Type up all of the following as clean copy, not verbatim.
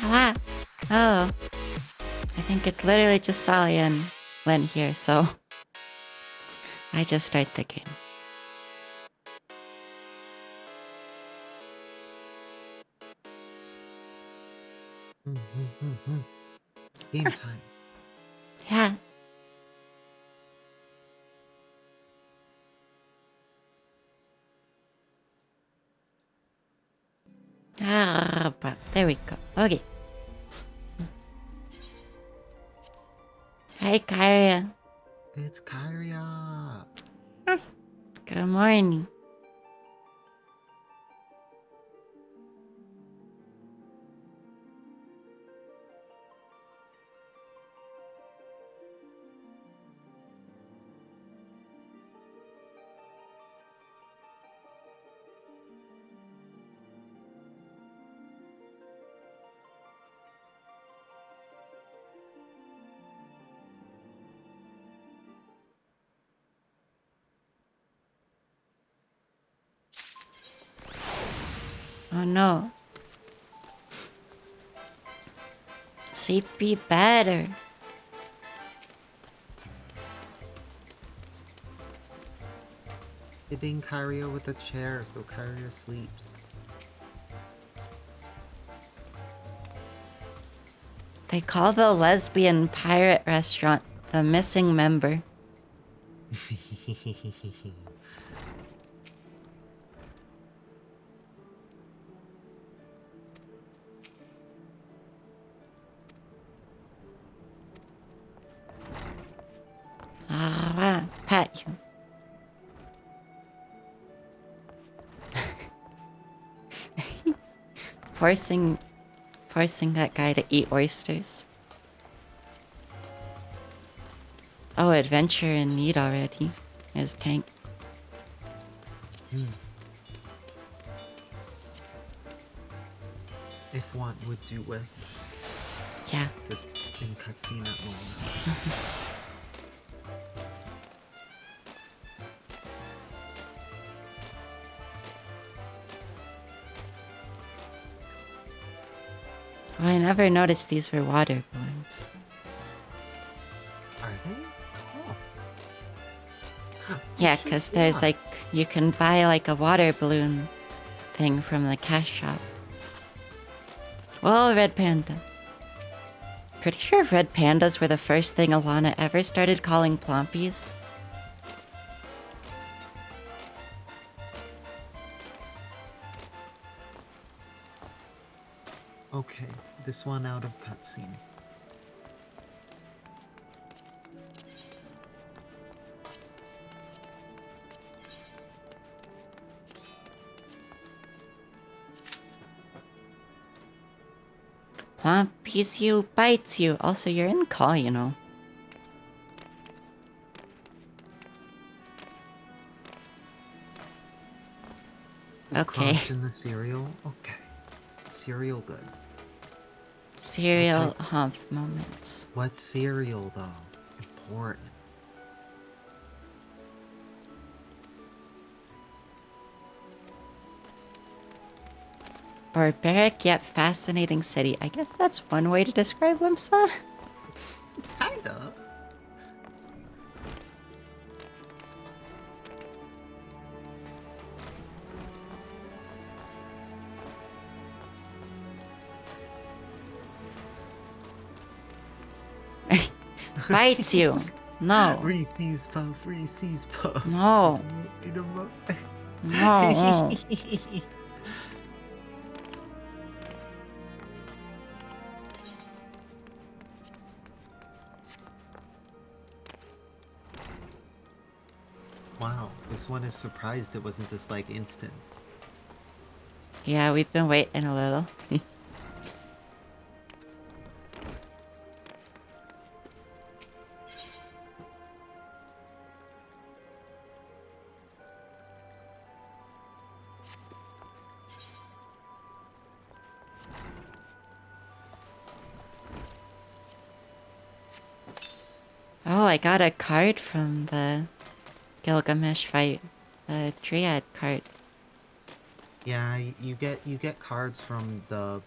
Ah, oh. I think it's literally just Sally and Len here, so I just start the game. Game time. Yeah. Ah, but there we go. Okay. Hi, Kyria. It's Kyria. Good morning. Oh no. Sleepy better. Hitting Kyria with a chair so Kyria sleeps. They call the lesbian pirate restaurant the missing member. Ah, wow. Pat you. Forcing that guy to eat oysters. Oh, adventure in need already. His tank. If one would do with. Yeah. Just in cutscene at moment. Oh, I never noticed these were water balloons. Are they? Oh. Oh, Yeah, shoot, because they there's are. like, you can buy like a water balloon thing from the cash shop. Well, red panda. Pretty sure red pandas were the first thing Alana ever started calling plompies. Okay, this one out of cutscene. Plompies you, bites you. Also, you're in call, you know. Okay. Crunch in the cereal? Okay. Cereal good. Cereal humph moments. What cereal though? Important. Barbaric yet fascinating city. I guess that's one way to describe Limsa. Kinda. Bites you. No. Reese's Puff, Reese's Puffs. No. Eat 'em up. No. Wow, this one is surprised it wasn't just like instant. Yeah, we've been waiting a little. Oh, I got a card from the Gilgamesh fight. The Triad card. Yeah, you get cards from the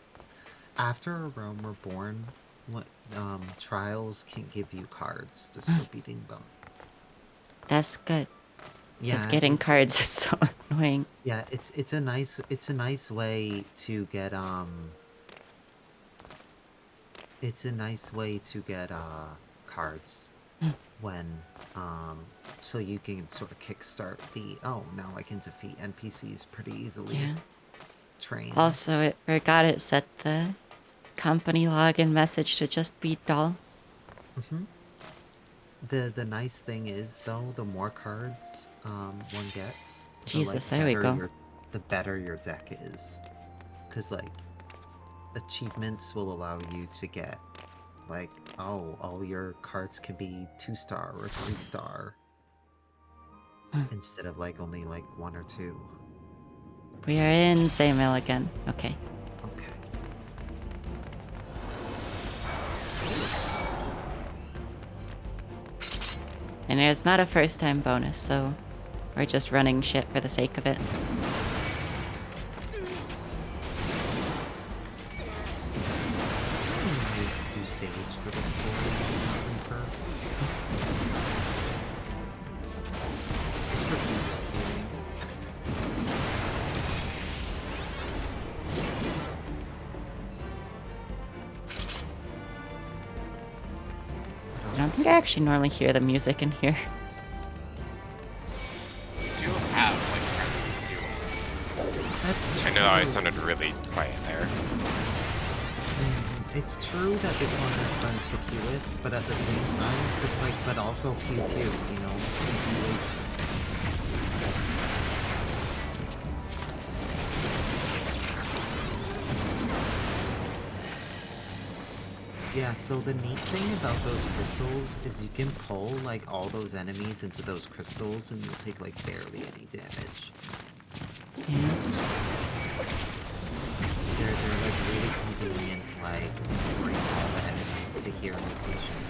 after a realm reborn. What trials can give you cards just for beating them. That's good. Because Yeah, getting cards is so annoying. yeah, it's a nice way to get it's a nice way to get cards when so you can sort of kickstart the now I can defeat NPCs pretty easily. Yeah. Train. Also, it forgot it set the company login message to just be dull. Mm-hmm. The nice thing is though, the more cards one gets, Jesus, there we go. The better your deck is, because like achievements will allow you to get like all your cards can be 2-star or 3-star instead of like only like 1 or 2. We are in Saymil again. Okay. Okay. And it's not a first time bonus, so we're just running shit for the sake of it. Do Sage for the story, Reaper. Just for ease of healing. I don't think I actually normally hear the music in here. You have like That's true. I know I sounded really quiet there. It's true that this one has friends to queue with, but at the same time, it's just like, but also pew pew, you know? Pew pew laser. Yeah, so the neat thing about those crystals is you can pull like all those enemies into those crystals and you'll take like barely any damage. Yeah. They're like really convenient, like bring all the enemies to here locations.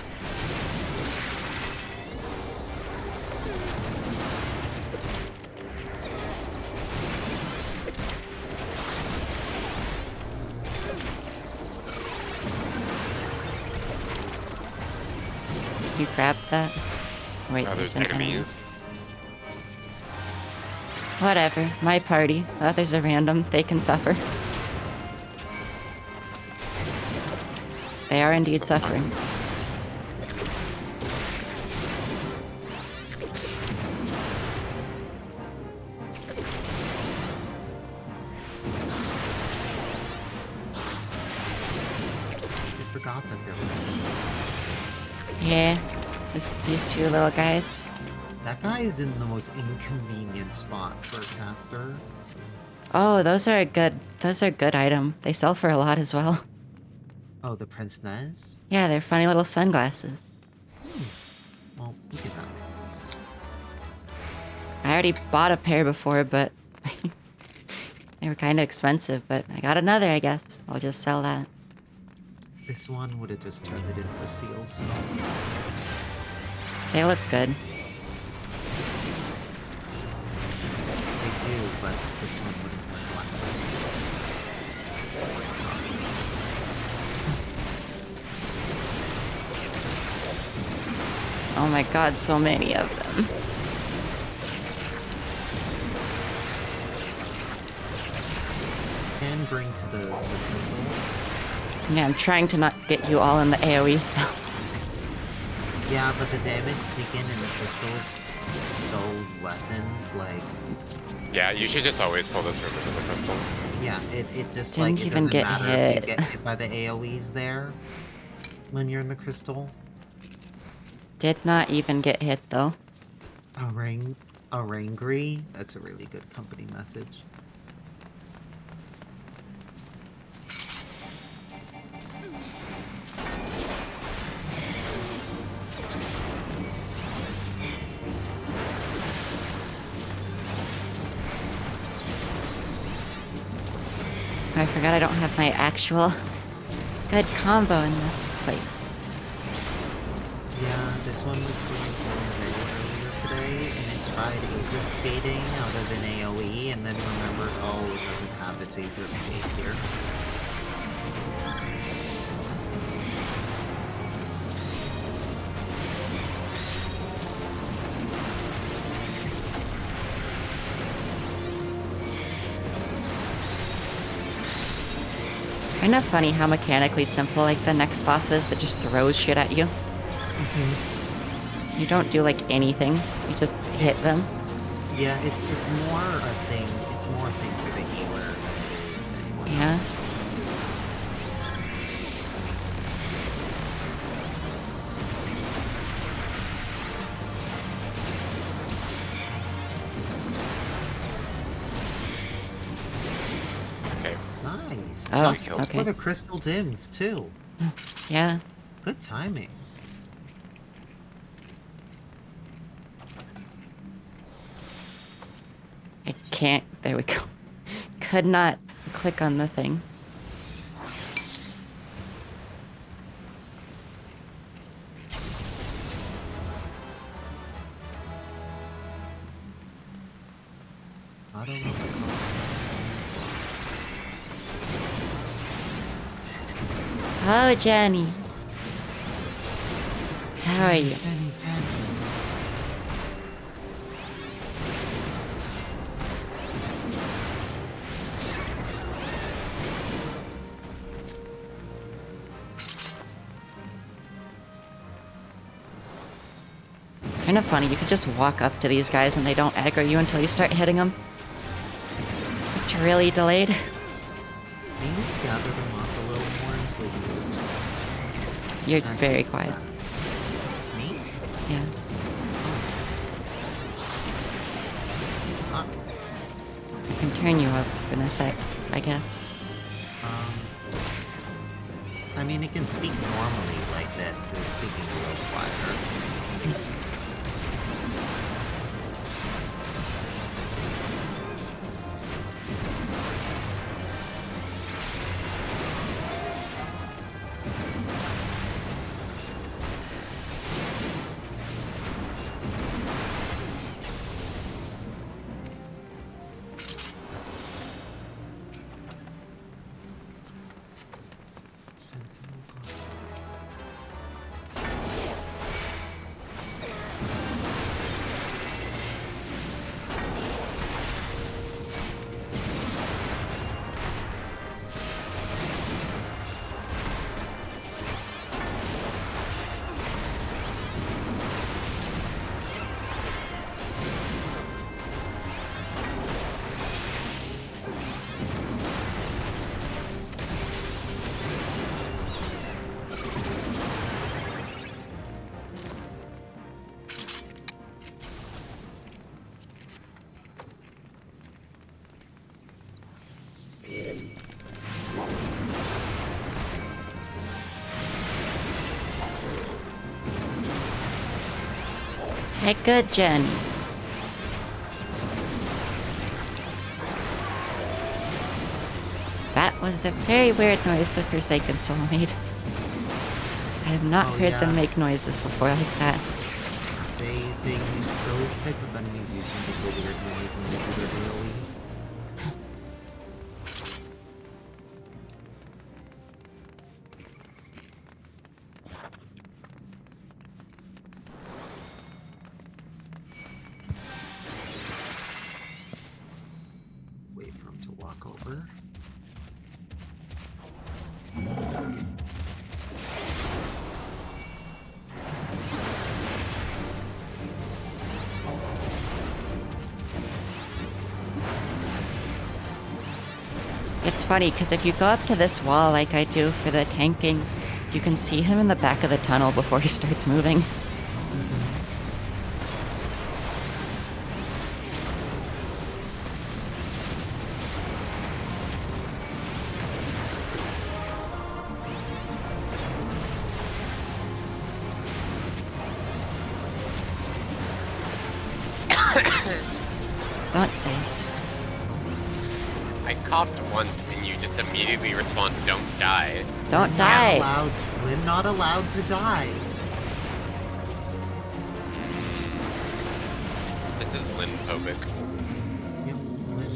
You grabbed that? Wait, Oh, there's there's an enemy. enemies. Whatever. My party. Others are random. They can suffer. They are indeed suffering. I forgot that there were enemies in this game. Yeah. These two little guys. That guy is in the most inconvenient spot for a caster. Oh, those are a good item. They sell for a lot as well. Oh, the Prince Nez? Yeah, they're funny little sunglasses. Well, we can have it. I already bought a pair before, but they were kind of expensive, but I got another, I guess. I'll just sell that. This one would have just turned it in for seals, so... They look good. They do, but this one wouldn't wear glasses. Oh my god, so many of them. And bring to the crystal. Yeah, I'm trying to not get you all in the AoEs though. Yeah, but the damage taken in the crystals so lessens, like... Yeah, you should just always pull this river to the crystal. Yeah, it just, Didn't like, it even doesn't get matter hit. if you get hit by the AoEs there when you're in the crystal. Did not even get hit though. Arangry? That's a really good company message. I forgot I don't have my actual good combo in this place. Yeah, this one was doing very earlier today, and it tried Aegis skating out of an AoE, and then remembered, oh, it doesn't have its Aegis skate here. Kind of funny how mechanically simple like the next boss is that just throws shit at you. You don't do like anything. You just hit them. Yeah, it's more a thing. It's more a thing for the healer than it is anyone Yeah. else. Okay. Nice. Oh, Just okay. for the crystal dims too. Yeah. Good timing. I can't. There we go. Could not click on the thing. I don't know the concept. Oh, Jenny. How are you? Kind of funny. You could just walk up to these guys and they don't aggro you until you start hitting them. It's really delayed. Maybe gather them up a little more until you... You're actually very do quiet. that. Me? Yeah. Ah, I can turn you up in a sec, I guess. I mean, it can speak normally like this, so speaking a little quieter. Sentinel guard. Okay, good, Jenny. That was a very weird noise the Forsaken Soul made. I have not Oh, heard them yeah. make noises before like that. Those type of enemies usually make a weird noise when they do their AoE. Wait for him to walk over. It's funny, because if you go up to this wall like I do for the tanking, you can see him in the back of the tunnel before he starts moving. Don't die. I coughed once and you just immediately respond, don't die. Don't die. We're not allowed to die. This is Lynn-phobic. Yep,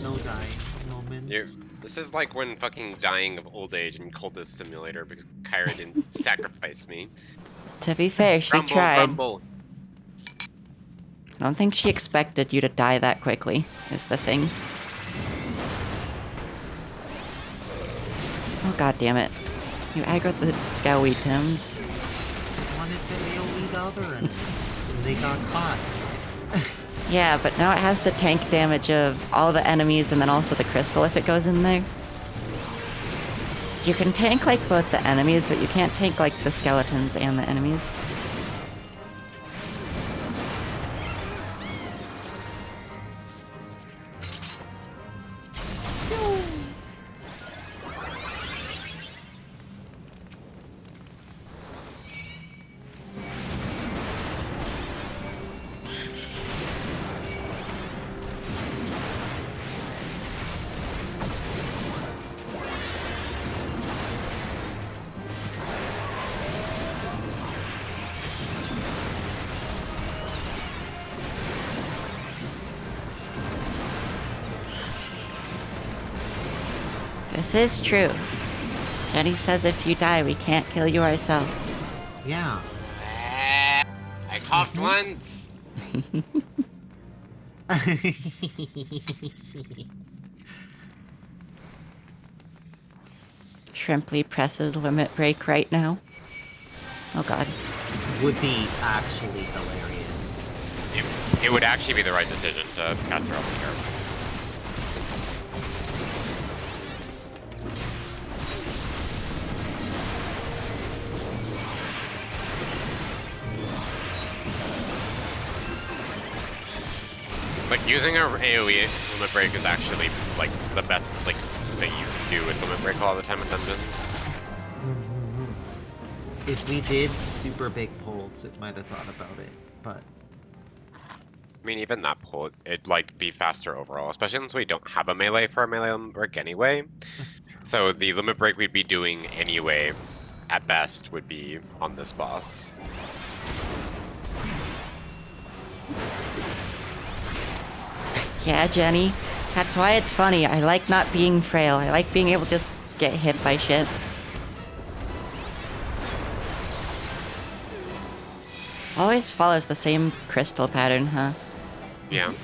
no dying moments. This is like when fucking dying of old age in Cultist Simulator because Kyra didn't sacrifice me. To be fair, she Grumble, tried. grumble. I don't think she expected you to die that quickly, is the thing. Oh, god damn it. You aggroed the Scowy Tims. I wanted to AoE the other enemies, and they got caught. Yeah, but now it has to tank damage of all the enemies and then also the crystal if it goes in there. You can tank, like, both the enemies, but you can't tank, like, the skeletons and the enemies. This is true. Jenny says if you die, we can't kill you ourselves. Yeah. I coughed once. Shrimply presses limit break right now. Oh god. Would be actually hilarious. It would actually be the right decision to cast her off the arrow. Like, using our AoE limit break is actually, like, the best, like, thing you can do with limit break all the time in dungeons. If we did super big pulls, it might have thought about it, but... I mean, even that pull, it'd, like, be faster overall, especially since we don't have a melee for our melee limit break anyway. So the limit break we'd be doing anyway, at best, would be on this boss. Yeah, Jenny. That's why it's funny. I like not being frail. I like being able to just get hit by shit. Always follows the same crystal pattern, huh? Yeah.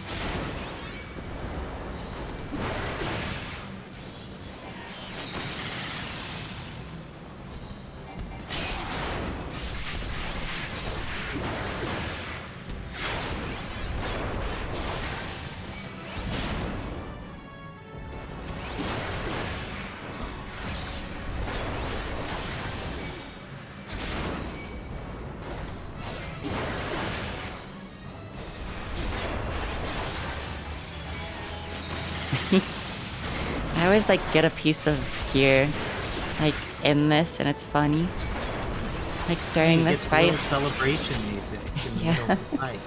I always like get a piece of gear like in this and it's funny. Like during You this get fight. little celebration music in the Yeah. middle of the fight.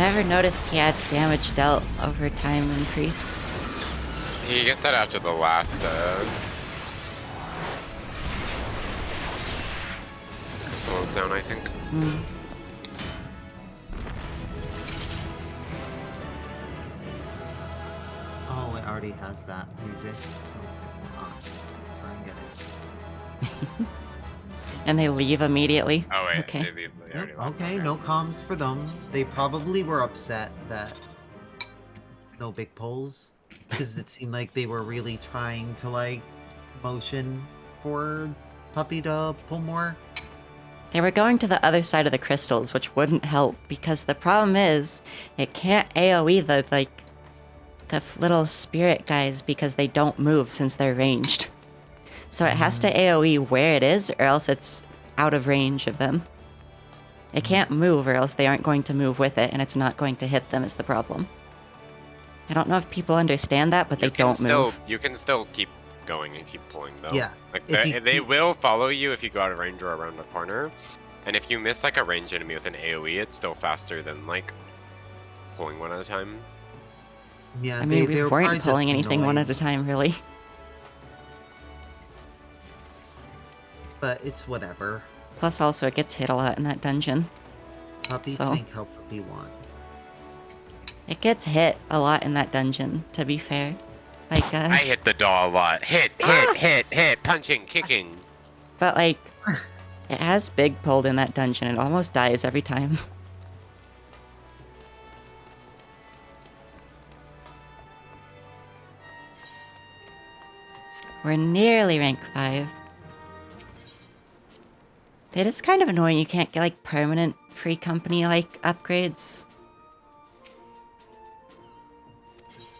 Never noticed he had damage dealt over time increased. He gets that after the last crystals down, I think. Oh, it already has that music, so it will not try and get it. And they leave immediately. Oh wait, Okay. they Yep, already left. okay, no comms for them. They probably were upset that no big pulls, because it seemed like they were really trying to, like, motion for Puppy to pull more. They were going to the other side of the crystals, which wouldn't help, because the problem is, it can't AoE the little spirit guys because they don't move since they're ranged. So it has to AoE where it is, or else it's out of range of them. It can't move, or else they aren't going to move with it, and it's not going to hit them is the problem. I don't know if people understand that, but they don't move. You can still keep going and keep pulling though. Yeah, Like if you they keep- will follow you if you go out of range or around a corner. And if you miss like a ranged enemy with an AoE, it's still faster than like pulling one at a time. Yeah, I mean, they we were probably weren't just pulling anything one annoyed, at a time, really. but it's whatever. Plus, also, it gets hit a lot in that dungeon. Puppy So- tank, how Puppy want. It gets hit a lot in that dungeon, to be fair. Like, I hit the doll a lot. Hit, punching, kicking. but like, it has big pulled in that dungeon. It almost dies every time. We're nearly rank 5. It is kind of annoying you can't get like permanent free company like upgrades.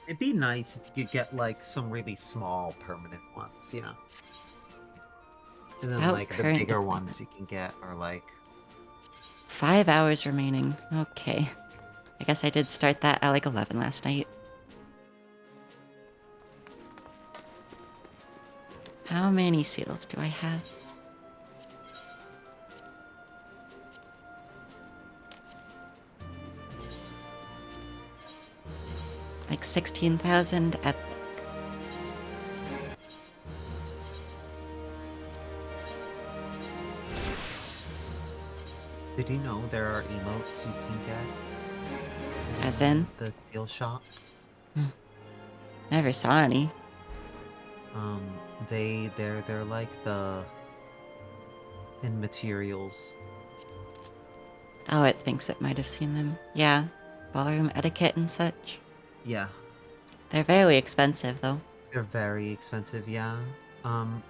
It'd be nice if you get like some really small permanent ones, yeah. And then Without like the current bigger deployment. ones you can get are like 5 hours remaining. Okay. I guess I did start that at like 11 last night. How many seals do I have? Like 16,000 epic. Did you know there are emotes you can get? As in? The seal shop. Never saw any. They're like the in materials. Oh, it thinks it might have seen them. Yeah. Ballroom etiquette and such. Yeah. They're very expensive, though. They're very expensive, yeah.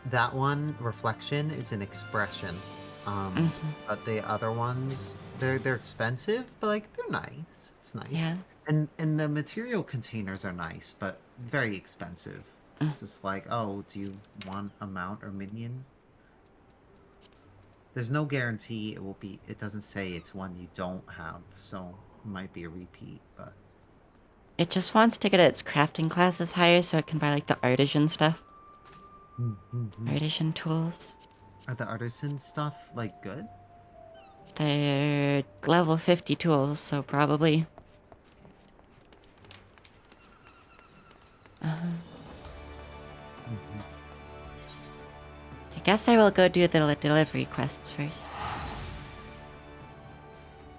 That one, Reflection, is an expression. But the other ones, they're expensive, but like they're nice. It's nice. Yeah. And the material containers are nice, but very expensive. It's just like, oh, do you want a mount or minion? There's no guarantee it will be. It doesn't say it's one you don't have, so it might be a repeat, but It just wants to get its crafting classes higher so it can buy like the artisan stuff. Artisan tools. Are the artisan stuff like good? They're level 50 tools, so probably. I guess I will go do the delivery quests first.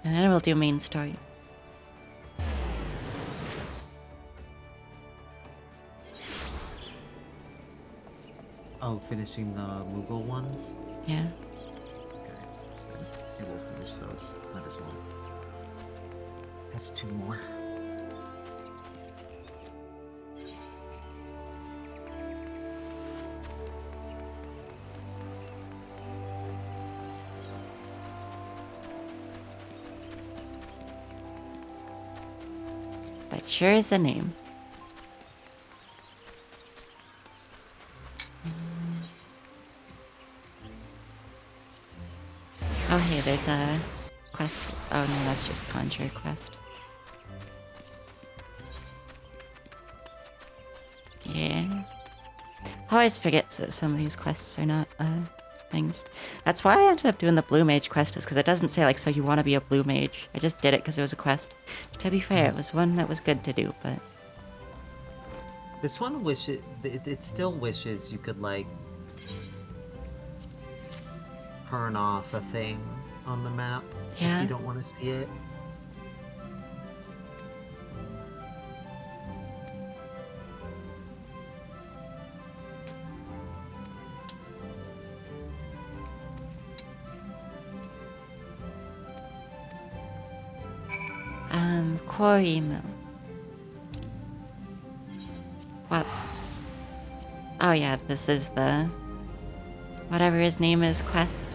And then we'll do main story. Oh, finishing the Moogle ones? Yeah. Okay. I will finish those. Might as well. That's 2 more. That sure is a name. Oh hey, there's a quest. Oh no, that's just Conjure quest. Yeah. I always forget that some of these quests are not things. That's why I ended up doing the blue mage quest, is because it doesn't say, like, so you want to be a blue mage. I just did it because it was a quest. To be fair, it was one that was good to do, but... This one it still wishes you could, like, turn off a thing on the map Yeah. if you don't want to see it. Quarry mill. What? Oh yeah, this is the... whatever his name is, quest.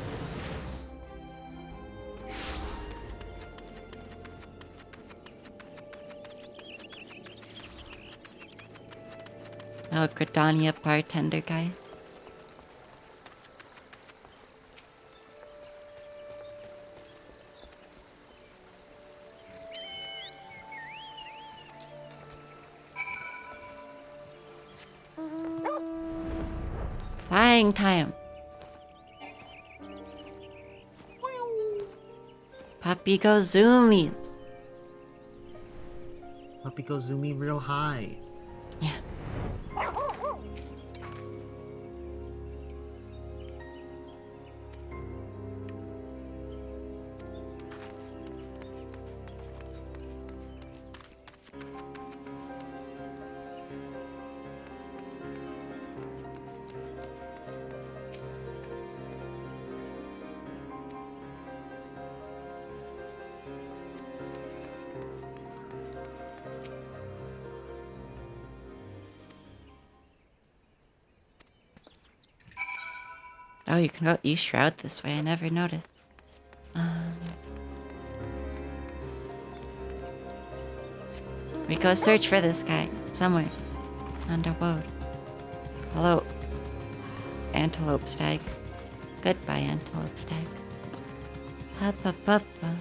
Oh, Gridania bartender guy. Flying time. Puppy go zoomies. Puppy goes zooming real high. Yeah. Oh, you can go east route this way. I never noticed. We go search for this guy somewhere. Underwood. Hello, antelope stag. Goodbye, antelope stag. Huppa puppa.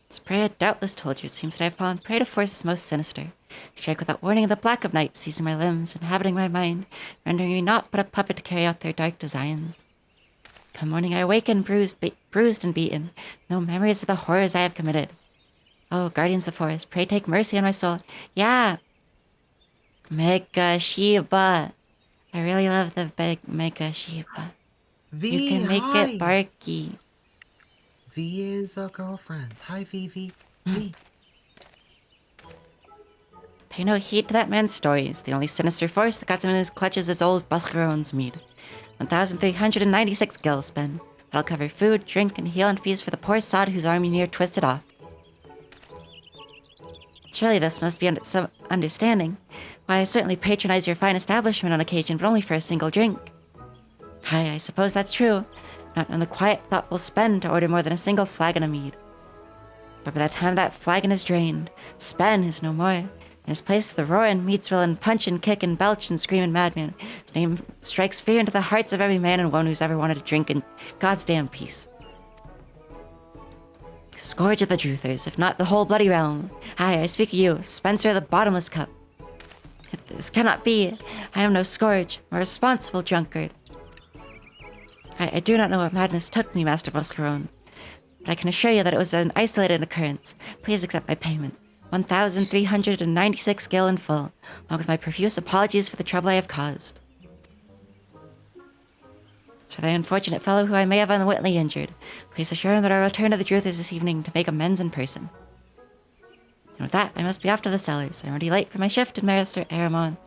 This prey had doubtless told you. It seems that I have fallen prey to forces most sinister. Strike without warning, the black of night, seizing my limbs, inhabiting my mind, rendering me naught but a puppet to carry out their dark designs. Come morning, I awaken, bruised and beaten, no memories of the horrors I have committed. Oh, guardians of the forest, pray take mercy on my soul. Yeah! Mega Shiba. I really love the big Mega Shiba. V, You can make hi! it barky. V is a girlfriend. Hi, V. V. Pay no heed to that man's stories. The only sinister force that got him in his clutches is old Buscaron's mead. 1,396 gil spend. That'll cover food, drink, and heal and fees for the poor sod whose arm you near twisted off. Surely this must be some understanding. Why, I certainly patronize your fine establishment on occasion, but only for a single drink. Aye, I suppose that's true. Not on the quiet, thoughtful spend to order more than a single flagon of mead. But by the time that flagon is drained, Spen is no more. In his place, the roaring meats will and punch and kick and belch and scream and madman. His name strikes fear into the hearts of every man and woman who's ever wanted to drink in God's damn peace. Scourge of the Druthers, if not the whole bloody realm. Aye, I speak of you, Spencer the Bottomless Cup. This cannot be. I am no scourge, a responsible drunkard. I do not know what madness took me, Master Boscaron, but I can assure you that it was an isolated occurrence. Please accept my payment. 1,396 gil in full, along with my profuse apologies for the trouble I have caused. As for the unfortunate fellow who I may have unwittingly injured, please assure him that I will return to the Druthers this evening to make amends in person. And with that, I must be off to the cellars. I'm already late for my shift, and Master Aramon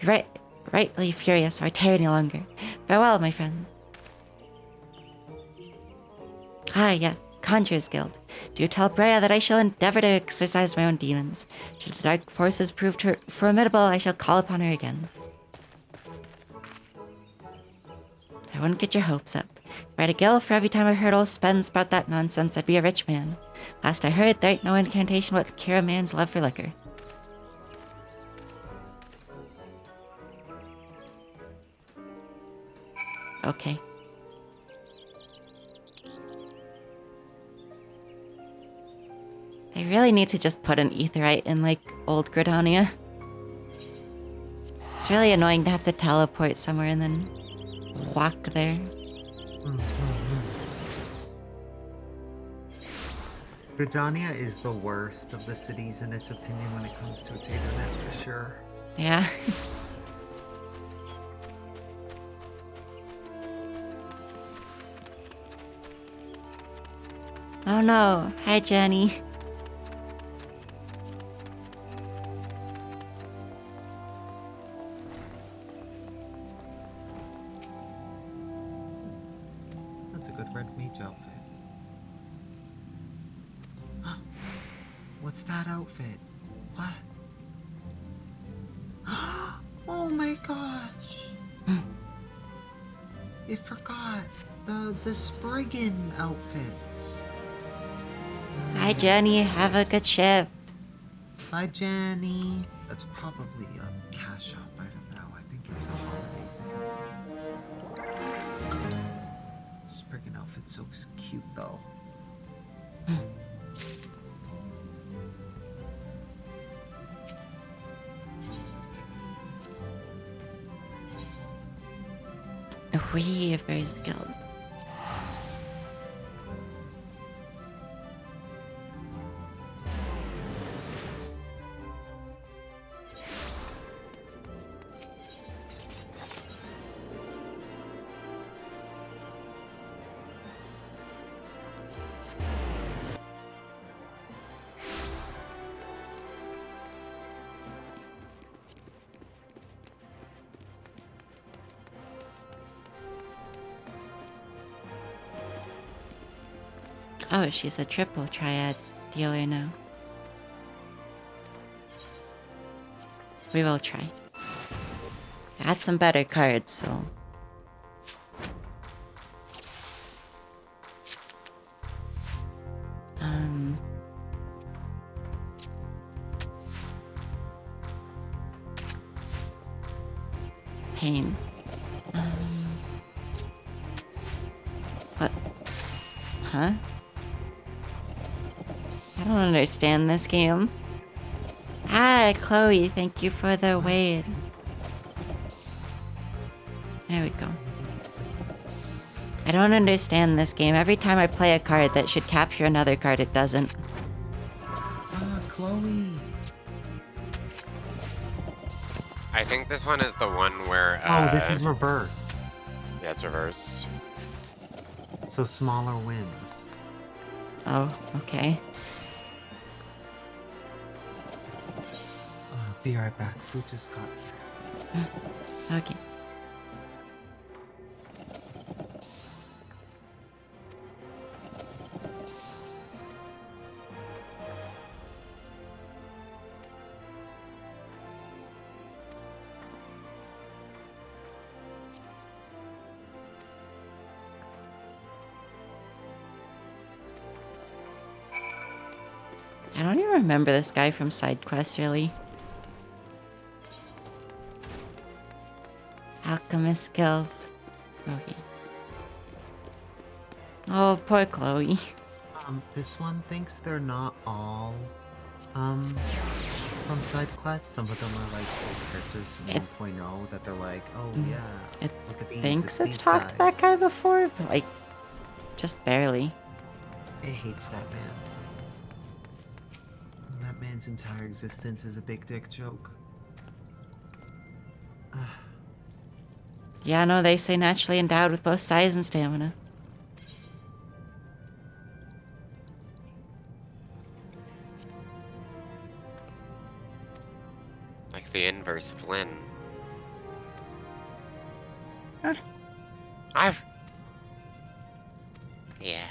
will be rightly furious if I tarry any longer. Farewell, my friends. Ah, yes, Conjurer's Guild. Do tell Brea that I shall endeavor to exorcise my own demons. Should the dark forces prove formidable, I shall call upon her again. I wouldn't get your hopes up. Write a gill for every time a hurdle spends about that nonsense, I'd be a rich man. Last I heard, there ain't no incantation what could cure a man's love for liquor. Okay. They really need to just put an etherite in, like, old Gridania. It's really annoying to have to teleport somewhere and then walk there. Gridania is the worst of the cities in its opinion when it comes to its internet, for sure. Yeah. Oh no. Hi, Jenny. That's a good red mage outfit. What's that outfit? What? Oh my gosh! I forgot the Spriggan outfits. Hi, Jenny. Have a good shift. Hi, Jenny. That's probably a cash shop. I don't know. I think it was a holiday thing. Spriggan outfit's so cute, though. Weaver's Guild. Oh, she's a triple triad dealer now. We will try. Got some better cards, so... Pain. What? Huh? I don't understand this game. Hi, Chloe. Thank you for the wait. There we go. I don't understand this game. Every time I play a card that should capture another card, it doesn't. Ah, Chloe. I think this one is the one where. Oh, this is reverse. Yeah, it's reversed. So smaller wins. Oh, okay. Be right back. Food just got here. Okay. I don't even remember this guy from side quests, really. Alchemist Guild. Okay. Oh, poor Chloe. This one thinks they're not all, from side quests. Some of them are like old characters from 1.0 that they're like, oh yeah, It look at these. thinks it's these talked to guys. that guy before, but like, just barely. It hates that man. That man's entire existence is a big dick joke. Yeah, no, they say naturally endowed with both size and stamina. Like the inverse of Lynn. Huh. I've. Yeah.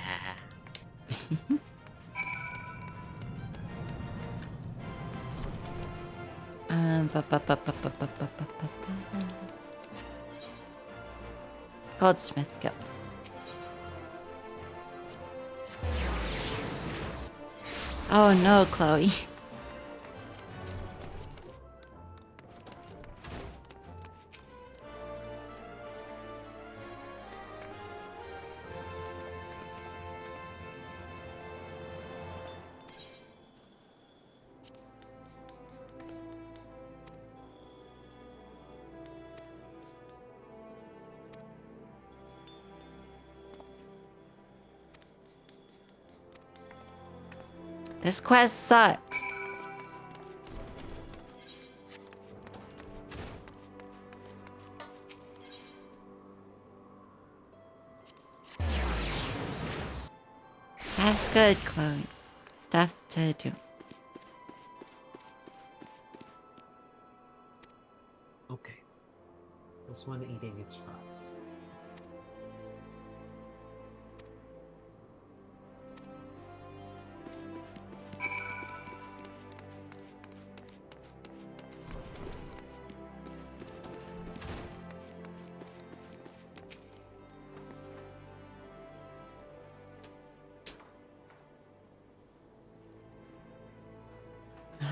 Goldsmith Guild. Oh no, Chloe. This quest sucks. That's good, Chloe. Stuff to do. Okay. This one eating its fries.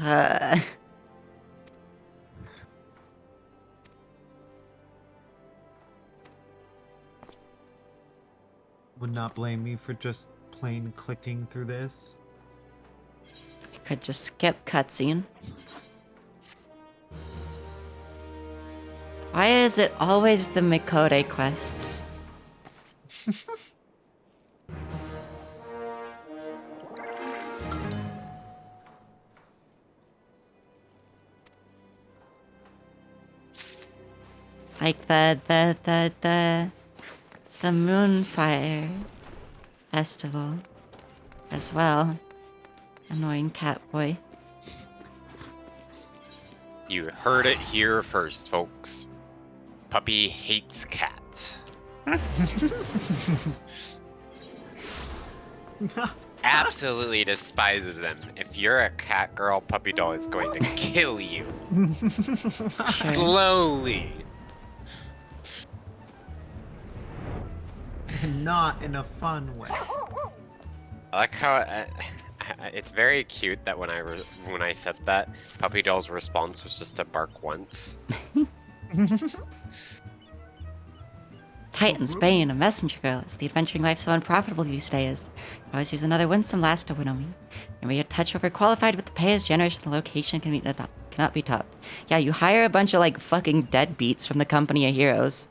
Uh, Would not blame me for just plain clicking through this. I could just skip cutscene. Why is it always the Mikode quests? Like the Moonfire Festival as well. Annoying cat boy. You heard it here first, folks. Puppy hates cats. Absolutely despises them. If you're a cat girl, Puppy Doll is going to kill you. Sure. Slowly. And not in a fun way. I like how it's very cute that when I said that, Puppy Doll's response was just to bark once. Titan's Bane, a messenger girl. Is the adventuring life so unprofitable these days? I always use another winsome lass to winnow me. And we a touch overqualified with the pay as generous and the location cannot be topped. Yeah, you hire a bunch of like fucking deadbeats from the company of heroes.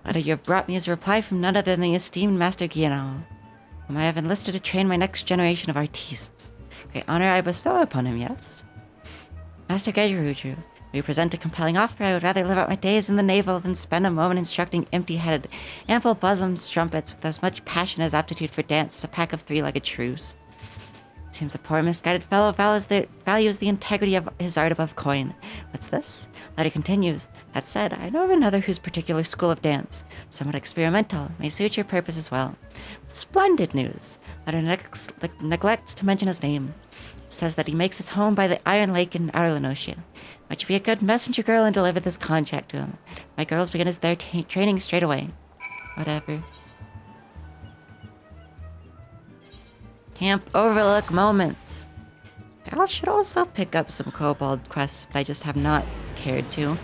Letter you have brought me is a reply from none other than the esteemed Master Guillermo, whom I have enlisted to train my next generation of artistes. Great honor I bestow upon him, yes? Master Gajiruju, we present a compelling offer. I would rather live out my days in the navel than spend a moment instructing empty-headed, ample-bosomed strumpets with as much passion as aptitude for dance as a pack of three-legged shrews. Seems a poor misguided fellow values the integrity of his art above coin. What's this? Letter continues. That said, I know of another whose particular school of dance, somewhat experimental, may suit your purpose as well. Splendid news. Letter neglects to mention his name. Says that he makes his home by the Iron Lake in Arlenosia. Might you be a good messenger girl and deliver this contract to him? My girls begin their training straight away. Whatever. Camp Overlook moments. I should also pick up some kobold quests, but I just have not cared to.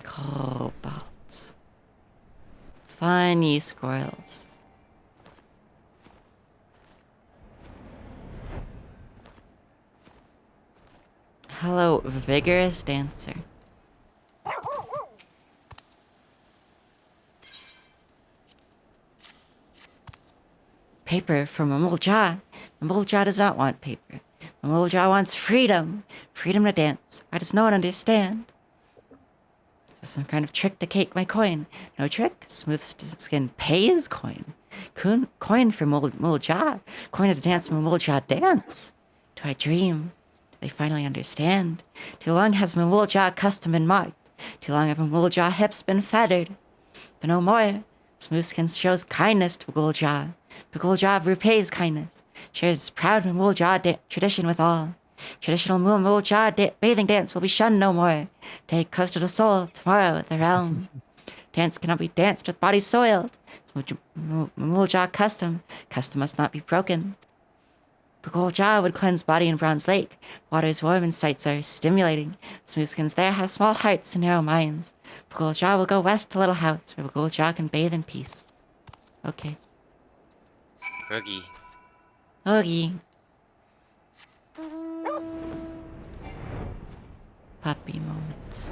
Kobolds. Funny squirrels. Hello, vigorous dancer. Paper for Mamulja. Mamulja does not want paper. Mamulja wants freedom. Freedom to dance. Why does no one understand? Is this some kind of trick to cake my coin? No trick. Smooth skin pays coin. Coin for Mamulja. Coin to dance Mamulja dance. Do I dream? They finally understand. Too long has Mamulja custom been mocked. Too long have Mamulja hips been fettered. But no more. Smoothskin shows kindness to Mamulja. Pugulja repays kindness, shares proud Mulja tradition with all. Traditional Mulja bathing dance will be shunned no more. Take coast of the soul tomorrow at the realm. Dance cannot be danced with bodies soiled. It's Mulja custom. Custom must not be broken. Pugulja would cleanse body in Bronze Lake. Waters warm and sights are stimulating. Smoothskins there have small hearts and narrow minds. Pugulja will go west to Little House, where Pugulja can bathe in peace. Okay. Oogie. Oogie. Puppy moments.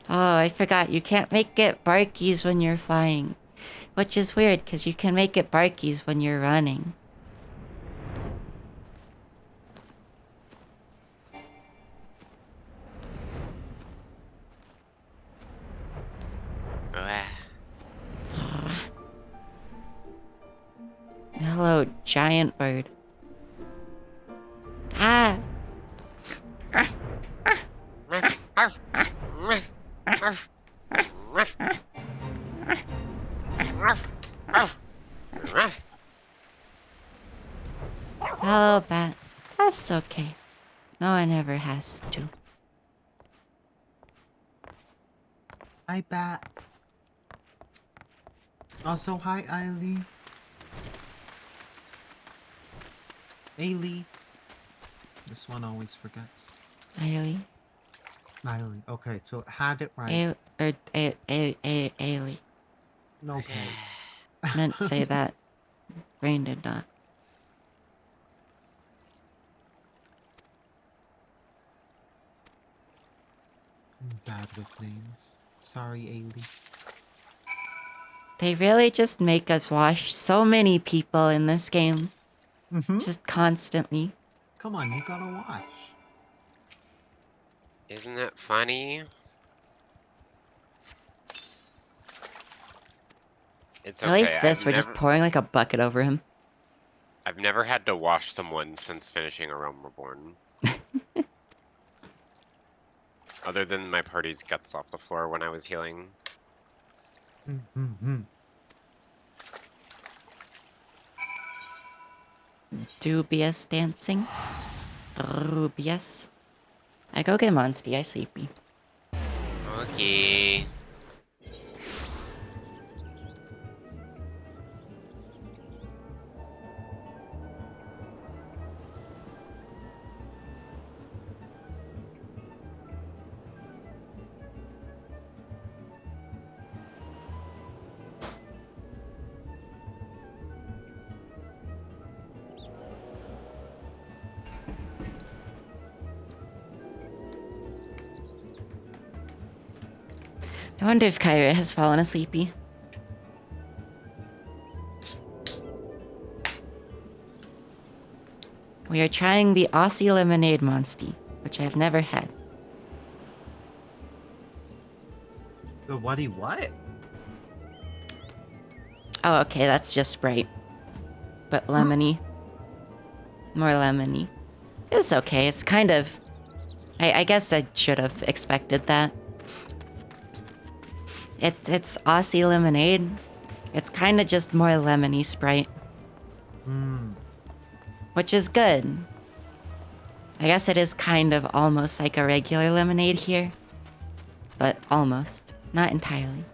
Oh, I forgot. You can't make it barkies when you're flying. Which is weird, because you can make it barkies when you're running. Hello, giant bird. Ah! Hello, bat. That's okay. No one ever has to. Hi, Bat. Also, hi, Ailey. Ailey. This one always forgets. Ailey. Ailey. Okay, so had it right. Ailey. Okay. Meant to say that. Brain did not. I'm bad with names. Sorry, Ailey. They really just make us wash so many people in this game. Just constantly. Come on, you gotta watch. Isn't it funny? It's okay. At least this, we're just pouring like a bucket over him. I've never had to wash someone since finishing A Realm Reborn. Other than my party's guts off the floor when I was healing. Dubious dancing. Dubious. I go get Monsty, I sleepy. Okay. I wonder if Kyra has fallen asleepy. We are trying the Aussie Lemonade Monsty, which I have never had. The what? Oh, okay, that's just Sprite. But lemony. More lemony. It's okay, it's kind of... I guess I should have expected that. It's Aussie Lemonade. It's kind of just more lemony Sprite. Which is good. I guess it is kind of almost like a regular lemonade here. But almost. Not entirely.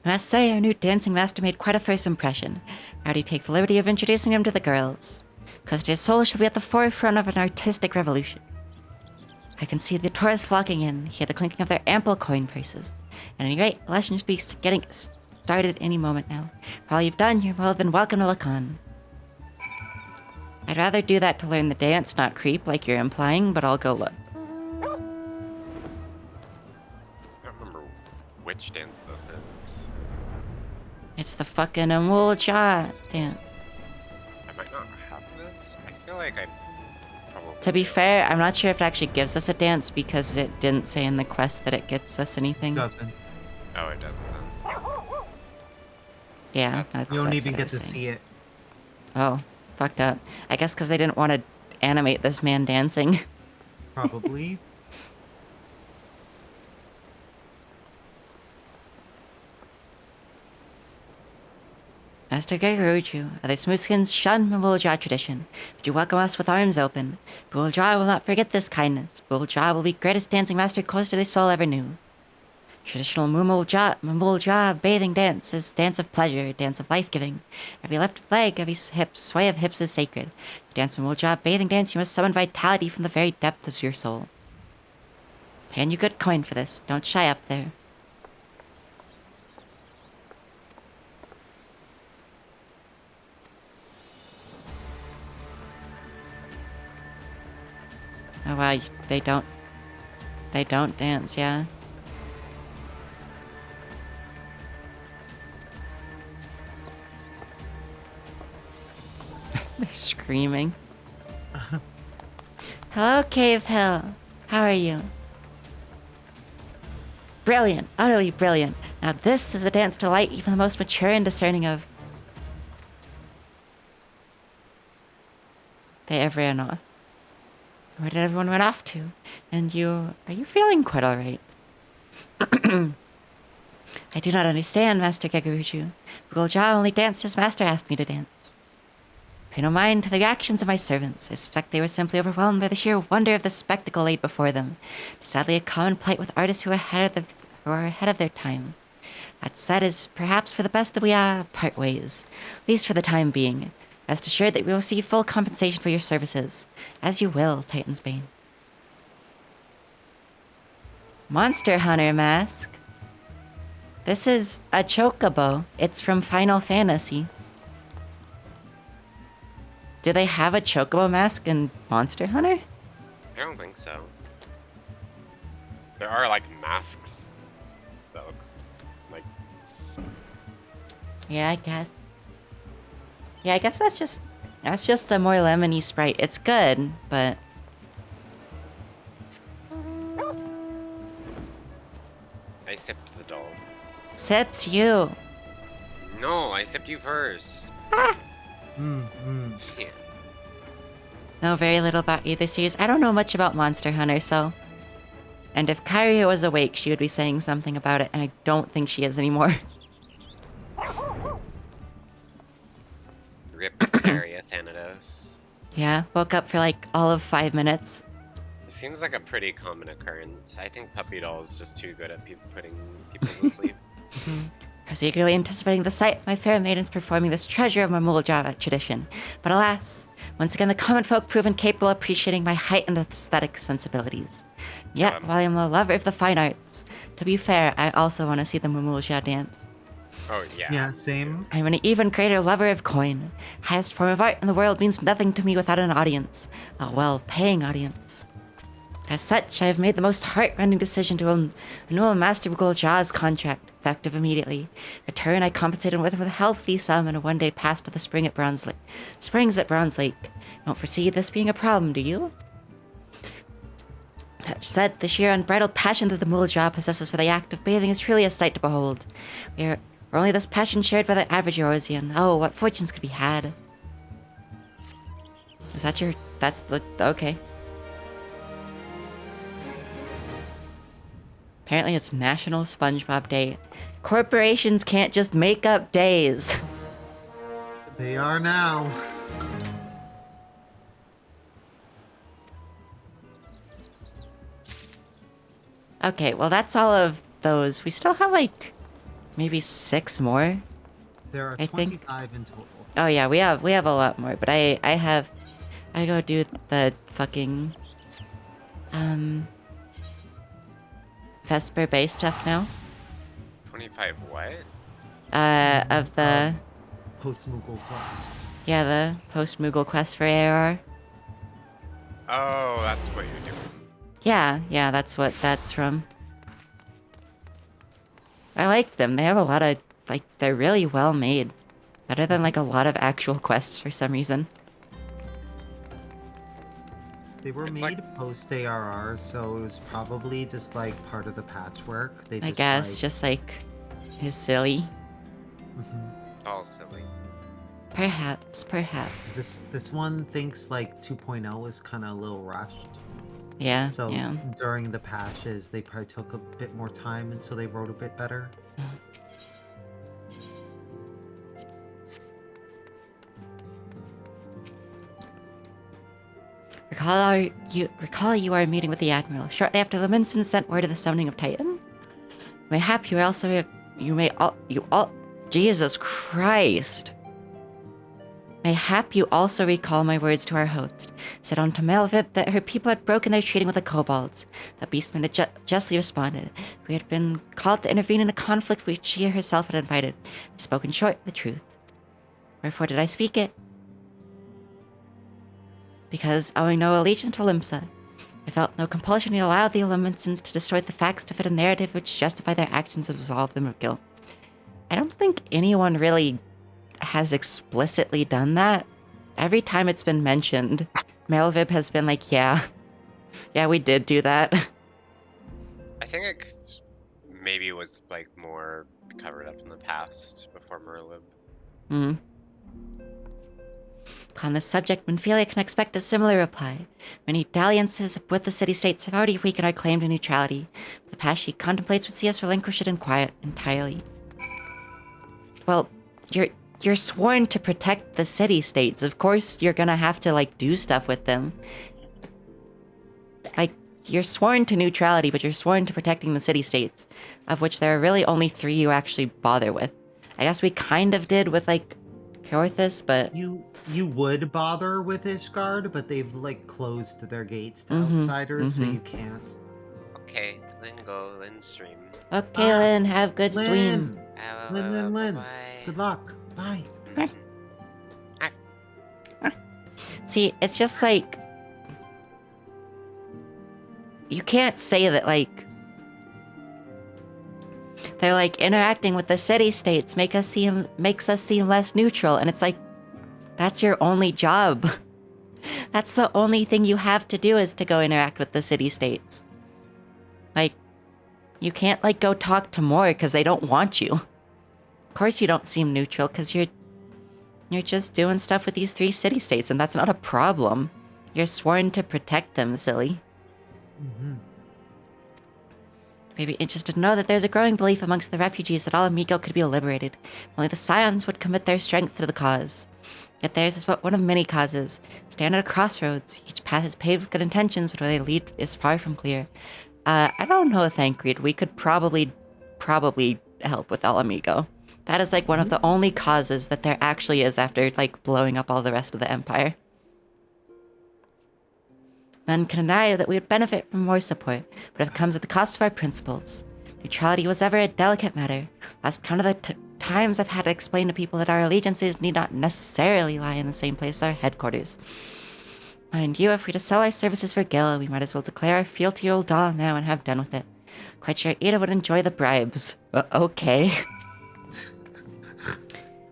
I must say, our new dancing master made quite a first impression. I already take the liberty of introducing him to the girls. Because his soul shall be at the forefront of an artistic revolution. I can see the tourists flocking in, hear the clinking of their ample coin purses. At any rate, the lesson speaks getting started any moment now. For all you've done, you're more than welcome to look on. I'd rather do that to learn the dance, not creep like you're implying, but I'll go look. I don't remember which dance this is. It's the fucking Amul-Cha dance. I might not have this. I feel like I probably... To be fair, I'm not sure if it actually gives us a dance because it didn't say in the quest that it gets us anything. Doesn't. Oh, it doesn't then. Yeah, That's You don't that's even what I get was to saying. see it. Oh, fucked up. I guess because they didn't want to animate this man dancing. Probably. Master Gegaruju, of the Smoothskins shun Mbulja tradition, but you welcome us with arms open. Mbulja will not forget this kindness. Mbulja will be greatest dancing master Costa del Sol ever knew. Traditional Mbulja bathing dance is dance of pleasure, dance of life-giving. Every left leg, every hip, sway of hips is sacred. To dance Mbulja bathing dance, you must summon vitality from the very depth of your soul. Paying you good coin for this. Don't shy up there. Oh wow, they don't dance, yeah. They're screaming. Hello, Cave Hill. How are you? Brilliant, utterly brilliant. Now this is a dance to delight even the most mature and discerning of. They ran off. Where did everyone run off to? And are you feeling quite alright? I do not understand, Master Gegaruju. Bugulja only danced as Master asked me to dance. Pay no mind to the reactions of my servants. I suspect they were simply overwhelmed by the sheer wonder of the spectacle laid before them. It is sadly a common plight with artists who are ahead of their time. That said, is perhaps for the best that we part ways, at least for the time being. Rest assured that we will receive full compensation for your services. As you will, Titan's Bane. Monster Hunter Mask. This is a chocobo. It's from Final Fantasy. Do they have a chocobo mask in Monster Hunter? I don't think so. There are like masks that look like. Yeah, I guess. Yeah, I guess that's just a more lemony sprite. It's good, but I sipped the doll. sips you. No, I sipped you first. Yeah. Know very little about either series. I don't know much about Monster Hunter, so. And if Kyrie was awake, she would be saying something about it, and I don't think she is anymore. Rip Caria Thanatos. Yeah, woke up for like all of 5 minutes. It seems like a pretty common occurrence. I think Puppy Doll is just too good at putting people to sleep. I was eagerly anticipating the sight of my fair maidens performing this treasure of my Muldrava tradition. But alas, once again the common folk prove incapable of appreciating my heightened aesthetic sensibilities. Yet, while I am a lover of the fine arts, to be fair, I also want to see the Mumulja dance. Oh, yeah. Yeah, same. I'm an even greater lover of coin. Highest form of art in the world means nothing to me without an audience. A well-paying audience. As such, I have made the most heart-rending decision to annul Master Bugulja's contract, effective immediately. Return, I compensated with a healthy sum and a one-day pass to the springs at Bronze Lake. Don't foresee this being a problem, do you? That said, the sheer unbridled passion that the Mulja possesses for the act of bathing is truly a sight to behold. We're only this passion shared by the average Eorzean. Oh, what fortunes could be had. Is that okay. Apparently it's National SpongeBob Day. Corporations can't just make up days. They are now. Okay, well that's all of those. We still have like maybe 6 more. There are I think. 25 in total. Oh yeah, we have a lot more, but I go do the fucking Vesper Bay stuff now. 25 what? Of the Post-Moogle quests. yeah, the post-Moogle quest for ARR. Oh, that's what you're doing. Yeah, that's what that's from. I like them. They have a lot of they're really well made. Better than like a lot of actual quests for some reason. They were It's made like- post-ARR, so it was probably just like part of the patchwork. They I just guess like, just like is silly. Mhm. All silly. Perhaps, perhaps. This one thinks like 2.0 is kind of a little rushed. Yeah, So yeah. during the patches, they probably took a bit more time, and so they wrote a bit better. Recall you are meeting with the Admiral shortly after Leminson sent word of the summoning of Titan. Mayhap you also Jesus Christ. Mayhap you also recall my words to our host. Said on to Melvip that her people had broken their treating with the kobolds. The beastman had justly responded. We had been called to intervene in a conflict which she herself had invited. I spoke in short the truth. Wherefore did I speak it? Because, owing no allegiance to Limsa, I felt no compulsion to allow the Eliminations to distort the facts to fit a narrative which justify their actions and absolve them of guilt. I don't think anyone really has explicitly done that. Every time it's been mentioned, Melvib has been like, yeah, we did do that. I think it maybe was like more covered up in the past before Merlib. Hmm. Upon this subject, Minfilia can expect a similar reply. Many dalliances with the city-states have already weakened our claim to neutrality, but the path she contemplates would see us relinquish it in quiet entirely. Well, you're sworn to protect the city-states. Of course you're gonna have to, like, do stuff with them. Like, you're sworn to neutrality, but you're sworn to protecting the city-states, of which there are really only 3 you actually bother with. I guess we kind of did with, like, Kaorthus, but... You would bother with Ishgard, but they've like closed their gates to outsiders, so you can't. Okay, Lynn go, Lynn stream. Okay, Lynn, have good Lynn! stream. Lynn. Bye. Good luck. Bye. See, it's just like... You can't say that, like... They're like, interacting with the city-states makes us seem less neutral, and it's like, that's your only job. That's the only thing you have to do is to go interact with the city-states. Like, you can't, like, go talk to more because they don't want you. Of course you don't seem neutral because you're just doing stuff with these 3 city-states, and that's not a problem. You're sworn to protect them, silly. Maybe interested to know that there's a growing belief amongst the refugees that all Amigo could be liberated. Only the Scions would commit their strength to the cause. Yet theirs is but one of many causes. Stand at a crossroads. Each path is paved with good intentions, but where they lead is far from clear. I don't know, Thancred. We could probably help with El Amigo. That is like one of the only causes that there actually is after like blowing up all the rest of the Empire. None can deny that we would benefit from more support, but it comes at the cost of our principles. Neutrality was ever a delicate matter. Last count of the times I've had to explain to people that our allegiances need not necessarily lie in the same place as our headquarters. Mind you, if we're to sell our services for Gil, we might as well declare our fealty to Uldal now and have done with it. Quite sure Ada would enjoy the bribes. Okay.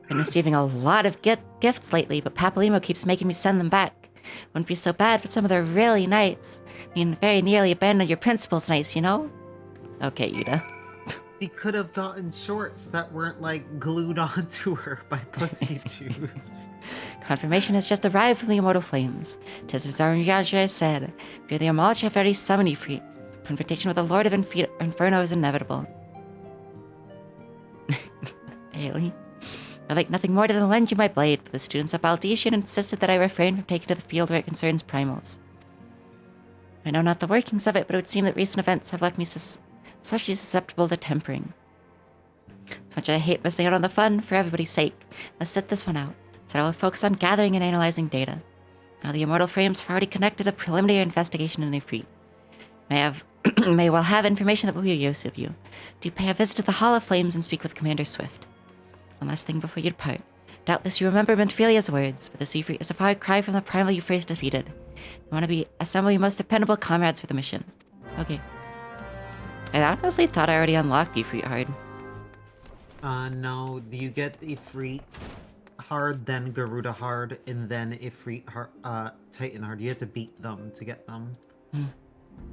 Been receiving a lot of gifts lately, but Papalymo keeps making me send them back. Wouldn't be so bad, but some of them are really nice. I mean, very nearly abandon your principles nice, you know? Okay, Ida. We could have gotten shorts that weren't like glued onto her by pussy juice. Confirmation has just arrived from the Immortal Flames. 'Tis as Zaryaja said, fear the Amalch have already summoned you for confrontation with the Lord of Inferno is inevitable. Ailey. I'd like nothing more than lend you my blade, but the students of Baldician insisted that I refrain from taking to the field where it concerns primals. I know not the workings of it, but it would seem that recent events have left me especially susceptible to tempering. As much as I hate missing out on the fun, for everybody's sake, let's sit this one out, so I will focus on gathering and analyzing data. Now the Immortal Frames have already conducted a preliminary investigation in Ifrit. May well have information that will be of use of you. Do pay a visit to the Hall of Flames and speak with Commander Swift. One last thing before you depart. Doubtless you remember Minfilia's words, but the Ifrit is a far cry from the primal you first defeated. You want to assemble your most dependable comrades for the mission. Okay. I honestly thought I already unlocked Ifrit hard. No. You get Ifrit hard, then Garuda hard, and then Ifrit hard, Titan hard. You have to beat them to get them.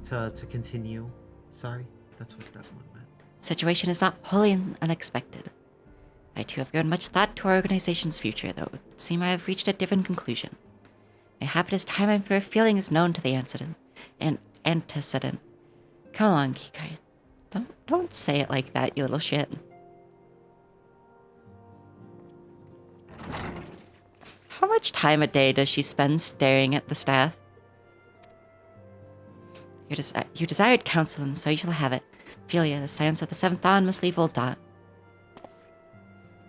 To continue. Sorry, that's what that one meant. Situation is not wholly unexpected. I too have given much thought to our organization's future, though it seems I have reached a different conclusion. Mayhap it is time I made our feelings known to the antecedent. Come along, Kikai. Don't say it like that, you little shit. How much time a day does she spend staring at the staff? You desired counsel, and so you shall have it. Ophelia, the science of the seventh dawn must leave Old Dot.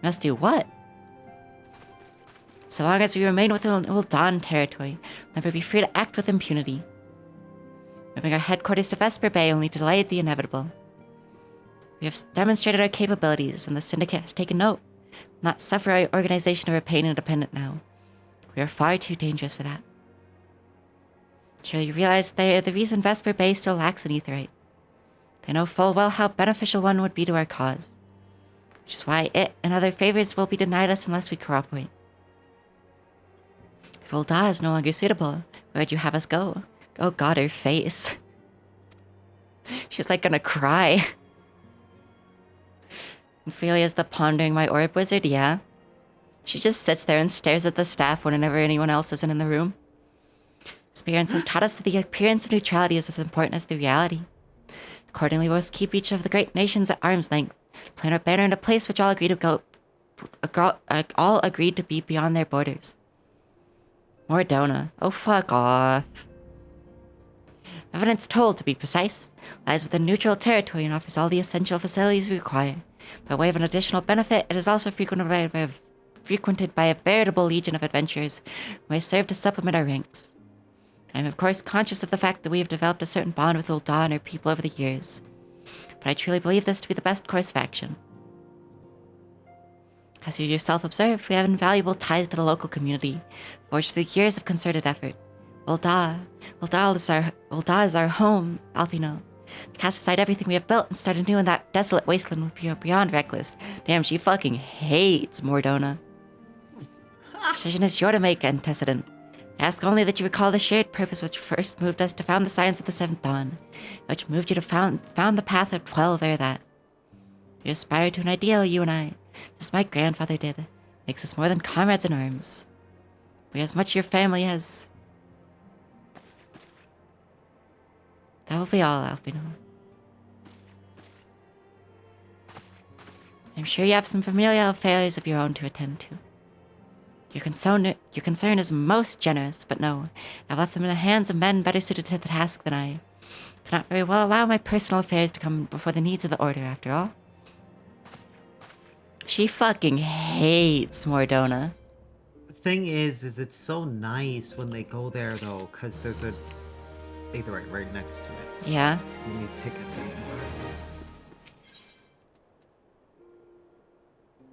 Must do what? So long as we remain within Old Dawn territory, we'll never be free to act with impunity. Moving our headquarters to Vesper Bay only delayed the inevitable. We have demonstrated our capabilities, and the Syndicate has taken note. We'll not suffer our organization to remain independent now. We are far too dangerous for that. Surely you realize they are the reason Vesper Bay still lacks an aetherite. They know full well how beneficial one would be to our cause, which is why it and other favors will be denied us unless we cooperate. If Ulda is no longer suitable, where would you have us go? Oh god, her face. She's like gonna cry. Ophelia's the pondering my orb wizard, yeah? She just sits there and stares at the staff whenever anyone else isn't in the room. Experience has taught us that the appearance of neutrality is as important as the reality. Accordingly, we must keep each of the great nations at arm's length, plant our banner in a place which all agreed to be beyond their borders. Mordona. Oh, fuck off. Evidence told, to be precise, lies within neutral territory and offers all the essential facilities we require. By way of an additional benefit, it is also frequented by a veritable legion of adventurers who may serve to supplement our ranks. I am of course conscious of the fact that we have developed a certain bond with Ulda and her people over the years, but I truly believe this to be the best course of action. As you yourself observed, we have invaluable ties to the local community, forged through years of concerted effort. Ulda is our home, Alfino. To cast aside everything we have built and start anew in that desolate wasteland would be beyond reckless. Damn, she fucking hates Mordona. Decision is yours to make, antecedent. Ask only that you recall the shared purpose which first moved us to found the science of the Seventh Dawn, which moved you to found the path of 12 ere that. We aspire to an ideal, you and I, just as my grandfather did. Makes us more than comrades in arms. We are as much your family as... That will be all, Alfino. I'm sure you have some familial affairs of your own to attend to. Your concern is most generous, but no, I've left them in the hands of men better suited to the task than I. Cannot very well allow my personal affairs to come before the needs of the Order, after all. She fucking hates Mordona. The thing is it's so nice when they go there, though, because there's a aetherite right next to it. Yeah? So you don't need tickets anymore.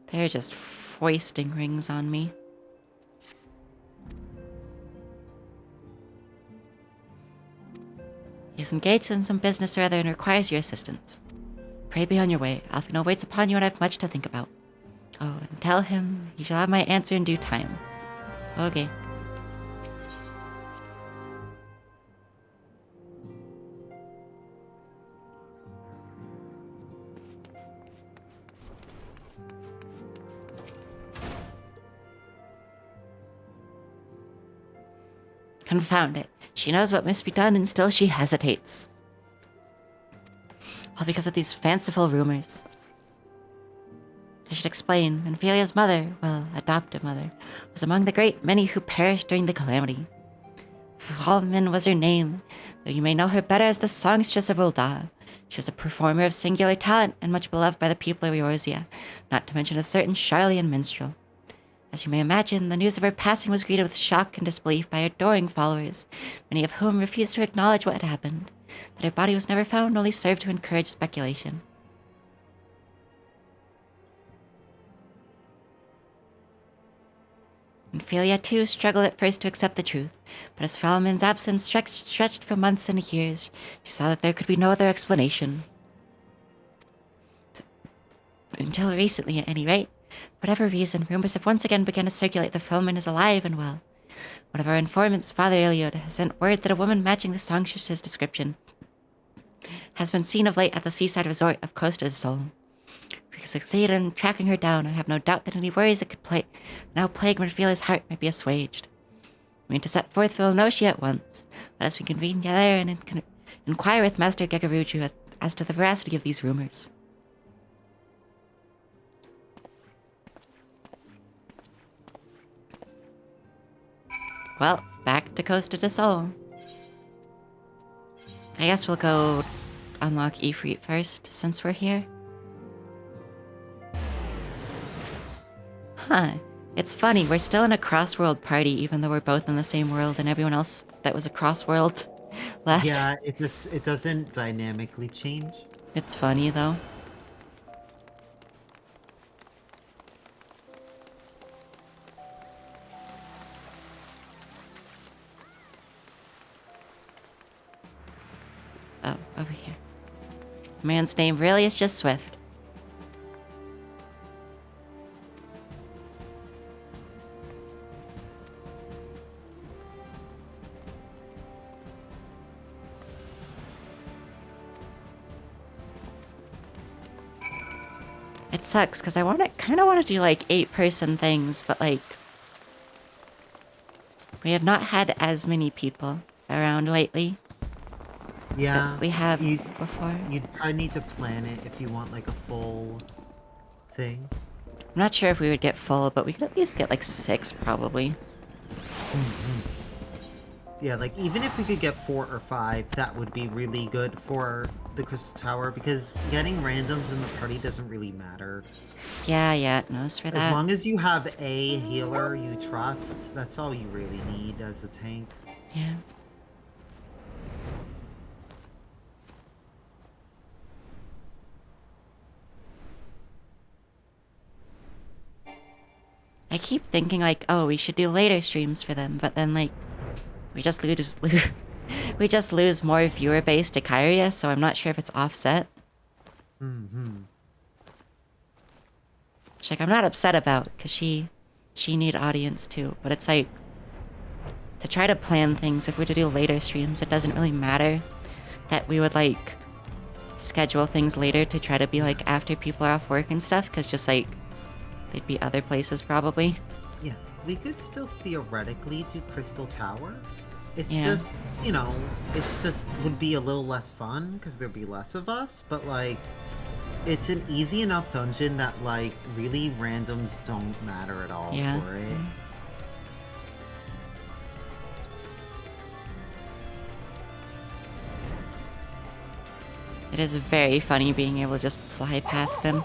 They're just foisting rings on me. He's engaged in some business or other and requires your assistance. Pray be on your way. Alfino waits upon you and I have much to think about. Oh, and tell him he shall have my answer in due time. Okay. Confound it. She knows what must be done and still she hesitates. All because of these fanciful rumors. I should explain, Ophelia's mother, well, adoptive mother, was among the great many who perished during the calamity. Falman was her name, though you may know her better as the songstress of Ulda. She was a performer of singular talent and much beloved by the people of Eorzea, not to mention a certain Charlian minstrel. As you may imagine, the news of her passing was greeted with shock and disbelief by adoring followers, many of whom refused to acknowledge what had happened. That her body was never found only served to encourage speculation. Ophelia, too, struggled at first to accept the truth, but as Falamin's absence stretched for months and years, she saw that there could be no other explanation. Until recently, at any rate. For whatever reason, rumors have once again begun to circulate that Falamin is alive and well. One of our informants, Father Iliod, has sent word that a woman matching the songstress's description has been seen of late at the seaside resort of Costa del Sol. could succeed in tracking her down, I have no doubt that any worries that could now plague Merphila's heart might be assuaged. I mean to set forth for Lenosia at once. Let us reconvene together and inquire with Master Gegaruju as to the veracity of these rumors. Well, back to Costa del Sol. I guess we'll go unlock Ifrit first, since we're here. Huh. It's funny, we're still in a cross-world party, even though we're both in the same world, and everyone else that was a cross-world left. Yeah, it doesn't dynamically change. It's funny, though. Oh, over here. Man's name really is just Swift. It sucks, because I kind of want to do, like, 8-person things, but, like, we have not had as many people around lately. Yeah, That we have before. You'd probably need to plan it if you want like a full thing. I'm not sure if we would get full, but we could at least get, like, 6, probably. Yeah, like even if we could get 4 or 5, that would be really good for the Crystal Tower because getting randoms in the party doesn't really matter. Yeah, knows for that. As long as you have a healer you trust, that's all you really need as a tank. Yeah. I keep thinking, like, oh, we should do later streams for them, but then, like, we just lose more viewer base to Kyria, so I'm not sure if it's offset. Which, like, I'm not upset about, because she need audience too, but it's like, to try to plan things, if we're to do later streams, it doesn't really matter that we would, like, schedule things later to try to be, like, after people are off work and stuff, because just, like, they'd be other places probably. Yeah, we could still theoretically do Crystal Tower. It's Yeah. just, you know, it's just would be a little less fun because there'd be less of us, but like, it's an easy enough dungeon that like really randoms don't matter at all Yeah. for it. It is very funny being able to just fly past them.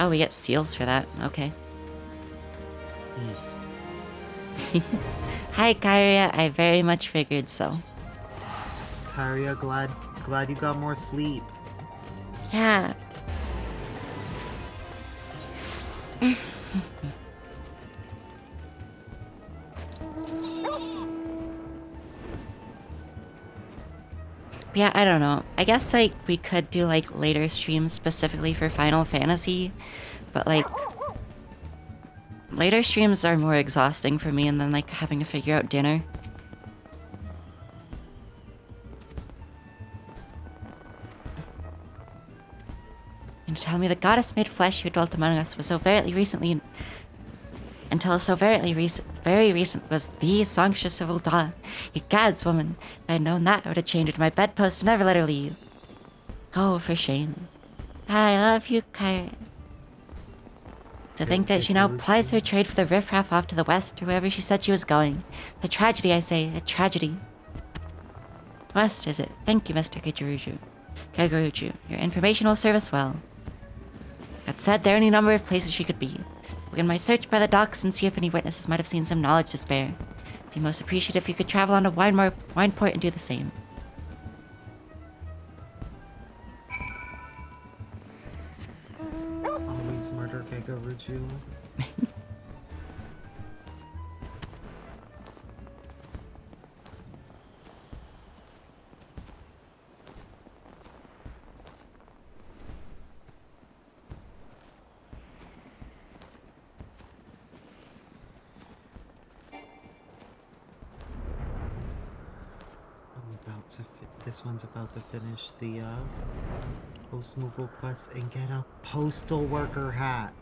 Oh, we get seals for that. Okay. Hi, Kyria. I very much figured so. Kyria, glad you got more sleep. Yeah. Yeah, I don't know. I guess, like, we could do, like, later streams specifically for Final Fantasy, but, like, later streams are more exhausting for me and then, like, having to figure out dinner. And to tell me the goddess made flesh who dwelt among us was so very recently, until so very recent was the songstress of Ul'dah. You gods, woman. If I had known that, I would have chained her to my bedpost and never let her leave. Oh, for shame. I love you, Kyrie. To think that she now plies her trade for the riffraff off to the west to wherever she said she was going. A tragedy, I say, a tragedy. West, is it? Thank you, Mr. Gegaruju. Your information will serve us well. That said, there are any number of places she could be. Begin my search by the docks and see if any witnesses might have seen some knowledge to spare. I'd be most appreciative if you could travel on to Wineport and do the same. Always murder Gegaruju. This one's about to finish the post-Moogle quest and get a postal worker hat.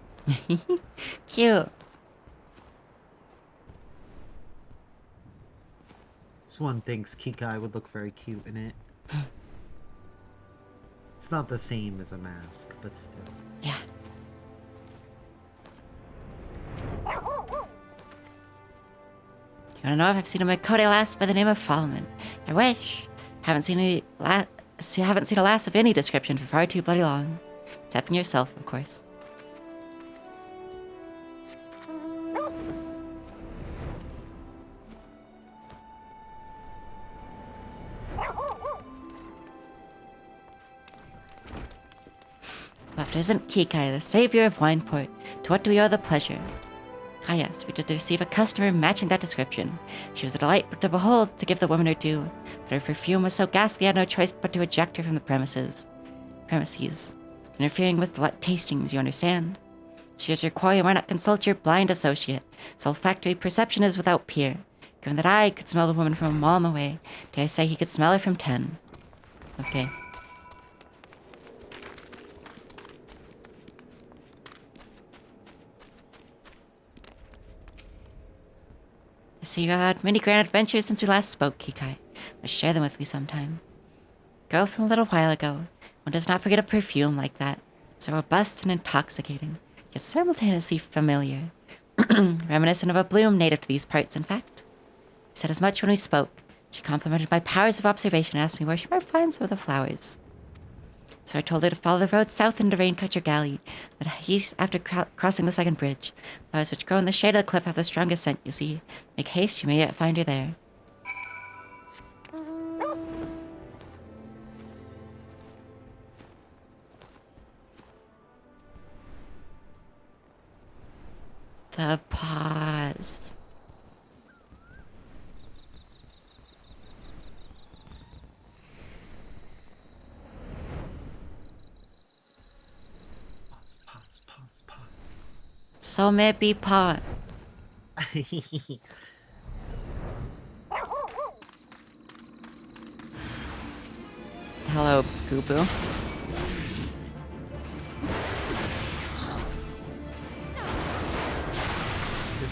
Cute. This one thinks Kikai would look very cute in it. It's not the same as a mask, but still. Yeah. You wanna know if I've seen a Makode lass by the name of Fallman? I wish. Haven't seen a lass of any description for far too bloody long. Except yourself, of course. But if it isn't Kikai, the savior of Wineport, to what do we owe the pleasure? Ah yes, we did receive a customer matching that description. She was a delight to behold, to give the woman her due, but her perfume was so ghastly I had no choice but to eject her from the premises. Interfering with tastings, you understand? She is your quarry, why not consult your blind associate? His olfactory perception is without peer. Given that I could smell the woman from a mile away, dare I say he could smell her from 10. Okay. So you have had many grand adventures since we last spoke, Kikai. Must share them with me sometime. Girl from a little while ago, one does not forget a perfume like that. So robust and intoxicating, yet simultaneously familiar. Reminiscent of a bloom native to these parts, in fact. He said as much when we spoke. She complimented my powers of observation and asked me where she might find some of the flowers. So I told her to follow the road south into Raincutcher Galley, that east after crossing the second bridge. Flowers which grow in the shade of the cliff have the strongest scent, you see. Make haste, you may yet find her there. The pause. Pause. So may it be pot. Hello, Boo-Boo. This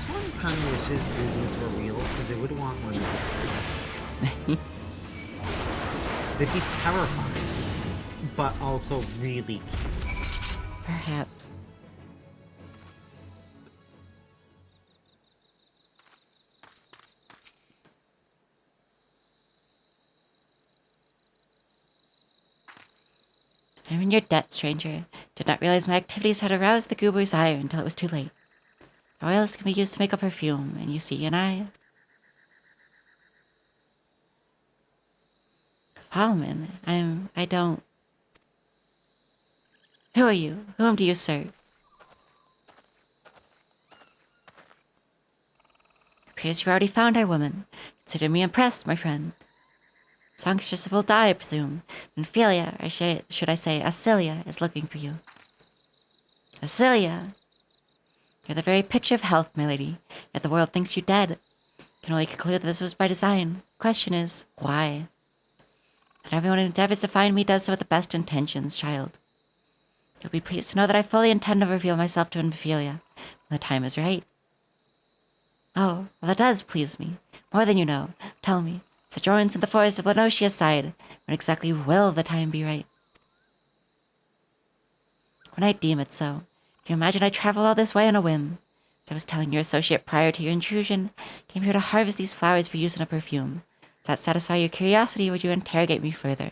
one kind of wishes Googles were real, because they would want ones that they'd be terrifying, but also really cute. Perhaps. I'm in your debt, stranger. Did not realize my activities had aroused the goober's ire until it was too late. The oils can be used to make a perfume, and you see, and I... Fallman, I don't... Who are you? Whom do you serve? Appears you already found our woman. Consider me impressed, my friend. Songstress will die, I presume. And Ophelia, or should I say Acilia, is looking for you. Acilia! You're the very picture of health, my lady, yet the world thinks you dead. Can only conclude that this was by design. Question is, why? That everyone who endeavors to find me does so with the best intentions, child. You'll be pleased to know that I fully intend to reveal myself to Ophelia when the time is right. Oh, well, that does please me. More than you know. Tell me, sojourns in the forest of Lenotia side, when exactly will the time be right? When I deem it so. Can you imagine I travel all this way on a whim? As I was telling your associate prior to your intrusion, came here to harvest these flowers for use in a perfume. Does that satisfy your curiosity, or would you interrogate me further?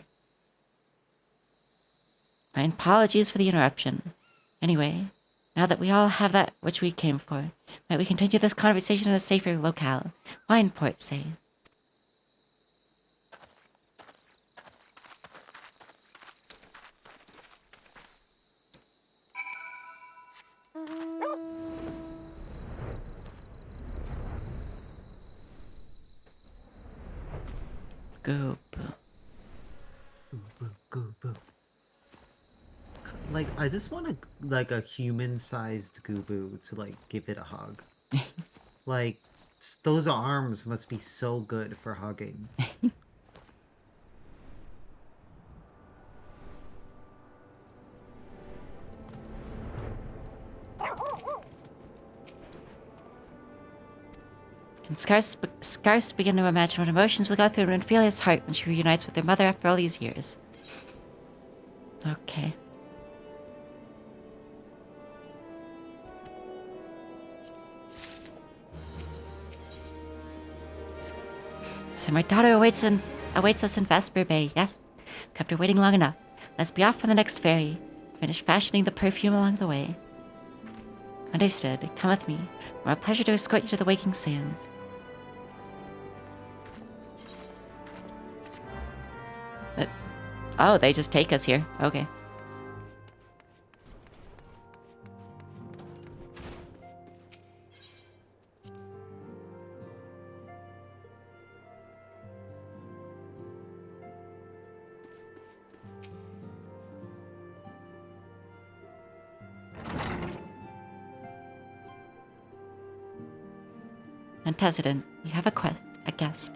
My apologies for the interruption. Anyway, now that we all have that which we came for, might we continue this conversation in a safer locale? Wineport, say. Goop. Goo. Like, I just want like a human-sized Gooboo to like give it a hug. Like, those arms must be so good for hugging. And scarce begin to imagine what emotions will go through Ophelia's heart when she reunites with her mother after all these years. Okay. So my daughter awaits us in Vesper Bay, yes? Kept her waiting long enough. Let's be off on the next ferry. Finish fashioning the perfume along the way. Understood. Come with me. My pleasure to escort you to the waking sands. Oh, they just take us here. Okay. Antecedent, you have a guest.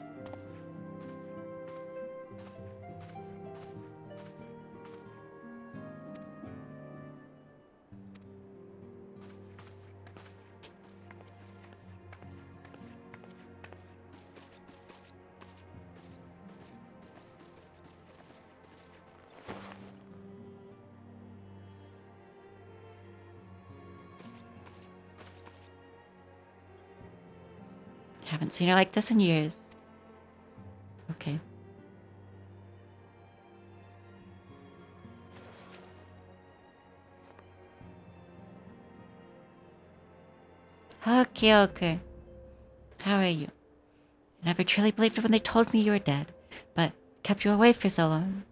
Haven't seen her like this in years. Okay. Okay. How are you? I never truly believed it when they told me you were dead, but kept you away for so long.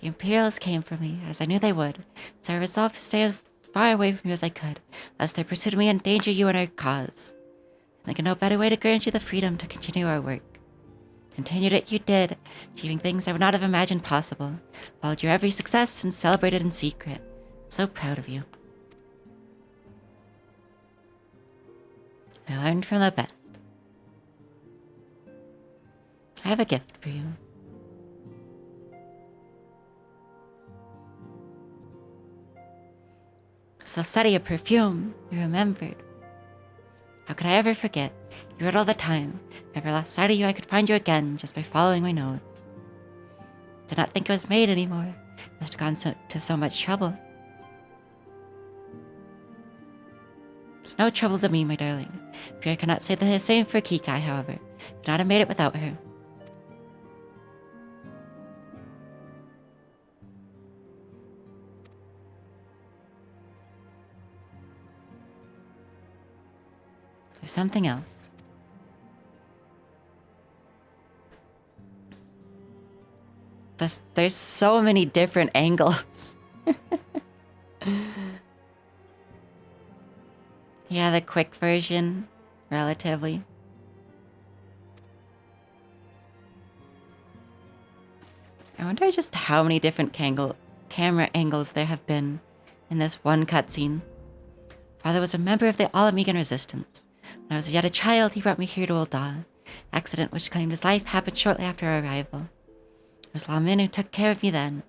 The Imperials came for me, as I knew they would, so I resolved to stay as far away from you as I could, lest they pursued me and endanger you and our cause. And think of no better way to grant you the freedom to continue our work. Continued it you did, achieving things I would not have imagined possible. Followed your every success and celebrated in secret. So proud of you. I learned from the best. I have a gift for you. Celestia perfume, you remembered. How could I ever forget? You were it all the time. If I ever lost sight of you, I could find you again just by following my nose. Did not think it was made anymore. Must have gone to so much trouble. It's no trouble to me, my darling. Fear I cannot say the same for Kikai, however. Could not have made it without her. There's something else. There's so many different angles. Yeah, the quick version, relatively. I wonder just how many different camera angles there have been in this one cutscene. Father was a member of the All-Amigan Resistance. When I was yet a child, he brought me here to Ul'dah. Accident which claimed his life happened shortly after our arrival. It was Lamin who took care of me then,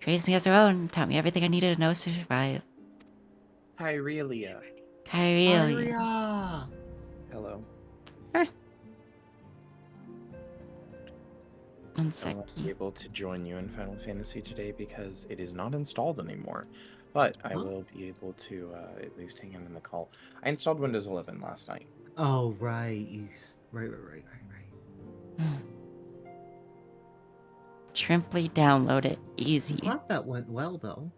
raised me as her own, taught me everything I needed to know to survive. Kyrelia. Kyrelia. Hello. One I sec. won't be able to join you in Final Fantasy today because it is not installed anymore. But I will be able to at least hang in the call. I installed Windows 11 last night. Oh, right. Right. Shrimply download it. I'm Easy. glad that went well, though.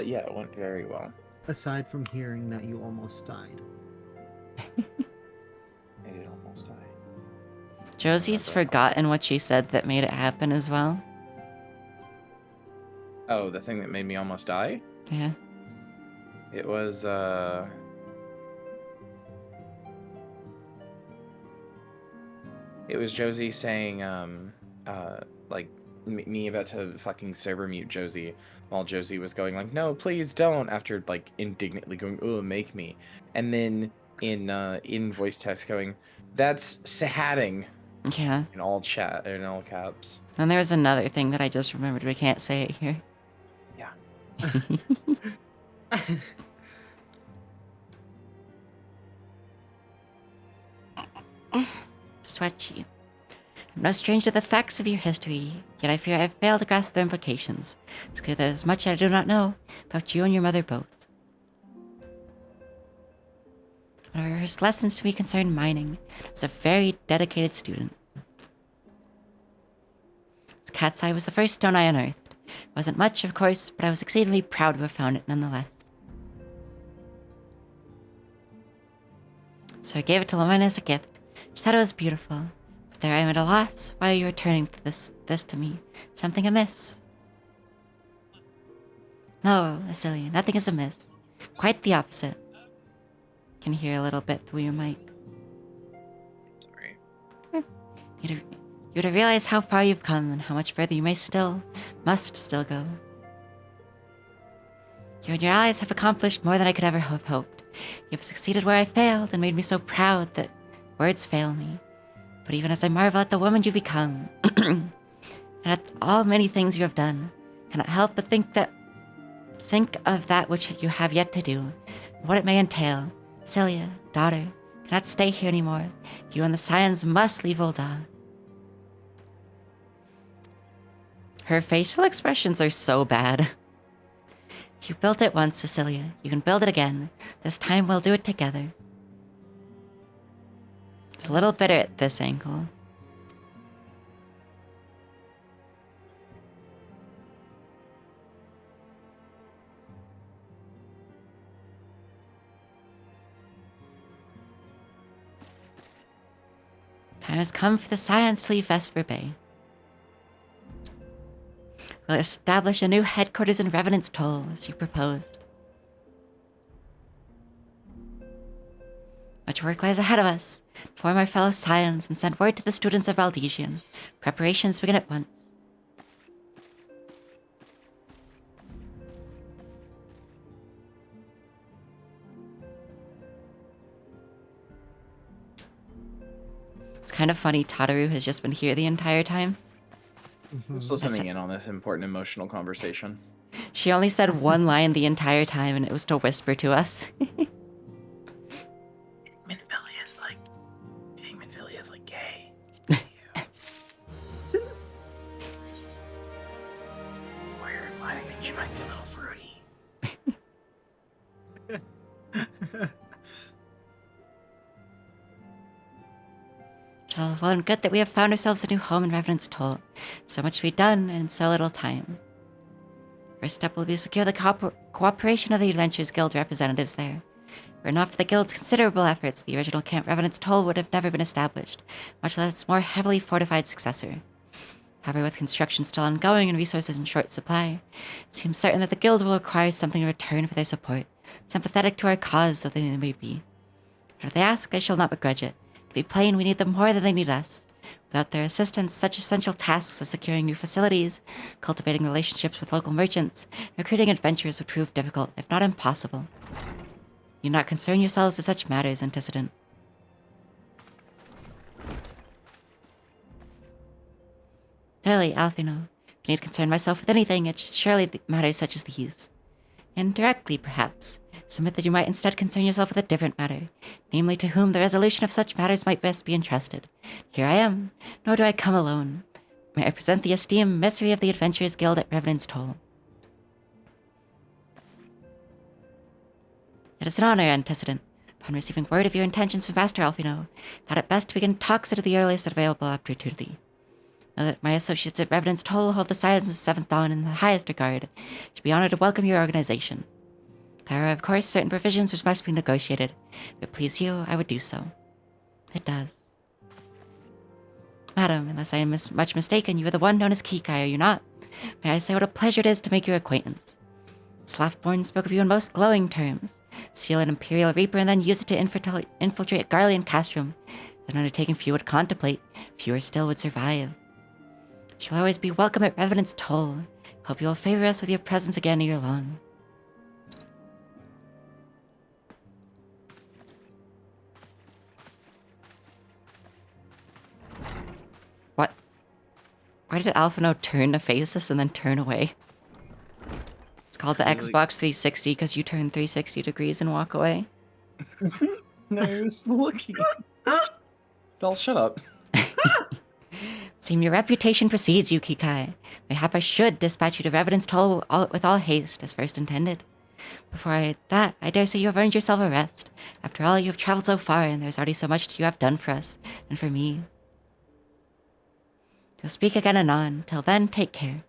Yeah, it went very well. Aside from hearing that you almost died. I did almost die. Josie's forgotten what she said that made it happen as well. Oh, the thing that made me almost die? Yeah. It was, It was Josie saying, like, me about to fucking server mute Josie, while Josie was going like, no, please don't, after, like, indignantly going, oh, make me. And then in voice text going, that's hatting. Yeah. In all caps. And there was another thing that I just remembered. We can't say it here. Yeah. Stretchy. I'm no stranger to the facts of your history, yet I fear I have failed to grasp their implications. It's clear there is much I do not know about you and your mother both. One of her first lessons to me concerned mining. I was a very dedicated student. This cat's eye was the first stone I unearthed. It wasn't much, of course, but I was exceedingly proud to have found it nonetheless. So I gave it to Lamina as a gift. She said it was beautiful. But there I am at a loss. Why are you returning this to me? Something amiss? No, Asilia, nothing is amiss. Quite the opposite. Can hear a little bit through your mic. Sorry. You'd have realized how far you've come and how much further you must still go. You and your allies have accomplished more than I could ever have hoped. You have succeeded where I failed and made me so proud that words fail me. But even as I marvel at the woman you've become, and at all many things you have done, I cannot help but think of that which you have yet to do, and what it may entail. Celia, daughter, cannot stay here anymore. You and the Scions must leave Ul'dah. Her facial expressions are so bad. You built it once, Cecilia. You can build it again. This time we'll do it together. It's a little bitter at this angle. Time has come for the Scions to leave Vesper Bay. We'll establish a new headquarters in Revenant's Toll, as you proposed. Much work lies ahead of us. Inform our fellow Scions and send word to the students of Valdesian. Preparations begin at once. It's kind of funny Tataru has just been here the entire time. Just listening in on this important emotional conversation. She only said one line the entire time, and it was to whisper to us. Manphilia is like gay. Weird. I think she might be a little fruity. Well and good that we have found ourselves a new home in Revenant's Toll. So much to be done, and in so little time. First step will be to secure the cooperation of the Adventurers Guild representatives there. Were it not for the Guild's considerable efforts, the original Camp Revenant's Toll would have never been established, much less its more heavily fortified successor. However, with construction still ongoing and resources in short supply, it seems certain that the Guild will require something in return for their support, sympathetic to our cause though they may be. But if they ask, I shall not begrudge it. To be plain, we need them more than they need us. Without their assistance, such essential tasks as securing new facilities, cultivating relationships with local merchants, and recruiting adventurers would prove difficult, if not impossible. You not concern yourselves with such matters, antecedent. Verily, Alfino, if I need concern myself with anything, it should surely be matters such as these. Indirectly, perhaps, submit that you might instead concern yourself with a different matter, namely to whom the resolution of such matters might best be entrusted. Here I am, nor do I come alone. May I present the esteemed Emissary of the Adventurers Guild at Revenant's Toll. It is an honor, antecedent. Upon receiving word of your intentions from Master Alfino, thought it best to begin talks at the earliest available opportunity. Now that my associates at Revenant's Toll hold the Scions of Seventh Dawn in the highest regard, I should be honored to welcome your organization. There are, of course, certain provisions which must be negotiated. If it please you, I would do so. It does. Madam, unless I am much mistaken, you are the one known as Kikai, are you not? May I say what a pleasure it is to make your acquaintance. Slothborn spoke of you in most glowing terms. Steal an Imperial Reaper and then use it to infiltrate Garlean Castrum. An undertaking few would contemplate, fewer still would survive. Shall always be welcome at Revenant's Toll. Hope you will favor us with your presence again ere long. What? Why did Alfino turn to face us and then turn away? It's called the Xbox 360 because you turn 360 degrees and walk away. No, I was looking. Doll, shut up. Seem your reputation precedes you, Kikai. Mayhap I should dispatch you to Revenant's Toll with all haste, as first intended. I dare say you have earned yourself a rest. After all, you have traveled so far, and there's already so much you have done for us, and for me. We'll speak again anon. Till then, take care.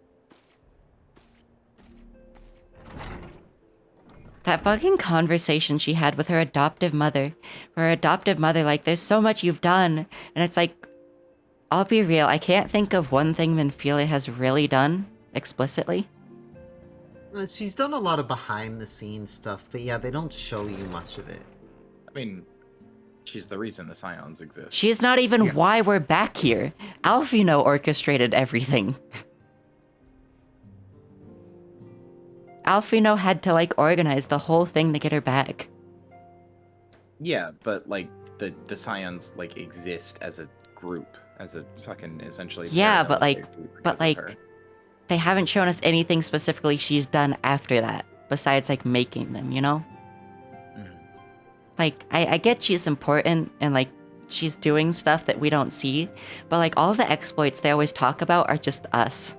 That fucking conversation she had with her adoptive mother. Like, there's so much you've done. And it's like, I'll be real, I can't think of one thing Minfilia has really done, explicitly. She's done a lot of behind-the-scenes stuff, but yeah, they don't show you much of it. I mean, she's the reason the Scions exist. She's not even why we're back here. Alfino orchestrated everything. Alfino had to, like, organize the whole thing to get her back. Yeah, but, like, the Scions, like, exist as a group. As a fucking, essentially... Yeah, but, like... But, like... They haven't shown us anything specifically she's done after that. Besides, like, making them, you know? Like, I get she's important, and, like, she's doing stuff that we don't see. But, like, all the exploits they always talk about are just us.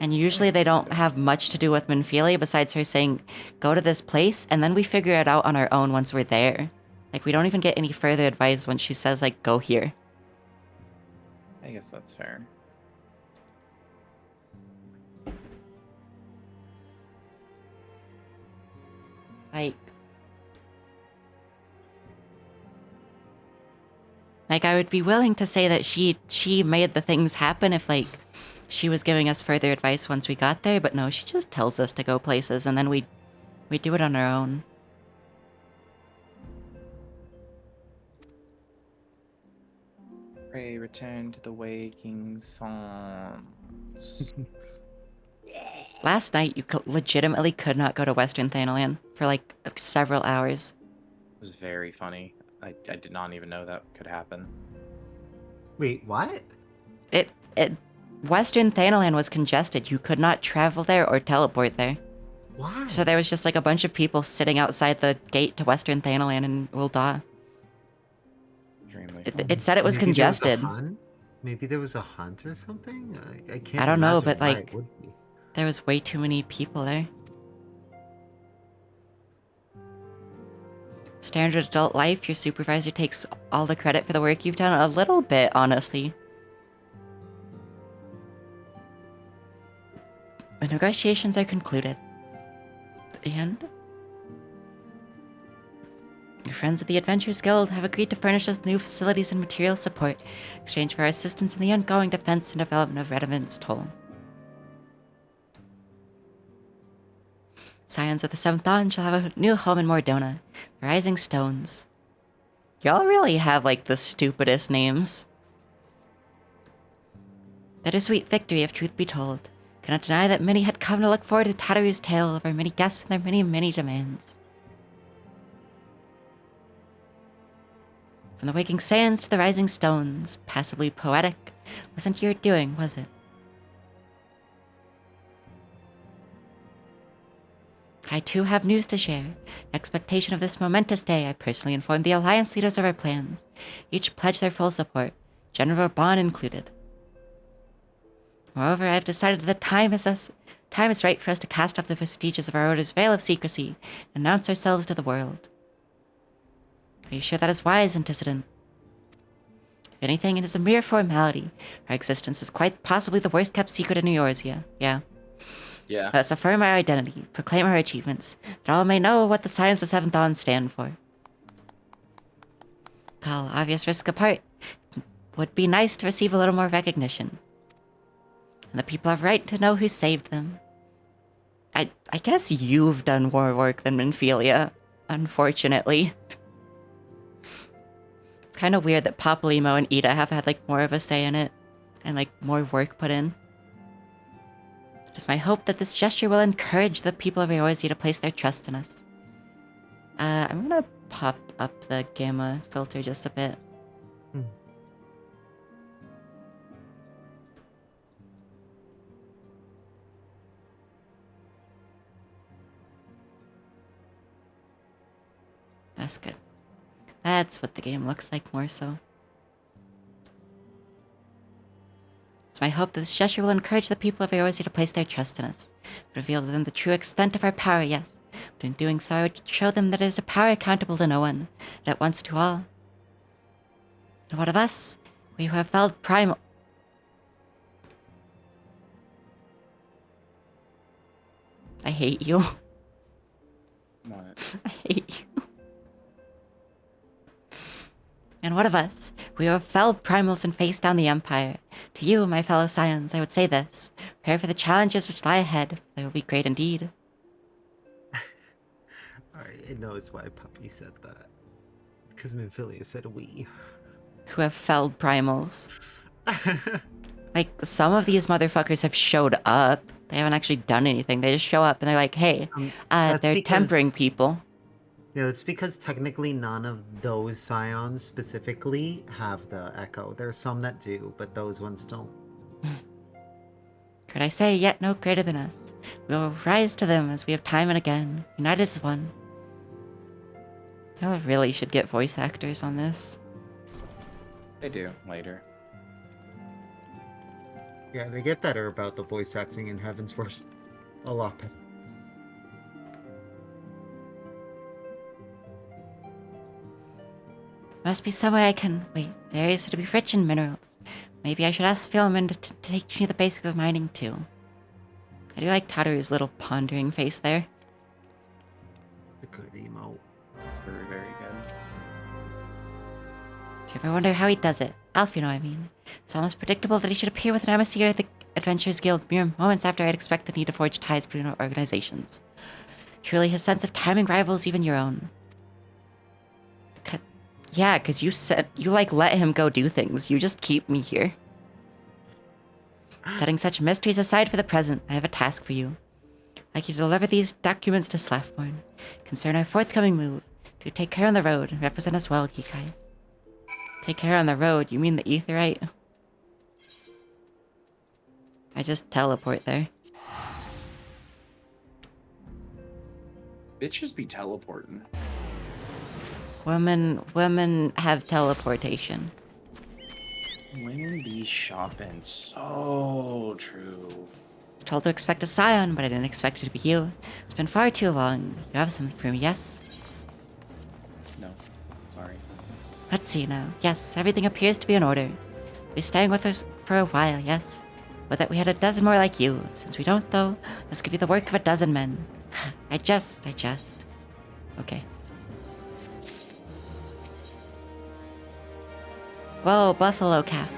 And usually they don't have much to do with Minfilia besides her saying, go to this place, and then we figure it out on our own once we're there. Like, we don't even get any further advice when she says, like, go here. I guess that's fair. Like, I would be willing to say that she made the things happen if, like, she was giving us further advice once we got there, but no, she just tells us to go places, and then we do it on our own. Pray return to the waking songs. Last night, you legitimately could not go to Western Thanalan for, like, several hours. It was very funny. I did not even know that could happen. Wait, what? Western Thanalan was congested. You could not travel there or teleport there. Why? So there was just, like, a bunch of people sitting outside the gate to Western Thanalan in Ul'dah. It said it was congested. Maybe there was a hunt or something? I can't I don't know, imagine but, why like, it would be. there was way too many people there. Standard adult life, your supervisor takes all the credit for the work you've done. A little bit, honestly. The negotiations are concluded. And your friends at the Adventurers Guild have agreed to furnish us new facilities and material support in exchange for our assistance in the ongoing defense and development of Revenant's Toll. Scions of the 7th Dawn shall have a new home in Mordona, the Rising Stones. Y'all really have, like, the stupidest names. Bittersweet victory, if truth be told. Cannot deny that many had come to look forward to Tataru's tale of our many guests and their many, many demands. From the waking sands to the rising stones, passably poetic, wasn't your doing, was it? I too have news to share. In expectation of this momentous day, I personally informed the Alliance leaders of our plans. Each pledged their full support, General Bond included. Moreover, I have decided that the time is right for us to cast off the vestiges of our order's veil of secrecy and announce ourselves to the world. Are you sure that is wise, Antecedent? If anything, it is a mere formality. Our existence is quite possibly the worst-kept secret in Eorzea. Yeah. Let us affirm our identity, proclaim our achievements, that all may know what the Scions of 7th Dawn stand for. Well, obvious risk apart, it would be nice to receive a little more recognition. And the people have right to know who saved them. I guess you've done more work than Minfilia, unfortunately. It's kind of weird that Papalymo and Ida have had, like, more of a say in it, and, like, more work put in. It is my hope that this gesture will encourage the people of Eorzea to place their trust in us. I'm gonna pop up the gamma filter just a bit. That's good. That's what the game looks like more so. It's my hope that this gesture will encourage the people of Eorzea to place their trust in us. Reveal to them the true extent of our power, yes. But in doing so, I would show them that it is a power accountable to no one, and at once to all. And what of us? We who have felt primal... I hate you. What? I hate you. And what of us? We have felled primals and faced down the Empire. To you, my fellow scions, I would say this. Prepare for the challenges which lie ahead. They will be great indeed. Alright, it knows why Puppy said that. Because Minfilia said we. Who have felled primals. Like, some of these motherfuckers have showed up. They haven't actually done anything. They just show up and they're like, hey, that's they're because- tempering people. Yeah, that's because technically none of those scions specifically have the echo. There's some that do, but those ones don't. Could I say, yet no greater than us? We will rise to them as we have time and again, united as one. I really should get voice actors on this. They do later. Yeah, they get better about the voice acting in Heaven's Word. A lot better. Must be some way I can... Wait, the area is to be rich in minerals. Maybe I should ask Philemon to teach me the basics of mining too. I do like Tataru's little pondering face there. A good emote. Very, very good. Do you ever wonder how he does it? Alf, you know what I mean. It's almost predictable that he should appear with an emissary of the Adventurers Guild mere moments after I'd expect the need to forge ties between our organizations. Truly his sense of timing rivals even your own. Yeah, because you said you let him go do things. You just keep me here. Setting such mysteries aside for the present, I have a task for you. I'd like you to deliver these documents to Slaffborn. Concern our forthcoming move. To take care on the road and represent us well, Kikai. Take care on the road, you mean the Aetheryte? I just teleport there. Bitches be teleporting. Women have teleportation. Women be shopping. So true. I was told to expect a scion, but I didn't expect it to be you. It's been far too long. You have something for me, yes? No. Sorry. Let's see now. Yes, everything appears to be in order. Be staying with us for a while, yes? But that we had a dozen more like you. Since we don't, though, let's give you the work of a dozen men. I just. Okay. Whoa, buffalo calf.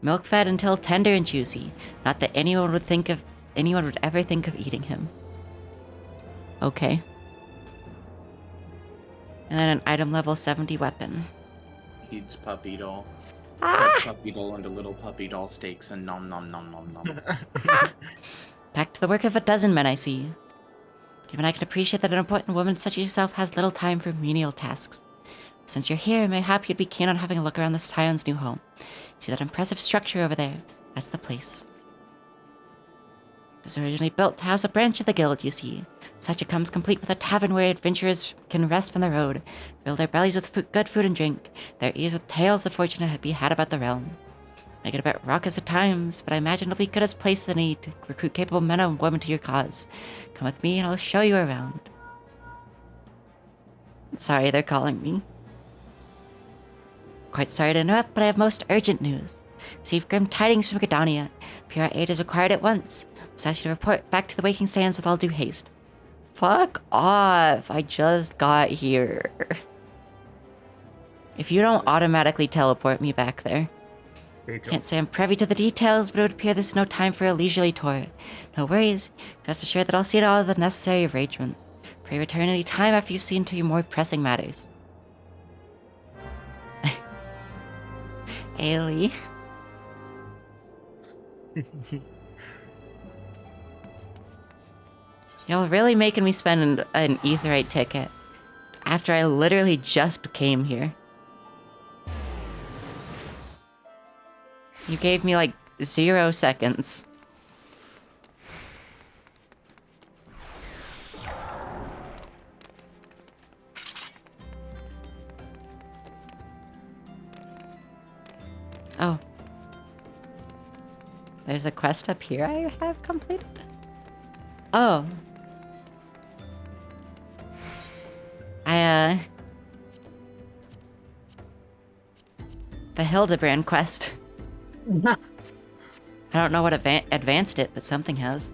Milk fed until tender and juicy. Not that anyone would ever think of eating him. Okay. And then an item level 70 weapon. Eats puppy doll. Ah! Cut puppy doll into little puppy doll steaks and nom nom nom nom nom. Back to the work of a dozen men, I see. Even I can appreciate that an important woman such as yourself has little time for menial tasks. Since you're here, mayhap you'd be keen on having a look around the Scion's new home. See that impressive structure over there? That's the place. It was originally built to house a branch of the guild, you see. Such it comes complete with a tavern where adventurers can rest from the road, fill their bellies with good food and drink, their ears with tales of fortune to be had about the realm. I get a bit raucous at times, but I imagine it'll be good as place as any to recruit capable men and women to your cause. Come with me and I'll show you around. Sorry, they're calling me. Quite sorry to interrupt, but I have most urgent news. Received grim tidings from Gridania. Pure aid is required at once. Must ask you to report back to the Waking Sands with all due haste. Fuck off. I just got here. If you don't automatically teleport me back there. Can't say I'm privy to the details, but it would appear there's no time for a leisurely tour. No worries. Rest assured that I'll see to all the necessary arrangements. Pray return any time after you've seen to your more pressing matters. Ailey. Y'all really making me spend an Aetheryte ticket after I literally just came here. You gave me like 0 seconds. Oh, There's a quest up here I have completed? Oh. The Hildebrand quest. I don't know what advanced it, but something has.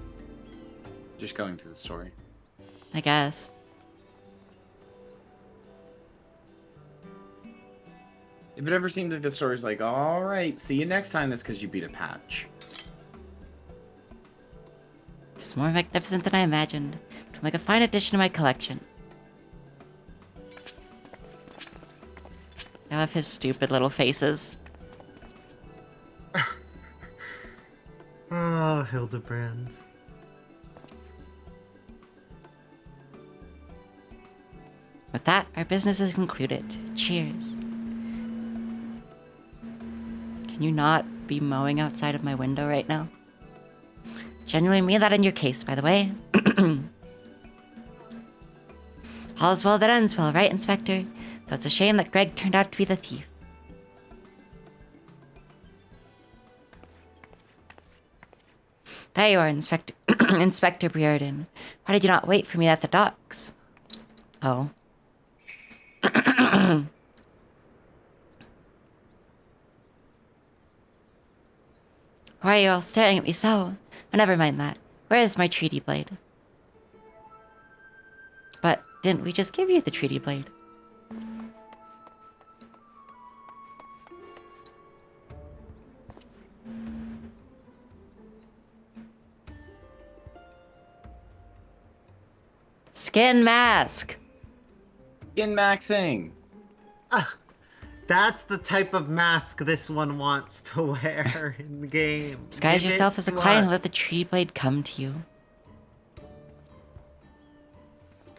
Just going through the story. I guess. If it ever seems like the story's like, alright, see you next time, that's because you beat a patch. It's more magnificent than I imagined. It'll make a fine addition to my collection. I love his stupid little faces. Oh, Hildebrand. With that, our business is concluded. Cheers. Can you not be mowing outside of my window right now? Genuinely mean that in your case, by the way. All is well that ends well, right, Inspector? Though it's a shame that Greg turned out to be the thief. There you are, Inspector Inspector Briarden. Why did you not wait for me at the docks? Oh. Why are you all staring at me so? Oh, never mind that. Where is my treaty blade? But didn't we just give you the treaty blade? Skin mask! Skin maxing! That's the type of mask this one wants to wear in the game. Disguise Give yourself it as a to client and us. let the tree blade come to you.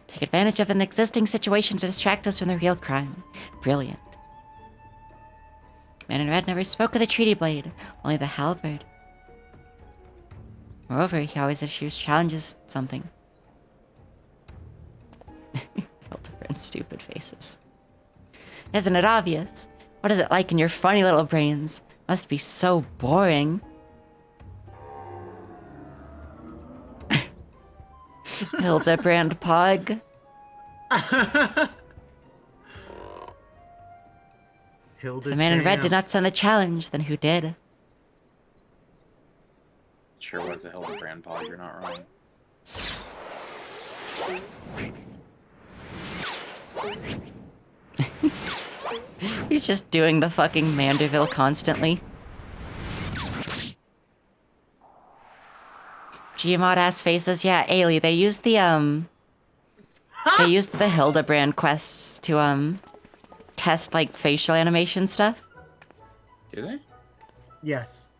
Take advantage of an existing situation to distract us from the real crime. Brilliant. Man in Red never spoke of the treaty blade, only the halberd. Moreover, he always issues challenges something. Hildebrand's stupid faces. Isn't it obvious? What is it like in your funny little brains? Must be so boring. Hildebrand Pog. Hilda If the man in red Champ. did not send the challenge, then who did? Sure was a Hildebrand pod, you're not wrong. He's just doing the fucking Manderville constantly. Geomod ass faces, yeah, Ailey, they used the Hildebrand quests to test like facial animation stuff. Do they? Yes.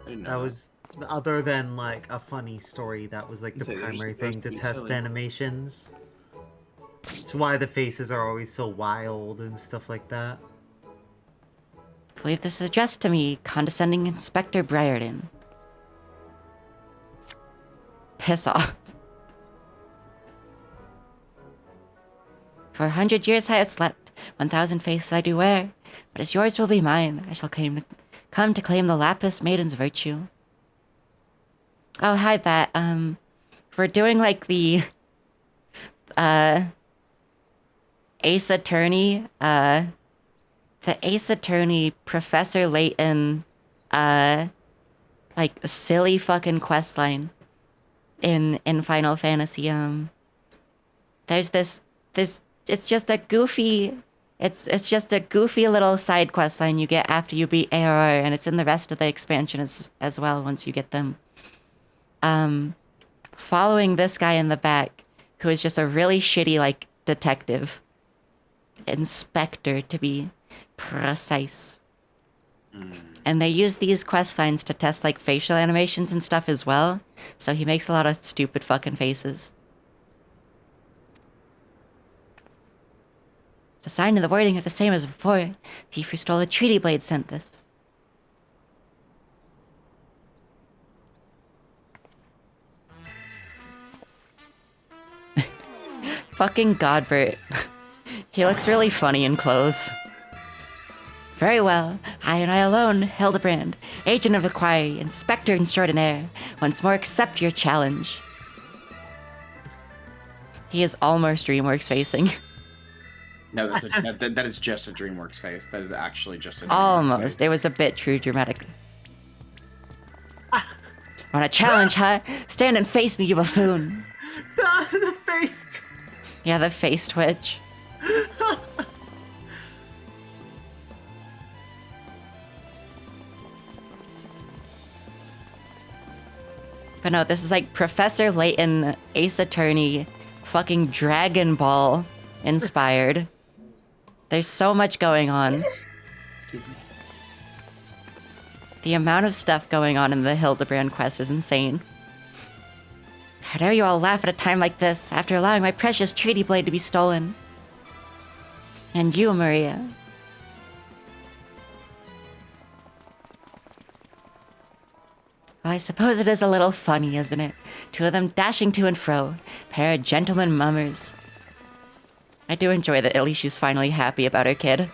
I didn't know. That was, other than like a funny story, that was like the So they're primary supposed thing to to be test silly. animations. It's why the faces are always so wild and stuff like that. I believe this is addressed to me, condescending Inspector Briarden. Piss off. For 100 years I have slept, 1,000 faces I do wear, but as yours will be mine, I shall come to claim the Lapis Maiden's virtue. Oh, hi, Bat. We're doing like the Ace Attorney, the Ace Attorney Professor Layton, like silly fucking questline in Final Fantasy. There's this it's just a goofy little side quest line you get after you beat ARR, and it's in the rest of the expansion as well once you get them. Following this guy in the back, who is just a really shitty, like, detective. Inspector, to be precise. And they use these quest lines to test, like, facial animations and stuff as well, so he makes a lot of stupid fucking faces. The sign and the wording are the same as before. Thief who stole the treaty blade sent this. Fucking Godbert. He looks really funny in clothes. Very well. I and I alone, Hildebrand, Agent of the Quarry, Inspector Extraordinaire, once more accept your challenge. He is almost DreamWorks facing. No, that is just a DreamWorks face. That is actually just a DreamWorks Almost. face. It was a bit too dramatic. Want a challenge, huh? Stand and face me, you buffoon. The face. Yeah, the face twitch. But no, this is like Professor Layton, Ace Attorney, fucking Dragon Ball inspired. There's so much going on. Excuse me. The amount of stuff going on in the Hildebrand quest is insane. How dare you all laugh at a time like this, after allowing my precious treaty blade to be stolen? And you, Maria. Well, I suppose it is a little funny, isn't it? Two of them dashing to and fro, pair of gentlemen mummers. I do enjoy that at least she's finally happy about her kid.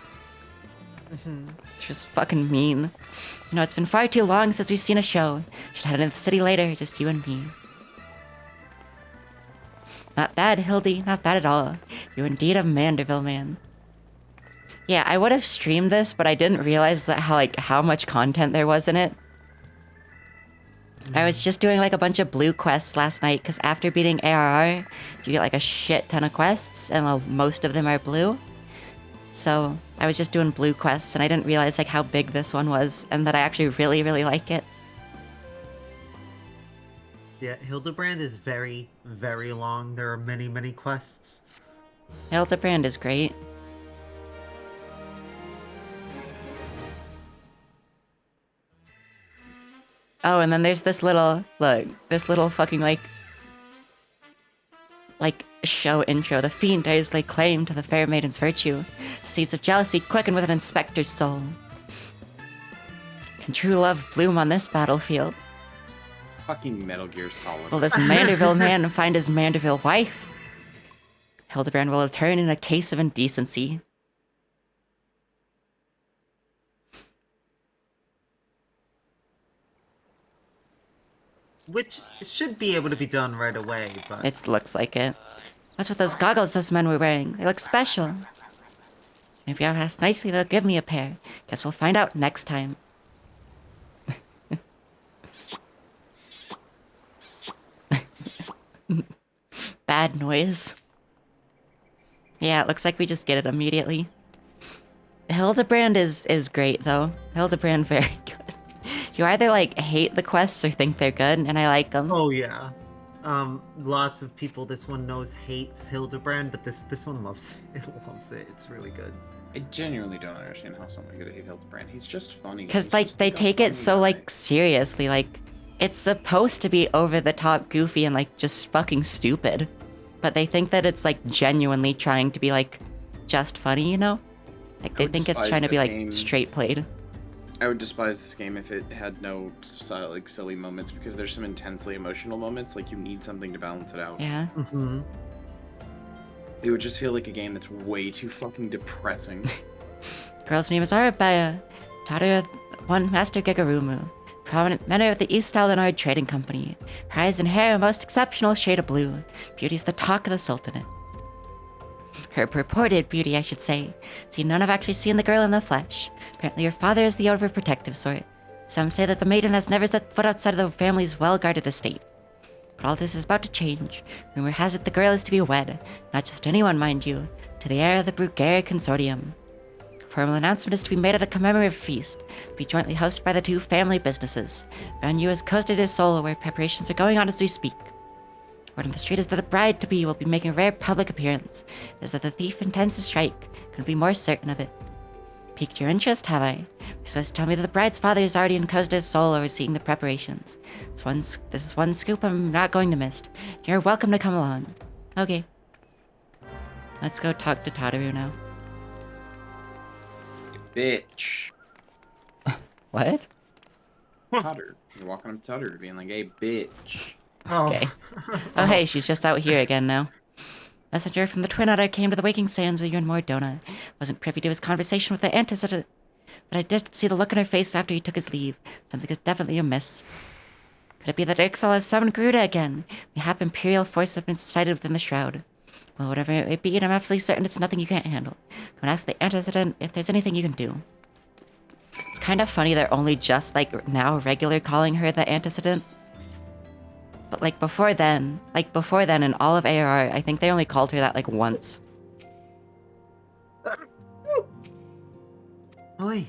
She was fucking mean. You know, it's been far too long since we've seen a show. Should head into the city later, just you and me. Not bad, Hildy. Not bad at all. You're indeed a Manderville man. Yeah, I would have streamed this, but I didn't realize that how much content there was in it. I was just doing like a bunch of blue quests last night, because after beating ARR, you get like a shit ton of quests, and most of them are blue. So I was just doing blue quests, and I didn't realize like how big this one was, and that I actually really, really like it. Yeah, Hildebrand is very, very long. There are many, many quests. Hildebrand is great. Oh, and then there's this little, look, this little fucking like show intro. The fiend dares lay claim to the fair maiden's virtue. Seeds of jealousy quicken with an inspector's soul. Can true love bloom on this battlefield? Fucking Metal Gear Solid. Will this Manderville man find his Manderville wife? Hildebrand will return in a case of indecency. Which should be able to be done right away, but... It looks like it. What's with those goggles those men were wearing? They look special. Maybe I'll ask nicely, they'll give me a pair. Guess we'll find out next time. Bad noise. Yeah, it looks like we just get it immediately. Hildebrand is great, though. Hildebrand, very good. You either, like, hate the quests or think they're good, and I like them. Oh, yeah. Lots of people this one knows hates Hildebrand, but this one loves it. It loves it. It's really good. I genuinely don't understand how someone could hate Hildebrand. He's just funny. Because, He's like, just they a take it funny so, guy. like, seriously. Like, it's supposed to be over-the-top goofy and, like, just fucking stupid. But they think that it's, like, genuinely trying to be, like, just funny, you know? Like, they would think it's despise trying to be, this like, game. straight played. I would despise this game if it had no like silly moments, because there's some intensely emotional moments. Like, you need something to balance it out. Yeah. Mm-hmm. It would just feel like a game that's way too fucking depressing. Girl's name is Arabaya, daughter of one Master Gigarumu, prominent member of the East Aldenard Trading Company. Her eyes and hair a most exceptional shade of blue. Beauty's the talk of the Sultanate. Her purported beauty, I should say. See, none have actually seen the girl in the flesh. Apparently her father is the overprotective sort. Some say that the maiden has never set foot outside of the family's well-guarded estate. But all this is about to change. Rumor has it the girl is to be wed. Not just anyone, mind you. To the heir of the Brugere Consortium. A formal announcement is to be made at a commemorative feast. To be jointly hosted by the two family businesses. Venue is Costa del Sol, where preparations are going on as we speak. Word on the street is that the bride-to-be will be making a rare public appearance. Is that the thief intends to strike. Couldn't be more certain of it. Piqued your interest, have I? So as to tell me that the bride's father is already in Costa del Sol overseeing the preparations. This is one scoop I'm not going to miss. You're welcome to come along. Okay. Let's go talk to Tadaru now. Bitch. What? Tutter. You're walking up to Tutter being like, hey, bitch. Oh. Okay. Oh hey, she's just out here again now. Messenger from the Twin Otter came to the Waking Sands with you and Mordona. Wasn't privy to his conversation with the but I did see the look on her face after he took his leave. Something is definitely amiss. Could it be that Ixal has summoned Garuda again? Mayhap Imperial forces have been sighted within the shroud. Well, whatever it may be, I'm absolutely certain it's nothing you can't handle. Go and ask the antecedent if there's anything you can do. It's kind of funny they're only just, like, now regular calling her the antecedent. But, like, before then in all of ARR, I think they only called her that, like, once. Oi.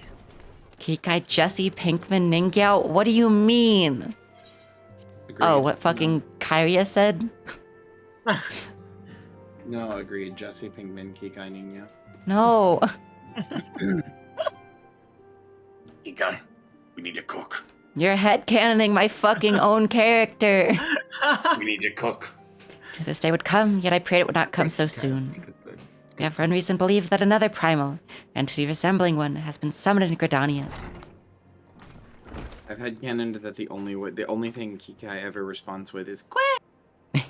Kikai, Jesse, Pinkman, Ningyao? What do you mean? Agreed. Oh, what fucking Kyria said? No, agreed. Jesse Pinkman, Kikai Ningya. No. Kikai, we need to cook. You're headcanoning my fucking own character. We need to cook. This day would come, yet I prayed it would not come so soon. We have for reason believed that another primal, entity resembling one, has been summoned in Gridania. I've had canon that the only thing Kikai ever responds with is quack.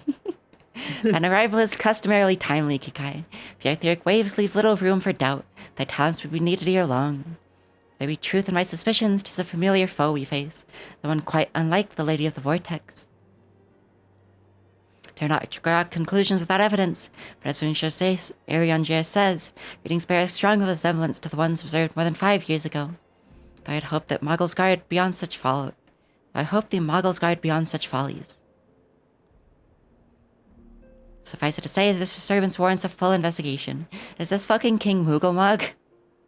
An arrival is customarily timely, Kikai. The etheric waves leave little room for doubt. Thy talents would be needed ere long. There be truth in my suspicions, 'tis a familiar foe we face, the one quite unlike the Lady of the Vortex. Dare not draw conclusions without evidence, but as Arianger says, readings bear a strong resemblance to the ones observed more than 5 years ago. Though I'd hoped that Moggles guard beyond such follies. Suffice it to say, this disturbance warrants a full investigation. Is this fucking King Moogle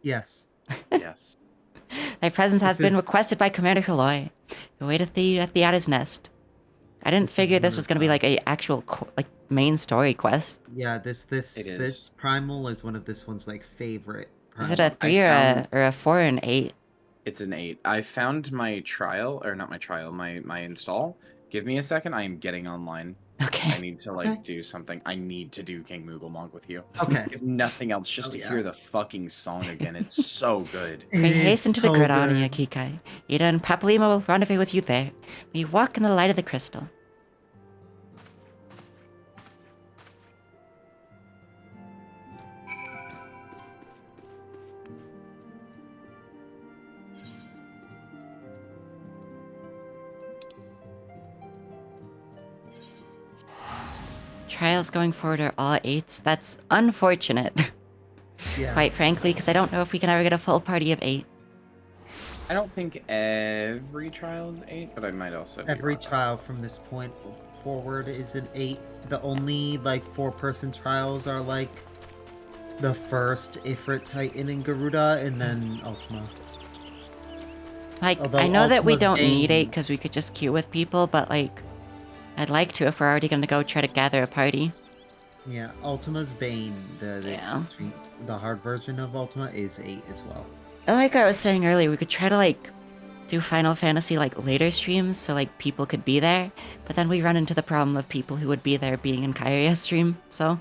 Yes. Yes. Thy presence has This been is- requested by Commander Haloy, who waiteth thee at the Adder's Nest. I didn't This is figure this one was of gonna be the- like a actual main story quest. Yeah, this It is. this primal is one of this one's like favorite. Is it a primal. 3 or a 4 and 8? It's an 8. I found my trial, or not my trial, my install. Give me a second. I am getting online. I Okay. need to Okay. do something. I need to do King Moogle with you. Okay. If nothing else, just Oh, to yeah. hear the fucking song again. It's so good. It We is hasten to the so Gridania, good. Kikai. Ida and Papalima will rendezvous with you there. We walk in the light of the crystal. Trials going forward are all 8s. That's unfortunate, Yeah. quite frankly, because I don't know if we can ever get a full party of 8. I don't think every trial is 8, but I might also be Every wrong. trial from this point forward is an 8. The only like 4-person trials are like the first Ifrit Titan and Garuda, and then Ultima. Like, Although I know that we Ultima's don't need Bane- 8 because we could just queue with people, but like, I'd like to if we're already going to go try to gather a party. Yeah, Ultima's Bane, the Yeah. extreme, the hard version of Ultima is 8 as well. And like I was saying earlier, we could try to like do Final Fantasy like later streams so like people could be there, but then we run into the problem of people who would be there being in Kyria's stream, so.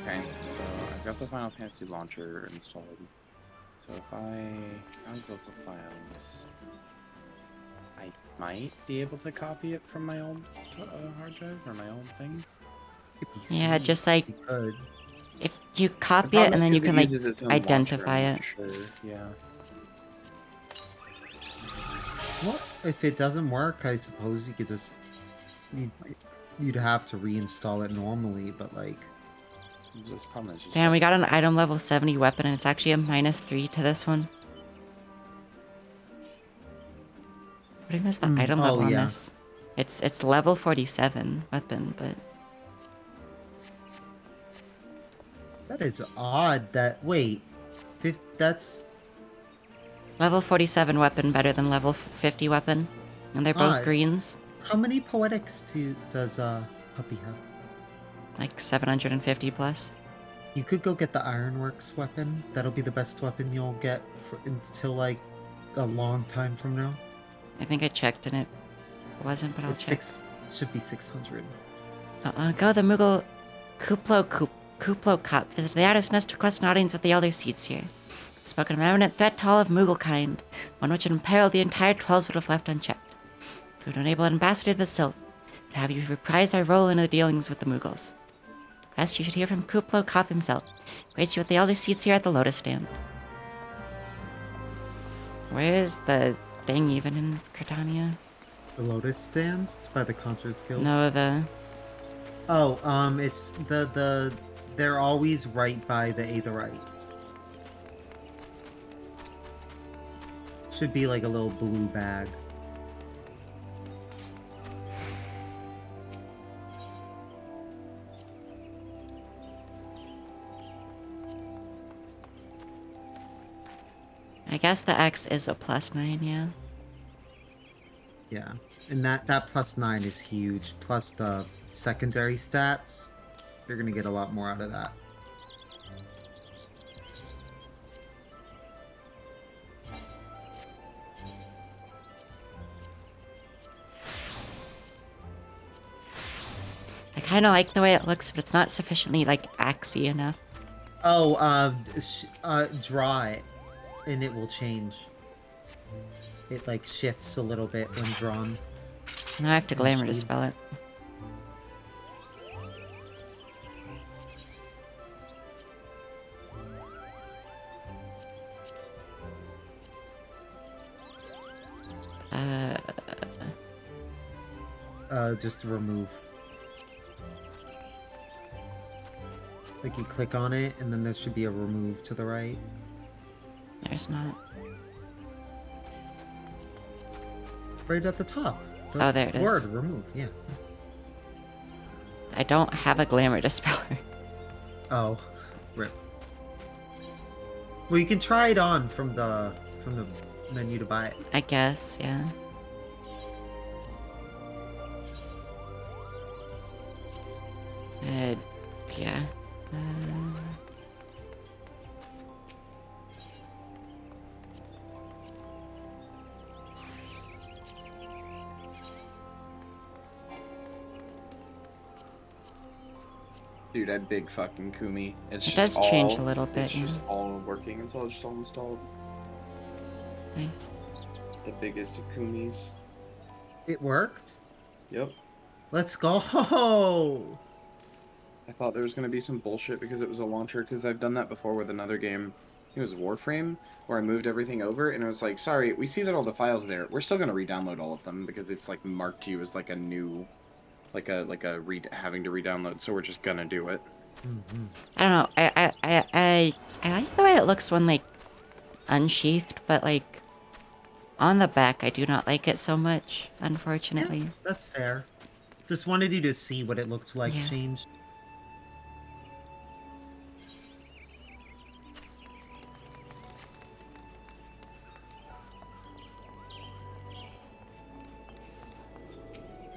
Okay, so I've got the Final Fantasy launcher installed. So if I browse local files, I might be able to copy it from my old hard drive or my old thing. Yeah, just like You could. if you The copy it problem and is then you 'cause it can like uses its own launcher, identify I'm it. not Sure, yeah. Well, if it doesn't work, I suppose you could just you'd have to reinstall it normally, but like This problem is just Damn, we got an item level 70 weapon and it's actually a -3 to this one. What even is the item oh, level on yeah. this? It's level 47 weapon, but that is odd. That wait, that's level 47 weapon better than level 50 weapon. And they're both Odd. greens. how many poetics does Puppy have? Like 750 plus. You could go get the Ironworks weapon. That'll be the best weapon you'll get until like a long time from now. I think I checked and it wasn't, but I'll It's check. should be 600. Go the Moogle Kuplo Cop. Visit the Adder's Nest to request an audience with the Elder Seats here. Spoken of an imminent threat to all of Moogle kind, one which would imperil the entire Twelves would have left unchecked. If we would enable an ambassador to the Sylphs, we'd have you reprise our role in the dealings with the Moogles. Best you should hear from Kuplo Kopp himself. Grace you with the elder seats here at the Lotus Stand. Where is the thing even in Cretania? The Lotus stands? It's by the Conjurer's Guild. No, the... Oh, it's the they're always right by the Aetheryte. Should be like a little blue bag. I guess the X is a +9, yeah. Yeah, and that +9 is huge. Plus the secondary stats, you're gonna get a lot more out of that. I kind of like the way it looks, but it's not sufficiently, like, axy enough. Oh, draw it, and it will change. It like shifts a little bit when drawn. Now I have to glamour to shade. spell it. Just remove. Like you click on it, and then there should be a remove to the right. There's not. Right at the top. Oh, there it is. Word, remove, yeah. I don't have a glamour dispeller. Oh, rip. Well, you can try it on from the menu to buy it. I guess, yeah. Yeah. Dude, I big fucking Kumi. It's It just does change all- a little bit, It's yeah. just all working. It's all just all installed. Nice. The biggest of Kumis. It worked? Yep. Let's go! I thought there was gonna be some bullshit because it was a launcher, because I've done that before with another game. It was Warframe, where I moved everything over, and it was like, sorry, we see that all the files there. We're still gonna re-download all of them because it's like marked to you as like a new, having to re-download. So we're just gonna do it. Mm-hmm. I don't know. I like the way it looks when, like, unsheathed, but, like, on the back, I do not like it so much, unfortunately. Yeah, that's fair. Just wanted you to see what it looked like Yeah. changed.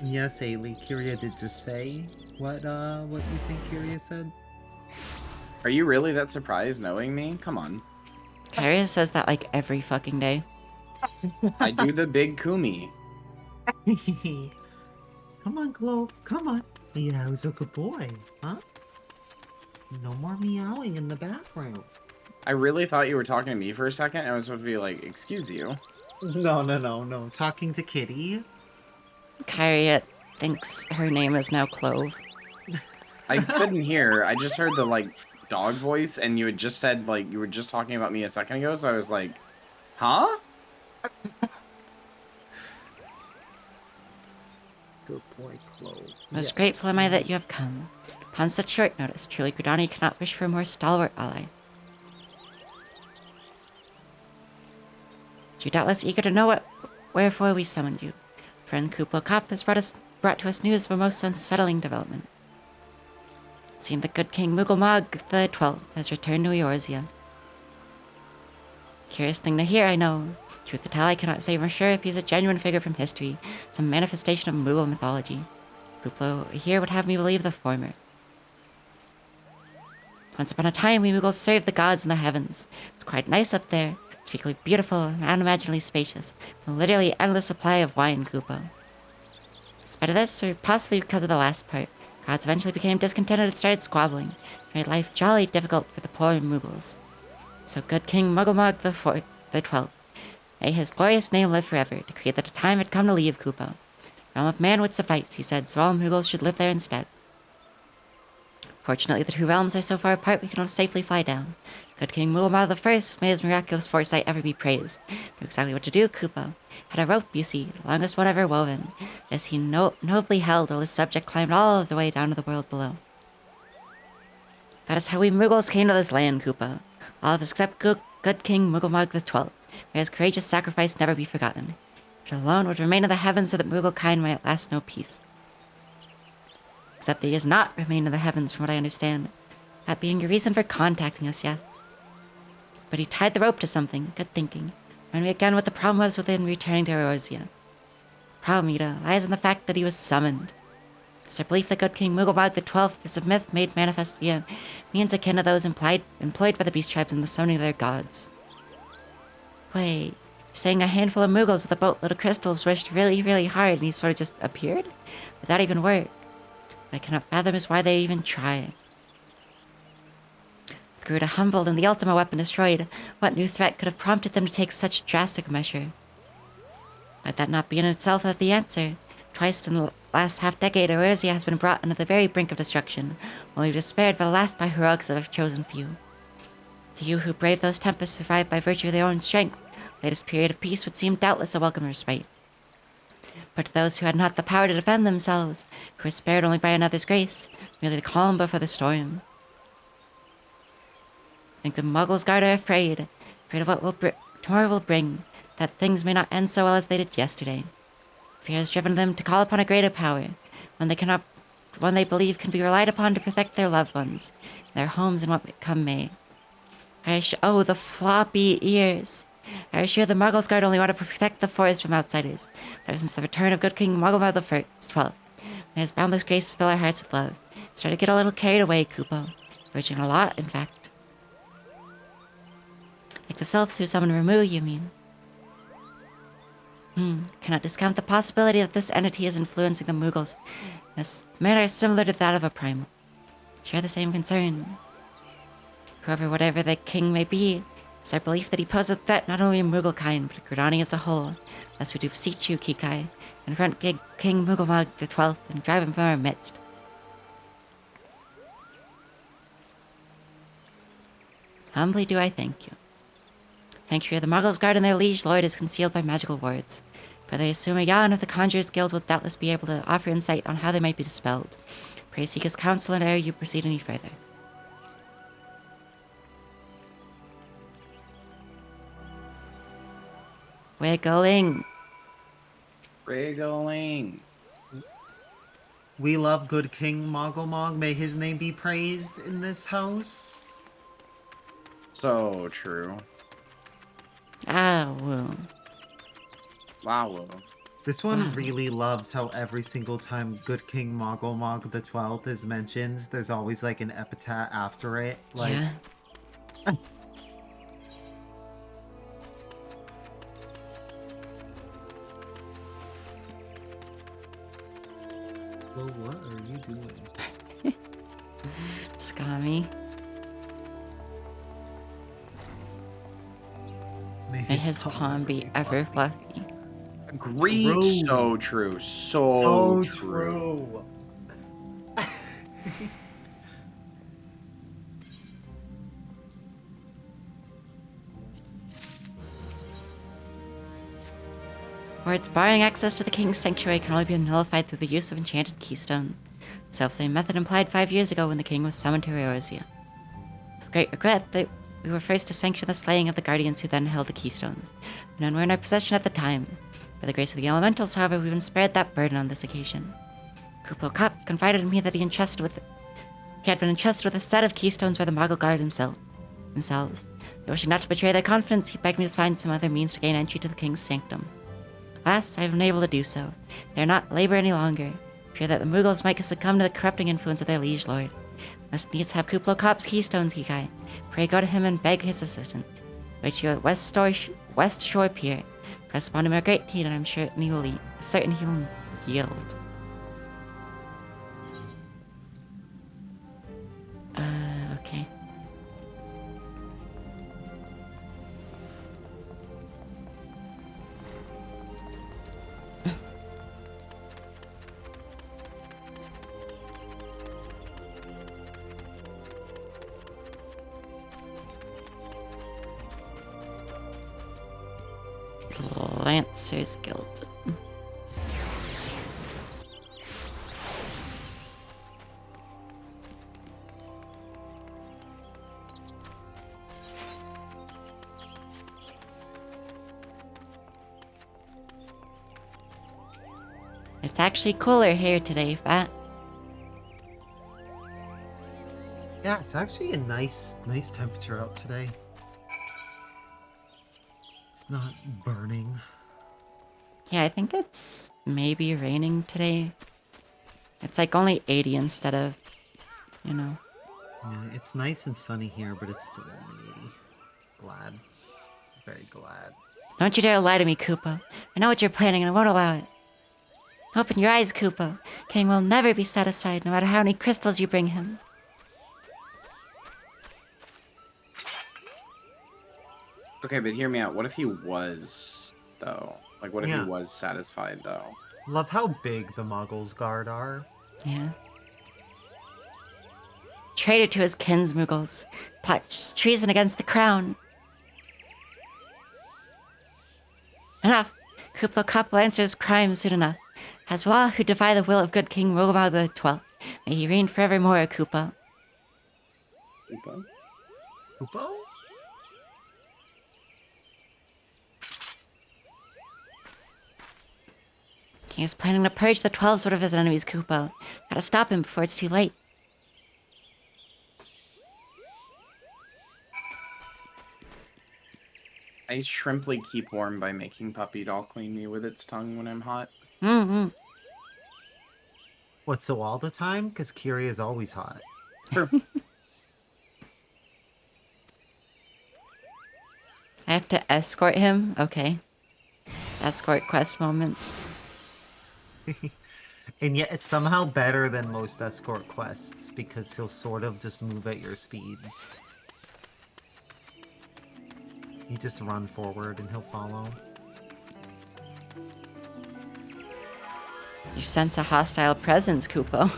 Yes, Ailey. Kyria did just say what you think Kyria said. Are you really that surprised knowing me? Come on. Kyria says that, like, every fucking day. I do the big Kumi. Come on, Clove. Come on. Yeah, I was a good boy, huh? No more meowing in the background. I really thought you were talking to me for a second. I was supposed to be like, excuse you. No. Talking to Kitty. Kyria thinks her name is now Clove. I couldn't hear. I just heard the, like, dog voice, and you had just said, like, you were just talking about me a second ago, so I was like, huh? Good boy, Clove. Most Yes. grateful am I that you have come. Upon such short notice, truly Gridani cannot wish for a more stalwart ally. You doubtless eager to know wherefore we summoned you. Friend Kuplo Kopp has brought to us news of a most unsettling development. It seemed the good King Mughal the 12th has returned to Eorzea. Curious thing to hear, I know. Truth to tell, I cannot say for sure if he's a genuine figure from history, some manifestation of Mughal mythology. Kuplo here would have me believe the former. Once upon a time, we Mughals served the gods in the heavens. It's quite nice up there. It's really beautiful and unimaginably spacious, with a literally endless supply of wine, Kupo. In spite of this, or possibly because of the last part, gods eventually became discontented and started squabbling. It made life jolly difficult for the poor Mughals. So good King Mugglemog the 12th, may his glorious name live forever, decreed that the time had come to leave Kupo. The realm of man would suffice, he said, so all Muggles should live there instead. Fortunately, the two realms are so far apart we can all safely fly down. Good King Mugglemog the First, may his miraculous foresight ever be praised. Knew exactly what to do, Kupo. Had a rope, you see, the longest one ever woven. This he nobly held while his subject climbed all the way down to the world below. That is how we Muggles came to this land, Kupo. All of us except good King Mugglemog the 12th. May his courageous sacrifice never be forgotten. It alone would remain in the heavens so that Mugglekind might at last know peace. Except that he has not remained in the heavens, from what I understand. That being your reason for contacting us, yes. But he tied the rope to something. Good thinking. Remind me again what the problem was with him returning to Eorzea. The problem, Ida, lies in the fact that he was summoned. It's our belief that good King Mugglemog the 12th is a myth made manifest via means akin to those employed by the beast tribes in the summoning of their gods. Wait, you're saying a handful of Muggles with a boatload of crystals wished really, really hard and he sort of just appeared? Would that even work? What I cannot fathom is why they even try. With Garuda humbled and the Ultima weapon destroyed, what new threat could have prompted them to take such drastic measure? Might that not be in itself the answer? Twice in the last half-decade, Eorzea has been brought under the very brink of destruction, only to be spared by the last by heroics of a chosen few. To you who braved those tempests survived by virtue of their own strength, the latest period of peace would seem doubtless a welcome respite. But to those who had not the power to defend themselves, who were spared only by another's grace, merely the calm before the storm. I think the Muggles Guard are afraid of what tomorrow will bring, that things may not end so well as they did yesterday. Fear has driven them to call upon a greater power, one they believe can be relied upon to protect their loved ones, their homes and what come may. Oh, the floppy ears! I assure the Muggles Guard only want to protect the forest from outsiders. But ever since the return of good King Mugglemog the 12th, may his boundless grace fill our hearts with love. Started to get a little carried away, Kupo. Urging a lot, in fact. Like the selves who summon Ramu, you mean? Cannot discount the possibility that this entity is influencing the Muggles in a manner similar to that of a primal. Share the same concern. Whatever the king may be, it's our belief that he poses a threat not only in Mugglekind, but Gridani as a whole. Thus we do beseech you, Kikai, confront King Mugglemog the 12th and drive him from our midst. Humbly do I thank you. Sanctuary of the Muggles Guard and their liege lord is concealed by magical wards. But they assume a Yan of the Conjurers Guild will doubtless be able to offer insight on how they might be dispelled. Pray seek his counsel and ere you proceed any further. Wiggling. Wriggling. We love good King Mugglemog. May his name be praised in this house. So true. Woo. Wow. This one really loves how every single time good King Mugglemog the 12th is mentioned, there's always like an epitaph after it. Like, Yeah. well, what are you doing? Scummy. May May his palm be ever fluffy. Agreed. True. So true. So true. Words barring access to the king's sanctuary can only be nullified through the use of enchanted keystones. Self-same method employed 5 years ago when the king was summoned to Eorzea. With great regret that we were first to sanction the slaying of the guardians who then held the keystones. None were in our possession at the time. By the grace of the elementals, however, we've been spared that burden on this occasion. Kuplo Kup confided in me that he had been entrusted with a set of keystones by the Muggle Guard themselves. Wishing not to betray their confidence, he begged me to find some other means to gain entry to the king's sanctum. Alas, I have been able to do so. They are not labor any longer. Fear that the Muggles might succumb to the corrupting influence of their liege lord. Must needs have Kuplo Kop's keystones, Kikai. Pray go to him and beg his assistance. Wait you at West Shore Pier. Press upon him a great need, and I'm certain he will yield. Okay. Lancers Guild. It's actually cooler here today, Fat. Yeah, it's actually a nice temperature out today. It's not burning. Yeah, I think it's maybe raining today. It's like only 80 instead of, you know. Yeah, it's nice and sunny here, but it's still only 80. Glad. Very glad. Don't you dare lie to me, Koopa. I know what you're planning and I won't allow it. Open your eyes, Koopa. King will never be satisfied no matter how many crystals you bring him. Okay, but hear me out. What if he was, though? Like, what if Yeah. he was satisfied, though? Love how big the Muggles Guard are. Yeah. Traitor to his kinsmuggles. Plots treason against the crown. Enough. Kuplo Kup will answer his crime soon enough. As will all who defy the will of good King Rogomar the 12th. May he reign forevermore, Koopa. Upa? Hoopo? King is planning to purge the 12 of his enemies, Koopa. Gotta stop him before it's too late. I shrimply keep warm by making Puppy Doll clean me with its tongue when I'm hot. Mm-hmm. What, so all the time? Because Kiri is always hot. I have to escort him? Okay. Escort quest moments. And yet it's somehow better than most escort quests, because he'll sort of just move at your speed. You just run forward and he'll follow. You sense a hostile presence, Koopo.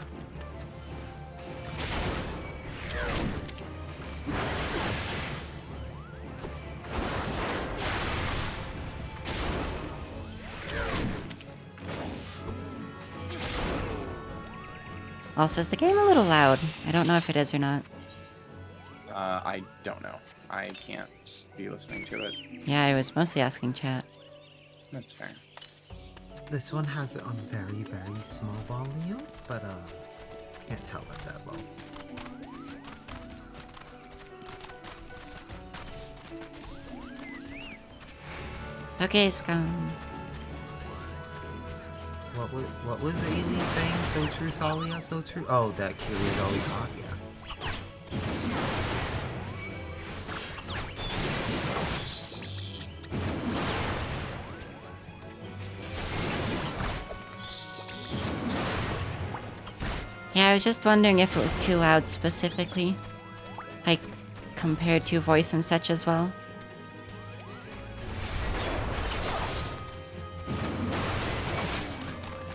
Also, is the game a little loud? I don't know if it is or not. I don't know. I can't be listening to it. Yeah, I was mostly asking chat. That's fair. This one has it on very, very small volume, but can't tell it that low. Okay, Scum. What was Ailey saying? So true, Salia, so true? Oh, that Kiri is always hot, yeah. Yeah, I was just wondering if it was too loud specifically. Like, compared to voice and such as well.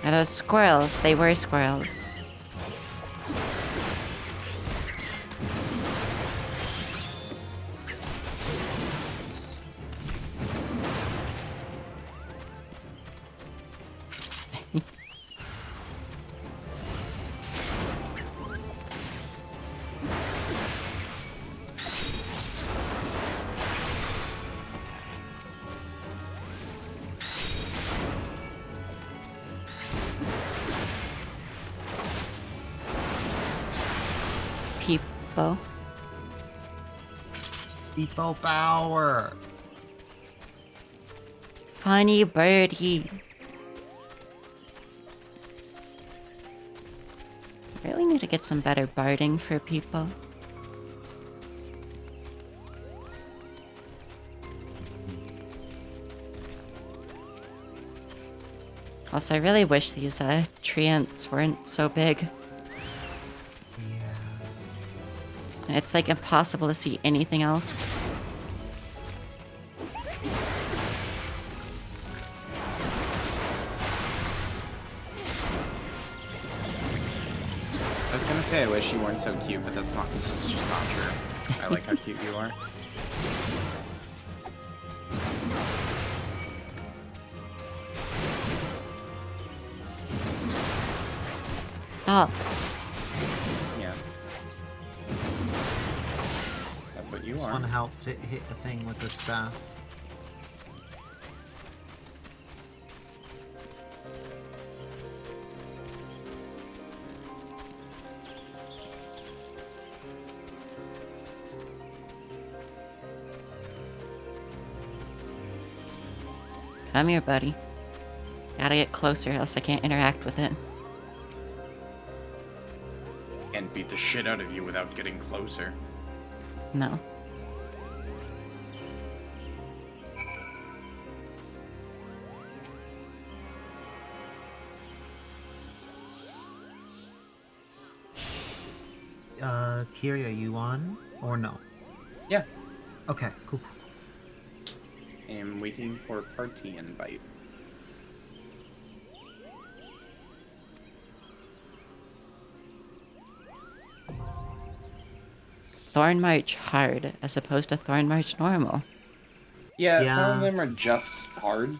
Are those squirrels? They were squirrels. People. Depot power! Funny birdie. Really need to get some better barding for people. Also, I really wish these treants weren't so big. Yeah. It's like impossible to see anything else. I was gonna say I wish you weren't so cute, but that's not. It's just not true. I like how cute you are. Oh, Yes. That's what you This are. one helped to hit a thing with the staff. come here, buddy. Gotta get closer, else I can't interact with it. And beat the shit out of you without getting closer. No. Kiri, are you on? Or no? Yeah. Okay, cool. I am waiting for party invite. Thorn March hard, as opposed to Thorn March normal. Yeah, some of Yeah. them are just hard.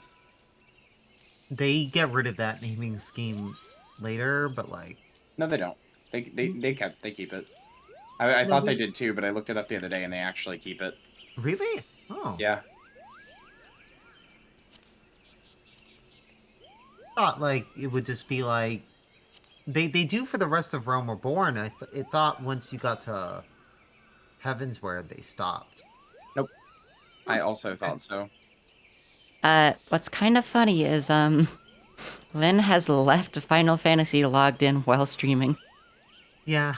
They get rid of that naming scheme later, but like... No, they don't. They keep it. I No, thought they did too, but I looked it up the other day and they actually keep it. Really? Oh. Yeah. Thought like it would just be like... They do for the rest of Realm Reborn. It thought once you got to Heavensward, they stopped. Nope. I also thought so. What's kind of funny is, Lynn has left Final Fantasy logged in while streaming. Yeah.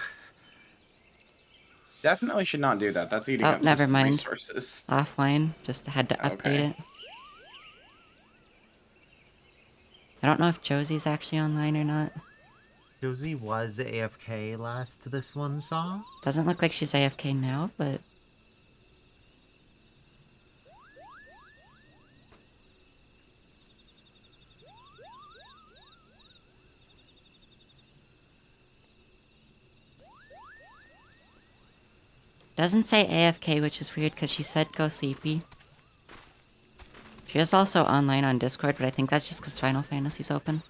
Definitely should not do that. That's eating Oh, up never system mind. resources. Offline, just had to update Okay. it. I don't know if Josie's actually online or not. Josie was AFK last this one saw. Doesn't look like she's AFK now, but... Doesn't say AFK, which is weird because she said go sleepy. She is also online on Discord, but I think that's just because Final Fantasy's open.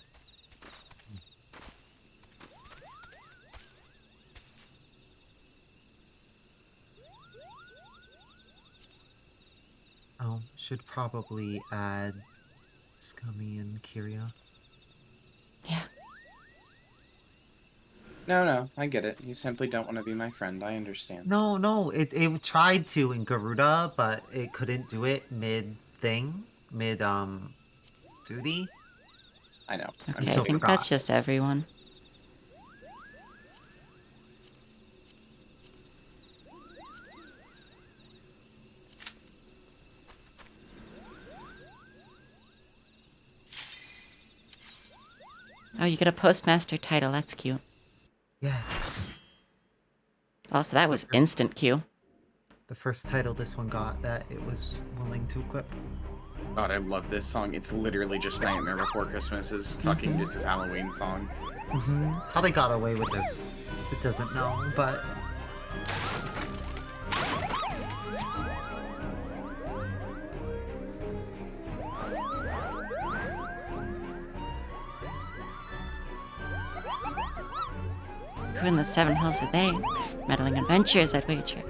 Oh, should probably add Scummy and Kiria. Yeah. No, I get it. You simply don't want to be my friend. I understand. No, it tried to in Garuda, but it couldn't do it mid-thing. Duty. I know. I'm Okay, so I think forgot. that's just everyone. Oh, you get a postmaster title. That's cute. Yeah. Also, that It's was the first- instant queue. The first title this one got that it was willing to equip. God, I love this song. It's literally just Nightmare Before Christmas's fucking This Is Halloween song. How they got away with this, it doesn't know, but... Who in the seven hells are they? Meddling adventures, I'd wager.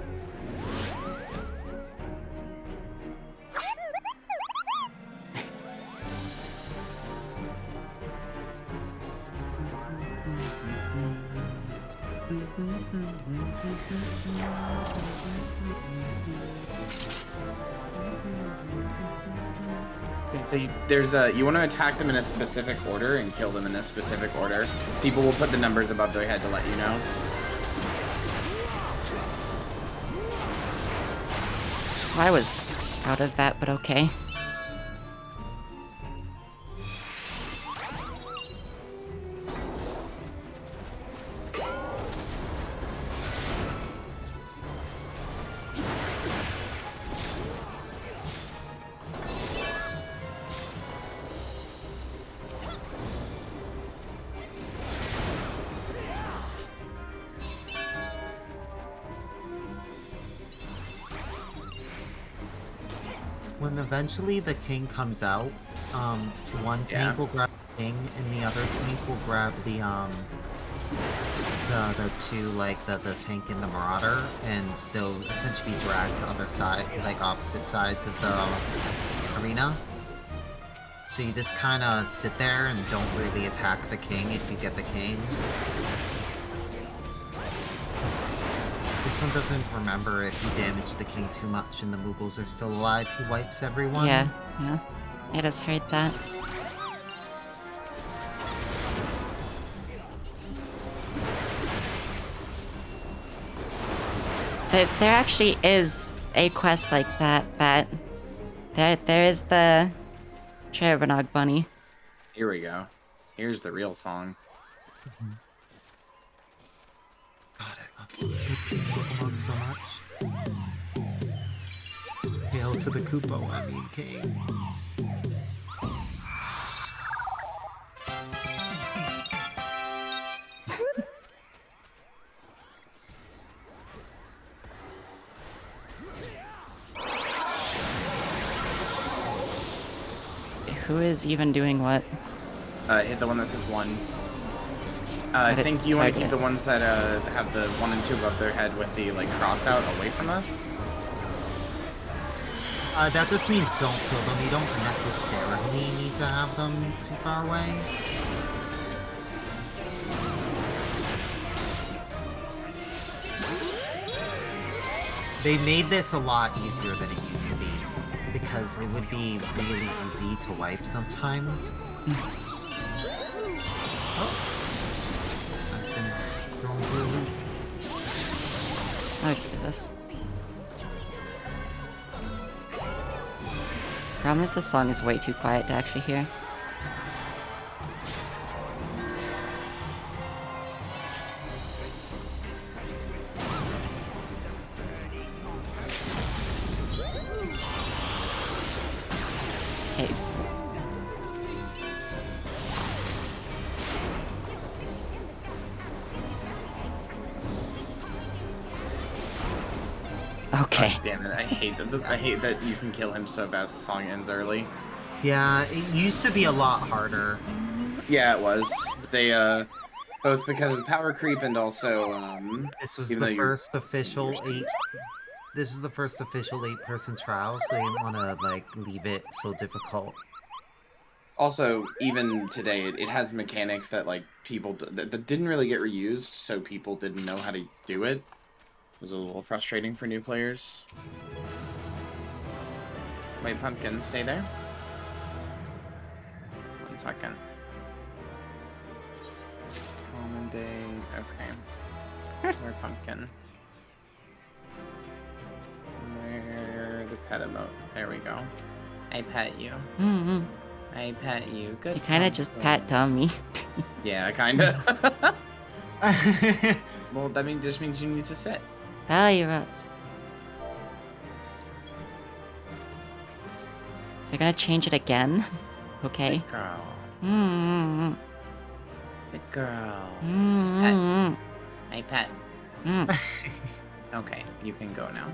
So you want to attack them in a specific order and kill them in a specific order. People will put the numbers above their head to let you know. I was out of that, but okay. When eventually the king comes out, one tank will grab the king and the other tank will grab the the two, like the tank and the marauder, and they'll essentially be dragged to other side, like opposite sides of the arena. So you just kind of sit there and don't really attack the king if you get the king. This one doesn't remember if you damage the king too much and the Moogles are still alive, he wipes everyone. Yeah, yeah. I just heard that. There actually is a quest like that, but there is the Cherbonog bunny. Here we go. Here's the real song. God, I love Pokemon so much. Hail to the Koopo, I mean king. Who is even doing what? Hit the one that says 1. I think you want to keep the ones that have the 1 and 2 above their head with the like cross out away from us. That just means don't kill them. You don't necessarily need to have them too far away. They made this a lot easier than it used to be, because it would be really easy to wipe sometimes. Oh. I've been thrown through a loop. Oh, Jesus. Problem is, the song is way too quiet to actually hear. Hey. Okay. God damn it! I hate that you can kill him so fast the song ends early. Yeah, it used to be a lot harder. Yeah, it was. They both because of power creep and also This was even though the you're- first official This is the first official 8-person trial, so they didn't want to like leave it so difficult. Also, even today, it has mechanics that like that didn't really get reused, so people didn't know how to do it. It was a little frustrating for new players. Wait, Pumpkin, stay there. 1 second. Common day. Okay. Where Pumpkin? Where the pet emote? There we go. I pet you. Mm-hmm. I pet you. Good. You kind of just pat Tommy. Yeah, kinda. Well, that just means you need to sit. Value ups. They're gonna change it again. Okay. Good girl. Mm-hmm. Good girl. Mm-hmm. I pet. Mm. Okay, you can go now.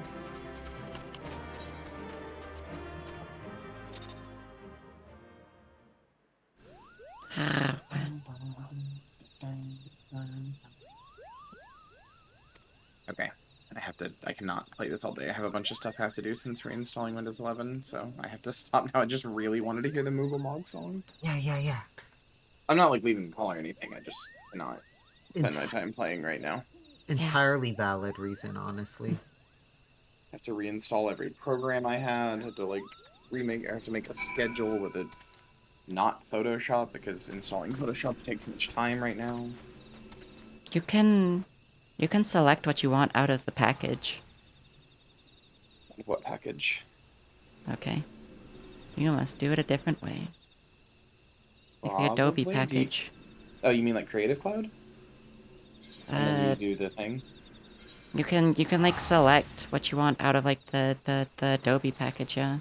Okay, I cannot play this all day. I have a bunch of stuff I have to do since reinstalling Windows 11, so I have to stop now. I just really wanted to hear the Moogle Mog song. Yeah. I'm not like leaving the call or anything, I just cannot spend my time playing right now. Entirely valid reason, honestly. I have to reinstall every program I had, I have to like I have to make a schedule with it not Photoshop because installing Photoshop takes too much time right now. You can select what you want out of the package. What package? Okay. You must do it a different way. Like the Adobe Probably. package. Oh, you mean like Creative Cloud? And then you do the thing? You can like select what you want out of like the Adobe package, yeah.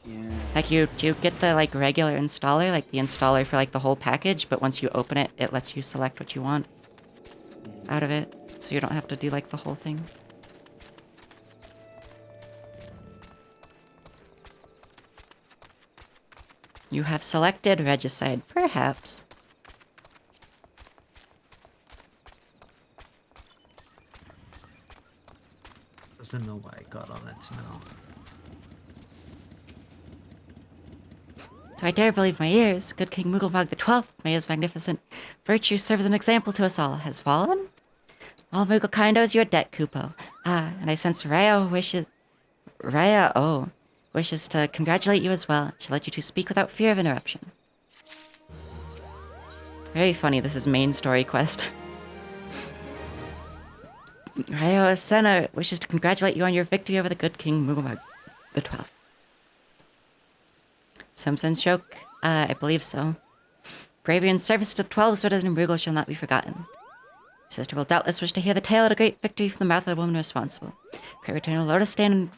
Yeah. Like you get the like regular installer, like the installer for like the whole package, but once you open it, it lets you select what you want out of it, so you don't have to do like the whole thing. You have selected Regicide, perhaps. Doesn't know why I got on it now. So I dare believe my ears. Good King Mooglebog the 12th, may his magnificent virtue serve as an example to us all, has fallen? All Mooglekind owes you a debt, Kupo. Ah, and I sense Raya wishes to congratulate you as well. She'll let you two speak without fear of interruption. Very funny, this is main story quest. Ryo Senna wishes to congratulate you on your victory over the good King Mooglebog the 12th. Simpsons joke? I believe so. Bravery and service to the 12's better than Moogle shall not be forgotten. Sister will doubtless wish to hear the tale of a great victory from the mouth of the woman responsible. Pray return to Lotus Stand and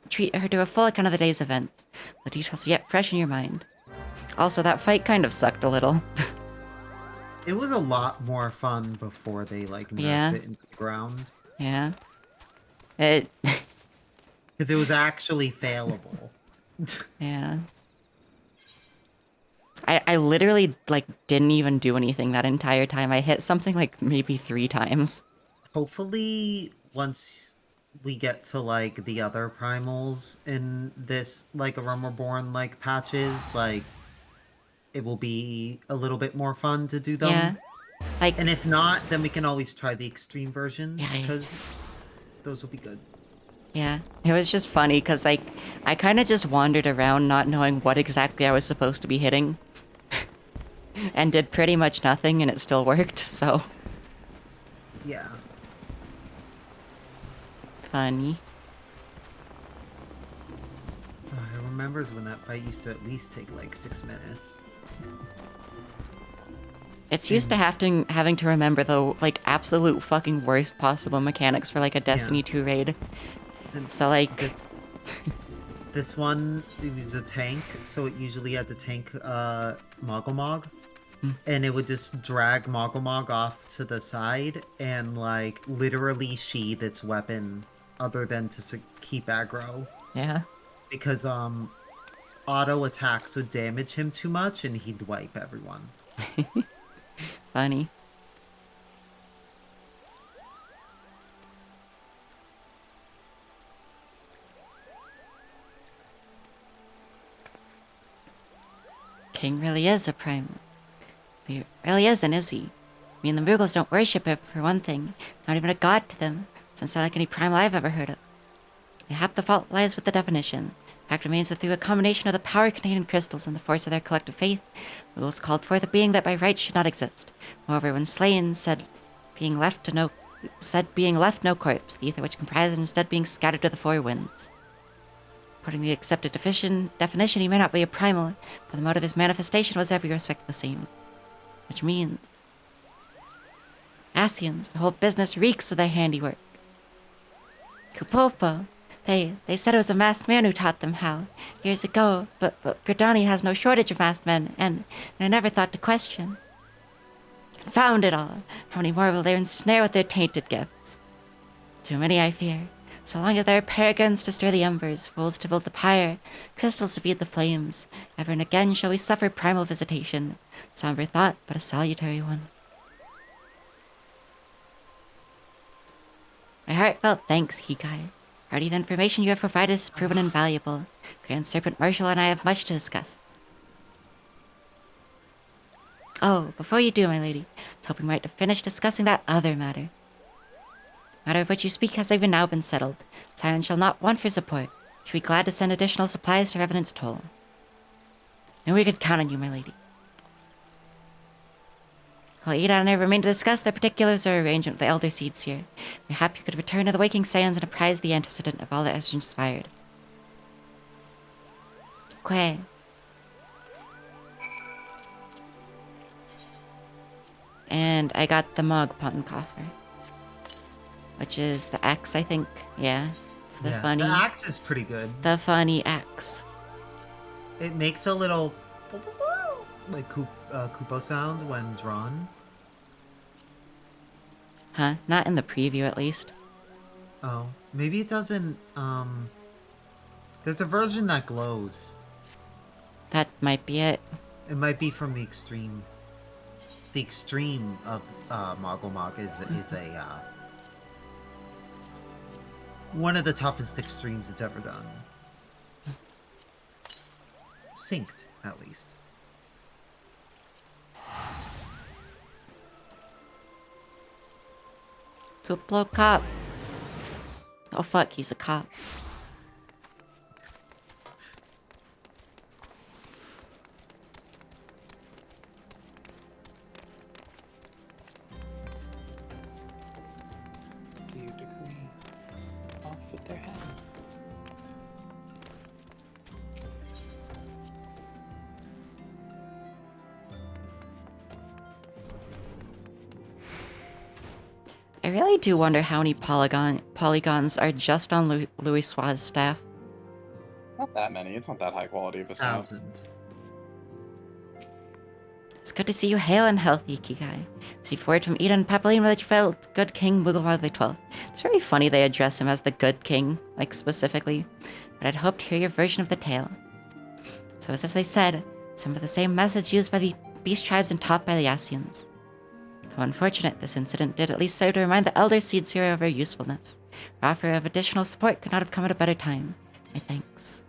treat her to a full account of the day's events. The details are yet fresh in your mind. Also, that fight kind of sucked a little. It was a lot more fun before they like nerfed it into the ground. Yeah. It. Because it was actually failable. Yeah. I literally like didn't even do anything that entire time. I hit something like maybe 3 times. Hopefully, once we get to like the other primals in this like A Realm Reborn like patches, like it will be a little bit more fun to do them. Yeah. Like, And if not, then we can always try the extreme versions Yeah, because those will be good. yeah. It was just funny because like I kind of just wandered around not knowing what exactly I was supposed to be hitting. And did pretty much nothing and it still worked, so Yeah. funny. I remembers when that fight used to at least take like 6 minutes. It's used to having to remember the like absolute fucking worst possible mechanics for like a Destiny 2 raid. And So like this one, it was a tank, so it usually had to tank Moggle. And it would just drag Moggle off to the side and like literally sheath its weapon other than to keep aggro. yeah. Because auto attacks would damage him too much and he'd wipe everyone. Funny. King really is a primal. He really isn't, is he? I mean, the Moogles don't worship him, for one thing. Not even a god to them. Doesn't sound like any primal I've ever heard of. Mayhap the fault lies with the definition. Fact remains that through a combination of the power contained in crystals and the force of their collective faith, Moogles called forth a being that by right should not exist. Moreover, when slain, being left no corpse, the ether which comprised it instead being scattered to the 4 winds. According to the accepted definition, he may not be a primal, but the mode of his manifestation was every respect the same. Which means Asians, the whole business reeks of their handiwork. Kupopo, they said it was a masked man who taught them how, years ago, but Gridani has no shortage of masked men, and I never thought to question. Confound it all, how many more will they ensnare with their tainted gifts? Too many, I fear. So long as there are paragons to stir the embers, fools to build the pyre, crystals to feed the flames, ever and again shall we suffer primal visitation. Somber thought, but a salutary one. My heartfelt thanks, Hikai. Already the information you have provided has proven invaluable. Grand Serpent Marshal and I have much to discuss. Oh, before you do, my lady, I was hoping we might have finished discussing that other matter. The matter of which you speak has even now been settled. Scion shall not want for support. Should be glad to send additional supplies to Revenant's Toll. Knew we could count on you, my lady. While Ida and I remain to discuss the particulars or arrangement with the Elder Seeds here, mayhap you could return to the Waking Scions and apprise the antecedent of all that has transpired. Quay. And I got the Mogpon coffer. Which is the axe, I think. Yeah. It's the funny. The axe is pretty good. The funny axe. It makes a little like Kupo sound when drawn. Huh? Not in the preview, at least. Oh, maybe it doesn't. There's a version that glows. That might be it. It might be from the extreme. The extreme of Moggle is a one of the toughest extremes it's ever done. Synced, at least. Kuplo cop. Oh fuck, he's a cop. Do you decree? Off with their heads. I really do wonder how many polygons are just on Louis Suarez's staff. Not that many. It's not that high quality of a staff. 1,000. It's good to see you hale and healthy, Kikai. Received word from Eden and Papaline that you felt good King Mughal 12. It's very funny they address him as the good king, like specifically, but I'd hoped to hear your version of the tale. So as they said, some of the same methods used by the beast tribes and taught by the Asians. Though unfortunate, this incident did at least serve to remind the Elder Seed Zero of her usefulness. Her offer of additional support could not have come at a better time. My thanks.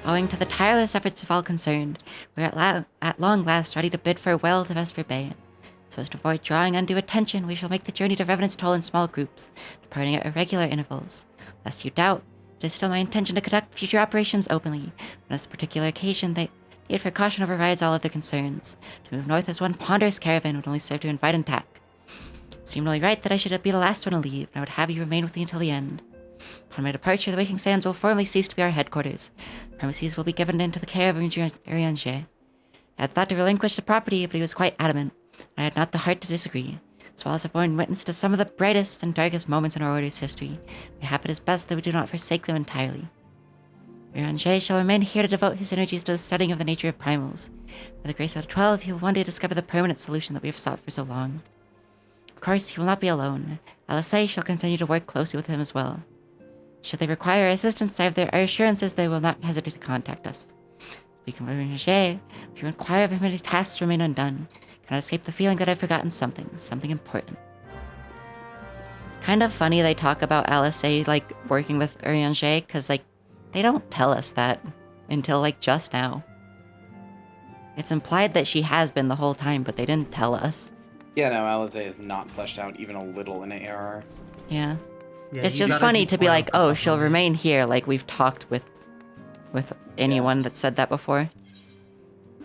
Owing to the tireless efforts of all concerned, we are at long last ready to bid farewell to Vesper Bay. So as to avoid drawing undue attention, we shall make the journey to Revenant's Toll in small groups, departing at irregular intervals. Lest you doubt, it is still my intention to conduct future operations openly. On this particular occasion, the need for caution overrides all other concerns. To move north as one ponderous caravan would only serve to invite attack. It seemed only right that I should be the last one to leave, and I would have you remain with me until the end. Upon my departure, the Waking Sands will formally cease to be our headquarters. Premises will be given into the care of Urianger. I had thought to relinquish the property, but he was quite adamant, and I had not the heart to disagree. As well as have borne witness to some of the brightest and darkest moments in our order's history, mayhap it is best that we do not forsake them entirely. Urianger shall remain here to devote his energies to the studying of the nature of primals. By the grace of the 12, he will one day discover the permanent solution that we have sought for so long. Of course, he will not be alone. LSA shall continue to work closely with him as well. Should they require assistance, I have their assurances they will not hesitate to contact us. Speaking of Urianger, if you inquire of him, any tasks remain undone. Cannot escape the feeling that I've forgotten something important. Kind of funny they talk about LSA, like, working with Urianger, because, like, they don't tell us that until, like, just now. It's implied that she has been the whole time, but they didn't tell us. Yeah, no, Alizé is not fleshed out even a little in ARR. Yeah. Yeah, It's you just gotta funny do to be like, trials oh, up she'll on it. remain here, like we've talked with anyone that said that before.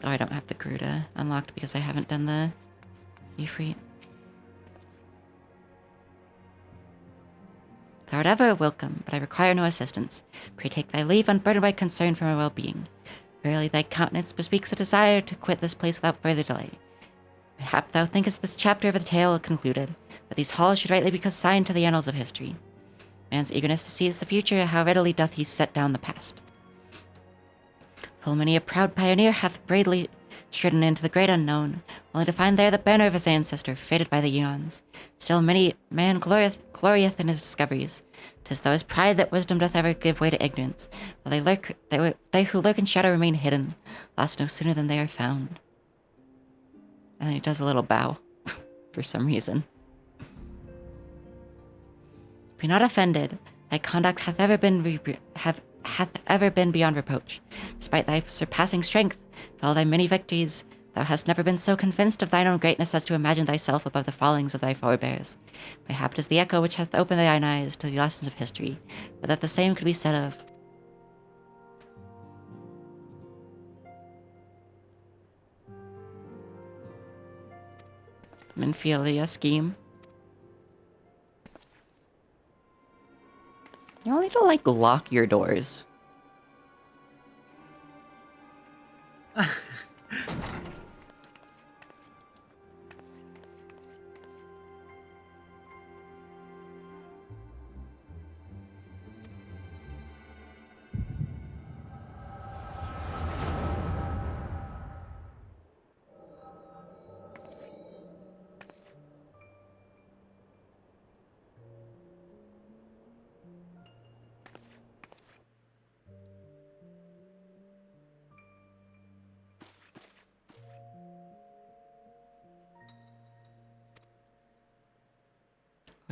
Oh, I don't have the Garuda unlocked because I haven't done the Ifrit. Thou art ever welcome, but I require no assistance. Pray take thy leave, unburdened by concern for my well-being. Verily thy countenance bespeaks a desire to quit this place without further delay. Mayhap thou thinkest this chapter of the tale concluded, that these halls should rightly be consigned to the annals of history. Man's eagerness to seize the future, how readily doth he set down the past. Full many a proud pioneer hath bravely stridden into the great unknown, only to find there the banner of his ancestor, faded by the eons. Still many man glorieth in his discoveries. 'Tis though his pride that wisdom doth ever give way to ignorance, while they who lurk in shadow remain hidden, lost no sooner than they are found. And then he does a little bow, for some reason. Be not offended. Thy conduct hath ever been beyond reproach. Despite thy surpassing strength and all thy many victories, thou hast never been so convinced of thine own greatness as to imagine thyself above the fallings of thy forebears. Mayhap 'tis the echo which hath opened thine eyes to the lessons of history, but that the same could be said of Minfilia scheme. You don't need to, like, lock your doors.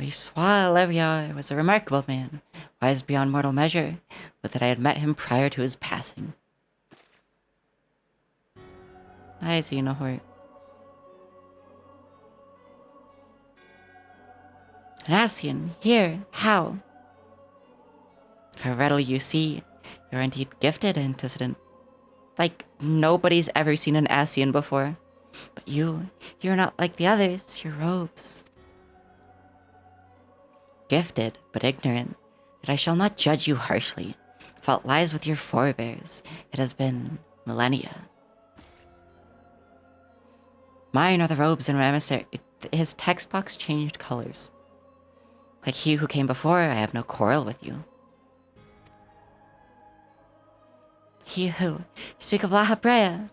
Sois Leviar was a remarkable man, wise beyond mortal measure, but that I had met him prior to his passing. I see no hurt. An Ascian, here, how? How readily you see, you're indeed gifted, antecedent. Like, nobody's ever seen an Ascian before. But you're not like the others, your robes. Gifted, but ignorant, yet I shall not judge you harshly. Fault lies with your forebears. It has been millennia. Mine are the robes and emissary. His text box changed colors. Like he who came before, I have no quarrel with you. He who... You speak of La Habrea.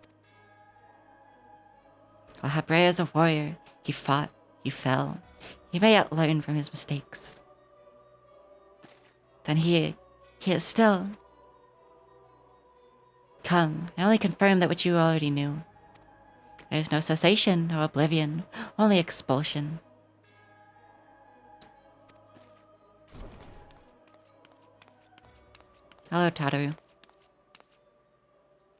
La Habrea is a warrior. He fought. He fell. He may yet learn from his mistakes. Then he is still... Come, I only confirm that which you already knew. There is no cessation, no oblivion, only expulsion. Hello, Tataru.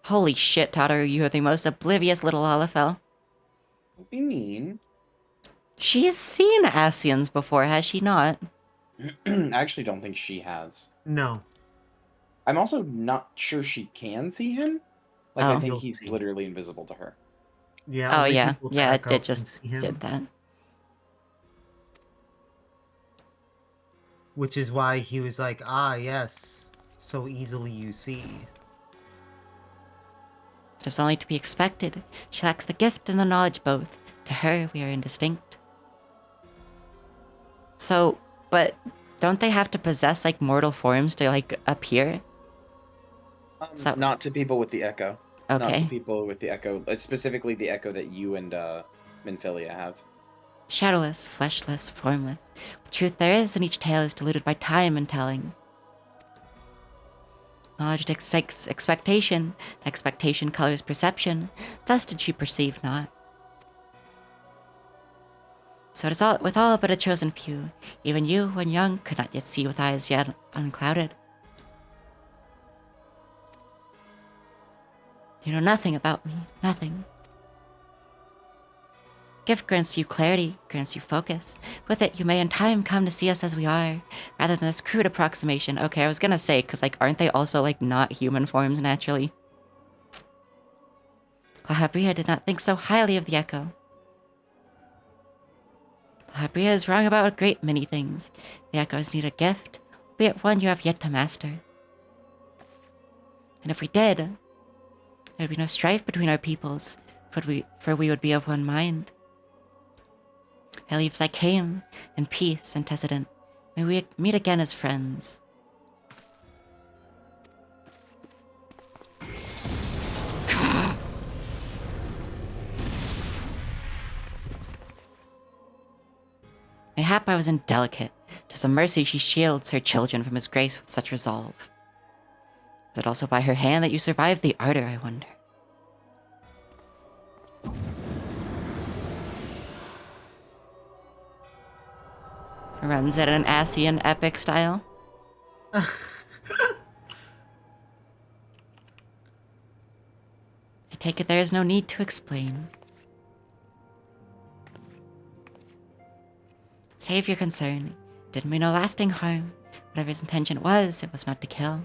Holy shit, Tataru, you are the most oblivious little Olafel. Don't be mean. She's seen Ascians before, has she not? I actually don't think she has. No. I'm also not sure she can see him. Like, I Oh. think You'll he's see. literally invisible to her. Yeah. Oh, only yeah. people Yeah, back it up can just see him, did that. which is why he was like, ah, yes, so easily you see. It is only to be expected. She lacks the gift and the knowledge both. To her, we are indistinct. So, but don't they have to possess, like, mortal forms to, like, appear? So- Not to people with the echo. Not to Okay. people with the echo. Specifically the echo that you and Minfilia have. Shadowless, fleshless, formless. The truth there is, and each tale is diluted by time and telling. Knowledge dictates expectation. Expectation colors perception. Thus did she perceive not. So it is all with all but a chosen few. Even you, when young, could not yet see with eyes yet unclouded. You know nothing about me, nothing. Gift grants you clarity, grants you focus. With it, you may in time come to see us as we are, rather than this crude approximation. Okay, I was gonna say, because, like, aren't they also, like, not human forms naturally? La Habrea did not think so highly of the Echo. La Habrea is wrong about a great many things. The Echoes need a gift, albeit one you have yet to master. And if we did, there would be no strife between our peoples, for we would be of one mind. I leave as I came, in peace, antecedent. May we meet again as friends. Mayhap I was indelicate. 'Tis a mercy she shields her children from his grace with such resolve. Is it also by her hand that you survived the ardor, I wonder? Runs at an Ascian epic style. I take it there is no need to explain. Save your concern. Did me no lasting harm. Whatever his intention was, it was not to kill.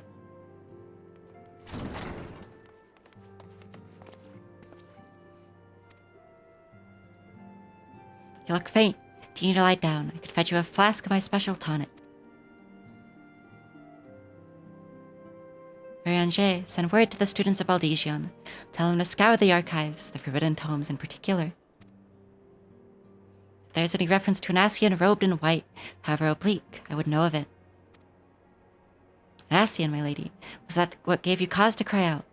You look faint. Do you need to lie down? I could fetch you a flask of my special tonic. Ranger, send word to the students of Baldesion. Tell them to scour the archives, the forbidden tomes in particular. If there's any reference to an Ascian robed in white, however oblique, I would know of it. An Ascian, my lady. Was that what gave you cause to cry out?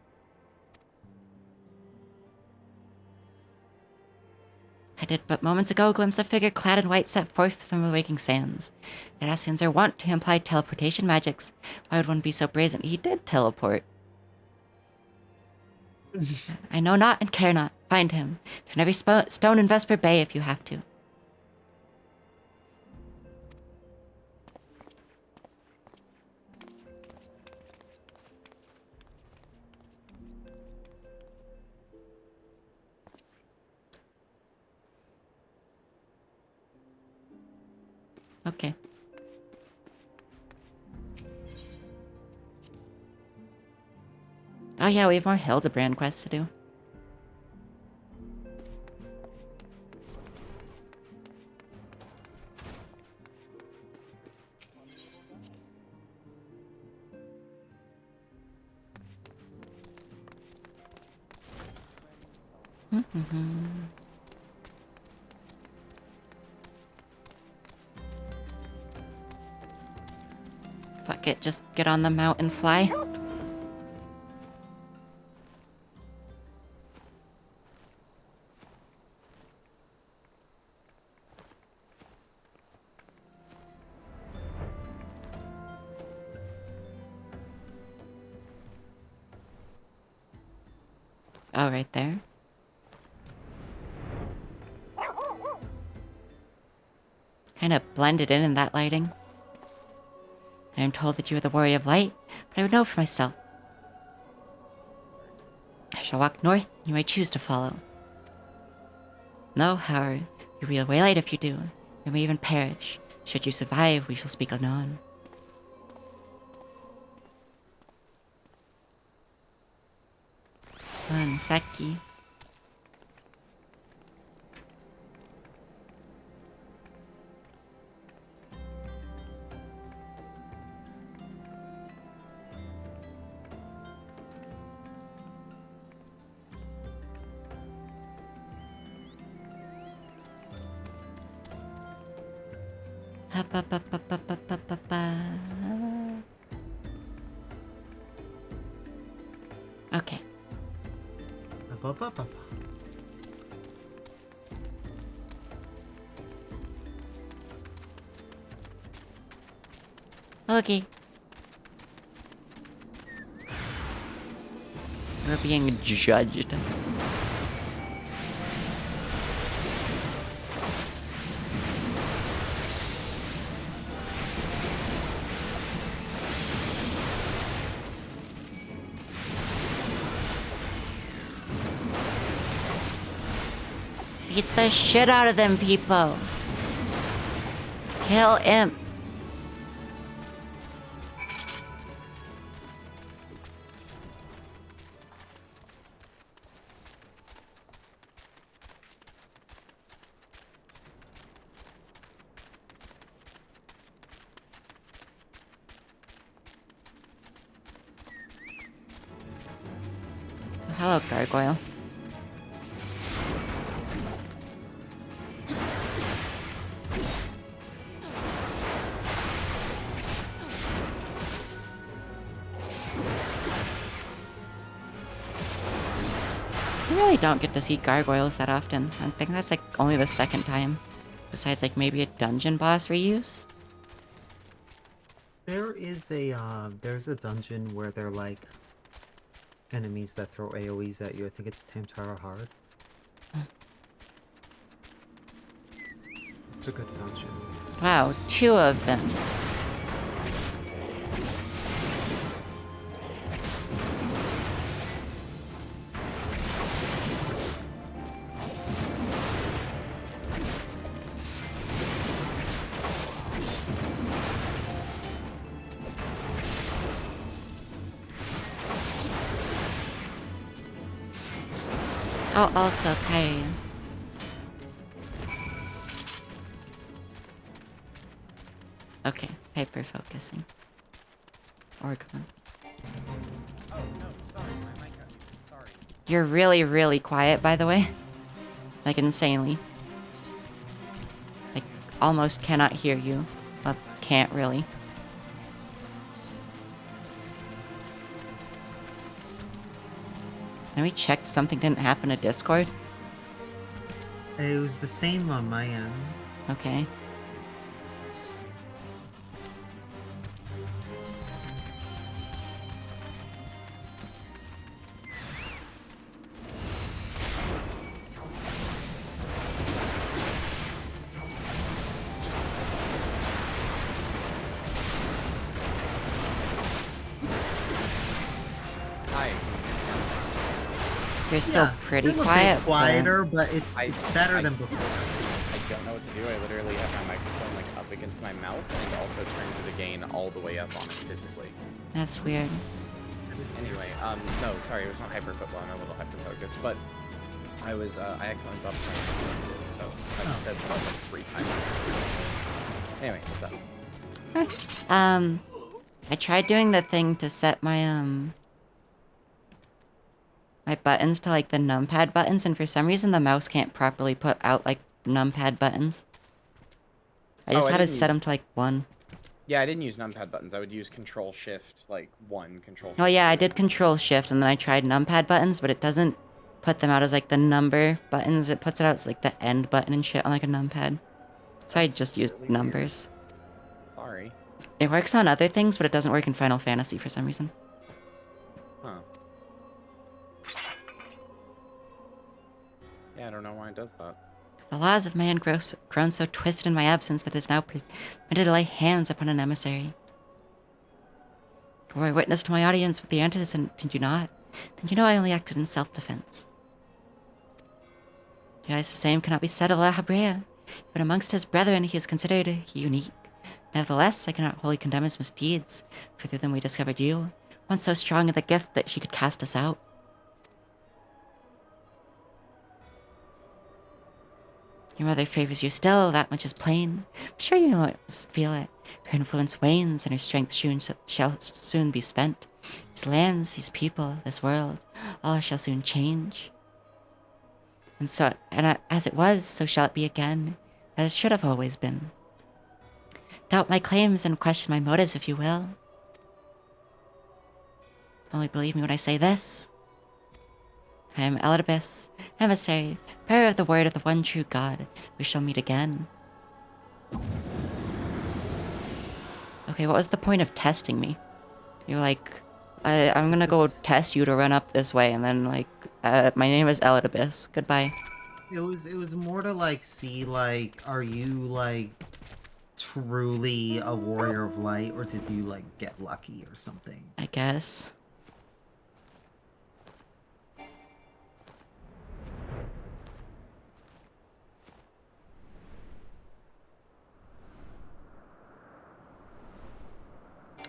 I did but moments ago glimpse a figure clad in white set forth from the waking sands. Yet Ascians are wont to imply teleportation magics. Why would one be so brazen? He did teleport. I know not and care not. Find him. Turn every stone in Vesper Bay if you have to. Okay. Oh yeah, we have more Hildebrand quests to do. Fuck it, just get on the mount and fly. Oh, right there. Kind of blended in that lighting. I am told that you are the warrior of light, but I would know for myself. I shall walk north, and you may choose to follow. No, however, you will way light if you do. You may even perish. Should you survive, we shall speak anon. Saki. Okay. Okay. We're being judged. Beat the shit out of them, people. Kill Imp. Hello, gargoyle. I really don't get to see gargoyles that often. I think that's like only the second time. Besides like maybe a dungeon boss reuse. There is a there's a dungeon where they're like enemies that throw AoEs at you. I think it's Tamtara Hard. It's a good dungeon. Wow, 2 of them. Oh, also, Kai. Okay, hyper focusing. Orgone. Oh no, sorry, my mic. Sorry. You're really, really quiet, by the way. Like, insanely. Like, almost cannot hear you. Well, can't really. Let me check something didn't happen to Discord. It was the same on my end. Okay. Hi. You're still Yeah, pretty still quiet. a bit quieter, but it's better I- than before. I don't know what to do. I literally have my microphone like up up against my mouth and also turned the gain all the way up on it physically. That's weird. Anyway, no, sorry, it was not hyper football. I'm a little hyper focused, but I accidentally buffed my so I said that like 3 times. Anyway, what's up? I tried doing the thing to set my my buttons to like the numpad buttons, and for some reason the mouse can't properly put out like numpad buttons. I just I had to didn't set use- them to like 1. Yeah, I didn't use numpad buttons. I would use Control Shift like 1, Control. Oh Shift yeah, I 2. did Control Shift, and then I tried numpad buttons, but it doesn't put them out as like the number buttons. It puts it out as like the end button and shit on like a numpad. So I That's just used really weird. numbers. Sorry. It works on other things, but it doesn't work in Final Fantasy for some reason. Huh. Yeah, I don't know why it does that. The laws of man grown so twisted in my absence that it is now permitted to lay hands upon an emissary. Were I witness to my audience with the antidote, and did you not? Then you know I only acted in self-defense. Yes, the same cannot be said of La Habrea, but amongst his brethren he is considered unique. Nevertheless, I cannot wholly condemn his misdeeds, for through them we discovered you, once so strong in the gift that she could cast us out. Your mother favors you still, that much is plain. I'm sure you must feel it. Her influence wanes, and her strength shall soon be spent. These lands, these people, this world, all shall soon change. And as it was, so shall it be again, as it should have always been. Doubt my claims and question my motives, if you will. Only believe me when I say this. I am Elidibus, emissary, bearer of the word of the one true God. We shall meet again. Okay, what was the point of testing me? You're like, I'm gonna go test you to run up this way, and then like, my name is Elidibus. Goodbye. It was more to like see like, are you like truly a warrior of light, or did you like get lucky or something? I guess.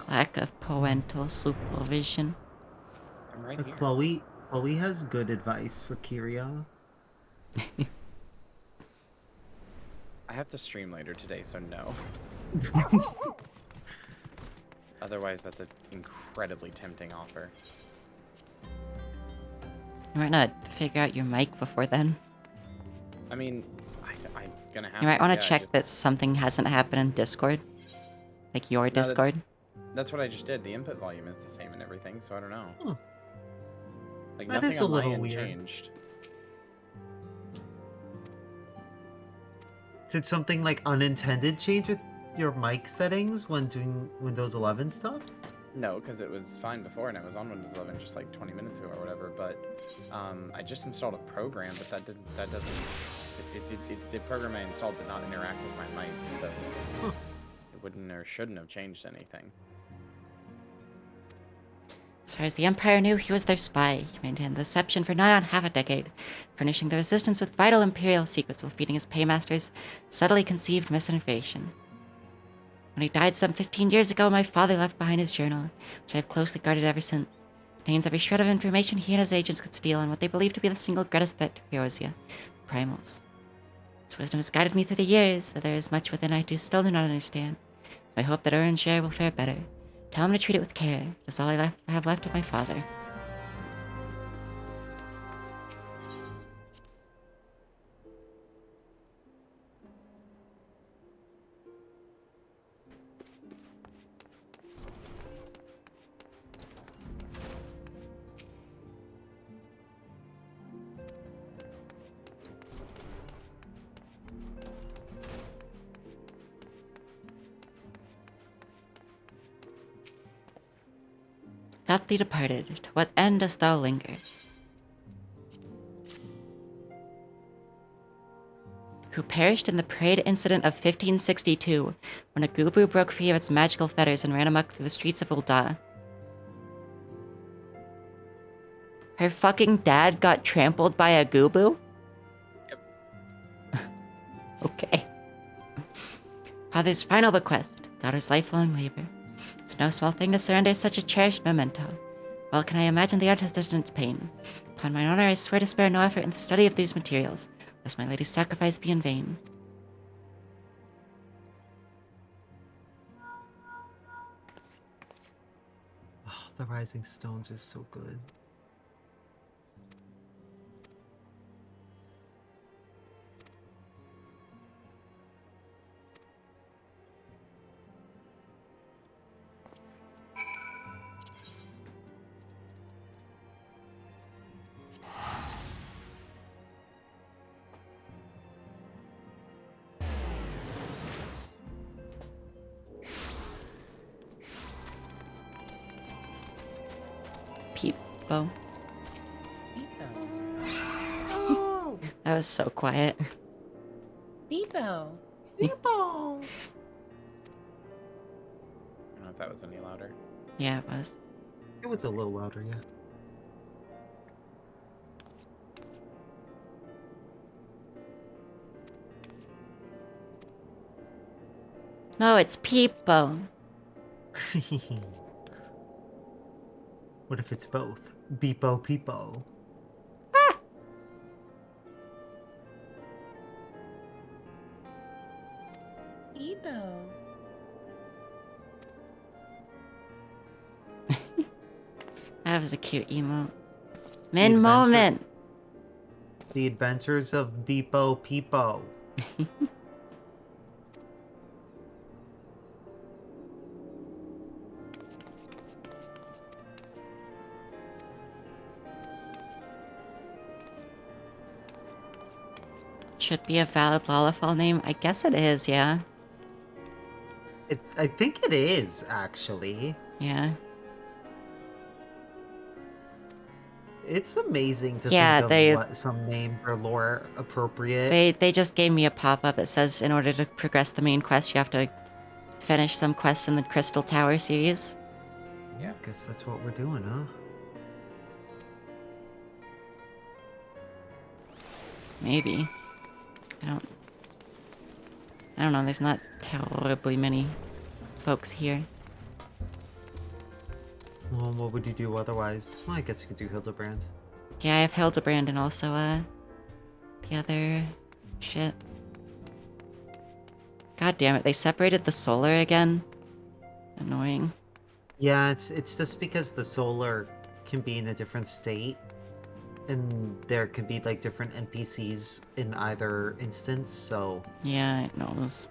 Lack of parental supervision. I'm right here. Chloe has good advice for Kiria. I have to stream later today, so no. Otherwise, that's an incredibly tempting offer. You might not figure out your mic before then. I mean, I'm gonna have You might want to yeah, check that something hasn't happened in Discord. Like your that's- Discord. That's what I just did. The input volume is the same and everything, so I don't know. Huh. Like, That nothing is a on my little end weird. changed. Did something like unintended change with your mic settings when doing Windows 11 stuff? No, because it was fine before, and I was on Windows 11 just like 20 minutes ago or whatever. But I just installed a program, but the program I installed did not interact with my mic, so it wouldn't or shouldn't have changed anything. As far as the Empire knew, he was their spy. He maintained the deception for nigh on half a decade, furnishing the resistance with vital Imperial secrets while feeding his paymasters subtly conceived misinformation. When he died some 15 years ago, my father left behind his journal, which I have closely guarded ever since. It contains every shred of information he and his agents could steal on what they believe to be the single greatest threat to Eorzea, the Primals. His wisdom has guided me through the years, though there is much within I still do not understand. So I hope that Urinshair will fare better. Tell him to treat it with care. That's all I have left of my father. Thoughtly departed, to what end dost thou linger? Who perished in the parade incident of 1562, when a Gubu broke free of its magical fetters and ran amok through the streets of Ul'dah. Her fucking dad got trampled by a Gubu? Yep. Okay. Father's final bequest, daughter's lifelong labor. It's no small thing to surrender such a cherished memento. Well can I imagine the antecedent's pain. Upon my honor, I swear to spare no effort in the study of these materials, lest my lady's sacrifice be in vain. Oh, the Rising Stones is so good. Peepo. Oh, That was so quiet. Bebo. I don't know if that was any louder. Yeah, it was. It was a little louder, yeah. No, it's Peepo. What if it's both? Beepo Peepo. Bebo. That was a cute emote. adventure- Min moment. The Adventures of Beepo Peepo. Should be a valid Lollifall name. I guess it is, yeah. I think it is, actually. Yeah. It's amazing to Yeah, think of they- what some names are lore appropriate. They just gave me a pop-up that says in order to progress the main quest, you have to finish some quests in the Crystal Tower series. Yeah. Guess that's what we're doing, huh? Maybe. I don't know, there's not terribly many folks here. Well, what would you do otherwise? Well, I guess you could do Hildebrand. Yeah, I have Hildebrand and also, the other shit. God damn it, they separated the solar again. Annoying. Yeah, it's just because the solar can be in a different state, and there can be like different NPCs in either instance. So Yeah, it knows.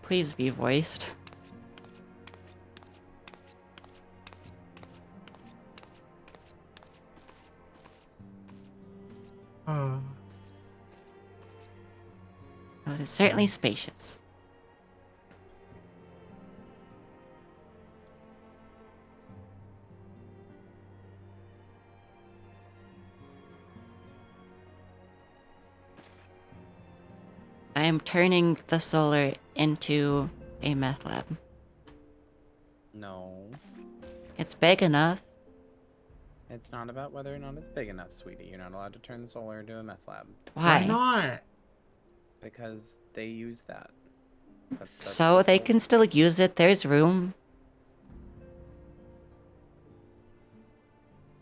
Please be voiced. Well, it is certainly spacious. I am turning the solar into a meth lab. No. It's big enough. It's not about whether or not it's big enough, sweetie. You're not allowed to turn the solar into a meth lab. Why? not? Because they use that. That's So the they sol- can still use it. There's room.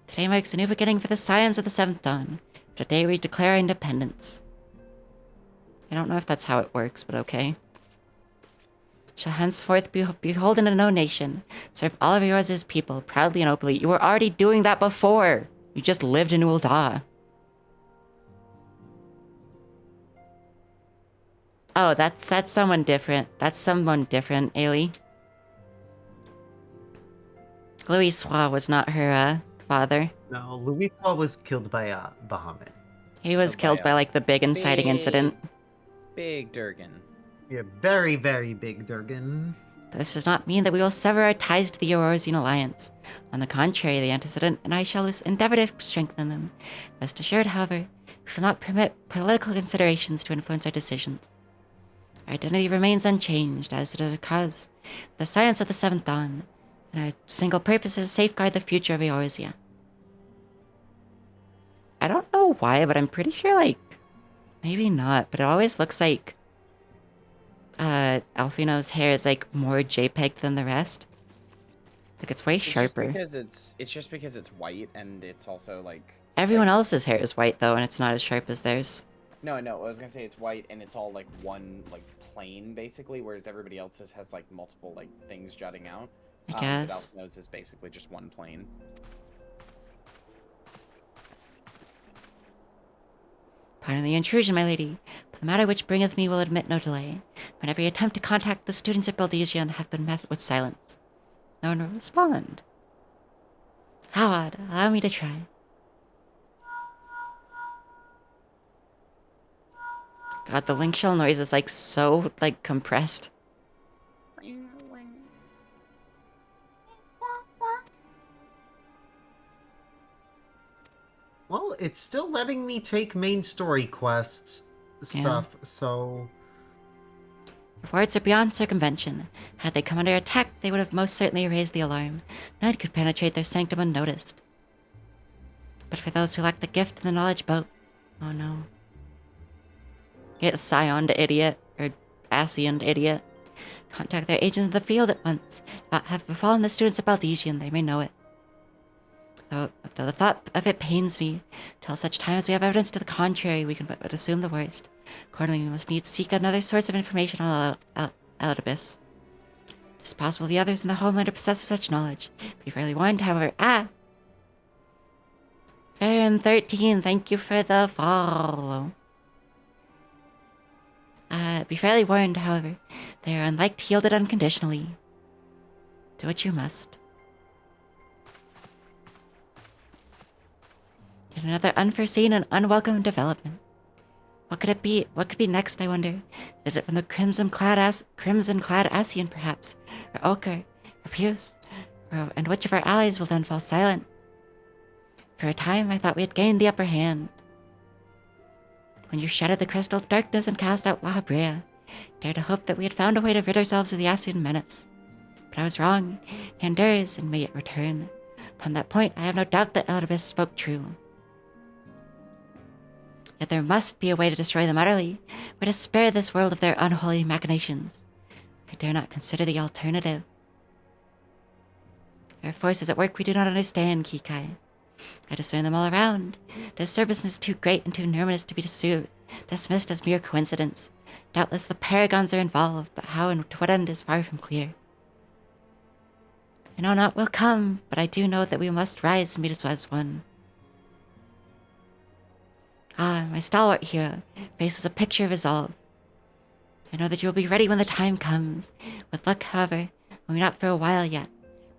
Today marks a new beginning for the Scions of the Seventh Dawn. Today we declare independence. I don't know if that's how it works, but okay. Shall henceforth be beholden to no nation. Serve all of yours as people, proudly and openly. You were already doing that before. You just lived in Ul'dah. Oh, that's someone different. That's someone different, Ailey. Louis Sois was not her father. No, Louis was killed by Bahamut. He was Oh, killed by by a like the big inciting incident. Big Durgan. Yeah, very, very big Durgan. This does not mean that we will sever our ties to the Eorzean alliance. On the contrary, the antecedent and I shall endeavor to strengthen them. Rest assured, however, We shall not permit political considerations to influence our decisions. Our identity remains unchanged, as it is our cause, the science of the Seventh Dawn, and our single purpose is to safeguard the future of Eorzea. I don't know why, but I'm pretty sure, like, maybe not, but it always looks like Alfino's hair is, like, more JPEG than the rest. Like, it's way sharper. It's just because it's white, and it's also like Everyone else's hair is white, though, and it's not as sharp as theirs. No, I was gonna say it's white, and it's all like one like plane basically, whereas everybody else's has like multiple like things jutting out. I guess. But Alphino's is basically just one plane. Pardon the intrusion, my lady, but the matter which bringeth me will admit no delay. When every attempt to contact the students at Baldesion hath been met with silence. No one will respond. How odd. Allow me to try. God, the link shell noise is like so like compressed. Well, it's still letting me take main story quests stuff, so... Reports are beyond circumvention. Had they come under attack, they would have most certainly raised the alarm. None could penetrate their sanctum unnoticed. But for those who lack the gift and the knowledge both, oh no. Get Scioned idiot, or Assioned idiot. Contact their agents in the field at once. What have befallen the students of Baldesion, they may know it. Though the thought of it pains me, till such time as we have evidence to the contrary, we can but assume the worst. Accordingly, we must needs seek another source of information on Elidibus. It is possible the others in the homeland are possessed of such knowledge. Be fairly warned, however. Farron13, thank you for the follow. Be fairly warned, however. They are unlike to yield it unconditionally. Do what you must. Yet another unforeseen and unwelcome development. What could it be? What could be next, I wonder? Visit from the crimson-clad Ascian, perhaps, or Ochre, or Puce, and which of our allies will then fall silent? For a time, I thought we had gained the upper hand. When you shattered the crystal of darkness and cast out La Habrea, dared to hope that we had found a way to rid ourselves of the Ascian menace. But I was wrong. He endures, and may yet return. Upon that point, I have no doubt that Elidibus spoke true. Yet there must be a way to destroy them utterly, a way to spare this world of their unholy machinations. I dare not consider the alternative. There are forces at work we do not understand, Kikai. I discern them all around. Disturbance is too great and too numerous to be dismissed as mere coincidence. Doubtless the paragons are involved, but how and to what end is far from clear. I know not will come, but I do know that we must rise and meet it as one. Ah, my stalwart hero faces a picture of resolve. I know that you will be ready when the time comes. With luck, however, maybe not for a while yet.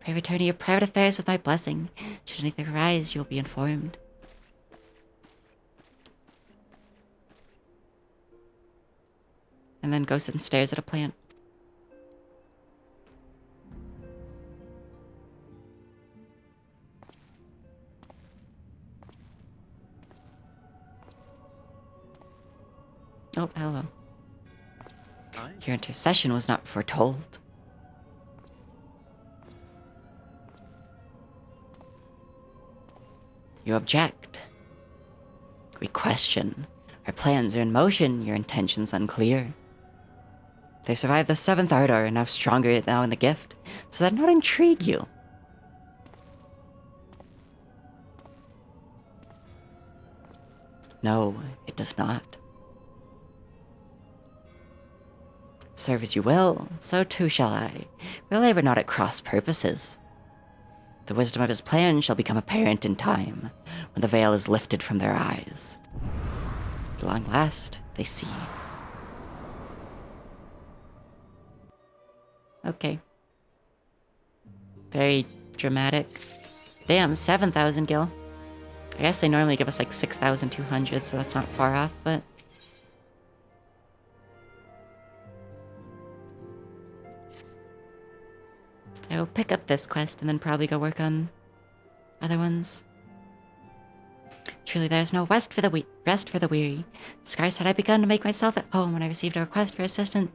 Pray return to your private affairs with my blessing. Should anything arise, you will be informed. And then goes and stares at a plant. Oh, hello. Hi. Your intercession was not foretold. You object. We question. Our plans are in motion, your intentions unclear. They survived the seventh ardor and now stronger now in the gift, so that not intrigue you. No, it does not. Serve as you will, so too shall I. We labor not at cross purposes. The wisdom of his plan shall become apparent in time, when the veil is lifted from their eyes. At long last, they see. Okay. Very dramatic. Damn, 7,000 gil. I guess they normally give us like 6,200, so that's not far off, but... I will pick up this quest and then probably go work on other ones. Truly, there is no rest for the weary. Scarce had I begun to make myself at home when I received a request for assistance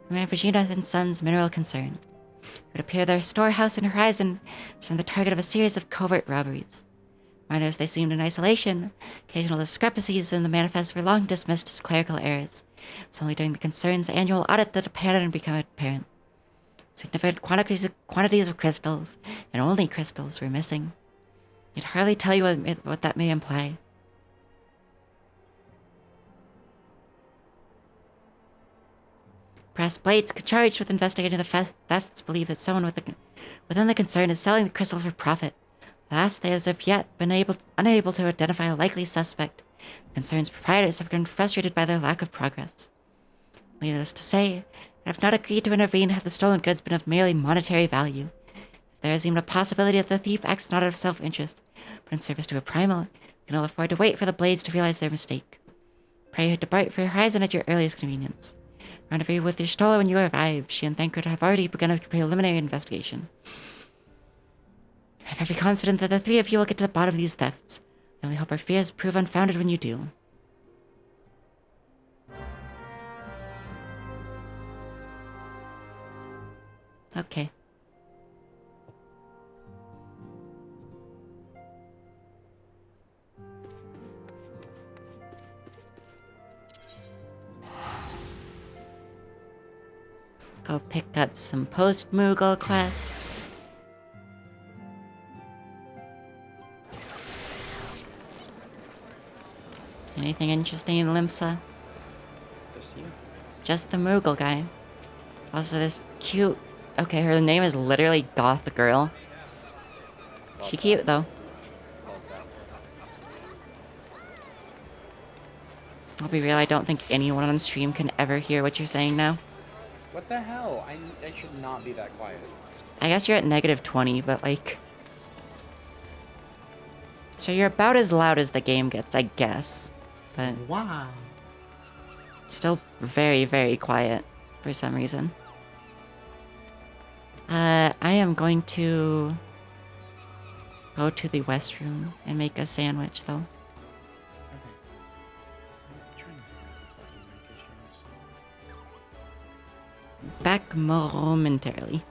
from Regina and Sons Mineral Concern. It would appear their storehouse in Horizon has been the target of a series of covert robberies. Minor as they seemed in isolation, occasional discrepancies in the manifest were long dismissed as clerical errors. It was only during the Concern's annual audit that a pattern became apparent. Significant quantities of crystals, and only crystals, were missing. I'd hardly tell you what that may imply. Brass Blades, charged with investigating the thefts, believe that someone within the concern is selling the crystals for profit. Alas, they as of yet been unable to identify a likely suspect. Concern's proprietors have been frustrated by their lack of progress. Needless to say, I have not agreed to intervene had the stolen goods been of merely monetary value. If there is even a possibility that the thief acts not out of self-interest, but in service to a primal, you can all afford to wait for the Blades to realize their mistake. Pray depart for Horizon at your earliest convenience. Rendezvous with your Stola when you arrive. She and Thancred have already begun a preliminary investigation. I have every confidence that the three of you will get to the bottom of these thefts. I only hope our fears prove unfounded when you do. Okay. Go pick up some post-Moogle quests. Anything interesting in Limsa? Just you. Just the Moogle guy. Also this cute... Okay, her name is literally Goth Girl. She cute though. I'll be real, I don't think anyone on stream can ever hear what you're saying now. What the hell? I should not be that quiet. I guess you're at -20, but like... So you're about as loud as the game gets, I guess. But Wow. still very, very quiet for some reason. I am going to go to the West Room and make a sandwich, though. Okay. I'm trying to figure out this fucking mic issues. Back momentarily.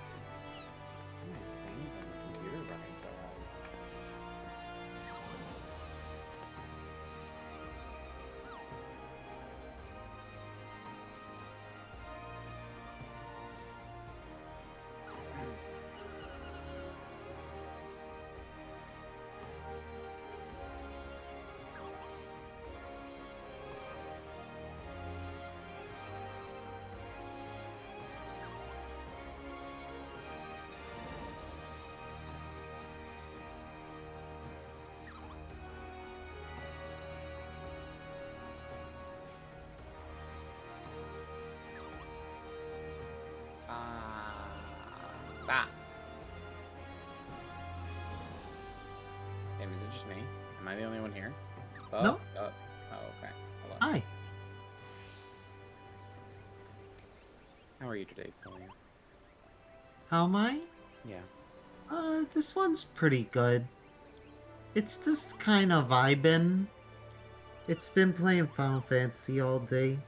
Why are my things on the computer running so hard? Ah. Damn, is it just me? Am I the only one here? Oh, No. Oh, okay. Hold on. Hi. How are you today, Celia? How am I? Yeah. This one's pretty good. It's just kind of vibing. It's been playing Final Fantasy all day.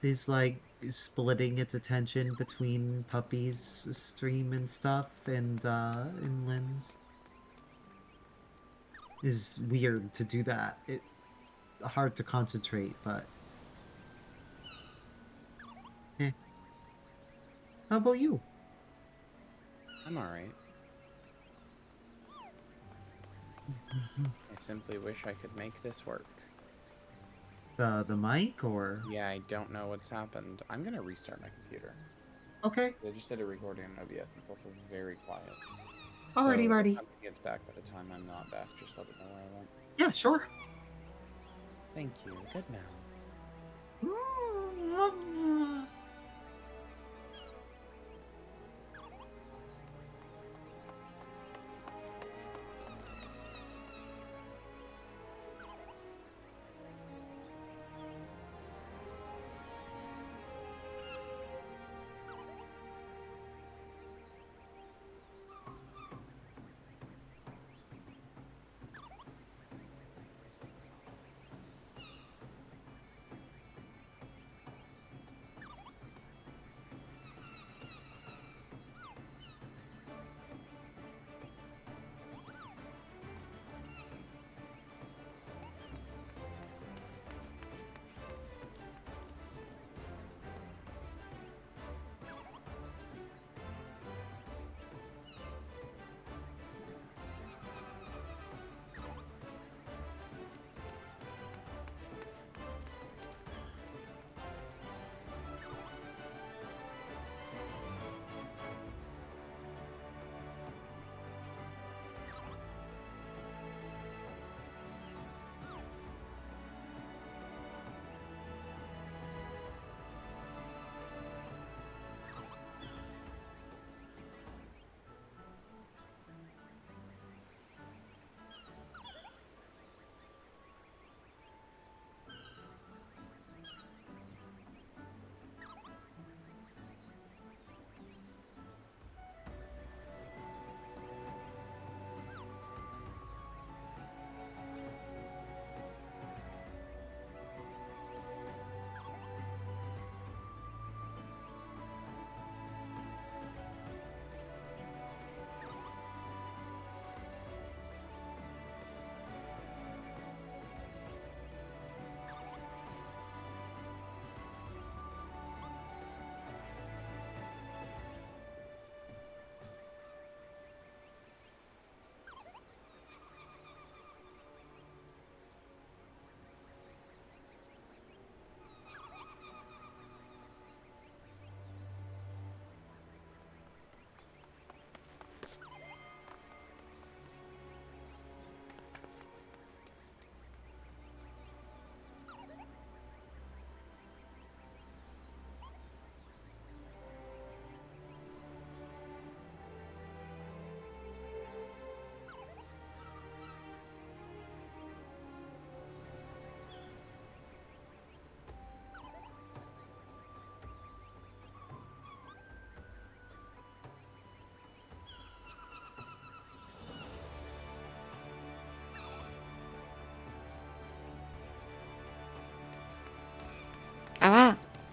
It's like splitting its attention between Puppy's stream and stuff and Lynn's. Is weird to do that. It hard to concentrate, but how about you? I'm alright. I simply wish I could make this work. The mic or Yeah, I don't know what's happened. I'm gonna restart my computer. okay. I just did a recording on OBS. It's also very quiet. Alrighty, So righty. if something gets back by the time I'm not back, just let it know where I went. Yeah, sure. Thank you. Good mouse.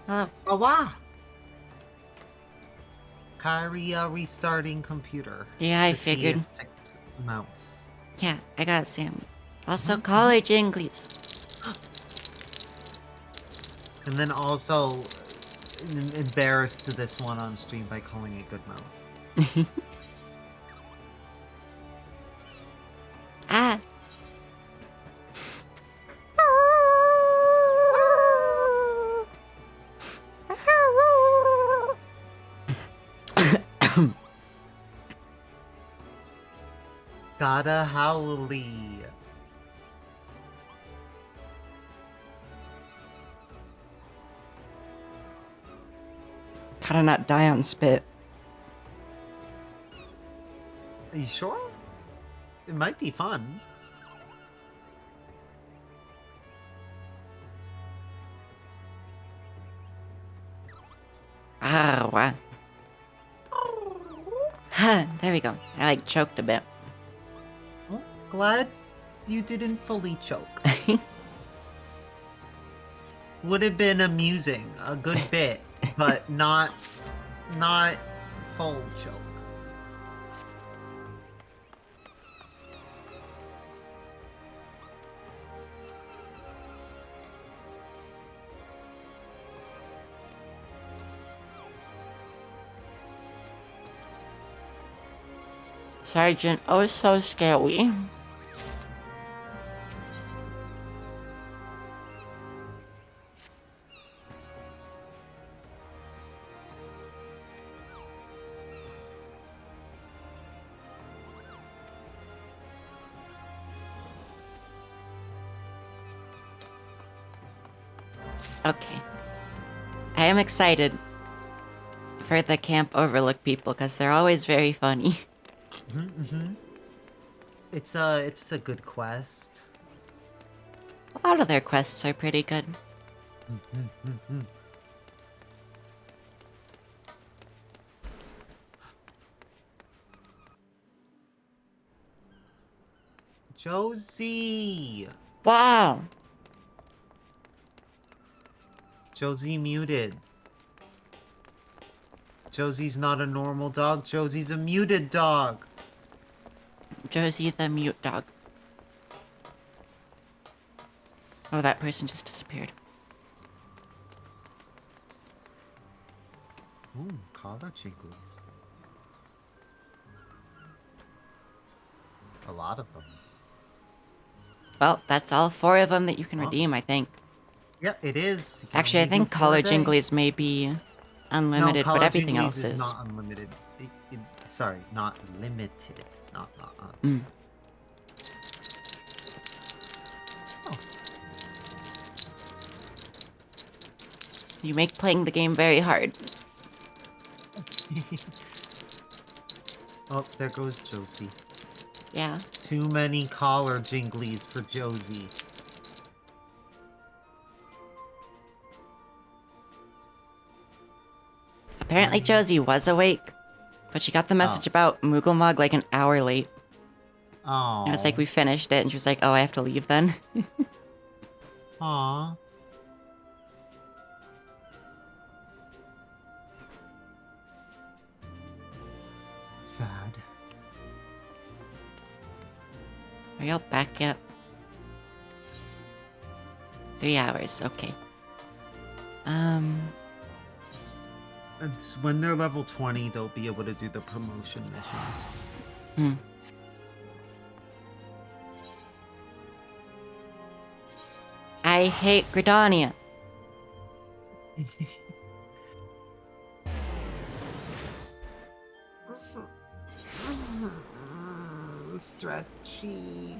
Hello. Oh, wow. Kyrie restarting computer. Yeah, I to see figured. if fix mouse. Yeah, I got Sam. Also, Mhm, college English. And then also embarrassed to this one on stream by calling it good mouse. Ah. Gotta howly. Gotta not die on spit. Are you sure? It might be fun. Ah, wow. There we go. I like choked a bit. Well, glad you didn't fully choke. Would have been amusing, a good bit, but not full choke. Sergeant, oh so scary. Okay. I am excited for the Camp Overlook people because they're always very funny. It's a good quest. A lot of their quests are pretty good. Josie! Wow! Josie muted. Josie's not a normal dog. Josie's a muted dog. Josie the mute dog. Oh, that person just disappeared. Ooh, collar jigglies. A lot of them. Well, that's all 4 of them that you can Oh. redeem, I think. Yeah, it is. You can Actually, I only do think 4 a college day. Jinglies may be unlimited, no, but everything Jinglies else is. not unlimited. Sorry, not limited. Not. Mm. You make playing the game very hard. Oh, there goes Josie. Yeah. Too many collar jinglies for Josie. Apparently Josie was awake, but she got the message about Moogle Mog like an hour late. Oh. It was like we finished it, and she was like, "Oh, I have to leave then." Aw. Sad. Are y'all back yet? 3 hours. Okay. And when they're level 20, they'll be able to do the promotion mission. Hmm. I hate Gridania. Stretchy.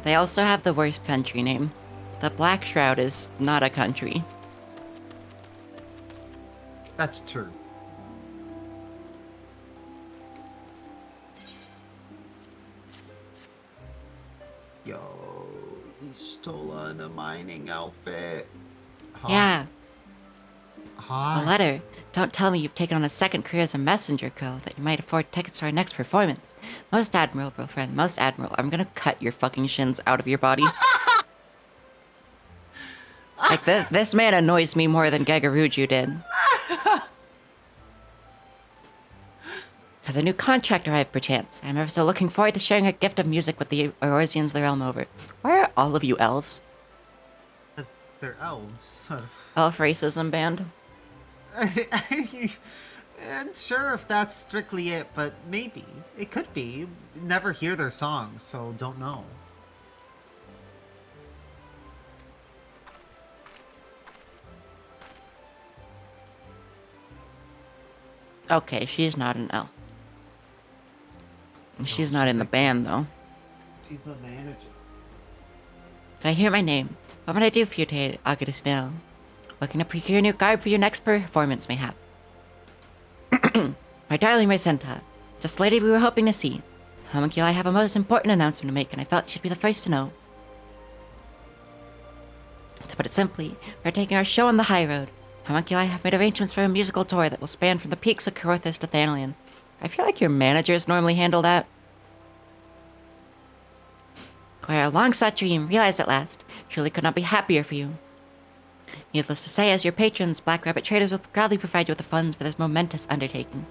They also have the worst country name. The Black Shroud is not a country. That's true. Yo, he stole in a mining outfit. Huh? Yeah. hot. letter. Don't tell me you've taken on a second career as a messenger girl, that you might afford tickets to our next performance. Most admirable, friend, most admirable. I'm gonna cut your fucking shins out of your body. Like, this man annoys me more than Gagaruju did. Has a new contract arrived, perchance? I'm ever so looking forward to sharing a gift of music with the Eorzeans the realm over. Why are all of you elves? Because they're elves. Elf racism band? And sure if that's strictly it, but maybe. It could be. Never hear their songs, so don't know. Okay, she's not an elf. And she's No, not she's in the like- band, though. She's the manager. Did I hear my name? What might I do for you today, Augustino? Looking to procure a new garb for your next performance, mayhap. My darling Rosenta, just the lady we were hoping to see. Homunculi, I have a most important announcement to make, and I felt she'd be the first to know. To put it simply, we're taking our show on the high road. Homunculi have made arrangements for a musical tour that will span from the peaks of Corothis to Thanalion. I feel like your managers normally handle that. Quite a long-sought dream, realized at last. Truly could not be happier for you. Needless to say, as your patrons, Black Rabbit Traders will gladly provide you with the funds for this momentous undertaking.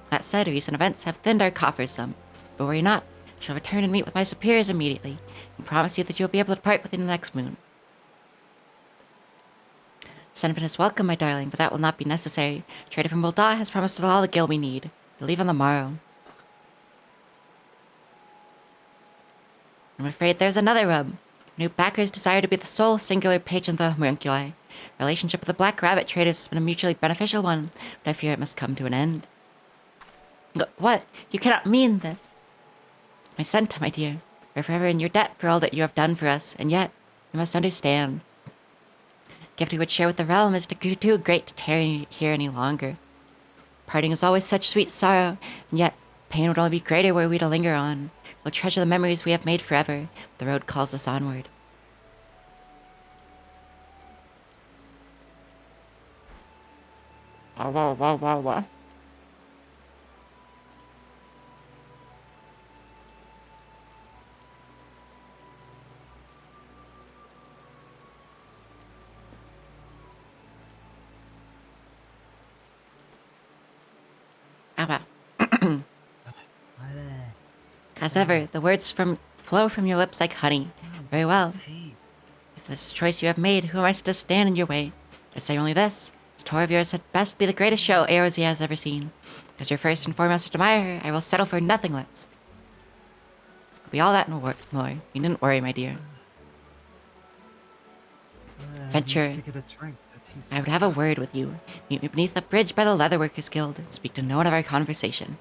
That said, recent events have thinned our coffers some. But worry not, I shall return and meet with my superiors immediately, and promise you that you will be able to depart within the next moon. Sentiment is welcome, my darling, but that will not be necessary. Trader from Bulda has promised us all the gil we need. We'll leave on the morrow. I'm afraid there's another rub. New backers desire to be the sole singular patron of the homunculi. Relationship with the Black Rabbit Traders has been a mutually beneficial one, but I fear it must come to an end. What? You cannot mean this. My Senta, my dear, we're forever in your debt for all that you have done for us, and yet, you must understand. Gift we would share with the realm is too great to tarry here any longer. Parting is always such sweet sorrow, and yet, pain would only be greater were we to linger on. We'll treasure the memories we have made forever. The road calls us onward. As ever, the words flow from your lips like honey. Very well. If this is a choice you have made, who am I to stand in your way? I say only this. This tour of yours had best be the greatest show Eorzea has ever seen. As your first and foremost admirer, I will settle for nothing less. It'll be all that and more. You needn't worry, my dear. Venture. I would have a word with you. Meet me beneath the bridge by the Leatherworkers Guild. Speak to no one of our conversation.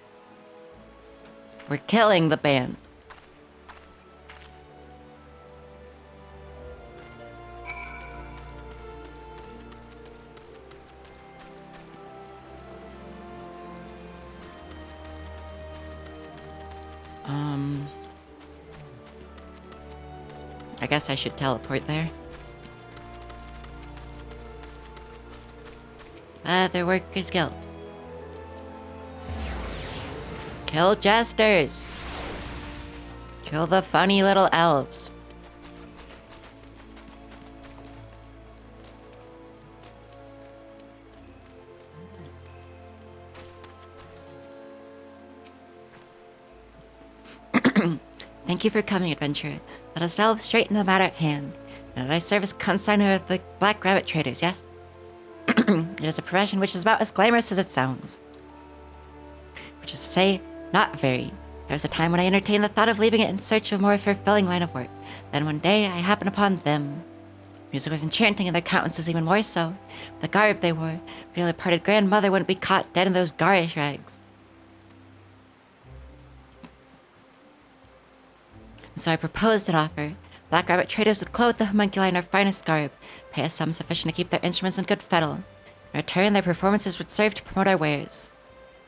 We're killing the band. I guess I should teleport there. Leatherworkers Guild. Kill jesters! Kill the funny little elves. Thank you for coming, adventurer. Let us delve straight into the matter at hand. Now that I serve as consignor of the Black Rabbit Traders, yes? It is a profession which is about as glamorous as it sounds. Which is to say, not very. There was a time when I entertained the thought of leaving it in search of a more fulfilling line of work. Then one day, I happened upon them. Music was enchanting, and their countenances even more so. The garb they wore, really departed grandmother wouldn't be caught dead in those garish rags. And so I proposed an offer. Black Rabbit Traders would clothe the homunculi in our finest garb, pay a sum sufficient to keep their instruments in good fettle. In return, their performances would serve to promote our wares.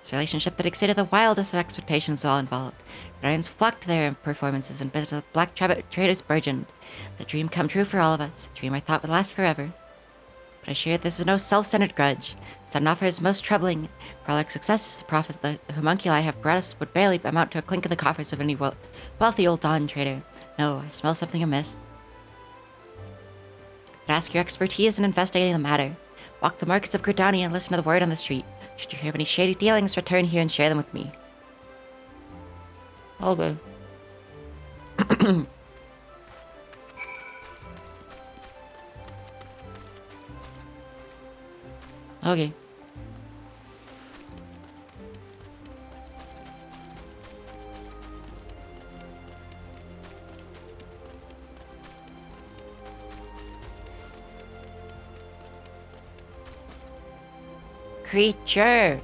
This relationship that exceeded the wildest of expectations was all involved. Audience flocked to their performances, and business with Black Rabbit Traders burgeoned. The dream come true for all of us, a dream I thought would last forever. But I assure you this is no self-centered grudge. Sudden offer is most troubling. For all our successes, the profits the homunculi have brought us would barely amount to a clink in the coffers of any wealthy old Dawn trader. No, I smell something amiss. I'd ask your expertise in investigating the matter. Walk the markets of Gridania and listen to the word on the street. Should you hear of any shady dealings, return here and share them with me. Okay. Okay. Creature.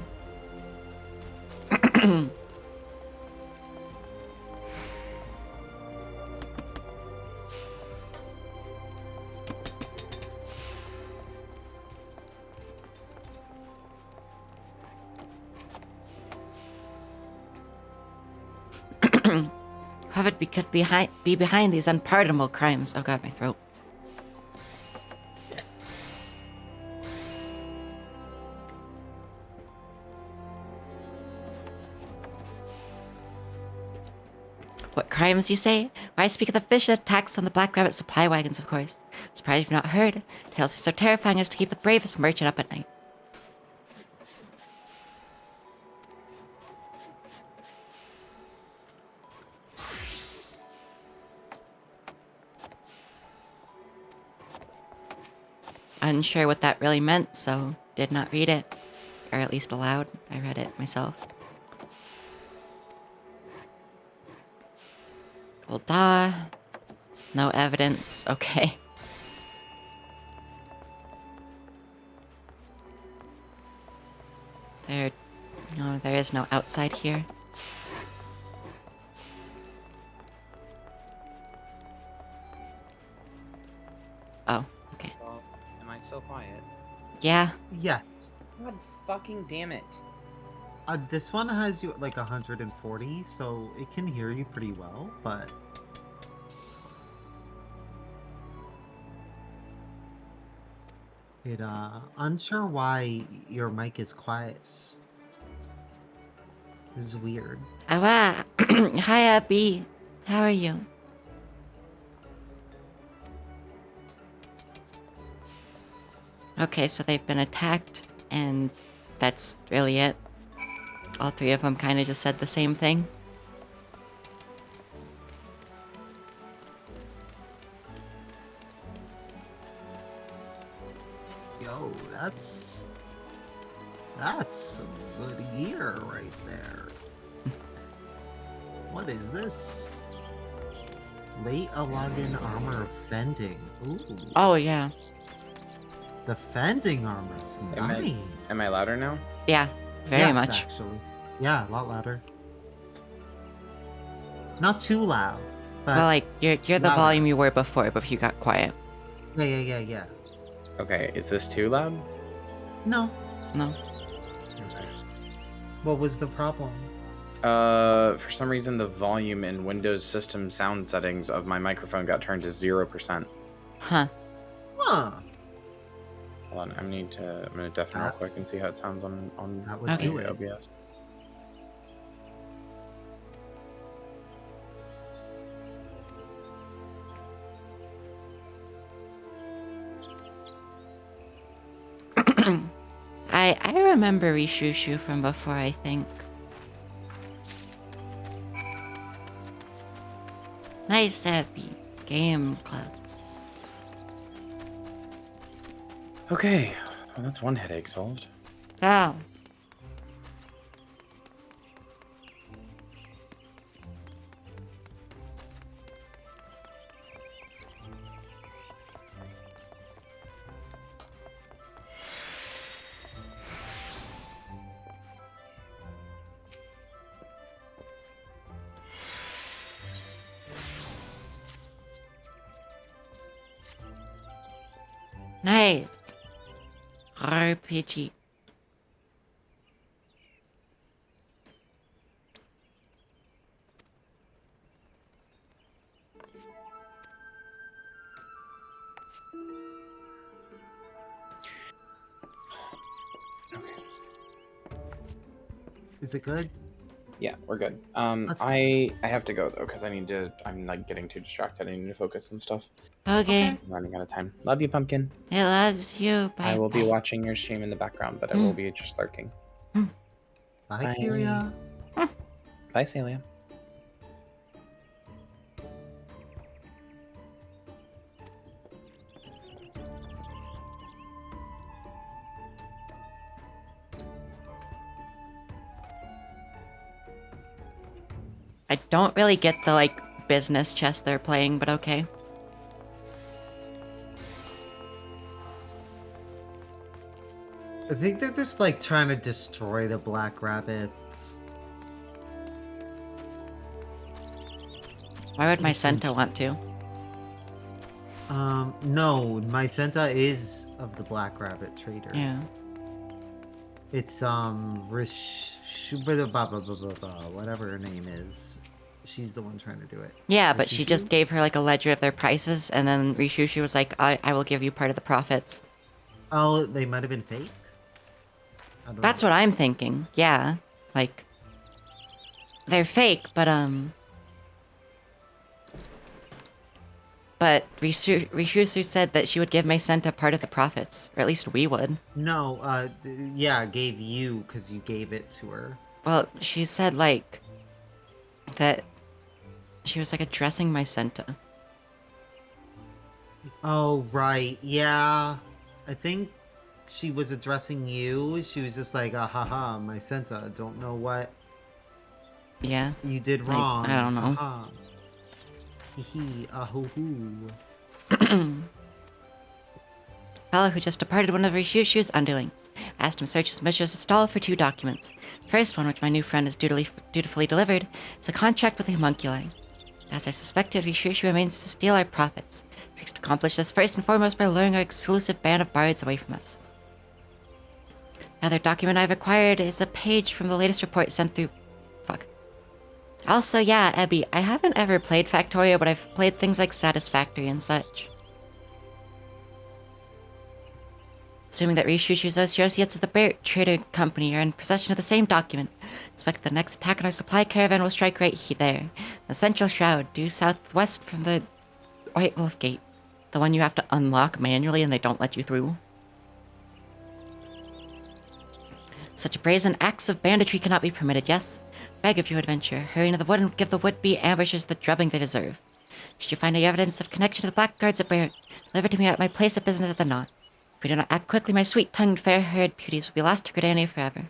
Prophet could be behind these unpardonable crimes. Oh god, my throat. What crimes, you say? Why, I speak of the fish that attacks on the Black Rabbit supply wagons, of course. I'm surprised you've not heard. Tales are so terrifying as to keep the bravest merchant up at night. Unsure what that really meant, so did not read it. Or at least aloud. I read it myself. Well, duh. No evidence. Okay. No, there is no outside here. Oh, okay. Well, am I still quiet? Yeah. Yes. God fucking damn it. This one has you at like 140, so it can hear you pretty well, but... unsure why your mic is quiet. This is weird. Awa. Hi, Abby. How are you? Okay, so they've been attacked, and that's really it. All three of them kind of just said the same thing. Yo, that's some good gear right there. What is this? Late Alagan armor fending. Ooh. Oh, yeah. The fending armor's nice. Am I louder now? Yeah, very Yes, much. actually. Yeah, a lot louder. Not too loud, but Well, like, you're the louder. volume you were before, but you got quiet. Yeah. Okay, is this too loud? No. No. Okay. What was the problem? For some reason the volume in Windows system sound settings of my microphone got turned to 0%. Huh. Huh. Hold on, I'm gonna deafen real quick and see how it sounds on That would Okay. do it. OBS. I remember Rishushu from before, I think. Nice, Abby. Game club. Okay, well that's one headache solved. Oh. Nice. RPG. Is it good? Yeah, we're good. Let's go. I have to go though because I need to. I'm like getting too distracted. I need to focus on stuff. Okay. Okay. I'm running out of time. Love you, pumpkin. It loves you. Bye. I will be bye. watching your stream in the background, but I will be just lurking. Bye, Kyria. Bye, Celia. I don't really get the like business chess they're playing, but okay. I think they're just like trying to destroy the black rabbits. Why would my Essentially. Senta want to? No, my Senta is of the black rabbit traders. Yeah. It's whatever her name is. She's the one trying to do it. Yeah, but she Rishushu? just gave her like a ledger of their prices, and then Rishushu was like, I will give you part of the profits. Oh, they might have been fake. I don't That's know. what I'm thinking. Yeah, like they're fake, but Rishushu said that she would give my Senta part of the profits, or at least we would. No, yeah, I gave you because you gave it to her. Well, she said like that she was like addressing my Senta. Oh, right. Yeah. I think she was addressing you. She was just like, ah, haha, my Senta. Don't know what Yeah. you did Like, wrong. I don't know. Haha. Hee ahoo. Fellow who just departed one of Rishushu's underlings. I asked him to search his mistress's stall for 2 documents. The first one, which my new friend has dutifully delivered, is a contract with the homunculi. As I suspected, Rishushu remains to steal our profits. He seeks to accomplish this first and foremost by luring our exclusive band of bards away from us. The other document I've acquired is a page from the latest report sent through... Fuck. Also, yeah, Ebby, I haven't ever played Factorio, but I've played things like Satisfactory and such. Assuming that Rishushu's associates of the Bear Trader Company are in possession of the same document, expect the next attack on our supply caravan will strike right there. The Central Shroud, due southwest from the White Wolf Gate. The one you have to unlock manually and they don't let you through. Such brazen acts of banditry cannot be permitted, yes? Beg of you, adventurer, hurry into the wood and give the would-be ambushers the drubbing they deserve. Should you find any evidence of connection to the Blackguards at Barrett, deliver to me at my place of business at the Knot. If we do not act quickly, my sweet-tongued, fair-haired beauties will be lost to Gridania forever.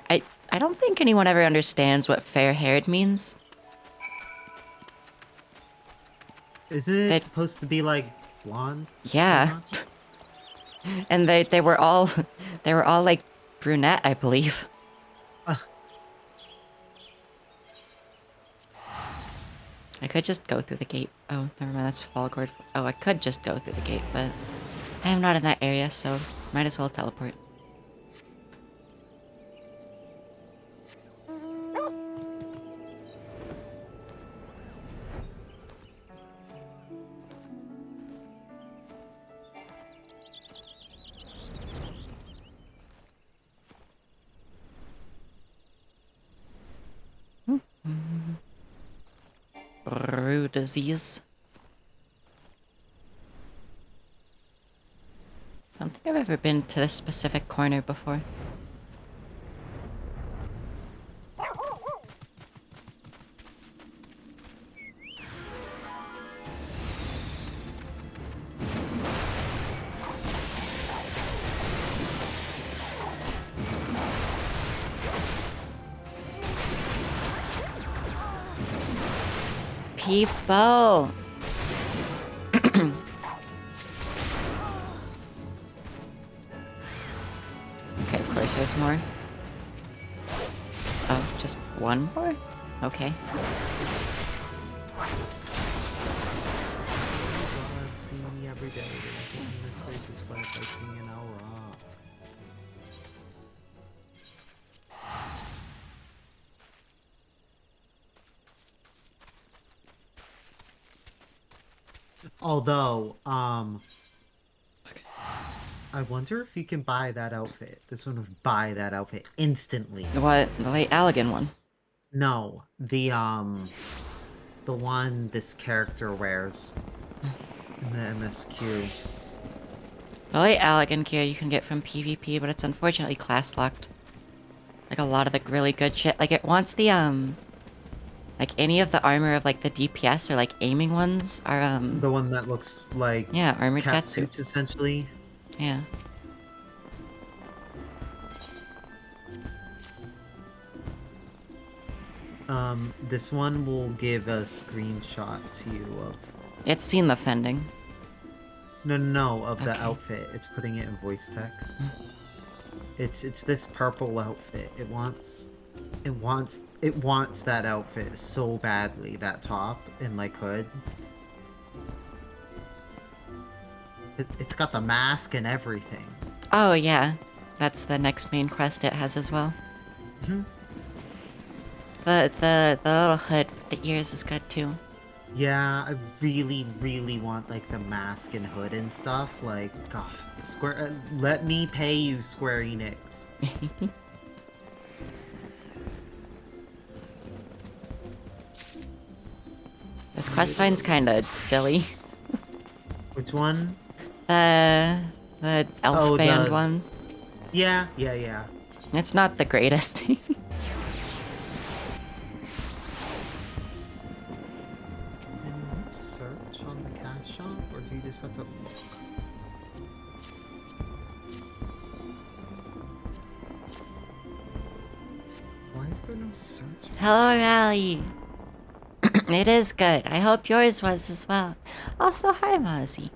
I don't think anyone ever understands what fair-haired means. Isn't it They- supposed to be like blonde? Yeah. pretty much? And they were all like brunette, I believe. I could just go through the gate. Oh, never mind, that's Fallgord. Oh, I could just go through the gate, but I am not in that area, so might as well teleport. Brew disease. I don't think I've ever been to this specific corner before. People! Okay, of course there's more. Oh, just one more? Okay. God, see me every day. In the safest way by singing Aura. Although, I wonder if you can buy that outfit. This one would buy that outfit instantly. What? The late Allegan one. No, the one this character wears in the MSQ. The late Allegan gear you can get from PvP, but it's unfortunately class locked. Like a lot of the really good shit. Like it wants the like any of the armor of like the DPS or like aiming ones are The one that looks like yeah, armored cat catsuit. suits essentially. Yeah. This one will give a screenshot to you of It's seen the fending. no of the Okay. outfit. It's putting it in voice text. It's this purple outfit. It wants that outfit so badly, that top and like hood. It's got the mask and everything. Oh yeah. That's the next main quest it has as well. Mhm. The little hood with the ears is good too. Yeah, I really want like the mask and hood and stuff. Like, God, Square, let me pay you, Square Enix. This quest line's kinda silly. Which one? The elf Oh, band the- one. Yeah. It's not the greatest. Can you search on the cash shop, or do you just have to look? Why is there no search? Hello, Rally. It is good. I hope yours was as well. Also, hi, Mozzie.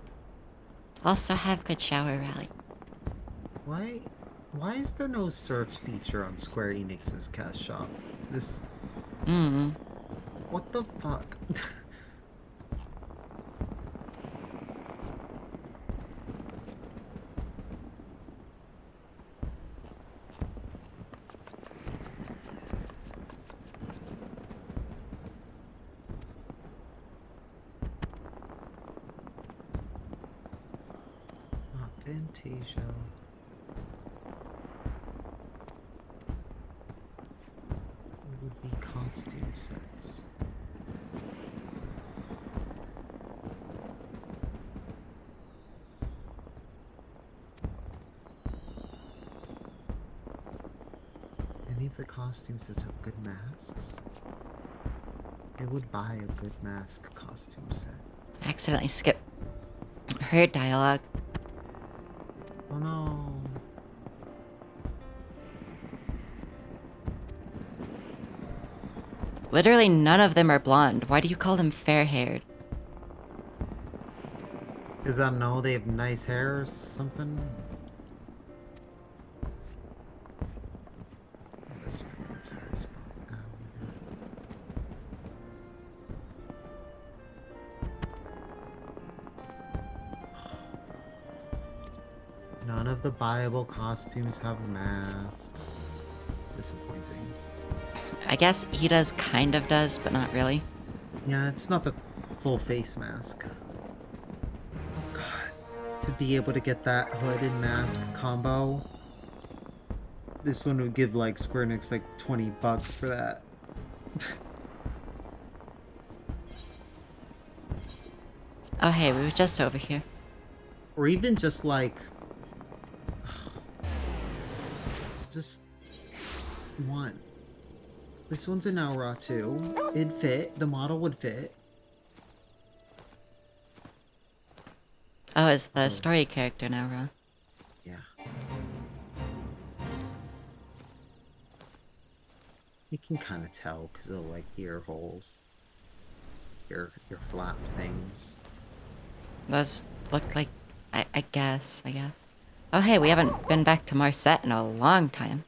Also, have good shower, Rally. Why is there no search feature on Square Enix's cash shop? This, what the fuck? Not Fantasia. It would be costume sets. Any of the costume sets have good masks? I would buy a good mask costume set. Accidentally skipped her dialogue. Oh no. Literally none of them are blonde. Why do you call them fair-haired? Is that no? They have nice hair or something? Yeah, let's pick a tire spot down here. None of the buyable costumes have masks. Disappointing. I guess Ida's kind of does, but not really. Yeah, it's not the full face mask. Oh god. To be able to get that hood and mask combo. This one would give like Square Enix like $20 for that. Oh hey, we were just over here. Or even just like just one. This one's an Aura too. It'd fit. The model would fit. Oh, it's the story character now, Ra. Yeah. You can kind of tell because of like ear holes. Your flap things. Those look like... I guess. Oh hey, we haven't been back to Marset in a long time.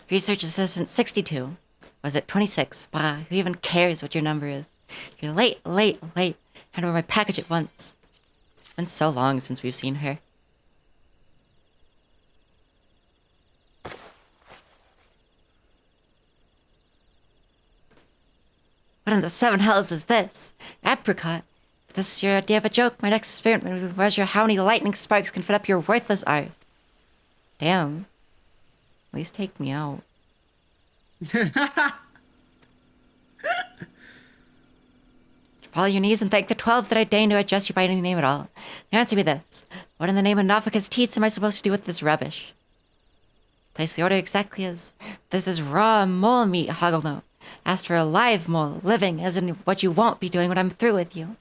Research Assistant 62. Was it 26? Wow, who even cares what your number is? You're late. Hand over my package at once. It's been so long since we've seen her. What in the seven hells is this? Apricot? If this is your idea of a joke, my next experiment will measure how many lightning sparks can fit up your worthless eyes. Damn. At least take me out. Fall on your knees and thank the 12 that I deign to address you by any name at all. Now answer me this. What in the name of Nafika's teats am I supposed to do with this rubbish? Place the order exactly as this is raw mole meat, Hagelno. Ask for a live mole, living, as in what you won't be doing when I'm through with you.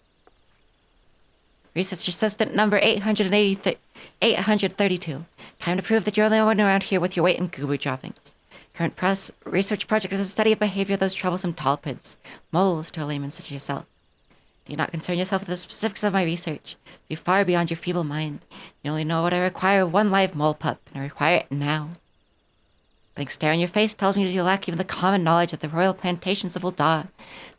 Research assistant number 832. Time to prove that you're the only one around here with your weight and guru droppings. Current research project is a study of behavior of those troublesome talpids, moles to a layman such as yourself. Do not concern yourself with the specifics of my research. Be far beyond your feeble mind. You only know what I require: one live mole pup, and I require it now. Blank stare on your face tells me that you lack even the common knowledge of the royal plantations of Ul'dah,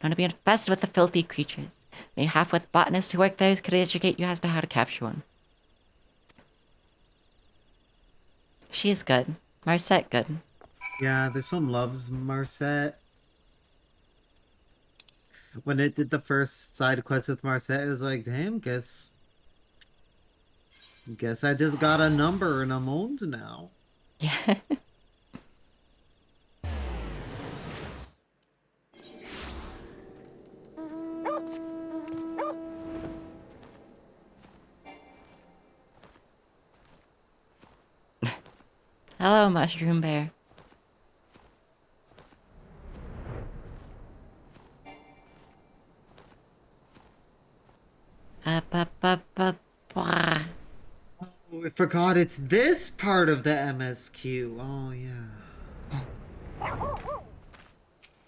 known to be infested with the filthy creatures. Any half-wit botanist who worked there could educate you as to how to capture one. She's good. Marset good. Yeah, this one loves Marset. When it did the first side quest with Marset, it was like, damn, guess I just got a number and I'm owned now. Yeah. Hello, Mushroom Bear. Blah. Oh, I forgot it's this part of the MSQ. Oh, yeah.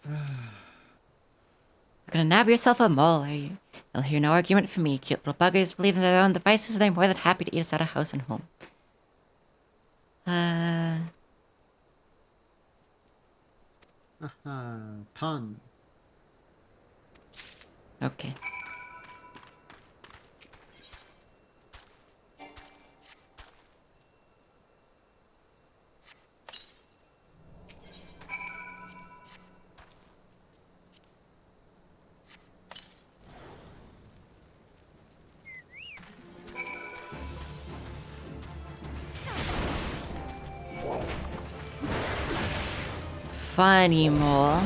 You're gonna nab yourself a mole, are you? You'll hear no argument from me. Cute little buggers believe in their own devices, and they're more than happy to eat us out of house and home. Pun. Okay. Funny mole.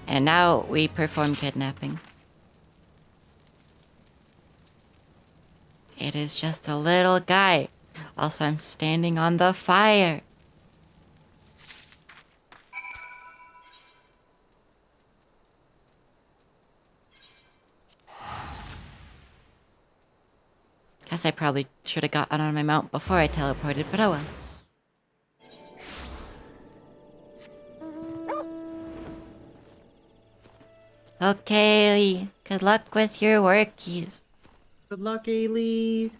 And now we perform kidnapping. It is just a little guy. Also, I'm standing on the fire. Guess I probably should have gotten on my mount before I teleported, but oh well. Okay, Lee. Good luck with your workies. Good luck, Ailey.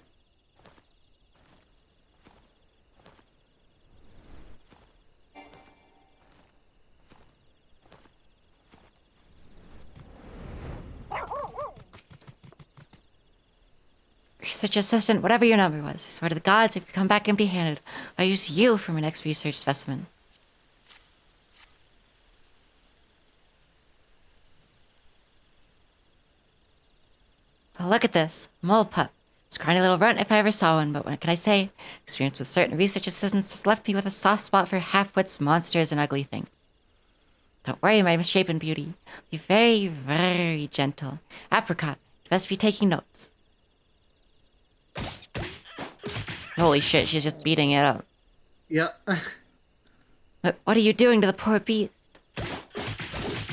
Research assistant, whatever your number was, I swear to the gods, if you come back empty-handed, I'll use you for my next research specimen. Well, look at this. Mole pup. It's a scrawny little runt if I ever saw one, but what can I say? Experience with certain research assistants has left me with a soft spot for half-wits, monsters, and ugly things. Don't worry, my misshapen beauty. Be very, very gentle. Apricot, you best be taking notes. Holy shit, she's just beating it up. Yep. But what are you doing to the poor beast?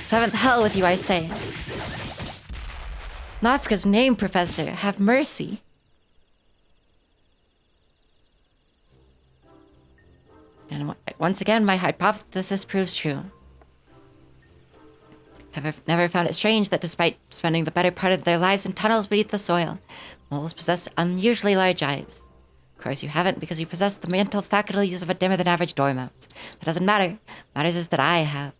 Seventh hell with you, I say. Nafka's name, Professor. Have mercy. And once again, my hypothesis proves true. I've never found it strange that despite spending the better part of their lives in tunnels beneath the soil, moles possess unusually large eyes. Of course, you haven't because you possess the mental faculties of a dimmer-than-average dormouse. That doesn't matter. Matters is that I have.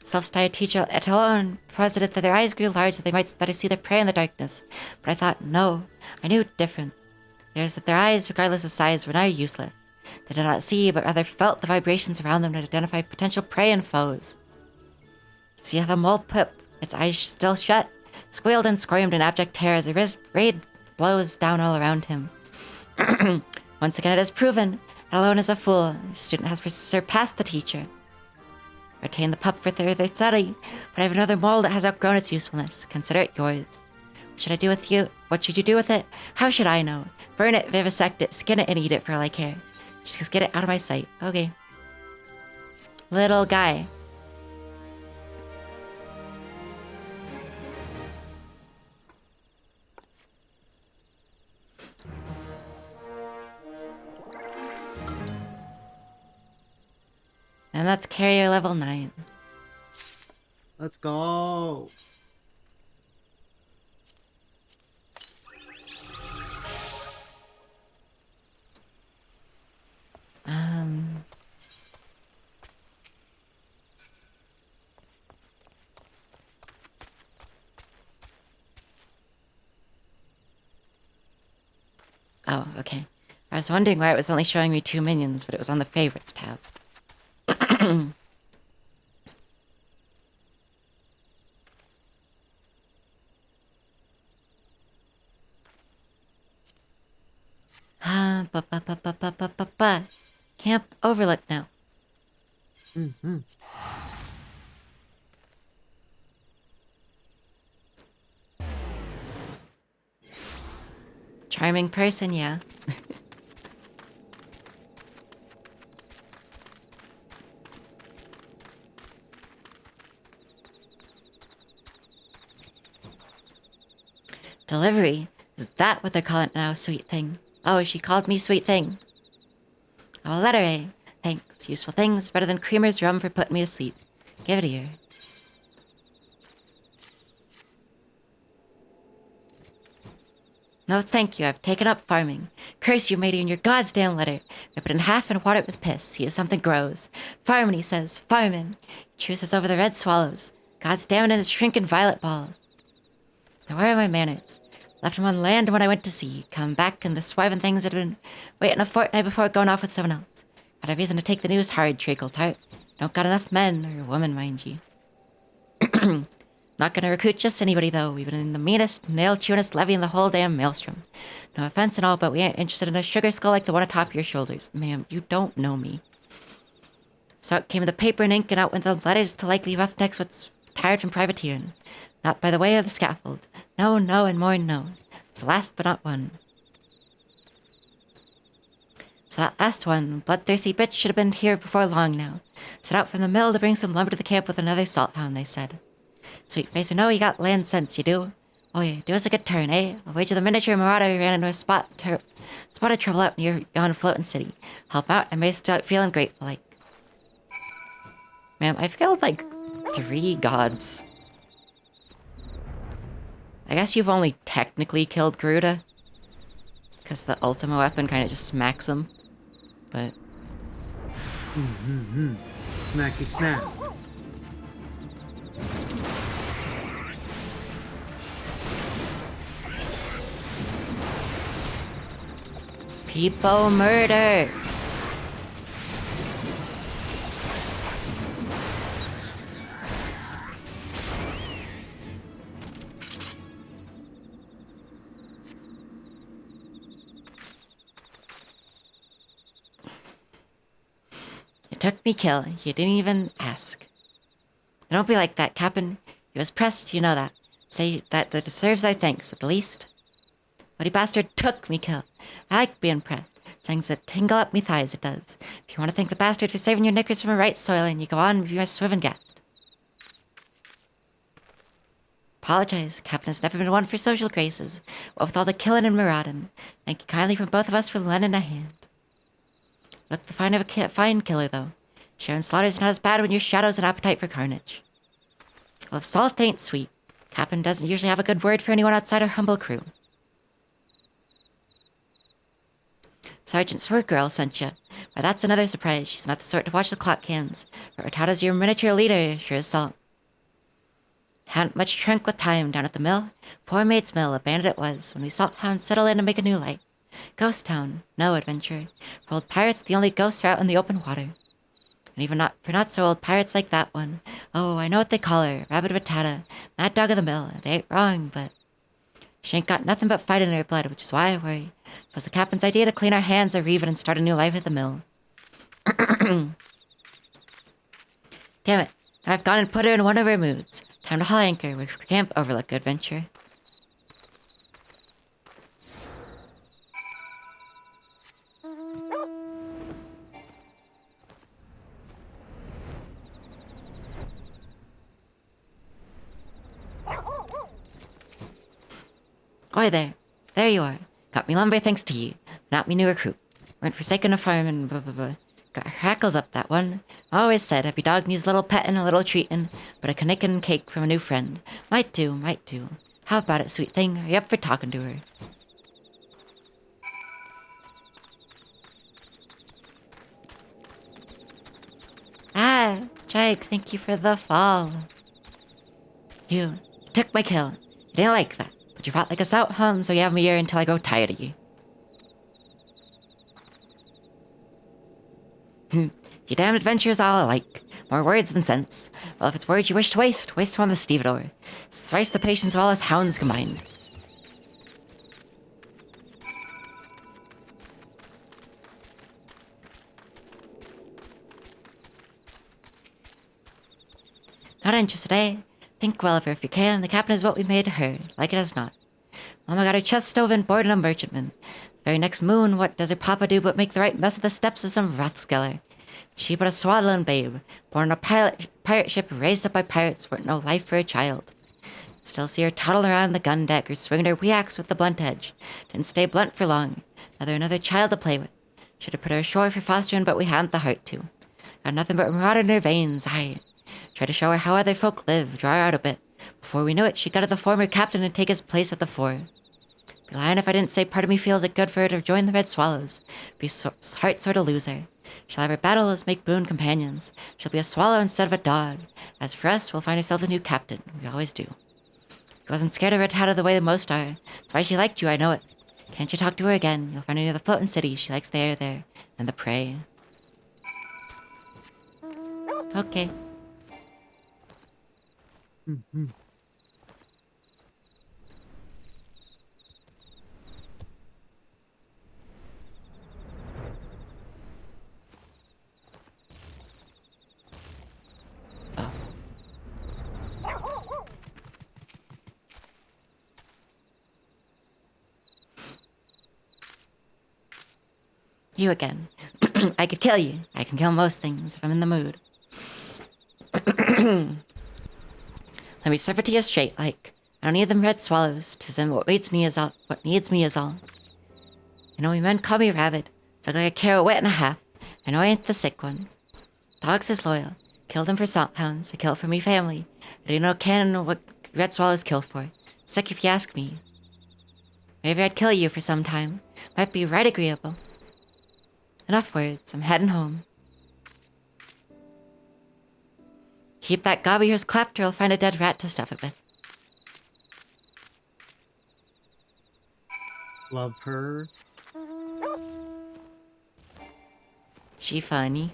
Self-styled teacher Etalon posited that their eyes grew large that they might better see their prey in the darkness. But I thought, no, I knew different. There's that their eyes, regardless of size, were now useless. They did not see, but rather felt the vibrations around them to identify potential prey and foes. See how the mole pup, its eyes still shut, squealed and squirmed in abject terror as the raid blows down all around him. Once again, it is proven that alone is a fool. The student has surpassed the teacher. Retain the pup for further study, but I have another mole that has outgrown its usefulness. Consider it yours. What should I do with you? What should you do with it? How should I know? Burn it, vivisect it, skin it, and eat it for all I care. Just get it out of my sight. Okay. Little guy. And that's carrier level 9. Let's go. Oh, okay. I was wondering why it was only showing me 2 minions, but it was on the favorites tab. Camp Overlook now. Mm-hmm. Charming person, yeah. Delivery? Is that what they're calling it now, sweet thing? Oh, she called me sweet thing. Oh, letter A. Thanks. Useful things. Better than Creamer's rum for putting me to sleep. Give it here. No, thank you. I've taken up farming. Curse you, matey, and your goddamn letter. Rip it in half and water it with piss. See if something grows. Farmin', he says. Farmin'. He chooses over the red swallows. God's damn it in his shrinking violet balls. Now where are my manners? Left him on land when I went to sea. Come back and the swiving things had been waiting a fortnight before going off with someone else. Had a reason to take the news hard, treacle tart. Don't got enough men, or women, mind ye. Not gonna recruit just anybody, though. We've been in the meanest, nail-chewingest levy in the whole damn maelstrom. No offense and all, but we ain't interested in a sugar skull like the one atop your shoulders. Ma'am, you don't know me. So out came the paper and ink, and out went the letters to likely roughnecks what's tired from privateering. Not by the way of the scaffold. No, no, and more no. It's the last but not one. So that last one, bloodthirsty bitch, should have been here before long now. Set out from the mill to bring some lumber to the camp with another salt hound, they said. Sweet face, I know you got land sense, you do. Oh yeah, do us a good turn, eh? I'll wager the miniature marauder ran into a spot of trouble out near yon floating city. Help out, I may start feeling grateful, like. Ma'am, I failed like 3 gods. I guess you've only technically killed Garuda. Because the Ultima weapon kind of just smacks him. But... Mm-hmm. Smacky smack. People murder! You took me kill. You didn't even ask. Don't be like that, Captain. He was pressed, you know that. Say that deserves our thanks, at the least. Bloody bastard took me kill. I like being pressed. Things that tingle up me thighs, it does. If you want to thank the bastard for saving your knickers from a right soil, and you go on with your swiving guest. Apologize. Captain has never been one for social graces. What with all the killing and marauding. Thank you kindly from both of us for lending a hand. Look the fine of a fine killer, though. Sharing slaughter's not as bad when your shadow's an appetite for carnage. Well, if salt ain't sweet, Captain doesn't usually have a good word for anyone outside our humble crew. Sergeant Swergirl sent you. Why, that's another surprise. She's not the sort to watch the clock cans. But Rattata's your miniature leader, sure as salt. Hadn't much trunk with time down at the mill. Poor mate's mill, abandoned it was, when we salt hounds settle in to make a new life. Ghost town. No, adventurer. For old pirates, the only ghosts are out in the open water. And even not for not so old pirates like that one. Oh, I know what they call her. Rabbit Batata. Mad dog of the mill. They ain't wrong, but she ain't got nothing but fight in her blood, which is why I worry. It was the captain's idea to clean our hands of Reven and start a new life at the mill. Damn it. I've gone and put her in one of her moods. Time to haul anchor. We can't overlook adventure. Oi there. There you are. Got me lumber thanks to you. Not me new recruit. Weren't forsaken a farm and blah blah blah. Got her hackles up, that one. Always said every dog needs a little petting, a little treating, but a knick and cake from a new friend. Might do, might do. How about it, sweet thing? Are you up for talking to her? Ah, Jake, thank you for the fall. You took my kill. I didn't like that, but you fought like a stout hound, so you have me here until I grow tired of you. You damned adventurers all alike. More words than sense. Well, if it's words you wish to waste, waste them on the stevedore. Thrice the patience of all us hounds combined. Not interested, eh? Think well of her if you can. The captain is what we made her, like it as not. Mama got her chest stove and boarded a merchantman. The very next moon, what does her papa do but make the right mess of the steps of some Rathskeller? She but a swaddling babe, born on a pirate ship raised up by pirates, with no life for a child. Still see her toddling around the gun deck or swinging her wee axe with the blunt edge. Didn't stay blunt for long. Another child to play with. Should have put her ashore for fostering, but we hadn't the heart to. Got nothing but marauder in her veins, aye. Tried to show her how other folk live, draw her out a bit. Before we knew it, she got the former captain and take his place at the fore. Be lying if I didn't say part of me feels it good for her to join the Red Swallows. Be heart sort of loser. She'll have her battles, make boon companions. She'll be a swallow instead of a dog. As for us, we'll find ourselves a new captain. We always do. She wasn't scared of her Tata the way that most are. That's why she liked you, I know it. Can't you talk to her again? You'll find her near the floating city. She likes the air there. And the prey. Okay. Oh. You again. I could kill you. I can kill most things if I'm in the mood. Let me serve it to you straight, like. I don't need them red swallows. 'Tis them what needs me is all. What needs me is all. You know, we men call me rabid. Suck like a carrot wet and a half. I know I ain't the sick one. Dogs is loyal. Kill them for salt hounds. I kill for me family. I do no ken what red swallows kill for. Sick if you ask me. Maybe I'd kill you for some time. Might be right agreeable. Enough words. I'm heading home. Keep that gob of yours clapped or I'll find a dead rat to stuff it with. Love her. She funny.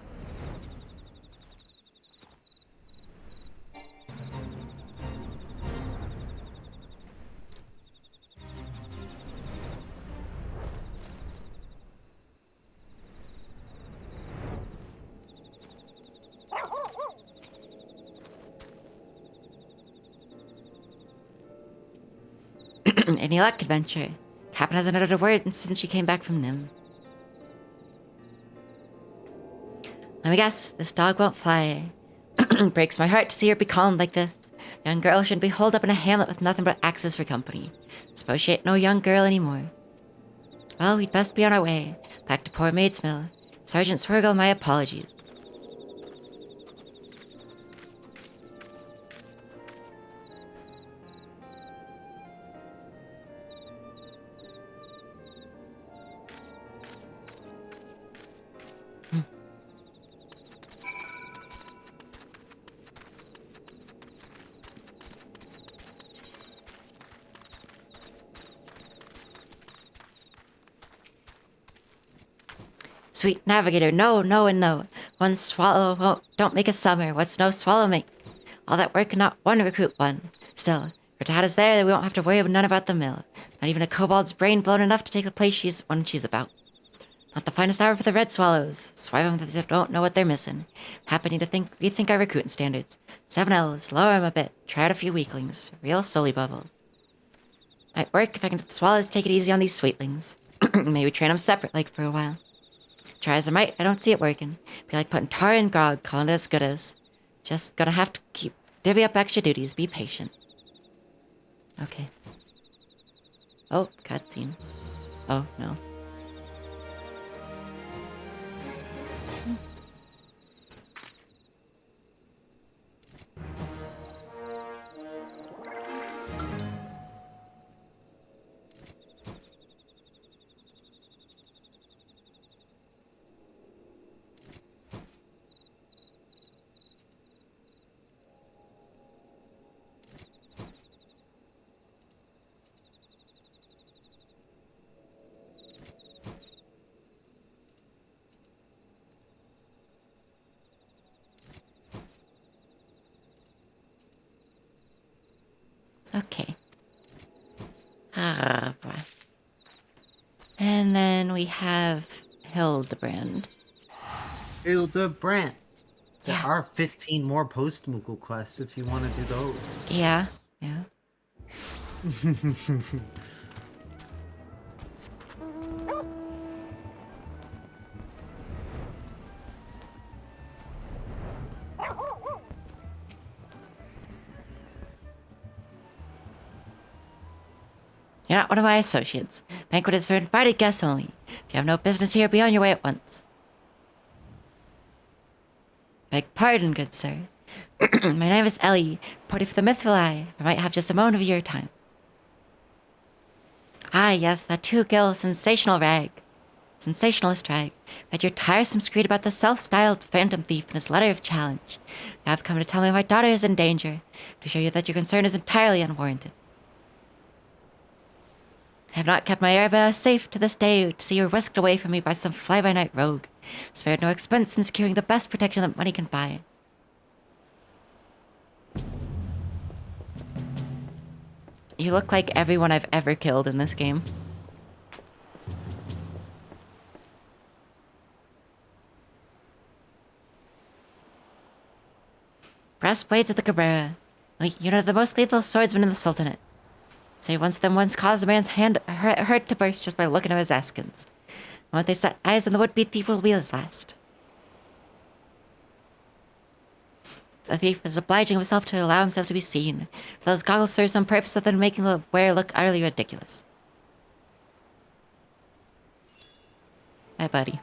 Any luck, adventure? Captain hasn't uttered a word since she came back from Nim. Let me guess, this dog won't fly. Breaks my heart to see her be calmed like this. Young girl shouldn't be holed up in a hamlet with nothing but axes for company. Suppose she ain't no young girl anymore. Well, we'd best be on our way. Back to poor Maid's Mill. Sergeant Swirgle, my apologies. Sweet navigator, no, no, and no. One swallow don't make a summer. What's no swallow make? All that work and not one recruit one. Still, her dad is there that we won't have to worry none about the mill. Not even a kobold's brain blown enough to take the place when she's about. Not the finest hour for the red swallows. Swipe them that they don't know what they're missing. Happening to rethink our recruiting standards. 7 L's, lower 'em a bit. Try out a few weaklings. Real solely bubbles. Might work if I can get the swallows to take it easy on these sweetlings. Maybe train them separate like for a while. Try as I might, I don't see it working. Be like putting tar in grog, calling it as good as. Just gonna have to divvy up extra duties. Be patient. Okay. Oh, cutscene. Oh, no. Okay. Ah, boy. And then we have Hildebrand. Hildebrand. There Yeah. are 15 more post-Moogle quests if you want to do those. Yeah, yeah. You're not one of my associates. Banquet is for invited guests only. If you have no business here, be on your way at once. Beg pardon, good sir. My name is Ellie, reporting for the Mythful Eye. I might have just a moment of your time. Ah, yes, that two-gill sensationalist rag. Read your tiresome screed about the self-styled phantom thief in his letter of challenge. Now I've come to tell me my daughter is in danger, to show you that your concern is entirely unwarranted. I have not kept my Arabella safe to this day to see her whisked away from me by some fly-by-night rogue. Spared no expense in securing the best protection that money can buy. You look like everyone I've ever killed in this game. Brass blades of the Cabrera. You know, the most lethal swordsman in the Sultanate. Say once caused a man's hand hurt to burst just by looking at his askins. And when they set eyes on the would-be thief will be his last. The thief is obliging himself to allow himself to be seen. Those goggles serve some purpose other than making the wearer look utterly ridiculous. Hi, buddy.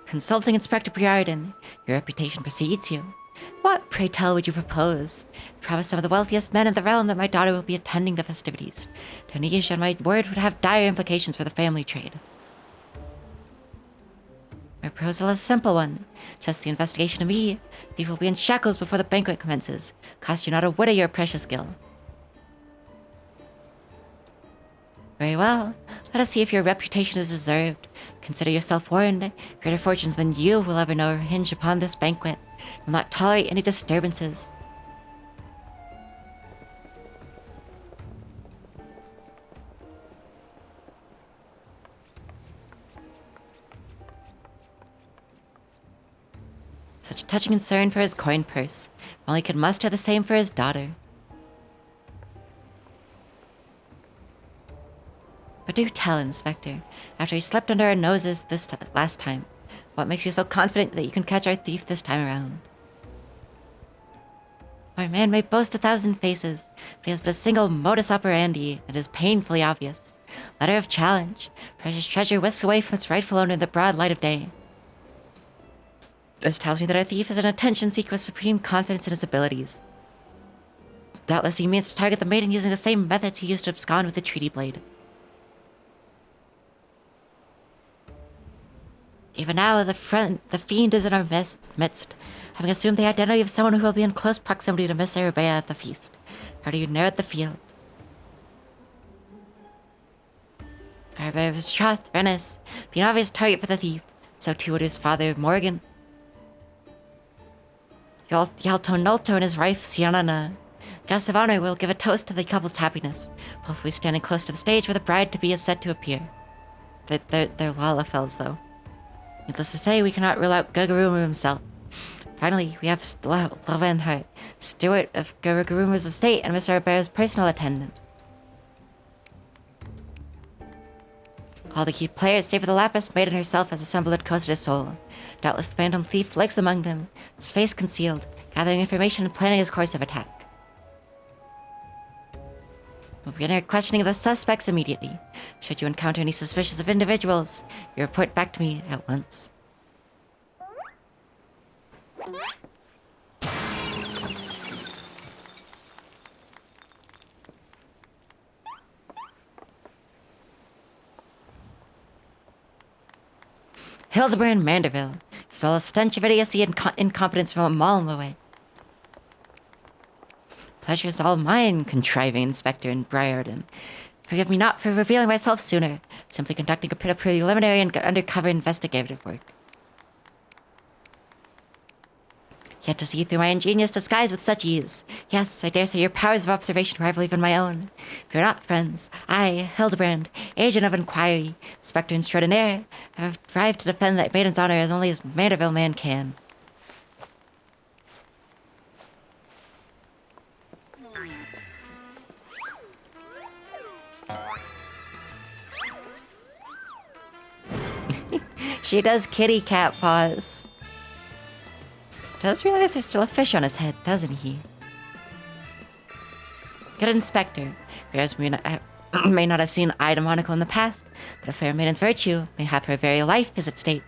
Consulting Inspector Briarden, your reputation precedes you. What, pray tell, would you propose? Promise some of the wealthiest men in the realm that my daughter will be attending the festivities. Tanisha and my word would have dire implications for the family trade. My proposal is a simple one. Just the investigation of me. The thief will be in shackles before the banquet commences. Cost you not a whit of your precious gil. Very well. Let us see if your reputation is deserved. Consider yourself warned. Greater fortunes than you will ever know hinge upon this banquet. Will not tolerate any disturbances. Such touching concern for his coin purse. If only could muster the same for his daughter. But do tell, Inspector, after he slept under our noses last time, what makes you so confident that you can catch our thief this time around? Our man may boast 1,000 faces, but he has but a single modus operandi, and is painfully obvious. Letter of challenge. Precious treasure whisked away from its rightful owner in the broad light of day. This tells me that our thief is an attention seeker with supreme confidence in his abilities. Doubtless he means to target the maiden using the same methods he used to abscond with the treaty blade. Even now, the fiend is in our midst, having assumed the identity of someone who will be in close proximity to Miss Arabella at the feast. How do you narrowed the field? Our betrothed, Rennis, be an obvious target for the thief. So too would his father, Morgan. Yalto Nolto and his wife, Sienna. Guest of honor will give a toast to the couple's happiness. Both will be standing close to the stage where the bride-to-be is set to appear. They're Lalafels, though. Needless to say, we cannot rule out Gurumu himself. Finally, we have Lavenhart, steward of Gurugurumu's estate and Mr. Herbert's personal attendant. All the key players, save for the Lapis, maiden herself, has assembled at Costa del Sol. Doubtless the phantom thief lurks among them, his face concealed, gathering information and planning his course of attack. We'll begin our questioning of the suspects immediately. Should you encounter any suspicious of individuals, you report back to me at once. Hildebrand Manderville. Smell a stench of idiocy and incompetence from a mile away. Pleasure's all mine, contriving Inspector in Briarden. Forgive me not for revealing myself sooner, simply conducting a preliminary and undercover investigative work. Yet to see through my ingenious disguise with such ease. Yes, I dare say your powers of observation rival even my own. Fear not, friends. I, Hildebrand, agent of inquiry, inspector extraordinaire, have arrived to defend that maiden's honor as only as Manderville man can. She does kitty cat paws. Does realize there's still a fish on his head, doesn't he? Good inspector. Bears may not have seen eye to monocle in the past, but a fair maiden's virtue, mayhap her very life, is at stake.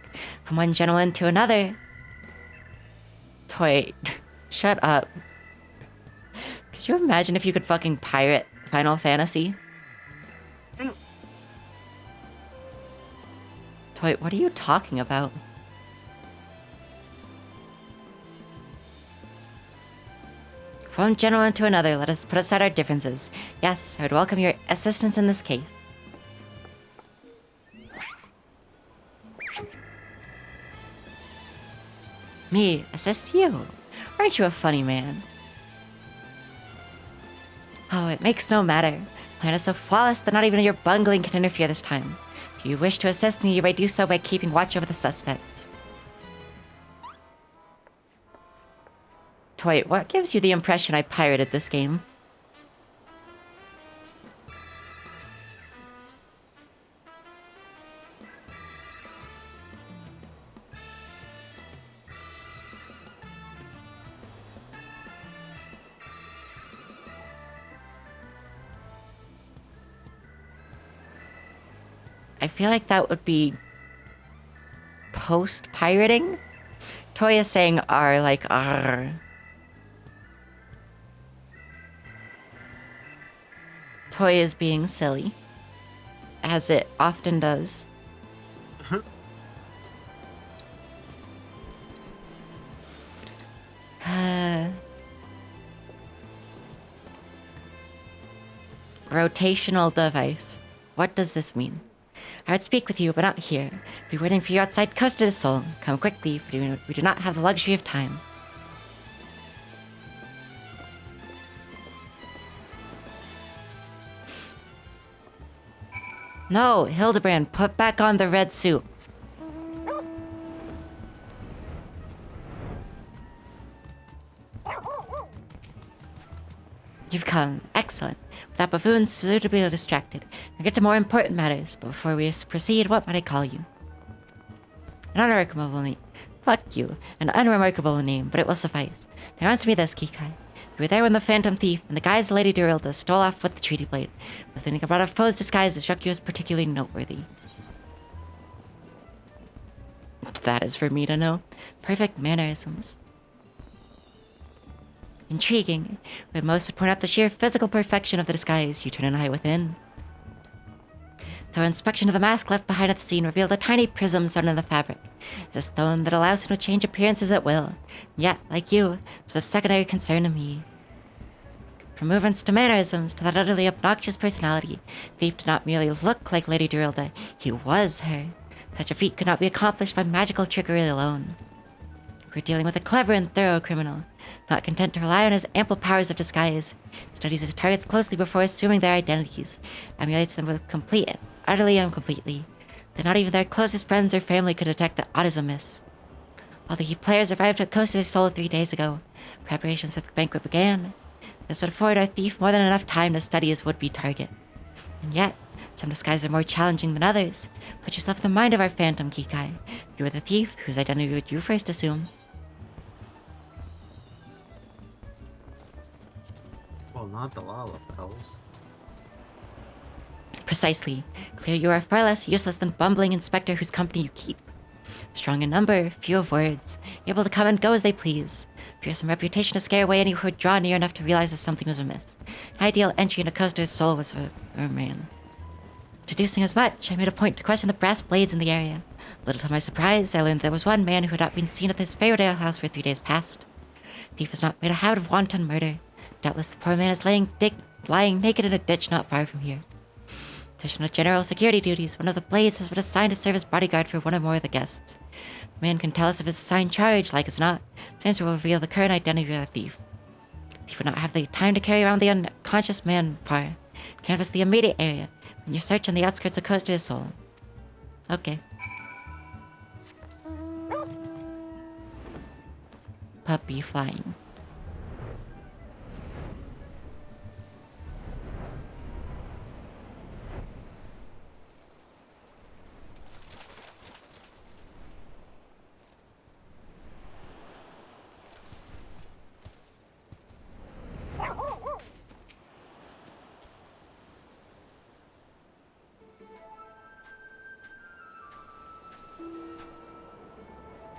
From one gentleman to another. Toy, shut up. Could you imagine if you could fucking pirate Final Fantasy? Toy, what are you talking about? From one gentleman to another, let us put aside our differences. Yes, I would welcome your assistance in this case. Me, assist you? Aren't you a funny man? Oh, it makes no matter. Plan is so flawless that not even your bungling can interfere this time. If you wish to assist me, you may do so by keeping watch over the suspects. Wait, what gives you the impression I pirated this game? I feel like that would be post-pirating? Toya's saying R like R. Toy is being silly, as it often does. Rotational device. What does this mean? I would speak with you, but not here. Be waiting for you outside Costa del Sol. Come quickly, for we do not have the luxury of time. No, Hildebrand, put back on the red suit. You've come. Excellent. With that buffoon suitably distracted. Now get to more important matters, but before we proceed, what might I call you? An unremarkable name. Fuck you. An unremarkable name, but it will suffice. Now answer me this, Kikai. You were there when the phantom thief and the guise Lady Durilda stole off with the treaty blade. Was thinking about a foe's disguise that struck you as particularly noteworthy. That is for me to know. Perfect mannerisms. Intriguing. But most would point out the sheer physical perfection of the disguise. You turn an eye within. Thorough inspection of the mask left behind at the scene revealed a tiny prism sewn in the fabric. It's a stone that allows him to change appearances at will. Yet, like you, it's of secondary concern to me. From movements to mannerisms to that utterly obnoxious personality, Thief did not merely look like Lady Durilda, he was her. Such a feat could not be accomplished by magical trickery alone. We're dealing with a clever and thorough criminal, not content to rely on his ample powers of disguise. He studies his targets closely before assuming their identities, emulates them with complete and utterly incompletely, that not even their closest friends or family could detect the odd is amiss. All the players arrived at Coast of the Soul 3 days ago. Preparations for the banquet began. This would afford our thief more than enough time to study his would-be target. And yet, some disguises are more challenging than others. Put yourself in the mind of our phantom, Kikai. You are the thief, whose identity would you first assume? Well, not the Lalafels. Precisely. Clear you are far less useless than bumbling inspector whose company you keep. Strong in number, few of words, able to come and go as they please. Fearsome reputation to scare away any who would draw near enough to realize that something was amiss. An ideal entry into Coaster's soul was a man. Deducing as much, I made a point to question the brass blades in the area. Little to my surprise, I learned there was one man who had not been seen at his favorite alehouse for 3 days past. The thief has not made a habit of wanton murder. Doubtless the poor man is lying naked in a ditch not far from here. Additional general security duties, one of the blades has been assigned to serve as bodyguard for one or more of the guests. The man can tell us if it's assigned charge, like as not. Since will reveal the current identity of the thief. The thief would not have the time to carry around the unconscious man far. Canvass the immediate area, and your search on the outskirts of Coast of his Soul. Okay. Puppy flying.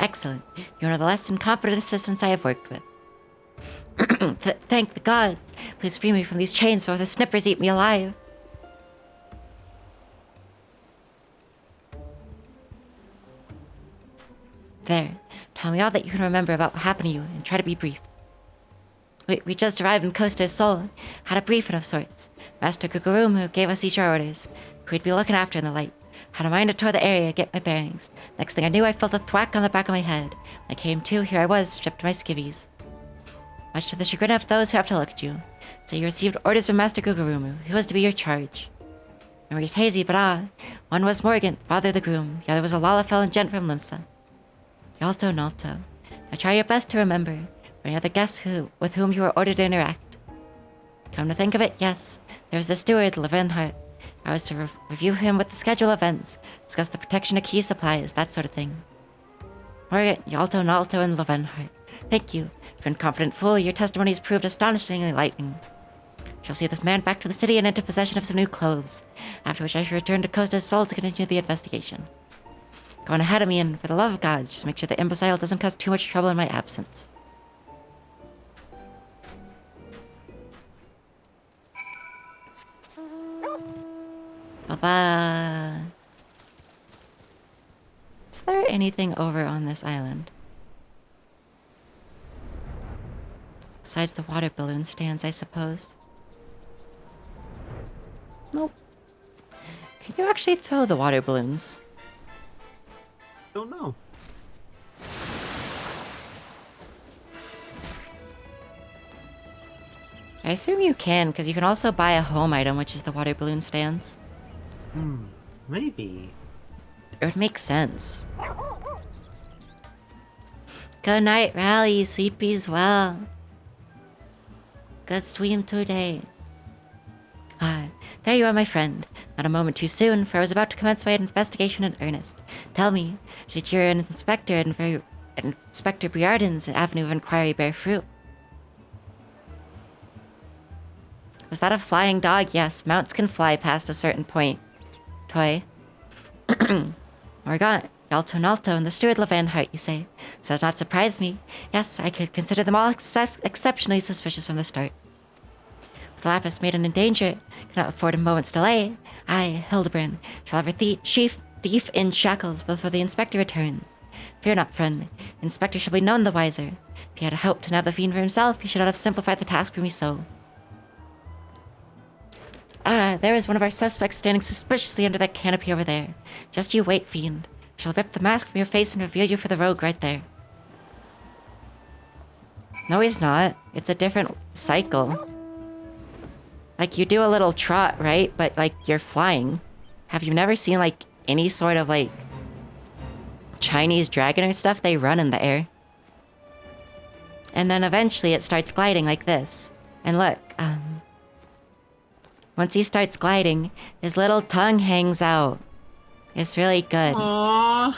Excellent. You're one of the less incompetent assistants I have worked with. Thank the gods. Please free me from these chains before the snippers eat me alive. There. Tell me all that you can remember about what happened to you and try to be brief. We just arrived in Costa Sol. Had a briefing of sorts. Master Gugurumu gave us each our orders, who we'd be looking after in the light. Had a mind to tour the area, get my bearings. Next thing I knew, I felt a thwack on the back of my head. When I came to, here I was, stripped to my skivvies. Much to the chagrin of those who have to look at you. So you received orders from Master Gugurumu, who was to be your charge. Memory's hazy, but one was Morgan, father of the groom. The other was a Lalafell and gent from Limsa. Yalto Nalto. Now try your best to remember. Were any other guests with whom you were ordered to interact? Come to think of it, yes. There was the steward, Levenhart. I was to review him with the schedule of events, discuss the protection of key supplies, that sort of thing. Morgan, Yalto, Nalto, and Levenhart. Thank you. For incompetent fool, your testimony has proved astonishingly enlightening. Shall see this man back to the city and into possession of some new clothes, after which I shall return to Costa's Soul to continue the investigation. Go on ahead of me, and for the love of gods, just make sure the imbecile doesn't cause too much trouble in my absence. Bye-bye. Is there anything over on this island? Besides the water balloon stands, I suppose. Nope. Can you actually throw the water balloons? Don't know. I assume you can, because you can also buy a home item, which is the water balloon stands. Maybe. It would make sense. Good night, Rally. Sleepy's well. Good swim today. There you are, my friend. Not a moment too soon, for I was about to commence my investigation in earnest. Tell me, did your Inspector Briarden's avenue of inquiry bear fruit? Was that a flying dog? Yes, mounts can fly past a certain point. Toy. Morgant, Yalto Nalto, and the steward Levanhart, you say? So does not surprise me. Yes, I could consider them all exceptionally suspicious from the start. With Lapis made and in danger, cannot afford a moment's delay. I, Hildebrand, shall have a thief in shackles before the inspector returns. Fear not, friend. The inspector shall be none the wiser. If he had hoped to nab the fiend for himself, he should not have simplified the task for me so. there is one of our suspects standing suspiciously under that canopy over there. Just you wait, fiend. She'll rip the mask from your face and reveal you for the rogue right there. No, he's not. It's a different cycle. Like, you do a little trot, right? But, like, you're flying. Have you never seen, like, any sort of, like, Chinese dragon or stuff? They run in the air. And then eventually it starts gliding like this. And look, once he starts gliding, his little tongue hangs out. It's really good. Aww.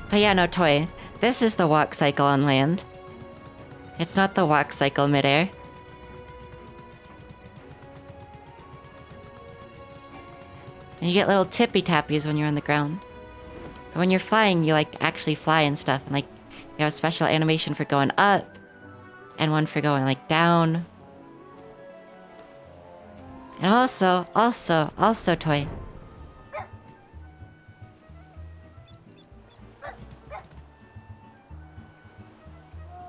But yeah, no, Toy. This is the walk cycle on land. It's not the walk cycle midair. And you get little tippy tappies when you're on the ground. But when you're flying, you like actually fly and stuff. And like, you have a special animation for going up. And one for going like down. And also, Toy.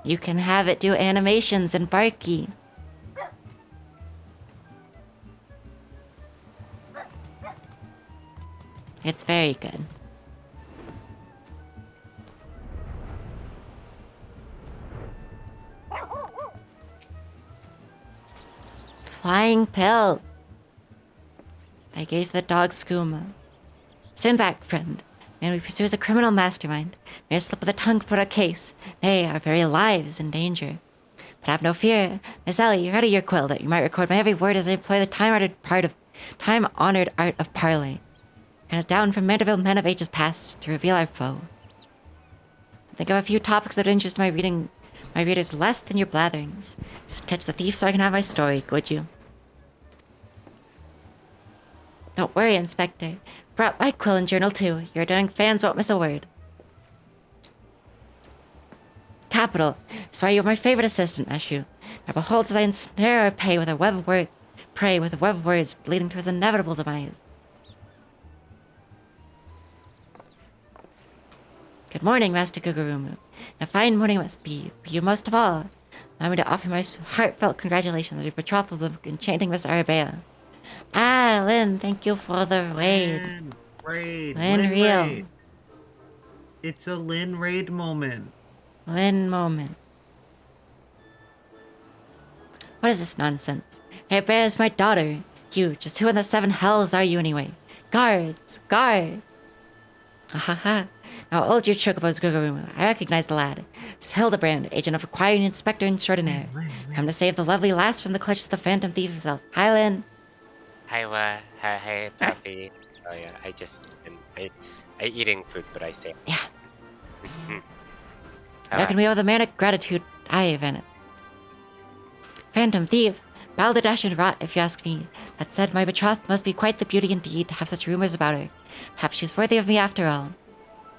You can have it do animations in Barky. It's very good. Flying pill. I gave the dog skooma. Stand back, friend. Man we pursue as a criminal mastermind. May a slip of the tongue put a case. Nay, our very lives in danger. But have no fear. Miss Ellie, you're out of your quill that you might record my every word as I employ the time-honored art of parley. And it down from Mandeville men of ages past to reveal our foe. Think of a few topics that interest my readers less than your blatherings. Just catch the thief so I can have my story, would you? Don't worry, Inspector. Brought my quill and journal too. Your adoring fans won't miss a word. Capital. That's why you're my favorite assistant, Eshu. Now behold as I ensnare our prey with a web of words leading to his inevitable demise. Good morning, Master Gugurumu. A fine morning it must be, but you most of all. Allow me to offer my heartfelt congratulations on your betrothal of the enchanting Miss Arabea. Ah, Lynn, thank you for the raid. Lynn Real. Raid. It's a Lynn raid moment. Lynn moment. What is this nonsense? Arabea is my daughter. You, just who in the seven hells are you anyway? Guards! Guards! Ha ha ha. Now hold your chocobos, Gugurumu. I recognize the lad. It's Hildebrand, agent of acquiring inspector extraordinaire. Come to save the lovely lass from the clutches of the phantom thief himself. Hi, Lynn. Hi, hi, Puffy. Oh yeah, I eating food, but I say. Yeah. I reckon we owe the man of gratitude. Aye, Venice. Phantom thief. Balderdash and rot, if you ask me. That said, my betrothed must be quite the beauty indeed to have such rumors about her. Perhaps she's worthy of me after all.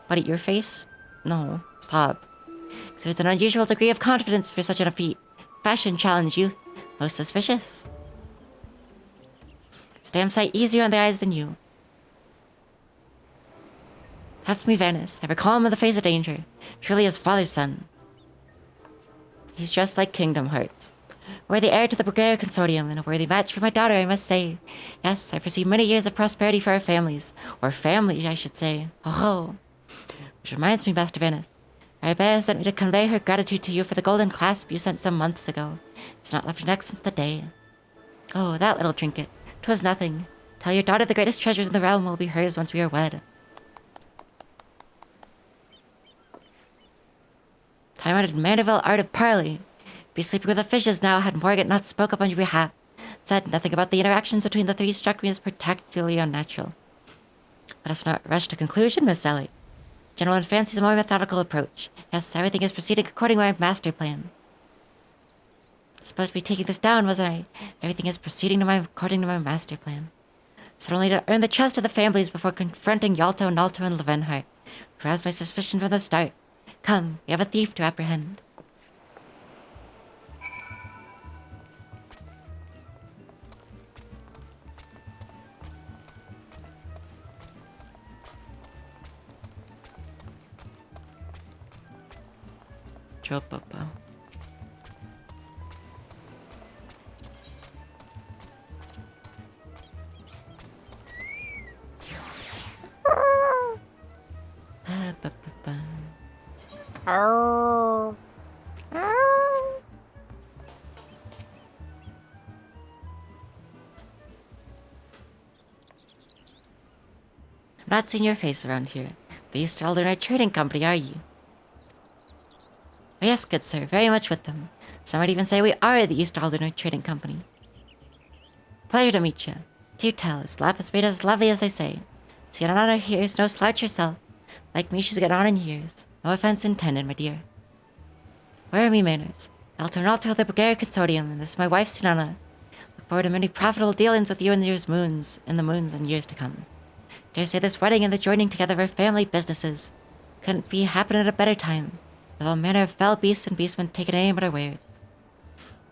What, at your face? No, stop. So there's an unusual degree of confidence for such a feat. Fashion challenge youth. Most suspicious. It's damn sight easier on the eyes than you. That's me, Venice. Ever calm in the face of danger. Truly his father's son. He's just like Kingdom Hearts. Worthy heir to the Bulgaria Consortium, and a worthy match for my daughter, I must say. Yes, I foresee many years of prosperity for our families. Or family, I should say. Oh. Which reminds me, Master Venice. Arabea sent me to convey her gratitude to you for the golden clasp you sent some months ago. It's not left her neck since the day. Oh, that little trinket. 'Twas nothing. Tell your daughter the greatest treasures in the realm will be hers once we are wed. Time-honored Mandeville art of parley. Be sleeping with the fishes now had Morgan not spoke up on your behalf. Said nothing about the interactions between the three struck me as particularly unnatural. Let us not rush to conclusion, Miss Ellie. Gentleman fancies a more methodical approach. Yes, everything is proceeding according to my master plan. I was supposed to be taking this down, wasn't I? Everything is proceeding according to my master plan. Set only to earn the trust of the families before confronting Yalto, Nalto, and Levenhart. Roused my suspicion from the start. Come, we have a thief to apprehend. Chopopo. I'm not seeing your face around here. The East Aldernite Trading Company, are you? Oh, yes, good sir, very much with them. Some might even say we are the East Aldernite Trading Company. Pleasure to meet you. Do tell, is Lapis made as lovely as they say? See, an honor here is no slouch yourself. Like me, she's got on in years. No offense intended, my dear. Where are me manners? Alto of the Bulgaria Consortium, and this is my wife, Sinana. Look forward to many profitable dealings with you in the moons and years to come. Dare say this wedding and the joining together of our family businesses couldn't be happening at a better time, with all manner of fell beasts and beastmen taking aim at our wares.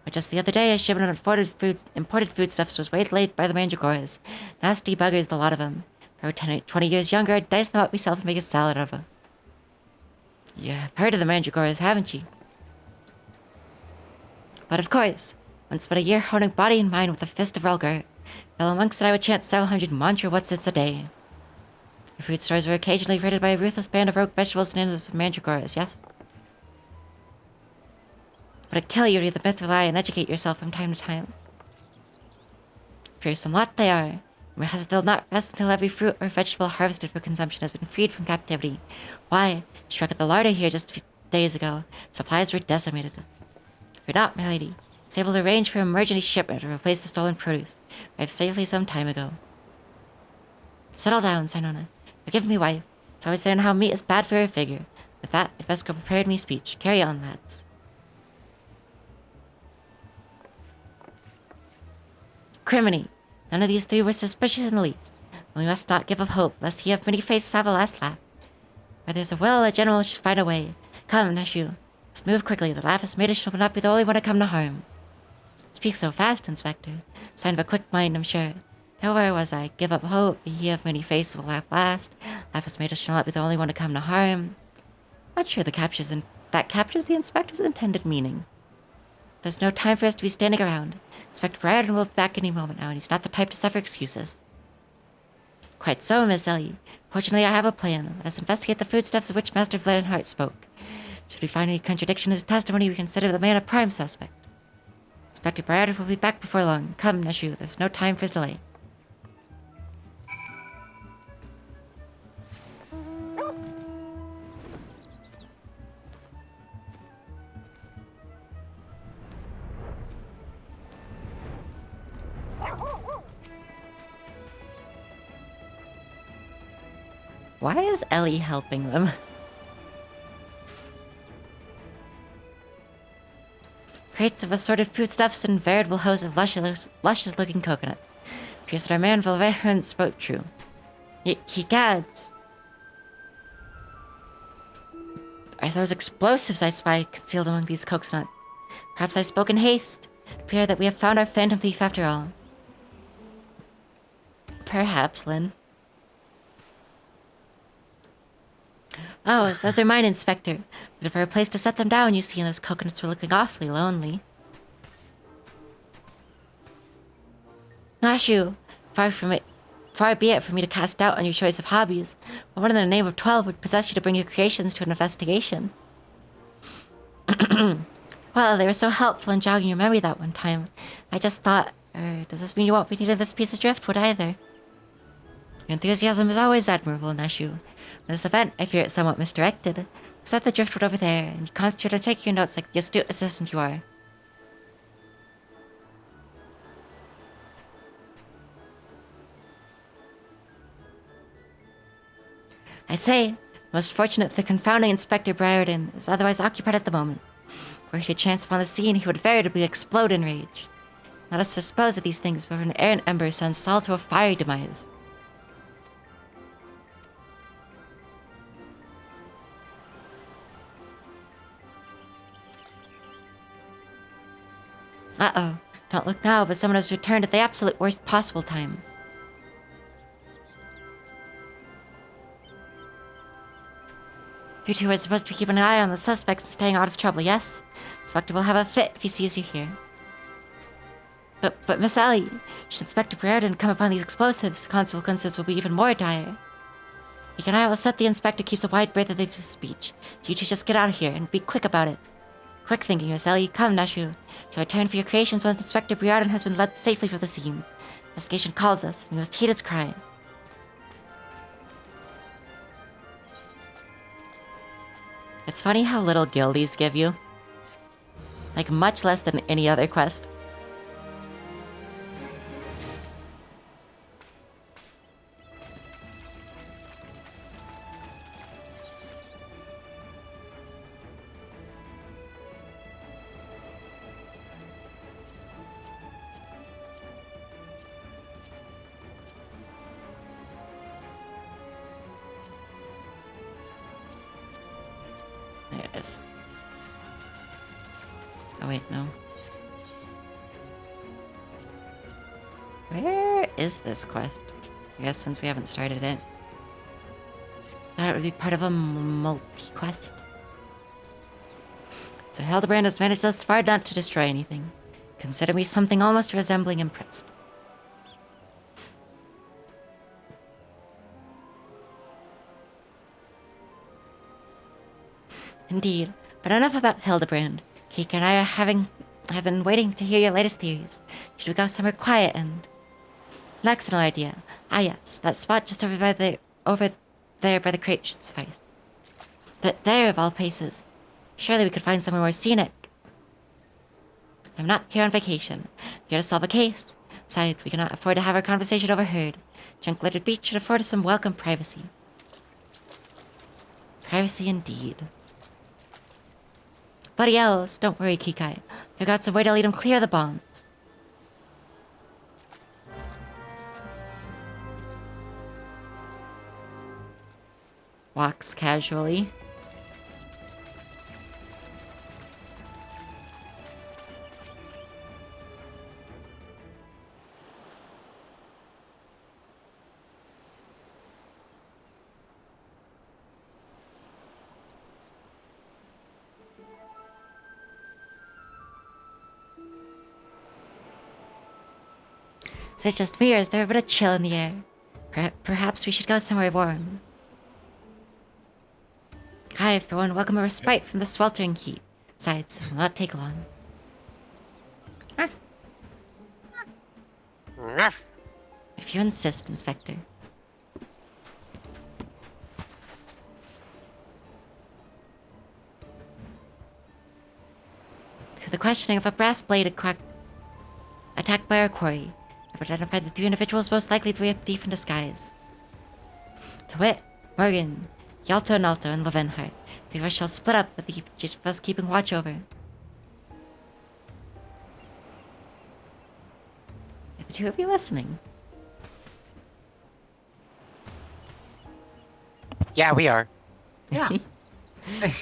But just the other day, a shipment of imported foodstuffs was waylaid by the Mandragoras. Nasty buggers, the lot of them. If I were 20 years younger, I'd dice them up myself and make a salad of them. You've heard of the Mandragoras, haven't you? But of course, once spent a year honing body and mind with the fist of Relgar, fellow monks and I would chant several hundred mantra whatsits a day. Your food stores were occasionally raided by a ruthless band of rogue vegetables and of Mandragoras, yes? Would it kill you to read the myth or lie and educate yourself from time to time? Fearsome lot they are. They'll not rest until every fruit or vegetable harvested for consumption has been freed from captivity. Why, struck at the larder here just a few days ago, supplies were decimated. Fear not, my lady. I was able to arrange for an emergency shipment to replace the stolen produce. Arrived safely some time ago. Settle down, Sinona. Forgive me, wife. It's always saying how meat is bad for her figure. With that, Vesco prepared me speech. Carry on, lads. Criminy. None of these three were suspicious in the least. And we must not give up hope, lest he of many faces have the last laugh. Where there's a will, a general should find a way. Come, Neshu. Must move quickly. The Lapis Maiden will not be the only one to come to harm. Speak so fast, Inspector. Sign of a quick mind, I'm sure. Now where was I? Give up hope. He of many faces will laugh last. Lapis Maiden shall not be the only one to come to harm. Not sure that captures the Inspector's intended meaning. There's no time for us to be standing around. Inspector Briarden will be back any moment now, and he's not the type to suffer excuses. Quite so, Miss Ellie. Fortunately, I have a plan. Let us investigate the foodstuffs of which Master Vladenhart spoke. Should we find any contradiction in his testimony, we consider the man a prime suspect. Inspector Briarden will be back before long. Come, Neshu, there's no time for delay. Why is Ellie helping them? Crates of assorted foodstuffs and veritable hosts of luscious-looking coconuts. Appears that our man Valverhan spoke true. He gads. Are those explosives I spy concealed among these coconuts? Perhaps I spoke in haste. It appears that we have found our phantom thief after all. Perhaps, Lynn. Oh, those are mine, Inspector. Looking for a place to set them down, you see, and those coconuts were looking awfully lonely. Nashu, far be it for me to cast doubt on your choice of hobbies, but one in the name of 12 would possess you to bring your creations to an investigation. Well, they were so helpful in jogging your memory that one time. I just thought, does this mean you won't be needed this piece of driftwood either? Your enthusiasm is always admirable, Nashu. In this event, I fear it's somewhat misdirected. Set the driftwood over there, and you concentrate on taking your notes like the astute assistant you are. I say, most fortunate the confounding Inspector Briarden is otherwise occupied at the moment. Were he to chance upon the scene, he would veritably explode in rage. Let us dispose of these things before an errant ember sends Saul to a fiery demise. Uh-oh. Don't look now, but someone has returned at the absolute worst possible time. You two are supposed to be keeping an eye on the suspects and staying out of trouble, yes? Inspector will have a fit if he sees you here. But Miss Ellie, should Inspector Briarden come upon these explosives, the consequences will be even more dire. You and I will set the Inspector keeps a wide berth of his speech. You two just get out of here and be quick about it. Quick thinking, Miss Ellie. Come, Nashu. To return for your creations once Inspector Briarden has been led safely from the scene. Investigation calls us, and we must heed its cry. It's funny how little guildies give you. Like, much less than any other quest. There it is. Oh wait, no. Where is this quest? I guess since we haven't started it. Thought it would be part of a multi-quest. So Hildebrand has managed thus far not to destroy anything. Consider me something almost resembling impressed. Indeed, but enough about Hildebrand. Kika and I have been waiting to hear your latest theories. Should we go somewhere quiet and... Excellent idea. Ah yes, that spot just over there by the crate should suffice. But there of all places. Surely we could find somewhere more scenic. I'm not here on vacation. I'm here to solve a case. Besides, we cannot afford to have our conversation overheard. Junk-littered beach should afford us some welcome privacy. Privacy indeed. Bloody elves, don't worry, Kikai. Figure out some way to lead him clear of the bombs. Walks casually. Is it just me, or is there a bit of chill in the air? Perhaps we should go somewhere warm. Hi everyone, welcome a respite from the sweltering heat. Besides, it will not take long. If you insist, Inspector. Through the questioning of a brass-bladed quack attacked by our quarry, I've identified the 3 individuals most likely to be a thief in disguise. To wit, Morgan, Yalto Nalto, and Levenhart. 3 of us shall split up, with each of us keeping watch over. Are the 2 of you listening? Yeah, we are. Yeah.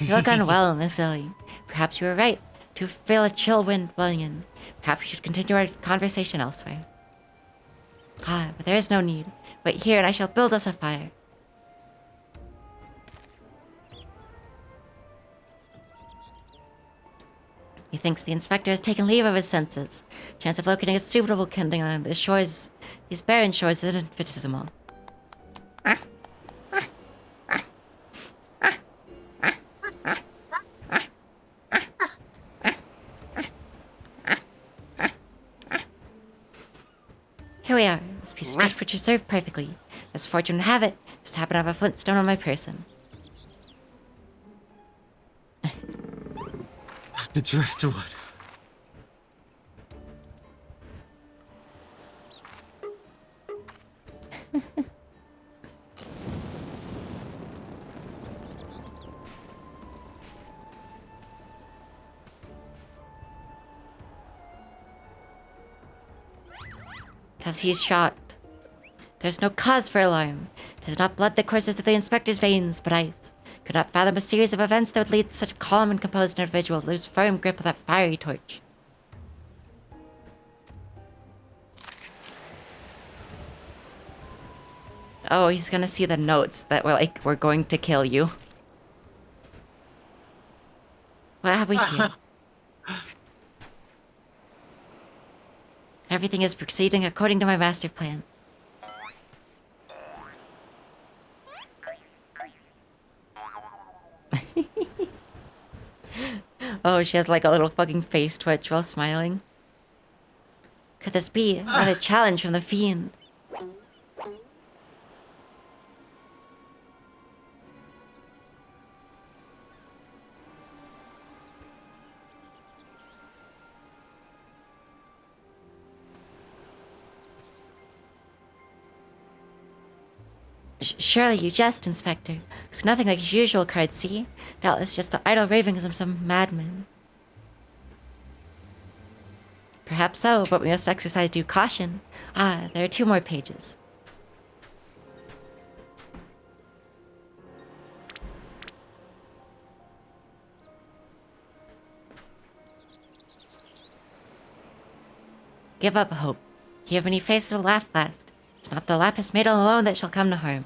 You look unwell, Miss Lily. Perhaps you were right to feel a chill wind blowing in. Perhaps we should continue our conversation elsewhere. Ah, but there is no need. Wait here and I shall build us a fire. He thinks the inspector has taken leave of his senses. Chance of locating a suitable kindling on the shores, these barren shores, is infinitesimal. Here we are. This piece of driftwood should serve perfectly. As fortune would have it, just happen to have a flintstone on my person. The driftwood. Because he's shocked. There's no cause for alarm. It is not blood that courses through the inspector's veins, but ice. Could not fathom a series of events that would lead such a calm and composed individual to lose firm grip of that fiery torch. Oh, he's gonna see the notes that were like, we're going to kill you. What have we here? Everything is proceeding according to my master plan. Oh, she has like a little fucking face twitch while smiling. Could this be another challenge from the fiend? Surely you jest, Inspector. It's nothing like his usual, cried C. Doubtless just the idle ravings of some madman. Perhaps so, but we must exercise due caution. Ah, there are 2 more pages. Give up hope. He of many faces will laugh last. It's not the lapis maiden alone that shall come to harm.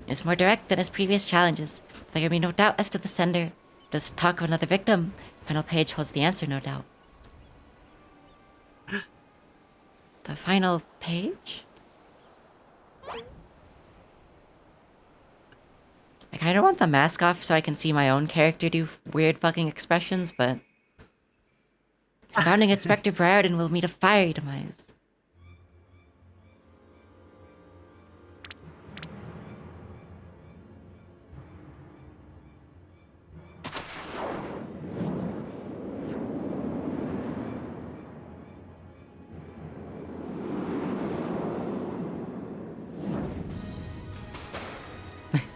It's more direct than his previous challenges. There can be no doubt as to the sender. Does talk of another victim. Final page holds the answer, no doubt. The final page? I kinda want the mask off so I can see my own character do weird fucking expressions, but... Founding Inspector Briarden will meet a fiery demise.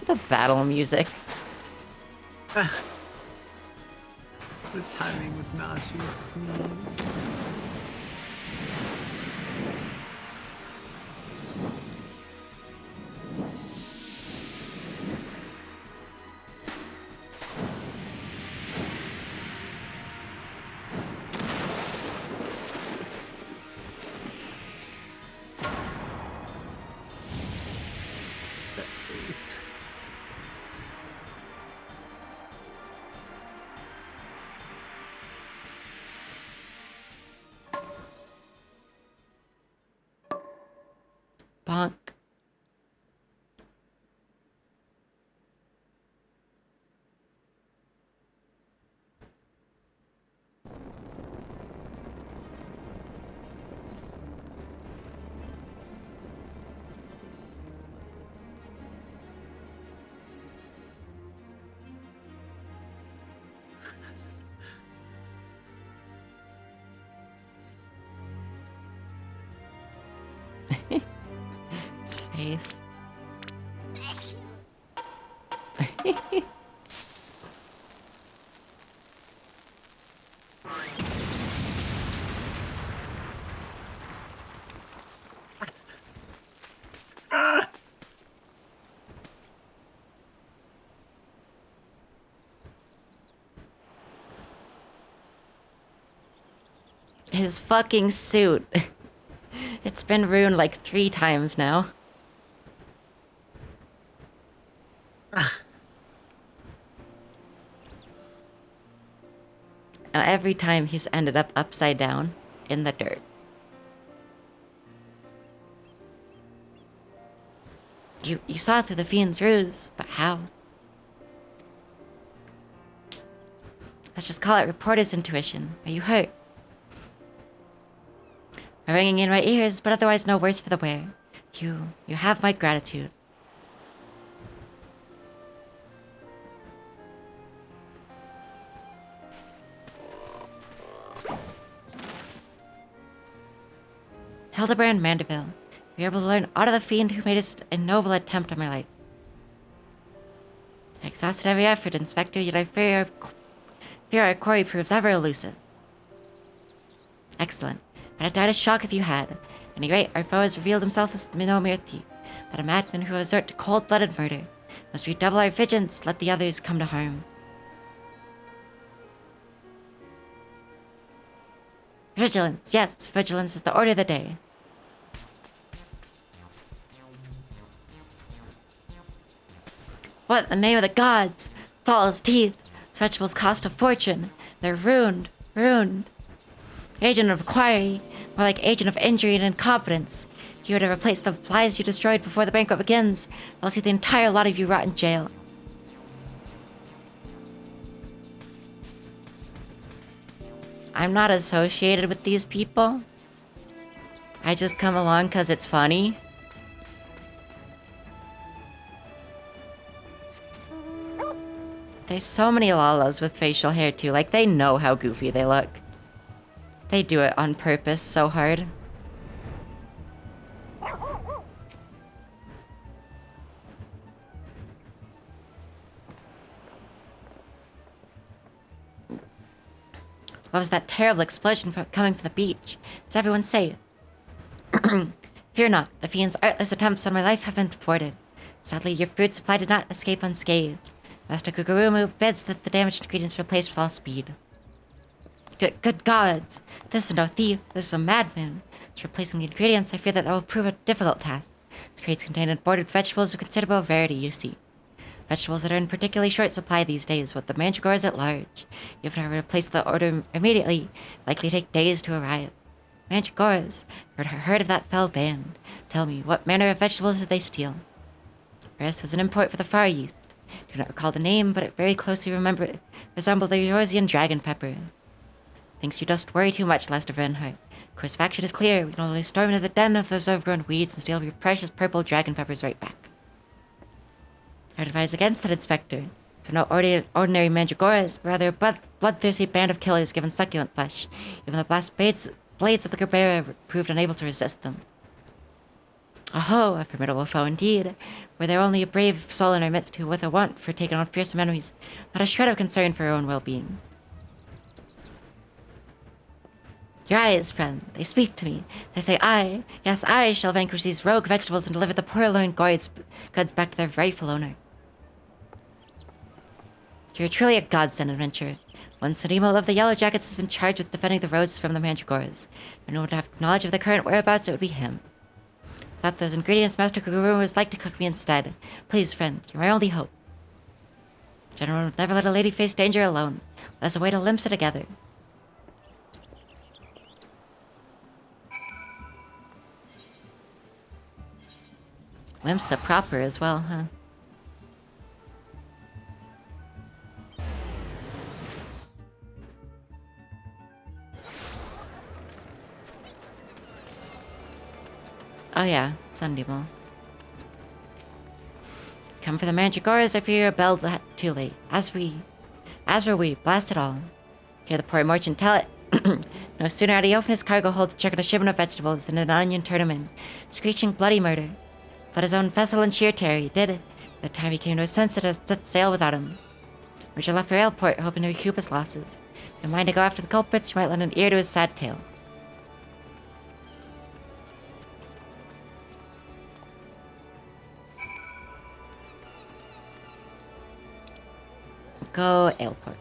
The battle music. The timing with Nashi's sneeze. That face. Bonk. His face. His fucking suit. It's been ruined like 3 times now. And every time he's ended up upside down in the dirt. You saw through the fiend's ruse, but how? Let's just call it reporter's intuition. Are you hurt? A ringing in my ears, but otherwise no worse for the wear. You have my gratitude. Hildebrand Mandeville, we were able to learn out of the fiend who made a noble attempt on my life. I exhausted every effort, Inspector, yet I fear our quarry proves ever elusive. Excellent. I'd have died of shock if you had. At any rate, our foe has revealed himself as no mere thief, but a madman who will resort to cold-blooded murder. Must redouble our vigilance, let the others come to harm. Vigilance, yes, vigilance is the order of the day. What in the name of the gods? Thal's teeth. Such will cost a fortune. They're ruined. Agent of quarry, more like agent of injury and incompetence. You are to replace the supplies you destroyed before the banquet begins. I'll see the entire lot of you rot in jail. I'm not associated with these people. I just come along because it's funny. There's so many Lalas with facial hair too, like they know how goofy they look. They do it on purpose so hard. What was that terrible explosion coming from the beach? Is everyone safe? Fear not. The fiend's artless attempts on my life have been thwarted. Sadly, your food supply did not escape unscathed. Master Gugurumu bids that the damaged ingredients be replaced with all speed. Good gods! This is no thief. This is a madman. As for replacing the ingredients, I fear that will prove a difficult task. The crates contain imported vegetables of considerable rarity, you see. Vegetables that are in particularly short supply these days, with the mandragores at large. Even if I were to place the order immediately, likely take days to arrive. Mandragores, heard of that fell band. Tell me, what manner of vegetables did they steal? Rice was an import for the Far East. Do not recall the name, but it very closely resembled the Eurasian dragon pepper. Thinks you just worry too much, Lester Reinhardt. Course of action is clear. We can only storm into the den of those overgrown weeds and steal your precious purple dragon peppers right back. I would advise against that, Inspector. So no ordinary mandragores, but rather a bloodthirsty band of killers given succulent flesh. Even the blast blades of the Gerbera proved unable to resist them. Oh, a formidable foe indeed. Were there only a brave soul in our midst who, with a want for taking on fearsome enemies, not a shred of concern for her own well-being. Your eyes, friend, they speak to me. They say yes, I shall vanquish these rogue vegetables and deliver the purloined goods back to their rightful owner. You're truly a godsend, adventurer. One Sunimo of the Yellow Jackets has been charged with defending the roads from the Mandragores. If anyone would have knowledge of the current whereabouts, it would be him. Without those ingredients, Master Kuguru would like to cook me instead. Please, friend, you're my only hope. General would never let a lady face danger alone. Let us await Olympsa together. Olympsa proper as well, huh? Oh yeah, Sundemol. Come for the Mandragores, I fear you're belled too late. As were we, blast it all. Hear the poor merchant tell it. No sooner had he opened his cargo hold to check on a shipment of vegetables than an onion turned him in, screeching bloody murder. Fled his own vessel in sheer terror, he did. By the time he came to his senses, it had set sail without him. Richard left for Ailport, hoping to recoup his losses. In mind to go after the culprits, you might lend an ear to his sad tale. Go Ailport.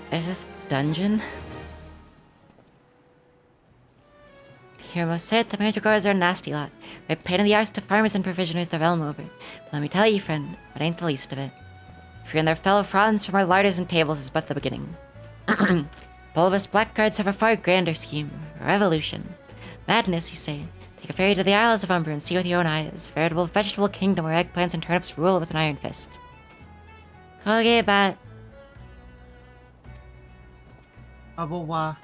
Is this a dungeon? To hear most say it, the Mandragores are a nasty lot. Right pain in the arse to farmers and provisioners the realm over. But let me tell you, friend, that ain't the least of it. Freeing their fellow frauds from our larders and tables is but the beginning. Bulbous blackguards have a far grander scheme. A revolution. Madness, you say. Take a ferry to the Isles of Umber and see with your own eyes. A veritable vegetable kingdom where eggplants and turnips rule with an iron fist. Okay, bat. Abawa.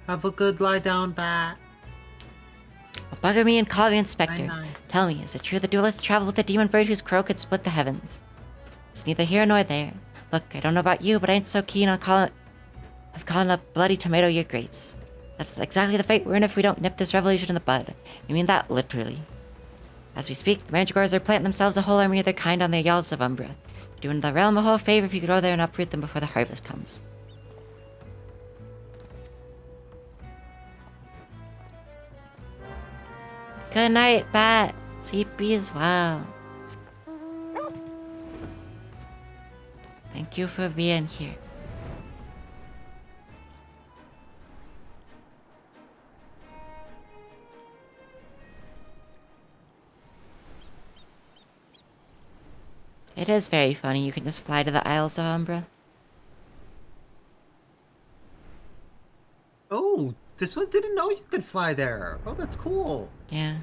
Have a good lie down, bat. Bugger me and call me Inspector. Aye. Tell me, is it true the duelist traveled with the demon bird whose crow could split the heavens? It's neither here nor there. Look, I don't know about you, but I ain't so keen on calling a bloody tomato your grace. That's exactly the fate we're in if we don't nip this revolution in the bud. I mean that literally. As we speak, the Mandragores are planting themselves a whole army of their kind on the Isles of Umbra. Doing the realm a whole favor if you could go there and uproot them before the harvest comes. Good night, Bat. Sleepy as well. Thank you for being here. It is very funny. You can just fly to the Isles of Umbra. Oh, this one didn't know you could fly there. Oh, that's cool. Yeah.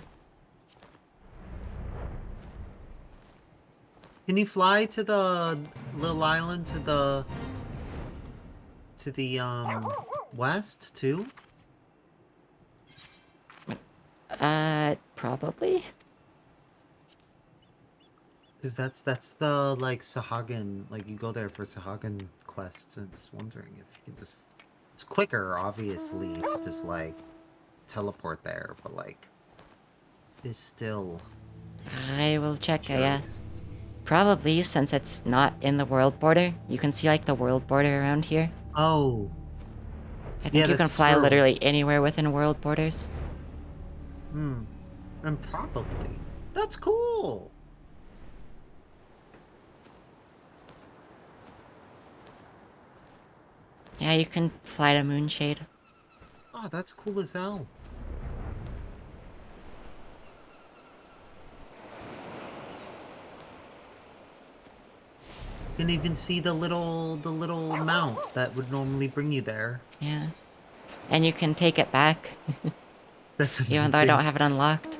Can you fly to the little island to the west too? Probably. Because that's the like Sahagin, like you go there for Sahagin quests, and just wondering if you can just. It's quicker, obviously, to just like teleport there, but like, it's still I will check, I guess. curious. Probably, since it's not in the world border. You can see, like, the world border around here. Oh, I think yeah, you can that's fly true. literally anywhere within world borders. And probably that's cool. Yeah, you can fly to Moonshade. Oh, that's cool as hell. You can even see the little mount that would normally bring you there. Yeah. And you can take it back, That's amazing. even though I don't have it unlocked.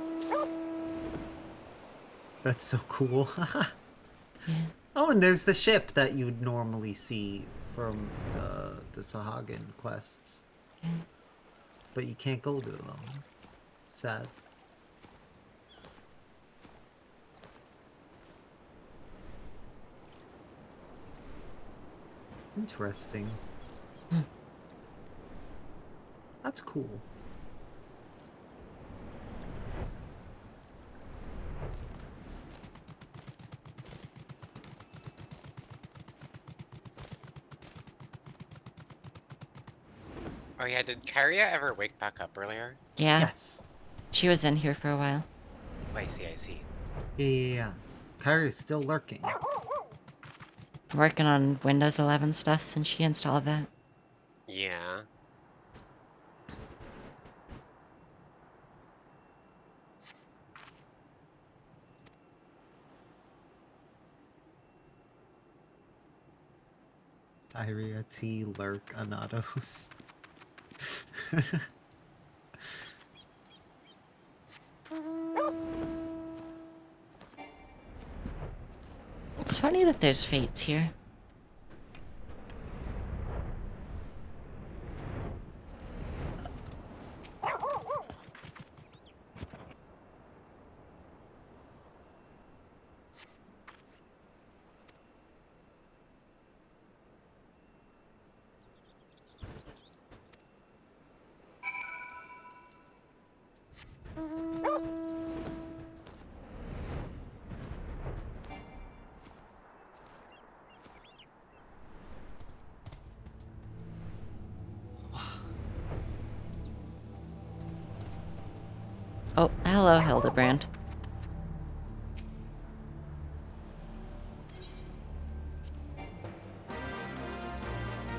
That's so cool. Yeah. Oh, and there's the ship that you'd normally see from the Sahagin quests. But you can't go to them. Sad. Interesting. That's cool. Oh yeah, did Karia ever wake back up earlier? Yeah. Yes. She was in here for a while. Oh, I see, I see. Yeah. Kyrie's still lurking. Working on Windows 11 stuff since she installed that. Yeah. Iria T. Lurk Anados. It's funny that there's fates here. Oh, hello, Hildebrand.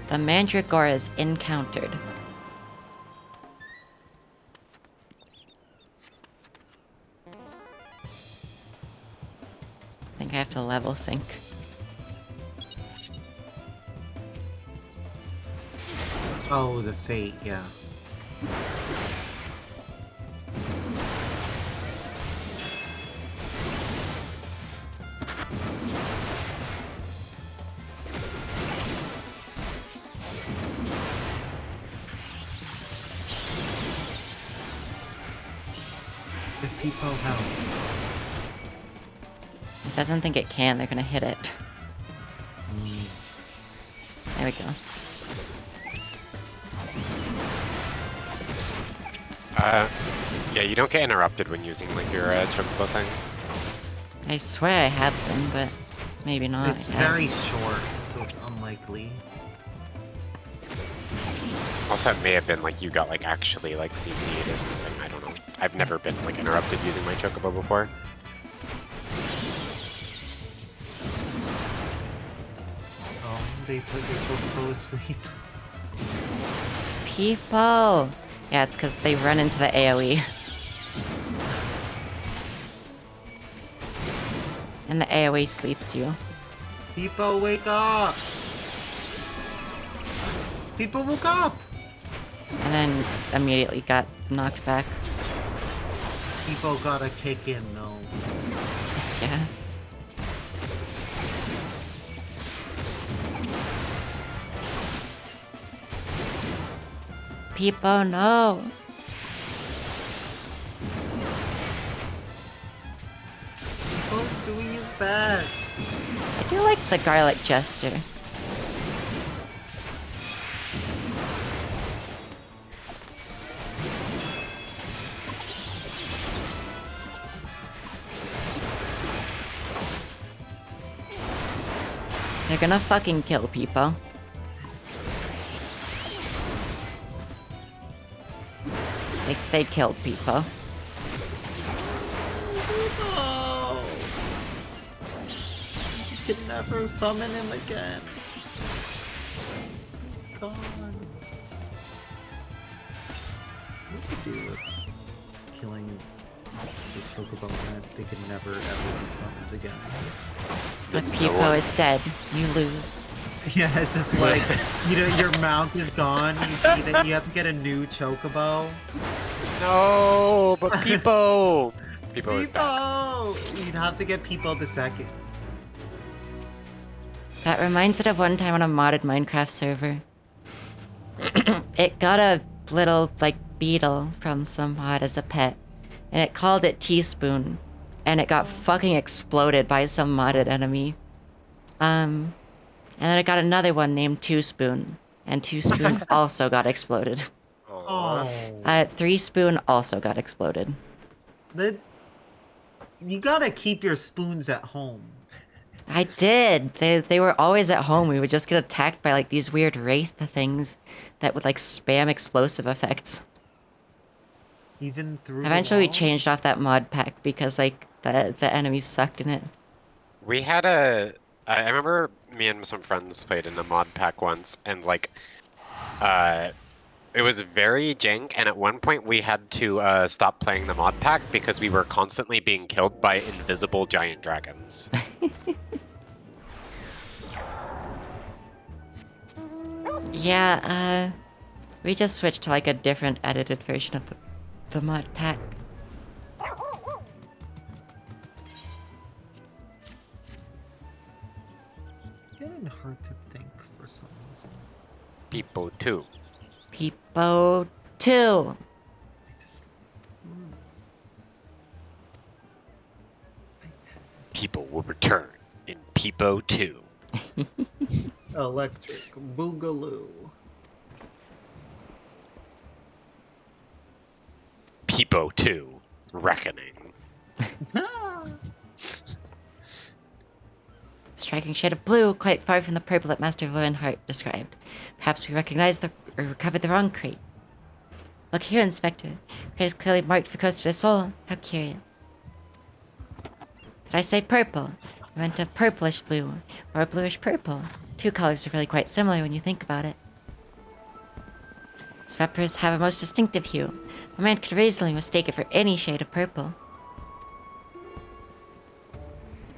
The Mandragora is encountered. I think I have to level sync. Oh, the fate, yeah. If people help. It doesn't think it can, they're gonna hit it. There we go. Yeah, you don't get interrupted when using like your chocobo thing. I swear I have been, but maybe not. It's yeah. very short, so it's unlikely. Also, it may have been like you got like actually like CC'd or something. I don't know. I've never been like interrupted using my chocobo before. Oh, they put your chocobo asleep. People! Yeah, it's because they run into the AoE. And the AoE sleeps you. People, wake up! People, woke up! And then immediately got knocked back. People gotta kick in, though. Yeah. Peepo, no. Peepo's doing his best. I do like the garlic gesture. They're gonna fucking kill people. They killed people. No! You can never summon him again. He's gone. What to do with killing the Chocobo and they can never ever be summoned again? The Peepo is dead. You lose. Yeah, it's just like, you know, your mount is gone, you see that you have to get a new Chocobo. No, but Peepo! Peepo is back. Peepo! You'd have to get Peepo the second. That reminds it of one time on a modded Minecraft server. It got a little, like, beetle from some mod as a pet. And it called it Teaspoon. And it got fucking exploded by some modded enemy. And then it got another one named Two Spoon. And Two Spoon also got exploded. Aw. 3 Spoon also got exploded. You gotta keep your spoons at home. I did. They were always at home. We would just get attacked by like these weird wraith things that would like spam explosive effects. Even through Eventually we the walls? changed off that mod pack because like the enemies sucked in it. We had I remember me and some friends played in a mod pack once, and like, it was very jank, and at one point we had to stop playing the mod pack because we were constantly being killed by invisible giant dragons. Yeah, we just switched to like a different edited version of the mod pack. Getting hard to think for some reason. Peepo 2. Peepo 2. I just... Peepo will return in Peepo 2. Electric Boogaloo. Peepo 2. Reckoning. Striking shade of blue, quite far from the purple that Master Lionheart described. Perhaps we recognized or recovered the wrong crate. Look here, Inspector. Crate is clearly marked for Coast to Soul. How curious. Did I say purple? I meant a purplish blue, or a bluish purple. 2 colors are really quite similar when you think about it. These peppers have a most distinctive hue. A man could easily mistake it for any shade of purple.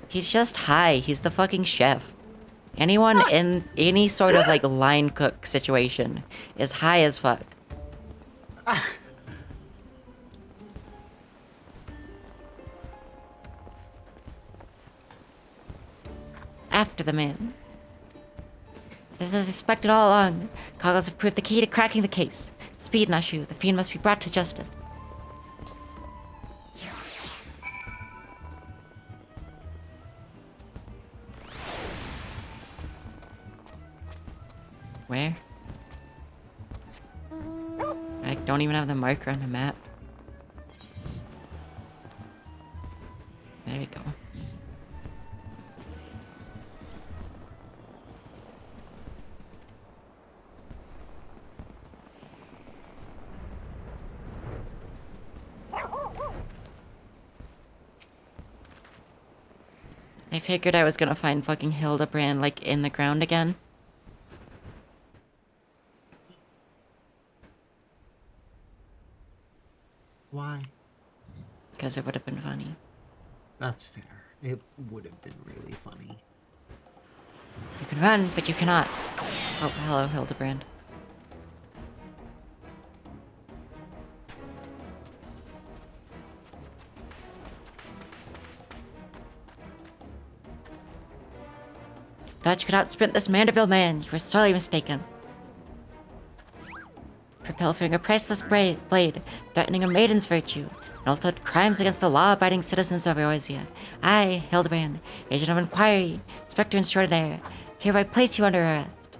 He's just high. He's the fucking chef. Anyone in any sort of like line cook situation is high as fuck. After the man. As I suspected all along, goggles have proved the key to cracking the case. Speed, Nashu. The fiend must be brought to justice. Where? I don't even have the marker on the map. There we go. I figured I was gonna find fucking Hildebrand like in the ground again. Why? Because it would have been funny. That's fair. It would have been really funny. You can run, but you cannot. Oh, hello, Hildebrand. Thought you could outsprint this Manderville man. You were sorely mistaken. for pilfering a priceless blade, threatening a maiden's virtue, and also crimes against the law-abiding citizens of Eorzea. I, Hildebrand, agent of inquiry, inspector extraordinaire, hereby place you under arrest.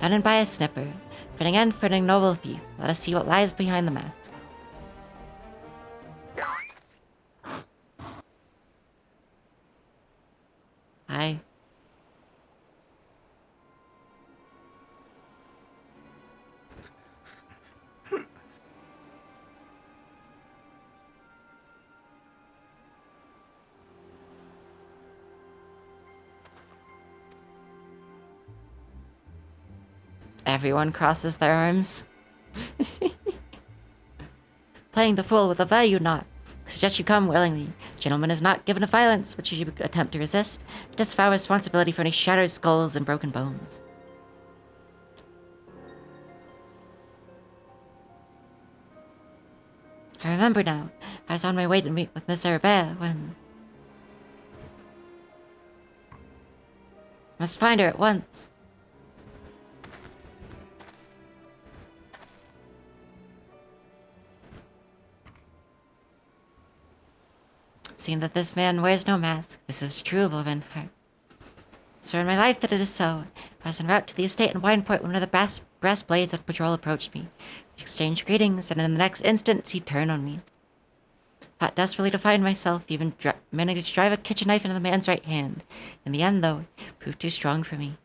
Done and by a snipper, fitting end for an ignoble thief. Let us see what lies behind the mask. Aye. Everyone crosses their arms. Playing the fool with a value not. Suggest you come willingly. Gentleman is not given to violence, but should you attempt to resist, disavow responsibility for any shattered skulls and broken bones. I remember now. I was on my way to meet with Miss Arabella when... Must find her at once. Seeing that this man wears no mask, this is a true love in heart. So in my life that it is so. I was en route to the estate in Wineport when one of the brass blades on patrol approached me. We exchanged greetings, and in the next instant he turned on me. Fought desperately to find myself, even managed to drive a kitchen knife into the man's right hand. In the end, though, it proved too strong for me.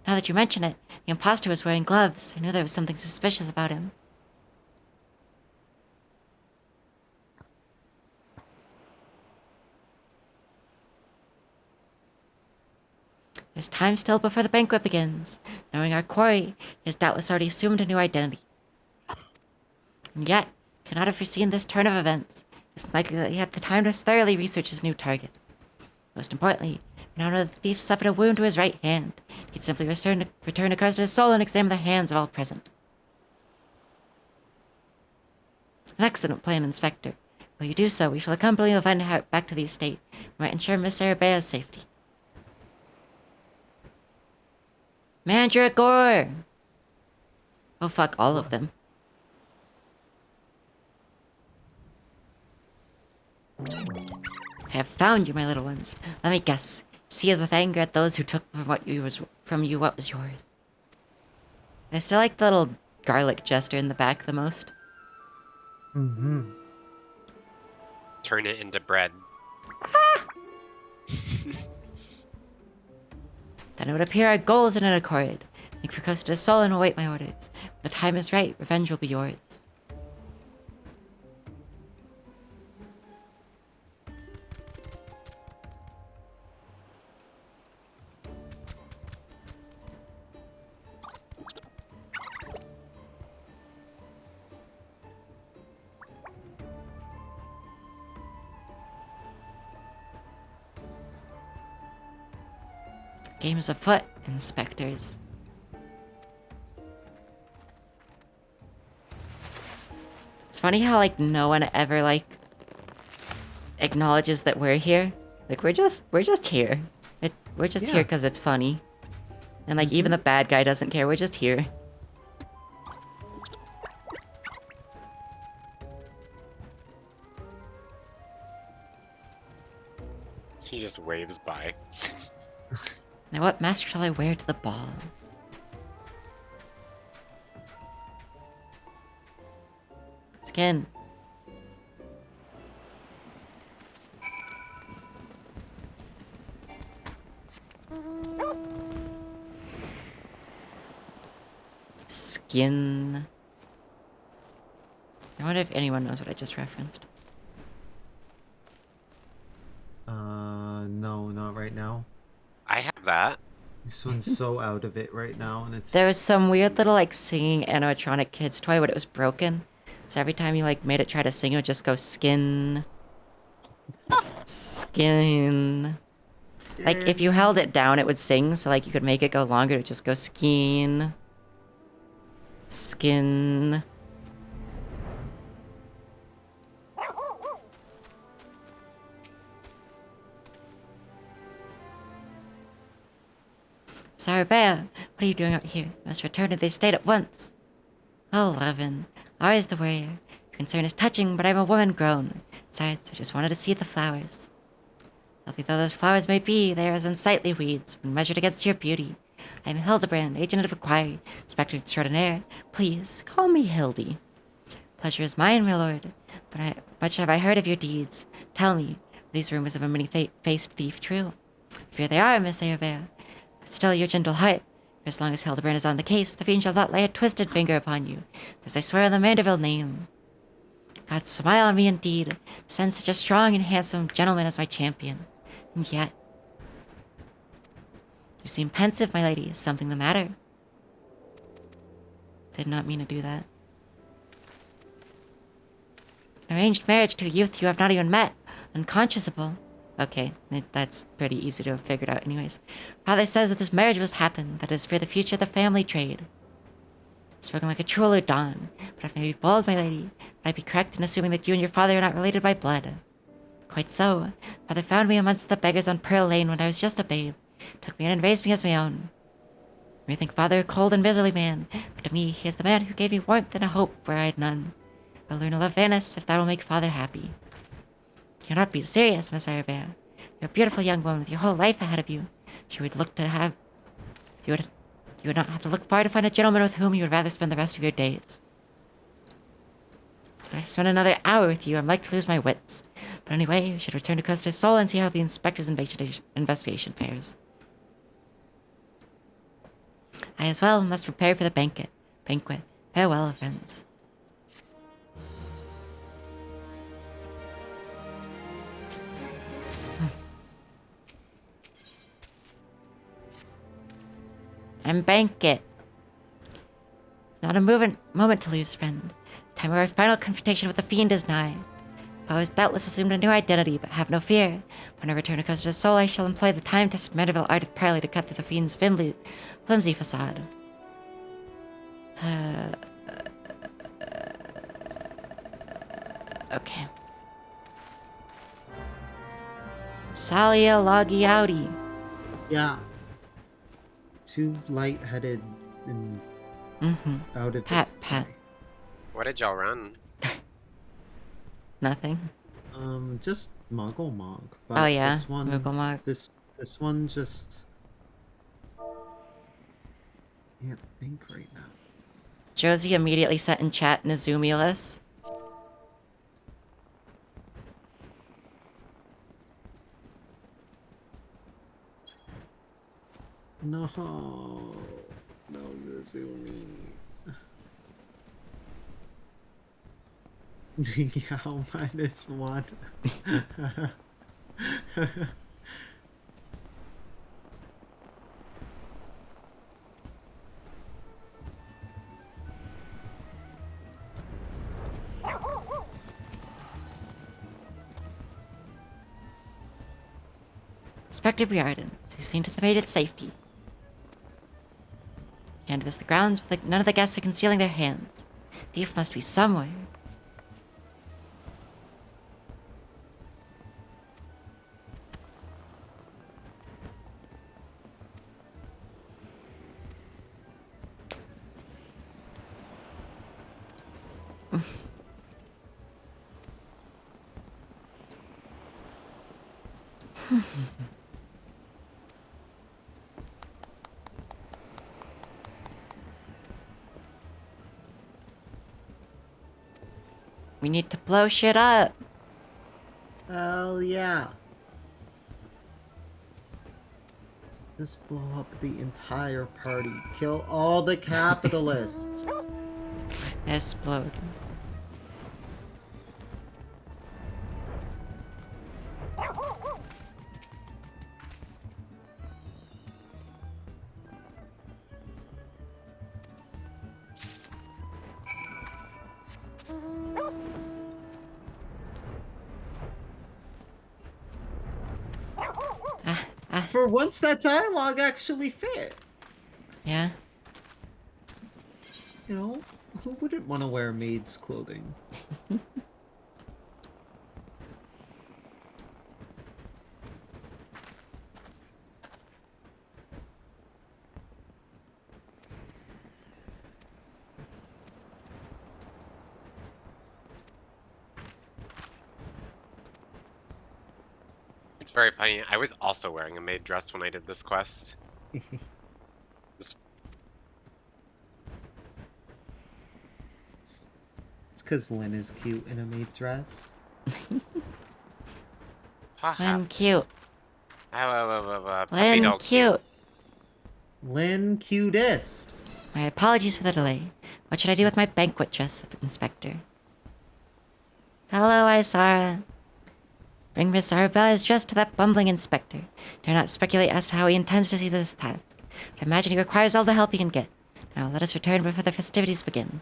Now that you mention it, the imposter was wearing gloves. I knew there was something suspicious about him. There's time still before the banquet begins. Knowing our quarry, he has doubtless already assumed a new identity. And yet, could not have foreseen this turn of events. It's likely that he had the time to thoroughly research his new target. Most importantly, we now know that the thief suffered a wound to his right hand. He'd simply return to crust his soul and examine the hands of all present. An excellent plan, Inspector. While you do so, we shall accompany the Van back to the estate. We might ensure Miss Arabella's safety. Mandragore! Oh fuck, all of them. I have found you, my little ones. Let me guess. See with anger at those who took from you what was yours. I still like the little garlic gesture in the back the most. Mm-hmm. Turn it into bread. Then it would appear our goals are in accord. Make for close to the soul and await my orders. When the time is right, revenge will be yours. Game's afoot, inspectors. It's funny how, like, no one ever, like, acknowledges that we're here. Like, we're just here. We're just here because it's funny. And, like, even the bad guy doesn't care. We're just here. He just waves by. Now what mask shall I wear to the ball? Skin. Skin. I wonder if anyone knows what I just referenced. No, not right now. I have that. This one's so out of it right now, and it's... There was some weird little, like, singing animatronic kids toy, but it was broken. So every time you, like, made it try to sing, it would just go skin. Skin. Like, if you held it down, it would sing, so, like, you could make it go longer, it would just go skin. Skin. Sorry, Bear. What are you doing out here? You must return to the estate at once. Oh, Levin. Always the warrior. Concern is touching, but I'm a woman grown. Besides, I just wanted to see the flowers. Healthy though those flowers may be, they are as unsightly weeds when measured against your beauty. I am Hildebrand, agent of Inquiry, Inspector Extraordinaire. Please, call me Hildy. Pleasure is mine, my lord. But much have I heard of your deeds. Tell me, are these rumors of a many-faced thief true? Fear they are, Miss Arabella. But still your gentle heart. For as long as Hildebrand is on the case, the fiend shall not lay a twisted finger upon you. This I swear on the Mandeville name. God smile on me indeed, to send such a strong and handsome gentleman as my champion. And yet... You seem pensive, my lady. Is something the matter? Did not mean to do that. An arranged marriage to a youth you have not even met. Unconscionable. Okay, that's pretty easy to have figured out anyways. Father says that this marriage must happen, that is for the future of the family trade. Spoken like a true Ludon, but if I may be bold, my lady, would I be correct in assuming that you and your father are not related by blood? Quite so. Father found me amongst the beggars on Pearl Lane when I was just a babe. Took me in and raised me as my own. You may think father a cold and miserly man, but to me he is the man who gave me warmth and a hope where I had none. I'll learn to love Venice if that will make father happy. You're not being serious, Miss Arabella. You're a beautiful young woman with your whole life ahead of you. You would not have to look far to find a gentleman with whom you would rather spend the rest of your days. If I spend another hour with you, I'm like to lose my wits. But anyway, you should return to Costa Sol and see how the inspector's investigation fares. I as well must prepare for the banquet. Farewell, friends. And banquet. Not a moment to lose, friend. Time of our final confrontation with the fiend is nigh. Foe has doubtless assumed a new identity, but have no fear. When I return to Costa del Sol, I shall employ the time-tested Mandeville art of parley to cut through the fiend's flimsy facade. Okay. Salia Loggy Outy. Yeah. Too lightheaded and out of Pat. What did y'all run? Nothing. Just Muggle Mog. But Oh yeah, this one, Moogle Mog. This one just can't think right now. Josie immediately sent in chat Nazumulus. No, Nazumi. Yeah, -1. Inspector Briarden, please seen to the maid at safety. Canvass the grounds, but none of the guests are concealing their hands. Thief must be somewhere. We need to blow shit up. Hell yeah. Just blow up the entire party. Kill all the capitalists. Explode. For once, that dialogue actually fit. Yeah. You know, who wouldn't want to wear maid's clothing? It's very funny. I was also wearing a maid dress when I did this quest. It's because Lynn is cute in a maid dress. Lynn, cute. Puppy Lynn, dog cute. Lynn, cutest. My apologies for the delay. What should I do with my banquet dress, Inspector? Hello, Isara. Bring Miss Arabella's dress to that bumbling inspector. Dare not speculate as to how he intends to see this task. But imagine he requires all the help he can get. Now let us return before the festivities begin.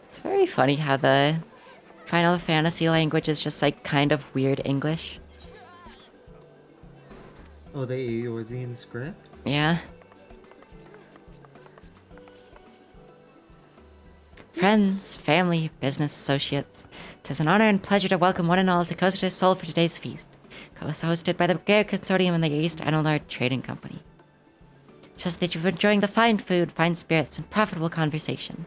It's very funny how the Final Fantasy language is just like kind of weird English. Oh, the Eorzean script? Yeah. Friends, family, business associates, 'tis an honor and pleasure to welcome one and all to Coast of Soul for today's feast, hosted by the Bulgaria Consortium and the East Anilard Trading Company. Trust that you're enjoying the fine food, fine spirits, and profitable conversation.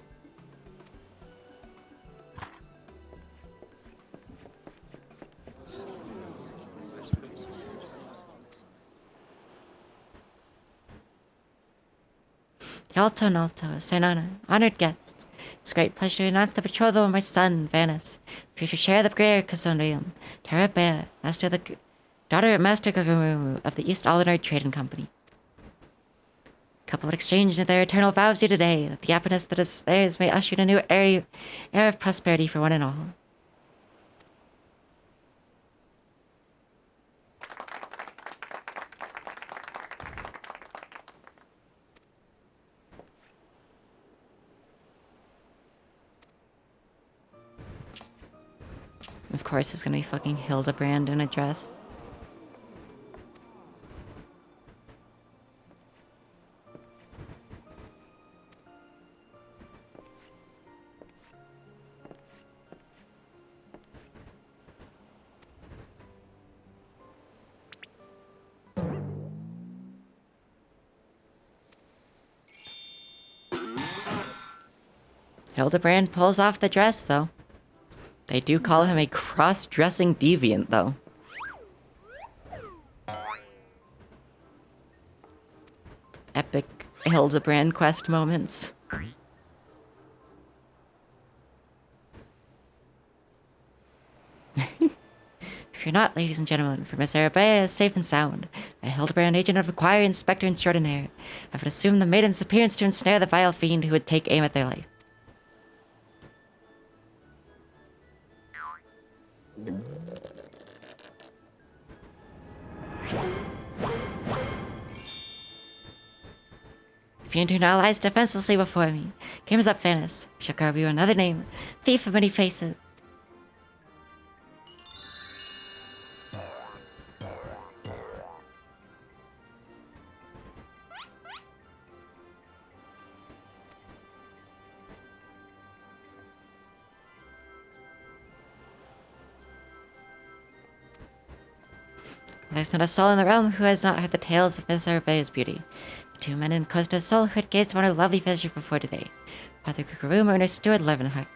Yalto Nalto, Sainana, honored guests. It's a great pleasure to announce the betrothal of my son, Vanis, future chair of the Bulgaria Consortium, Terabea, daughter of Master Gagarumu of the East Alinard Trading Company. Couple would exchange their eternal vows here today, that the happiness that is theirs may usher in a new era of prosperity for one and all. Of course, it's gonna be fucking Hildebrand in a dress. Hildebrand pulls off the dress, though. They do call him a cross-dressing deviant, though. Epic Hildebrand quest moments. If you're not, ladies and gentlemen, for Miss Arabea is safe and sound. A Hildebrand agent of Inquiry Inspector Extraordinaire. I would assume the maiden's appearance to ensnare the vile fiend who would take aim at their life. The fiend who now lies defenselessly before me. Game is up, Vanis. We shall carve you another name. Thief of many faces. There's not a soul in the realm who has not heard the tales of Miss Arabea's beauty. The two men in Costa Sol who had gazed upon her lovely visage before today. Father Kukurumu and her steward Levenhart.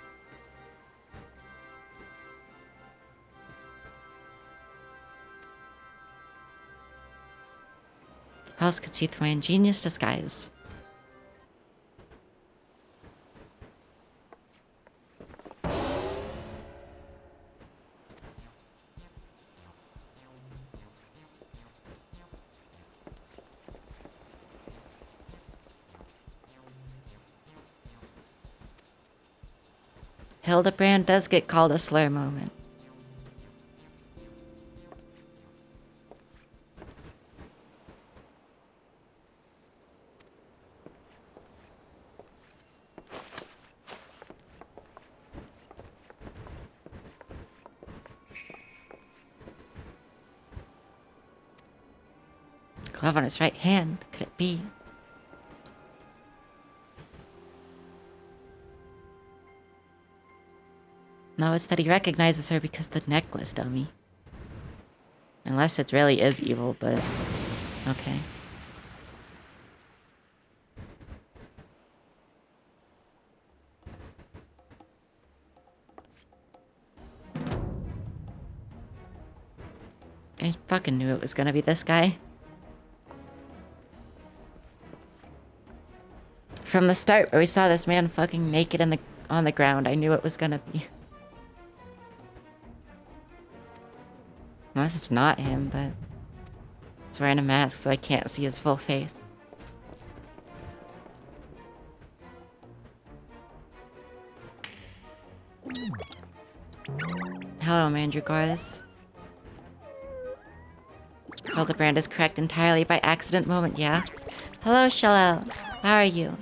Who else could see through my ingenious disguise? Hildebrand does get called a slur moment. Glove on his right hand. Could it be? No, it's that he recognizes her because the necklace, dummy. Unless it really is evil, but... okay. I fucking knew it was gonna be this guy. From the start, where we saw this man fucking naked on the ground, I knew it was gonna be. Unless it's not him, but... he's wearing a mask, so I can't see his full face. Hello, Mandragoras. Hildebrand is correct entirely by accident moment, yeah? Hello, Shellel. How are you?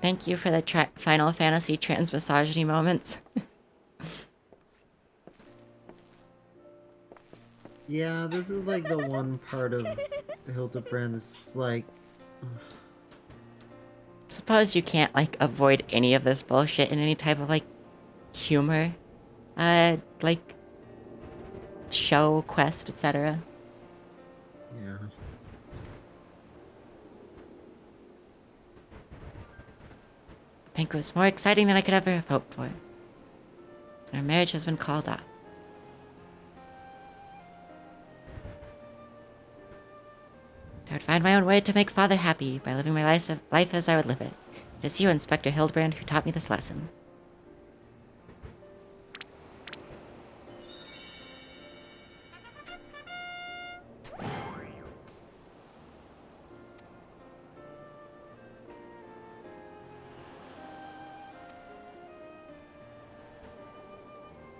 Thank you for the Final Fantasy transmisogyny moments. Yeah, this is like the one part of Hildebrand that's like... Suppose you can't, like, avoid any of this bullshit in any type of, like, humor. Like, show, quest, etc. Yeah. I think it was more exciting than I could ever have hoped for. Our marriage has been called off. I would find my own way to make father happy by living my life as I would live it. It is you, Inspector Hildebrand, who taught me this lesson.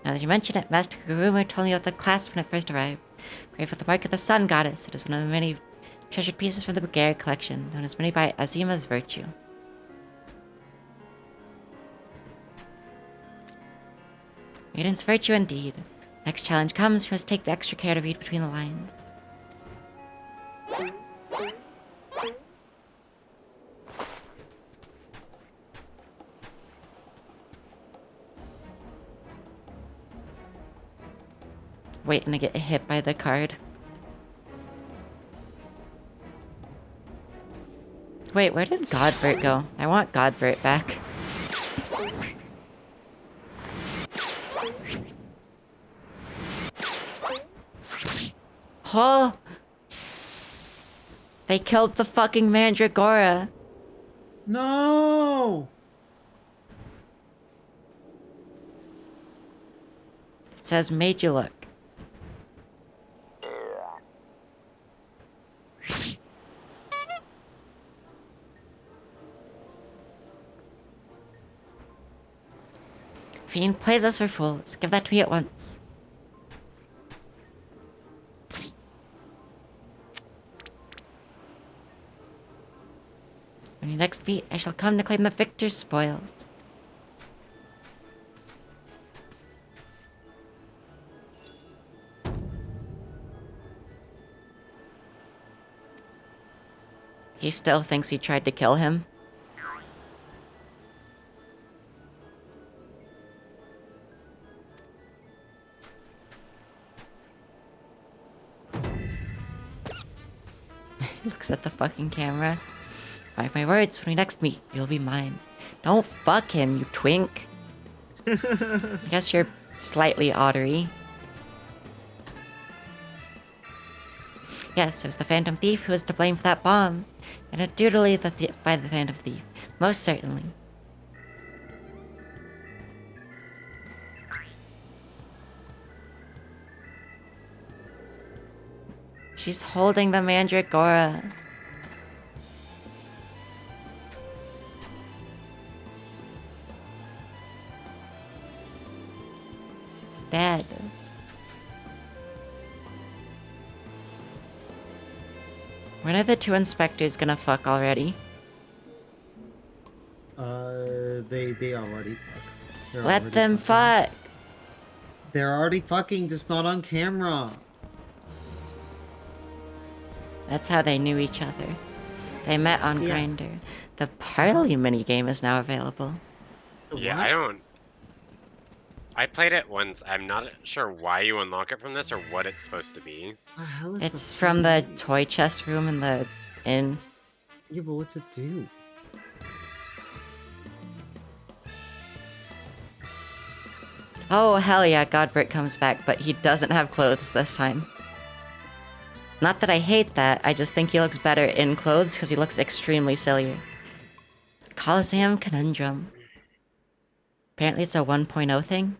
Now that you mention it, Master Garuma told me about the clasp when it first arrived. Brave with the mark of the sun goddess. It is one of the many treasured pieces from the Bulgaria collection, known as many by Azima's virtue. Maiden's virtue indeed. Next challenge comes, you must take the extra care to read between the lines. Waiting to get hit by the card. Wait, where did Godbert go? I want Godbert back. Oh! They killed the fucking Mandragora. No! It says made you look. Fiend plays us for fools. Give that to me at once. When you next meet, I shall come to claim the victor's spoils. He still thinks he tried to kill him. He looks at the fucking camera. Mark my words, when we next meet, you'll be mine. Don't fuck him, you twink. I guess you're slightly ottery. Yes, it was the Phantom Thief who was to blame for that bomb. And it doodly by the Phantom Thief. Most certainly. She's holding the Mandragora. Dead. When are the two inspectors gonna fuck already? They already fuck. They're Let already them fucking. fuck! They're already fucking, just not on camera. That's how they knew each other. They met on Yeah. Grindr. The Parley minigame is now available. Yeah, What? I played it once. I'm not sure why you unlock it from this or what it's supposed to be. The hell is It's the from the fucking- toy chest room in the inn. Yeah, but what's it do? Oh, hell yeah, Godbert comes back, but he doesn't have clothes this time. Not that I hate that, I just think he looks better in clothes because he looks extremely sillier. Coliseum Conundrum. Apparently it's a 1.0 thing,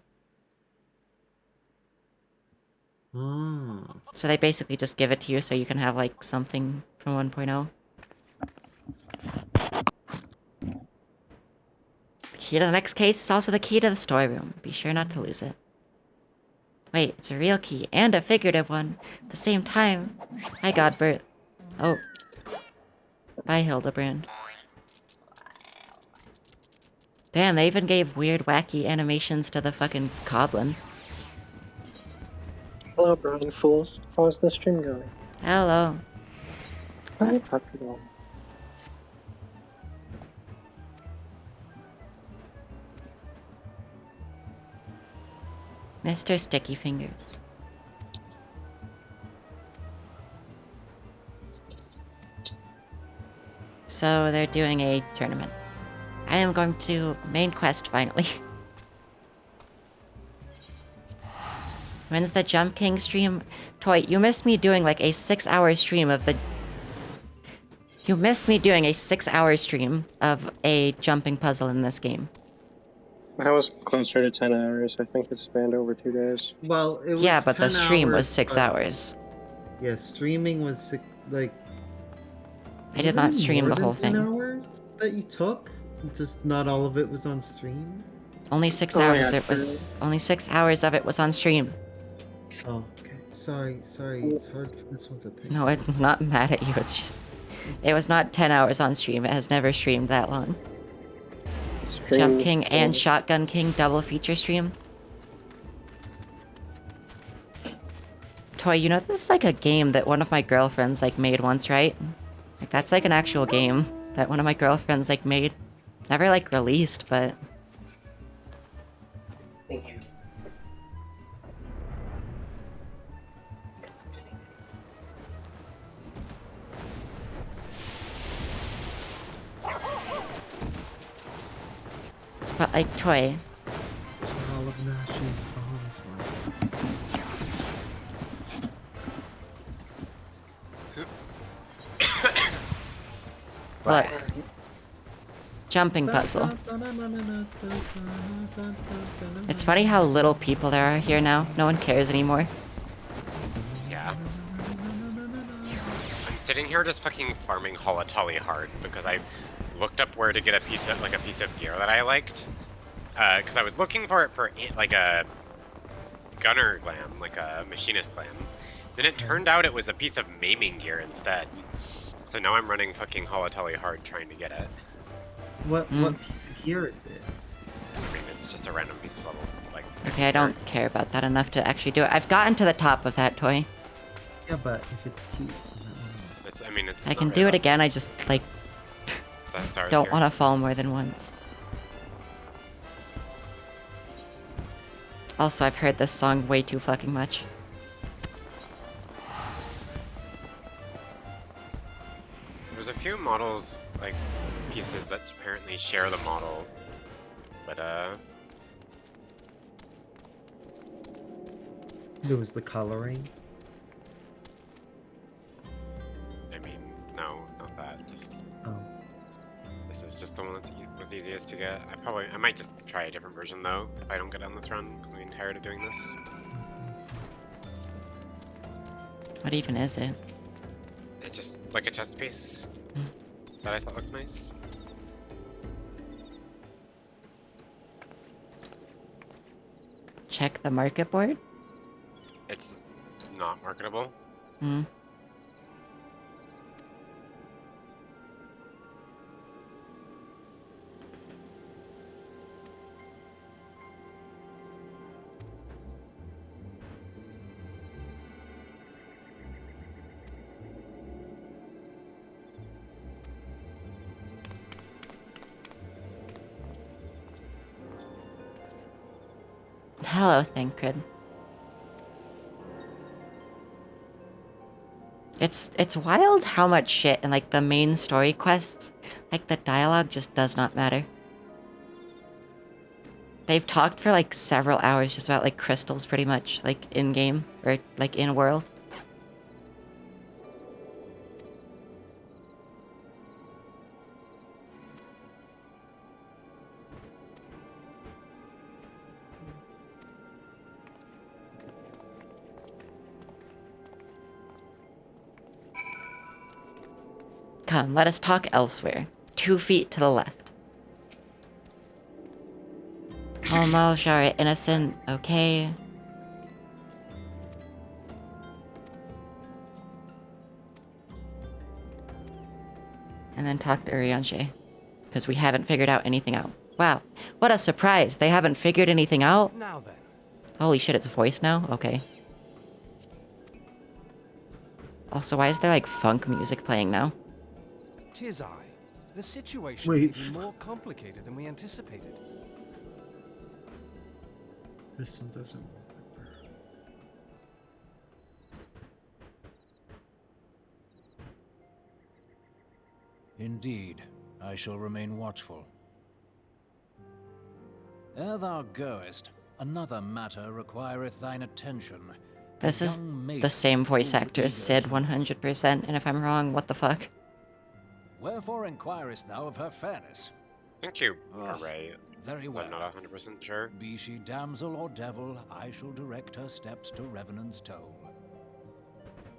Oh. so they basically just give it to you so you can have, like, something from 1.0. The key to the next case is also the key to the storeroom. Be sure not to lose it. Wait, it's a real key and a figurative one at the same time. Hi, Godbert. Oh. Bye, Hildebrand. Damn, they even gave weird, wacky animations to the fucking goblin. Hello, Brian Fools. How's the stream going? Hello. Hi, Puppy Dog. Mr. Sticky Fingers. So they're doing a tournament. I am going to main quest finally. When's the Jump King stream? Toy, you missed me doing like a 6-hour stream of the... You missed me doing a 6-hour stream of a jumping puzzle in this game. I was closer to 10 hours. I think it spanned over 2 days. Well, it was Yeah, but the 10 stream was hours, 6 but- hours. Yeah, streaming was like. I did not stream the whole 10 thing. hours that you took? Just not all of it was on stream? Only 6 Oh, hours. yeah, It was true. only 6 hours of it was on stream. Oh, okay. Sorry. It's hard for this one to think. No, it's not mad at you. It's just, it was not 10 hours on stream. It has never streamed that long. Jump Streams King and for- Shotgun King double feature stream. Toy, you know this is like a game that one of my girlfriends like made once, right? Like that's like an actual game that one of my girlfriends like made. Never like released, but Thank you. like Toy. That's where all of Nash's bombs were. Look. Jumping puzzle. It's funny how little people there are here now. No one cares anymore. Yeah. I'm sitting here just fucking farming Holatolly hard because I looked up where to get a piece of gear that I liked. Because I was looking for it for like a gunner glam, like a machinist glam. Then it turned out it was a piece of maiming gear instead. So now I'm running fucking Holatolly hard trying to get it. What piece of gear is it? I mean, it's just a random piece of level, like. Okay, I don't care about that enough to actually do it. I've gotten to the top of that Toy. Yeah, but if it's cute. It's. I mean, it's. I can do it again. I just like don't want to fall more than once. Also, I've heard this song way too fucking much. There's a few models like pieces that apparently share the model. But It was the coloring. I mean, no, not that. Just Oh. this is just the one that was easiest to get. I might just try a different version though if I don't get on this run because I'm tired of doing this. What even is it? It's just like a chest piece that I thought looked nice. Check the market board? It's not marketable. Hmm. Hello, Thancred. It's wild how much shit in like the main story quests, like the dialogue just does not matter. They've talked for like several hours just about like crystals pretty much, like in game or like in world. Come, let us talk elsewhere. 2 feet to the left. Oh, Malshar, innocent, okay. And then talk to Urianshe. Because we haven't figured out anything out. Wow, what a surprise. They haven't figured anything out? Now then. Holy shit, it's voice now? Okay. Also, why is there like funk music playing now? Tis I. The situation Wait. may be more complicated than we anticipated. This one doesn't. Indeed, I shall remain watchful. Ere thou goest, another matter requireth thine attention. This is the same voice actor as Sid 100%, and if I'm wrong, what the fuck? Wherefore inquirest thou of her fairness? Thank you. Ugh, Alright. Very well. I'm not 100% sure. Be she damsel or devil, I shall direct her steps to Revenant's Toll.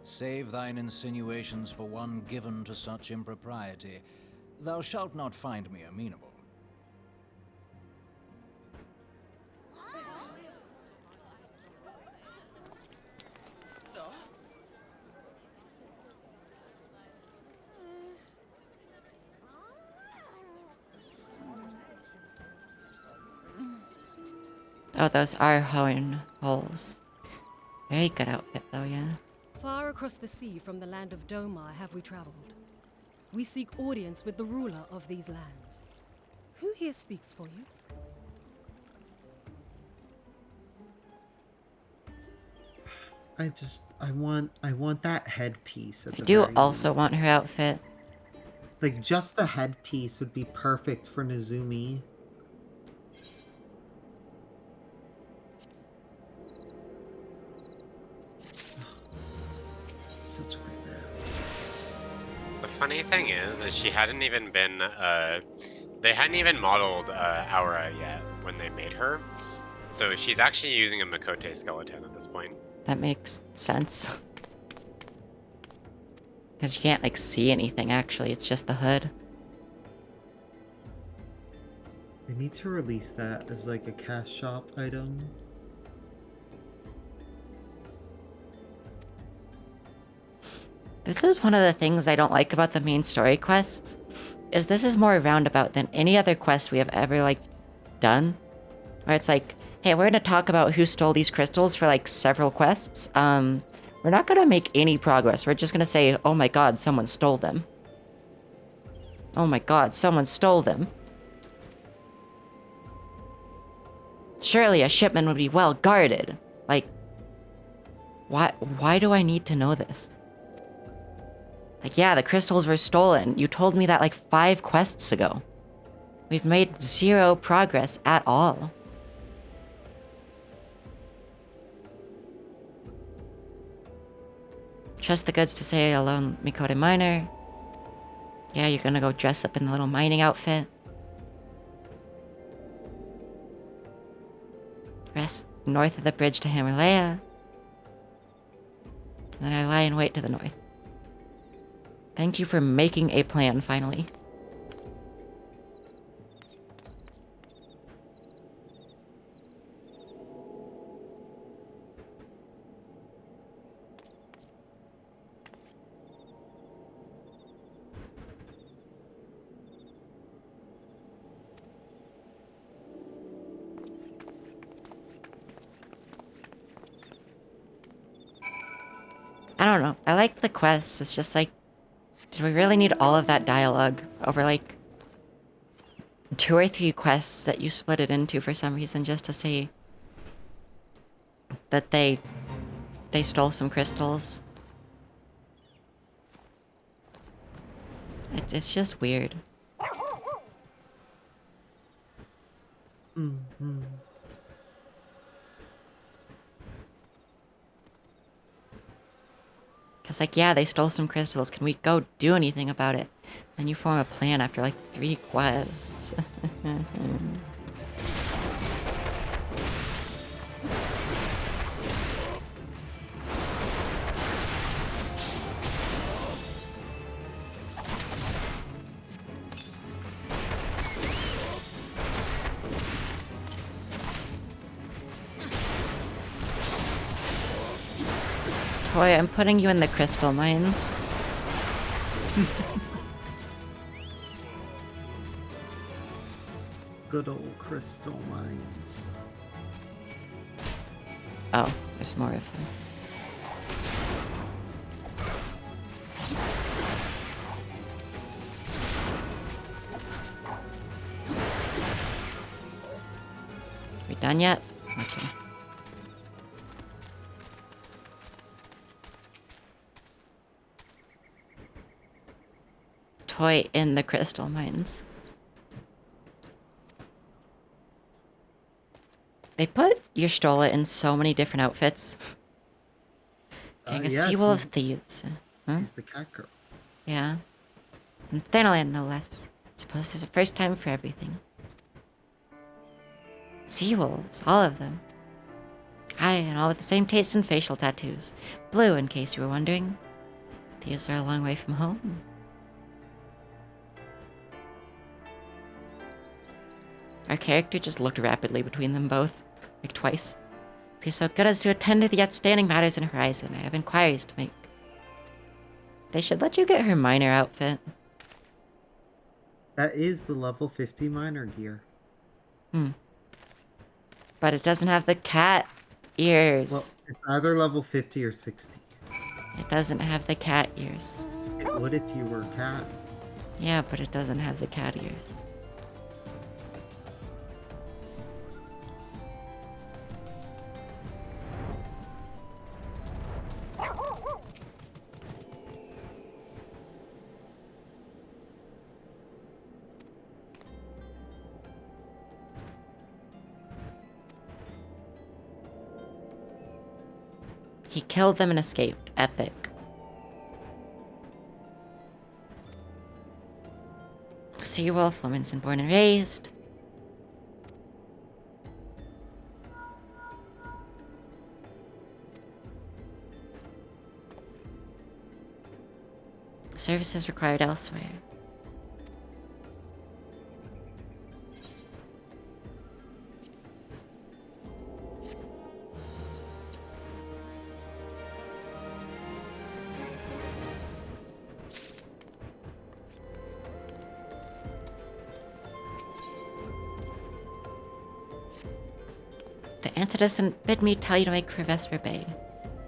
Save thine insinuations for one given to such impropriety. Thou shalt not find me amenable. Oh, those are horn holes. Very good outfit, though, yeah. Far across the sea from the land of Domar have we traveled. We seek audience with the ruler of these lands. Who here speaks for you? I want that headpiece at I the do very also least. want her outfit. Like, just the headpiece would be perfect for Nezumi. Such a great man. The funny thing is she hadn't even been, they hadn't even modeled Aura yet when they made her. So she's actually using a Makote skeleton at this point. That makes sense. Because you can't, like, see anything, actually. It's just the hood. They need to release that as, like, a cash shop item. This is one of the things I don't like about the main story quests. Is this is more roundabout than any other quest we have ever, like, done. Where it's like, hey, we're gonna talk about who stole these crystals for, like, several quests. We're not gonna make any progress. We're just gonna say, oh my god, someone stole them. Oh my god, someone stole them. Surely a shipment would be well guarded. Like, why do I need to know this? Like, yeah, the crystals were stolen. You told me that like 5 quests ago. We've made 0 progress at all. Trust the goods to say a lone Mikote miner. Yeah, you're gonna go dress up in the little mining outfit. Rest north of the bridge to Himalaya. And then I lie in wait to the north. Thank you for making a plan, finally. I don't know. I like the quests. It's just like, did we really need all of that dialogue over like 2 or 3 quests that you split it into for some reason just to say that they stole some crystals? It's just weird. Mm-hmm. Cause like, yeah, they stole some crystals. Can we go do anything about it? Then you form a plan after like 3 quests. Toy, I'm putting you in the crystal mines. Good old crystal mines. Oh, there's more of them. We done yet? Okay. Toy in the crystal mines. They put your Stola in so many different outfits. Gang of Yeah, sea wolves she's- thieves. Huh? She's the cat girl. Yeah. And Thernaland, no less. Suppose there's a first time for everything. Sea wolves, all of them. Aye, and all with the same taste in facial tattoos. Blue, in case you were wondering. Thieves are a long way from home. Our character just looked rapidly between them both, like twice. Be so good as to attend to the outstanding matters in Horizon. I have inquiries to make. They should let you get her miner outfit. That is the level 50 miner gear. But it doesn't have the cat ears. Well, it's either level 50 or 60. It doesn't have the cat ears. It would if you were a cat. Yeah, but it doesn't have the cat ears. He killed them and escaped. Epic. Seawolf, Lemonson born and raised. Services required elsewhere. The antecedent bid me tell you to make for Vesper Bay.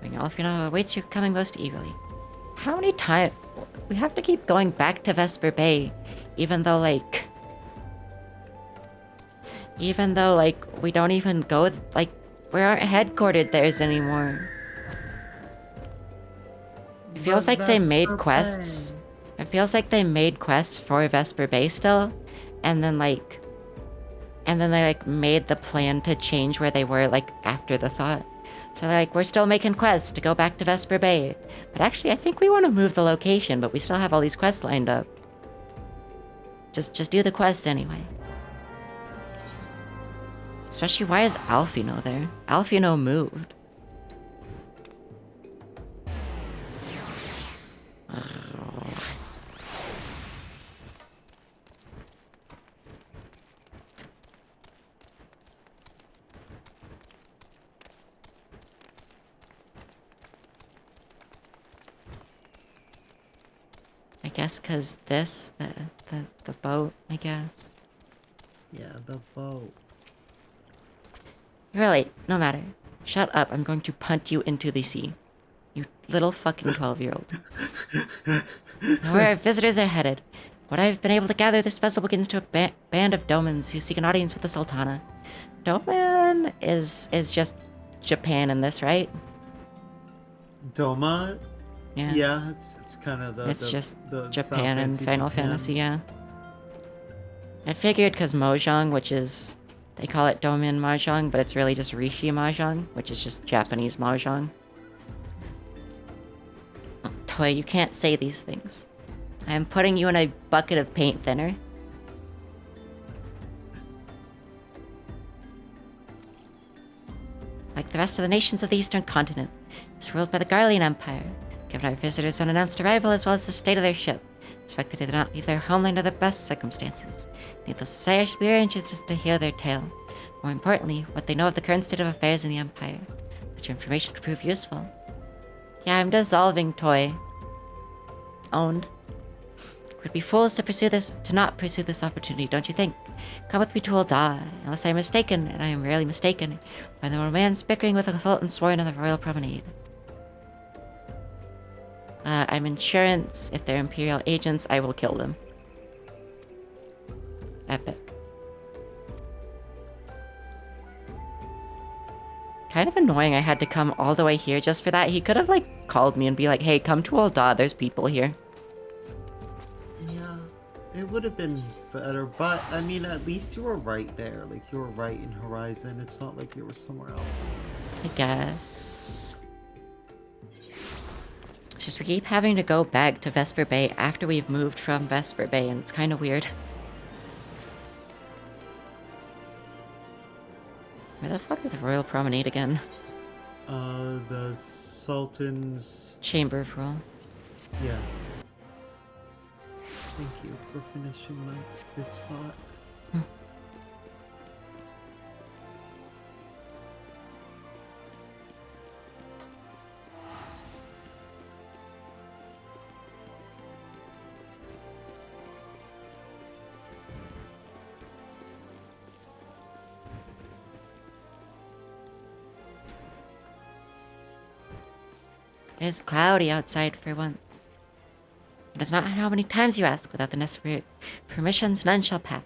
Knowing all of you know awaits you coming most eagerly. How many times? We have to keep going back to Vesper Bay, even though we don't even go, we aren't headquartered there anymore. It feels like they made quests. It feels like they made quests for Vesper Bay still, and then they like made the plan to change where they were like after the thought. So they're like, we're still making quests to go back to Vesper Bay. But actually, I think we want to move the location, but we still have all these quests lined up. Just do the quests anyway. Especially, why is Alfino there? Alfino moved. I guess because this, the boat, I guess. Yeah, the boat. You're late, no matter. Shut up, I'm going to punt you into the sea. You little fucking 12-year-old. Now where our visitors are headed. What I've been able to gather, this vessel begins to a band of Domans who seek an audience with the Sultana. Doman is just Japan in this, right? Doma? Yeah. Yeah, it's kind of the... It's just the Japan and Final Japan. Fantasy, yeah. I figured because Mojang, which is... They call it Domin Mahjong, but it's really just Rishi Mahjong, which is just Japanese Mahjong. Oh, Toy, you can't say these things. I am putting you in a bucket of paint thinner. Like the rest of the nations of the Eastern Continent, it's ruled by the Garlean Empire. Given our visitors' unannounced arrival as well as the state of their ship, expect that they did not leave their homeland under the best circumstances. Needless to say, I should be very interested to hear their tale. More importantly, what they know of the current state of affairs in the Empire. Such information could prove useful. Yeah, I'm dissolving, Toy. Owned. Would be fools to not pursue this opportunity, don't you think? Come with me to Ul'dah. Unless I am mistaken, and I am rarely mistaken, find the romance bickering with a sultan sworn on the royal promenade. I'm insurance. If they're Imperial agents, I will kill them. Epic. Kind of annoying I had to come all the way here just for that. He could have, like, called me and be like, hey, come to Ul'dah, there's people here. Yeah, it would have been better, but, I mean, at least you were right there. Like, you were right in Horizon. It's not like you were somewhere else. I guess. It's just we keep having to go back to Vesper Bay after we've moved from Vesper Bay, and it's kind of weird. Where the fuck is the Royal Promenade again? The Sultan's... Chamber of Rule. Yeah. Thank you for finishing my good thought. It is cloudy outside for once. It does not matter how many times you ask without the necessary permissions, none shall pass.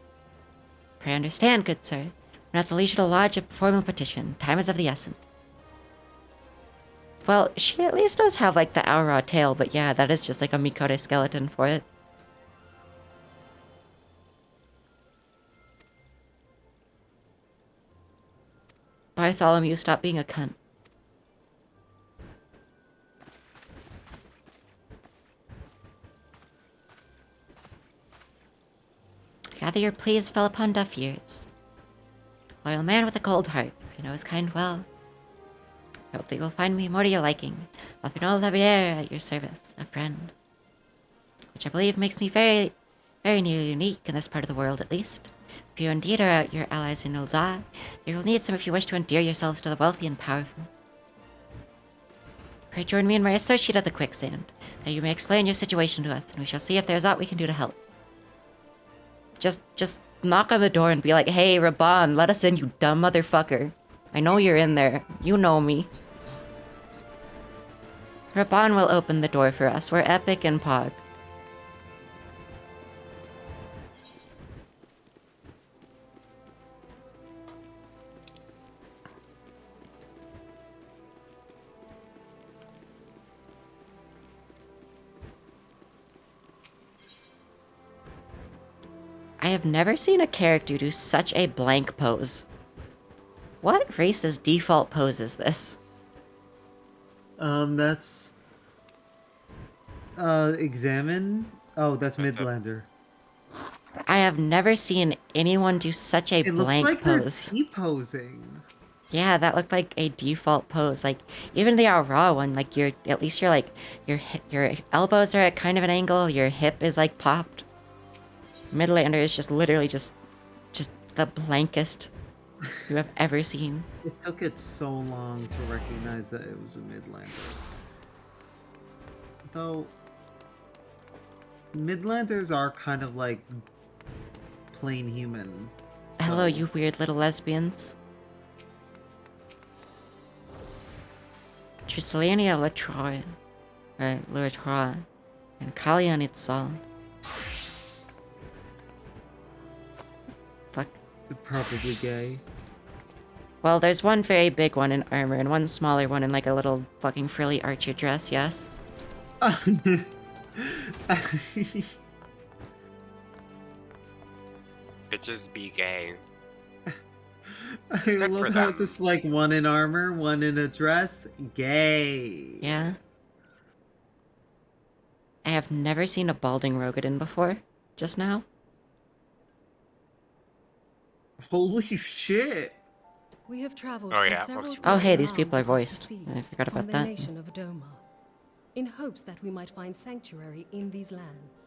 Pray understand, good sir, when at the leisure to lodge a formal petition, time is of the essence. Well, she at least does have, like, the Aura tail, but yeah, that is just like a Mikore skeleton for it. Bartholomew, stop being a cunt. Gather your pleas fell upon deaf ears. Loyal man with a cold heart, who knows kind well. I hope that you will find me more to your liking. Lapinol Labiere at your service, a friend. Which I believe makes me very, very nearly unique in this part of the world, at least. If you indeed are your allies in Ul'dah, you will need some if you wish to endear yourselves to the wealthy and powerful. Pray join me and my associate at the quicksand, that you may explain your situation to us, and we shall see if there is aught we can do to help. Just knock on the door and be like, hey, Raban, let us in, you dumb motherfucker. I know you're in there. You know me. Raban will open the door for us. We're epic and Pog. I have never seen a character do such a blank pose. What race's default pose is this? That's examine. Oh, that's That's it. Midlander. I have never seen anyone do such a It looks blank like they're pose. T-posing. Yeah, that looked like a default pose. Like even the raw one, like at least you're like your elbows are at kind of an angle, your hip is like popped. Midlander is just literally just the blankest you have ever seen. It took it so long to recognize that it was a Midlander. Though Midlanders are kind of like plain human. Hello, so- you weird little lesbians. Trislania Latroy, Latroy, and Kalian Itzal. Fuck. Probably gay. Well, there's one very big one in armor and one smaller one in like a little fucking frilly archer dress, yes? Bitches be gay. I Good love for how them. it's just like one in armor, one in a dress. Gay. Yeah. I have never seen a balding Rogadin before. Just now. Holy shit. We have traveled Oh, through yeah, several looks Oh, hey, thousand these people are miles across voiced. the seas I forgot from about the that. nation of Doma, in hopes that we might find sanctuary in these lands.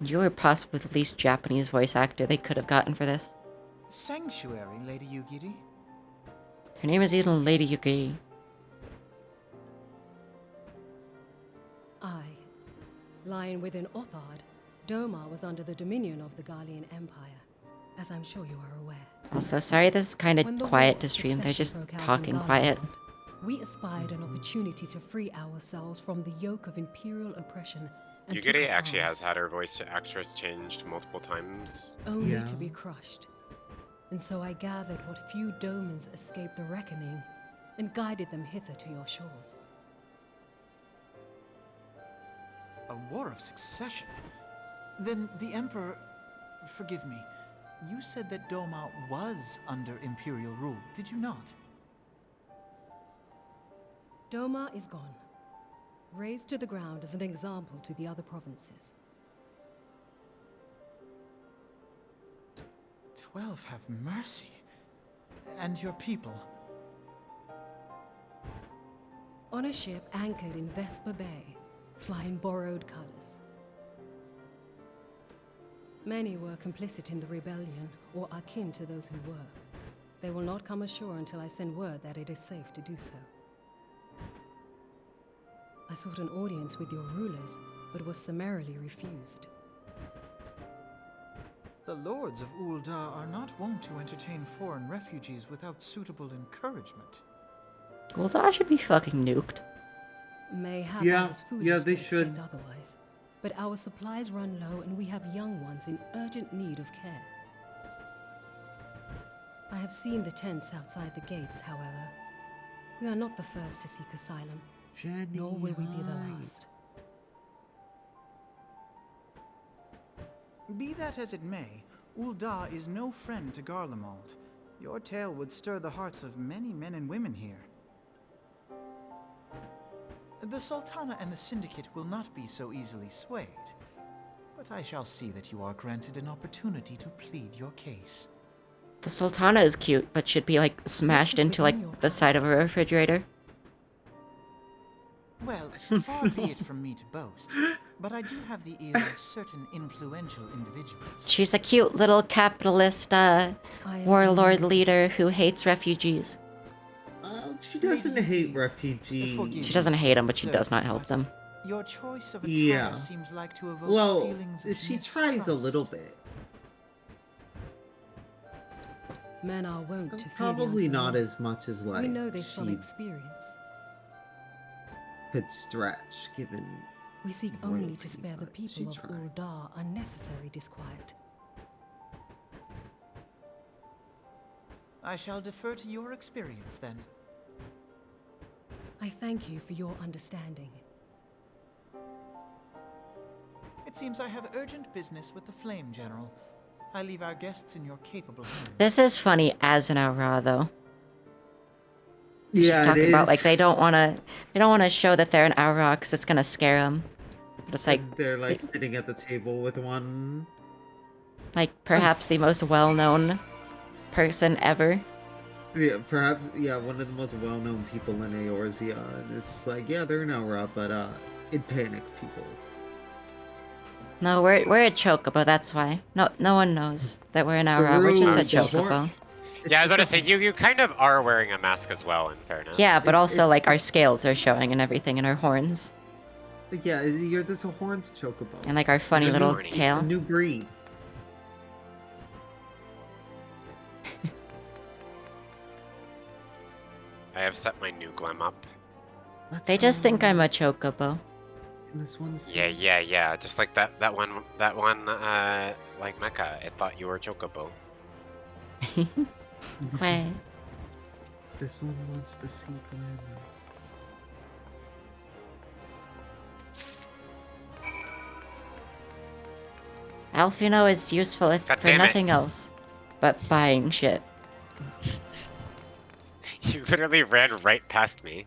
You were possibly the least Japanese voice actor they could have gotten for this. Sanctuary, Lady Yugiri? Her name is even Lady Yuki. Aye. Lying within Othard, Doma was under the dominion of the Garlean Empire, as I'm sure you are aware. Also, sorry this is kind When of the quiet War to of stream. They're just Succession broke out in talking quiet. Garlemald, we espied an opportunity to free ourselves from the yoke of imperial oppression and took Yugiri up actually arms, has had her voice actress changed multiple times. only Yeah. to be crushed. And so I gathered what few Domans escaped the reckoning and guided them hither to your shores. A war of succession? Then the Emperor... Forgive me. You said that Doma was under Imperial rule, did you not? Doma is gone, razed to the ground as an example to the other provinces. 12 have mercy. And your people? On a ship anchored in Vesper Bay, flying borrowed colors. Many were complicit in the rebellion, or akin to those who were. They will not come ashore until I send word that it is safe to do so. I sought an audience with your rulers, but was summarily refused. The lords of Ul'dah are not wont to entertain foreign refugees without suitable encouragement. Ul'dah should be fucking nuked. Mayhap Yeah, I was foolish yeah, to they expect should. otherwise, but our supplies run low and we have young ones in urgent need of care. I have seen the tents outside the gates, however. We are not the first to seek asylum, nor will we be the last. Be that as it may, Ul'dah is no friend to Garlemald. Your tale would stir the hearts of many men and women here. The Sultana and the Syndicate will not be so easily swayed, but I shall see that you are granted an opportunity to plead your case. The Sultana is cute, but should be like smashed into like the side of a refrigerator. Well, far be it from me to boast, but I do have the ear of certain influential individuals. She's a cute little capitalist warlord leader who hates refugees. She doesn't hate refugees. She doesn't hate them, but she does not help them. Your choice of attire Yeah. seems like to evoke Well, feelings of she tries a little bit. Men are wont to fear the Probably not unfamiliar. as much as like We know this from she experience. could stretch, given We seek only royalty, to spare the but she people of tries. Ul'dah unnecessary disquiet. I shall defer to your experience then. I thank you for your understanding. It seems I have urgent business with the Flame General. I leave our guests in your capable hands. This is funny as an Aura, though. She's Yeah, it talking about is. like they don't want to show that they're an Aura because it's gonna scare them. But it's like And they're like sitting at the table with one. perhaps the most well-known person ever. Yeah, perhaps, yeah, one of the most well-known people in Eorzea. And it's just like, yeah, they're an Aura, but it panicked people. No, we're a chocobo. That's why. No one knows that we're an Aura. We're just a True. chocobo. Yeah, I was about to say, you kind of are wearing a mask as well, in fairness. Yeah, but also it's- like our scales are showing and everything, and our horns, Yeah, you're just a horns chocobo. and like our funny Just little horny. A tail. new breed. I have set my new glam up. They just think I'm a chocobo. And this one's. Yeah. Just like that one, like Mecha. It thought you were Chocobo. Wait. This one wants to see glamour. Alfino is useful God for damn it. nothing else but buying shit. You literally ran right past me.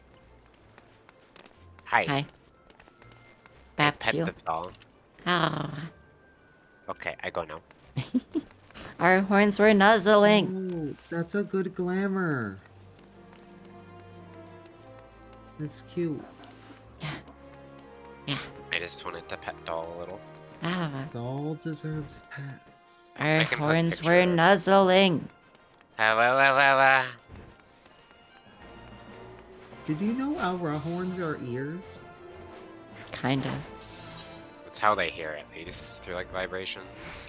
Hi. Hi. I Baps pet you. the doll. Ah. Okay, I go now. Our horns were nuzzling. Oh, that's a good glamour. That's cute. Yeah. I just wanted to pet doll a little. Ah. Doll deserves pets. Our I can post a horns picture were of- nuzzling. Did you know Aura horns are ears? Kinda. That's how they hear it, at least through like vibrations.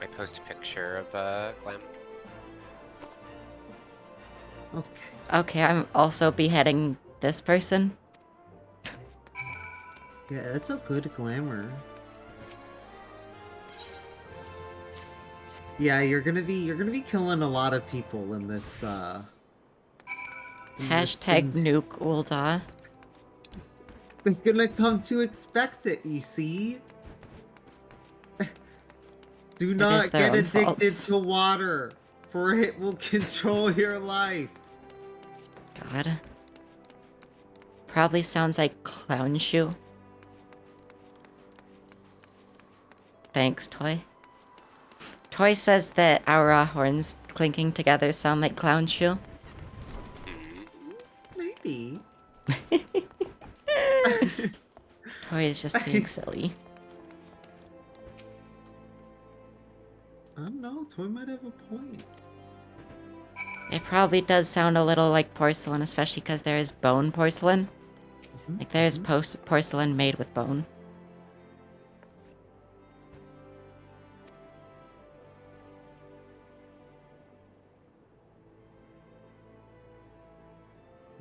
I post a picture of Glam. Okay. Okay, I'm also beheading this person. Yeah, that's a good glamour. Yeah, you're gonna be killing a lot of people in this in this Hashtag thing. nuke Ulda. They're gonna come to expect it, you see? Do is not their get own addicted fault. to water, for it will control your life. God. Probably sounds like clown shoe. Thanks, Toy. Toy says that our horns clinking together sound like clown shoe. Maybe. Toy is just being silly. I don't know, Toy might have a point. It probably does sound a little like porcelain, especially because there is bone porcelain. Like there's porcelain made with bone.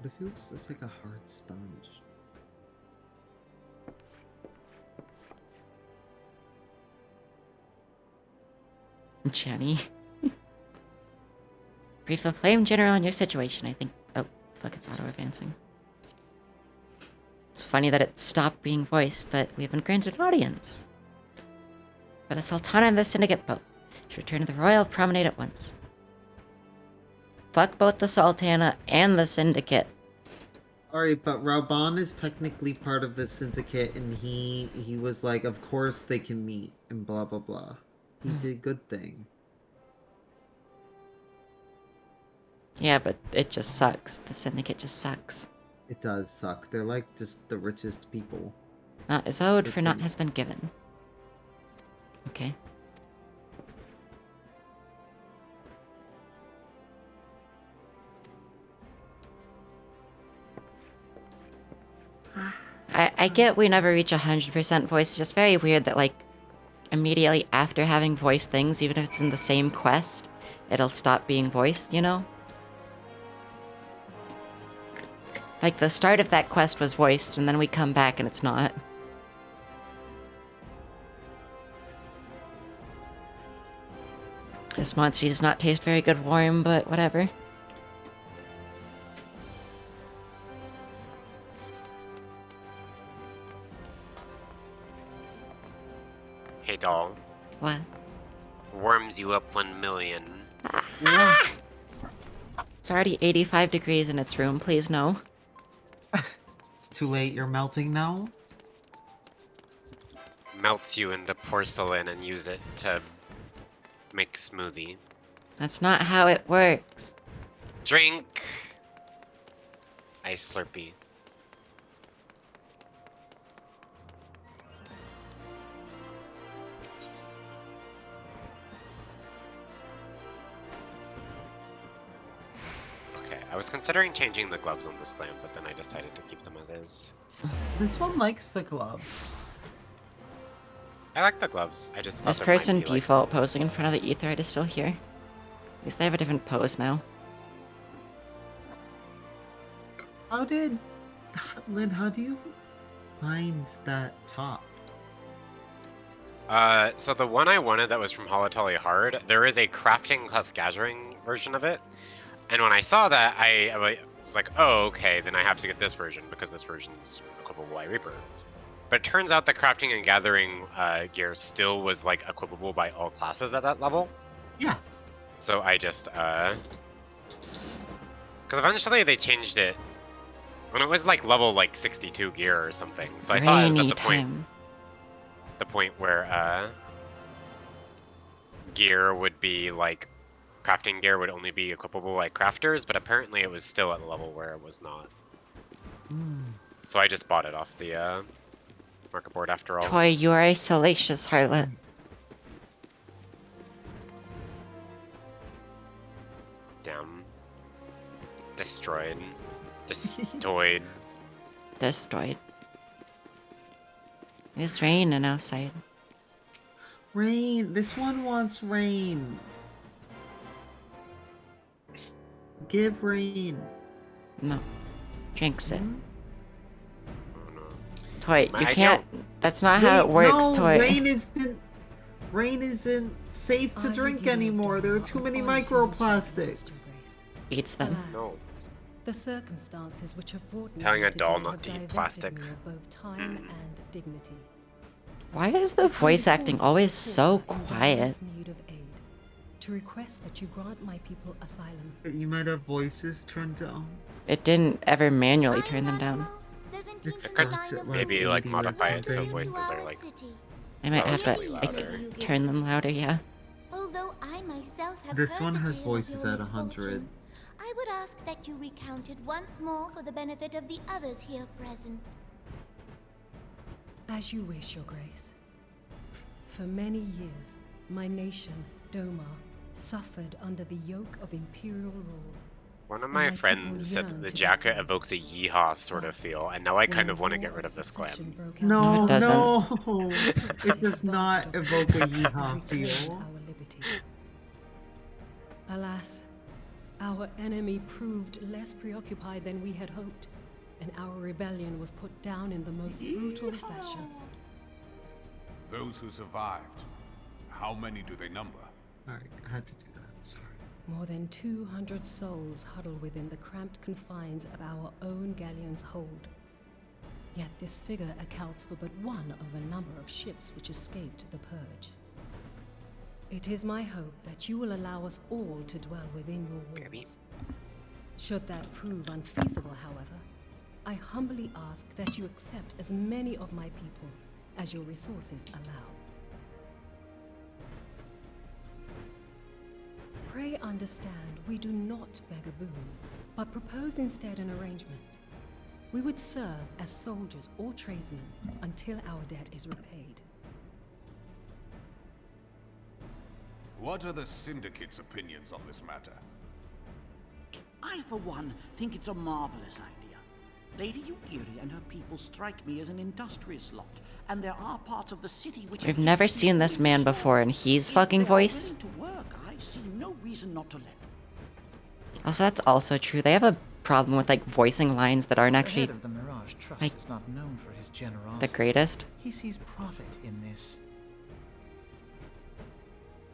But it feels just like a hard sponge. Jenny. Brief the Flame General on your situation, I think. Oh, fuck, it's auto-advancing. It's funny that it stopped being voiced, but we have been granted an audience. For the Sultana and the Syndicate boat. Should return to the Royal Promenade at once. Fuck both the Sultana and the Syndicate. Alright, but Raban is technically part of the syndicate, and he was like, of course they can meet, and blah blah blah. He did good thing. Yeah, but it just sucks. The Syndicate just sucks. It does suck. They're like just the richest people. Not is owed They for not can- has been given. Okay. I get we never reach 100% voice. It's just very weird that, like, immediately after having voiced things, even if it's in the same quest, it'll stop being voiced, you know? Like, the start of that quest was voiced, and then we come back and it's not. This monster does not taste very good warm, but whatever. gives you up 1 million. Yeah. It's already 85 degrees in its room. Please no. It's too late. You're melting now. Melts you into porcelain and use it to make smoothie. That's not how it works. Drink! Ice Slurpee. Okay, I was considering changing the gloves on this clan, but then I decided to keep them as is. This one likes the gloves. I like the gloves. I just thought This there might person be, like, default posing in front of the etherite is still here. At least they have a different pose now. How did... Lynn, how do you find that top? So the one I wanted that was from Holotolly Hard, there is a crafting plus gathering version of it. And when I saw that, I was like, oh, okay, then I have to get this version because this version is equipable by Reaper. But it turns out the crafting and gathering gear still was like equipable by all classes at that level. Yeah. So I just, because eventually they changed it when it was like level like 62 gear or something. So I thought it was at the point where gear would be like, crafting gear would only be equipable by crafters, but apparently it was still at the level where it was not. So I just bought it off the market board after all. Toy, you are a salacious harlot. Damn. Destroyed. Destroyed. Destroyed. It's raining outside. Rain. This one wants rain. Give rain. No. Drinks it. Oh no. Toy, you I can't. That's not how it works, no, Toy. Rain isn't safe to drink anymore. There are too many microplastics. Eats them. No. The circumstances which have brought me Telling here a doll today not to have eat divested plastic. me of both time and dignity. Why is the voice acting always so quiet? Need of aid, to request that you grant my people asylum. You might have voices turned down. It didn't ever manually turn them down. It could starts at maybe like 80 or modify it so something. voices are like I might have to relatively louder. turn them louder, yeah. Although I myself have This heard one the has tale of voices your at 100. misfortune, I would ask that you recount it once more for the benefit of the others here present. As you wish, Your Grace. For many years, my nation, Domar, suffered under the yoke of imperial rule. One of my friends said that the jacket evokes a yeehaw sort of feel, and now I kind of want to get rid of this clan. No, it doesn't. no. It does not evoke a yeehaw feel. Alas, our enemy proved less preoccupied than we had hoped, and our rebellion was put down in the most brutal fashion. Those who survived, how many do they number? Alright, I had to do that. Sorry. More than 200 souls huddle within the cramped confines of our own galleon's hold. Yet this figure accounts for but one of a number of ships which escaped the purge. It is my hope that you will allow us all to dwell within your walls. Should that prove unfeasible, however, I humbly ask that you accept as many of my people as your resources allow. Pray understand, we do not beg a boon, but propose instead an arrangement. We would serve as soldiers or tradesmen until our debt is repaid. What are the Syndicate's opinions on this matter? I, for one, think it's a marvelous idea. Lady Yugiri and her people strike me as an industrious lot, and there are parts of the city which We've never seen this man before, and he's fucking voiced. to work. I see no reason not to let them. Also, that's also true. They have a problem with like voicing lines that aren't The actually head of the Mirage Trust like, is not known for his generosity. the greatest. He sees profit in this.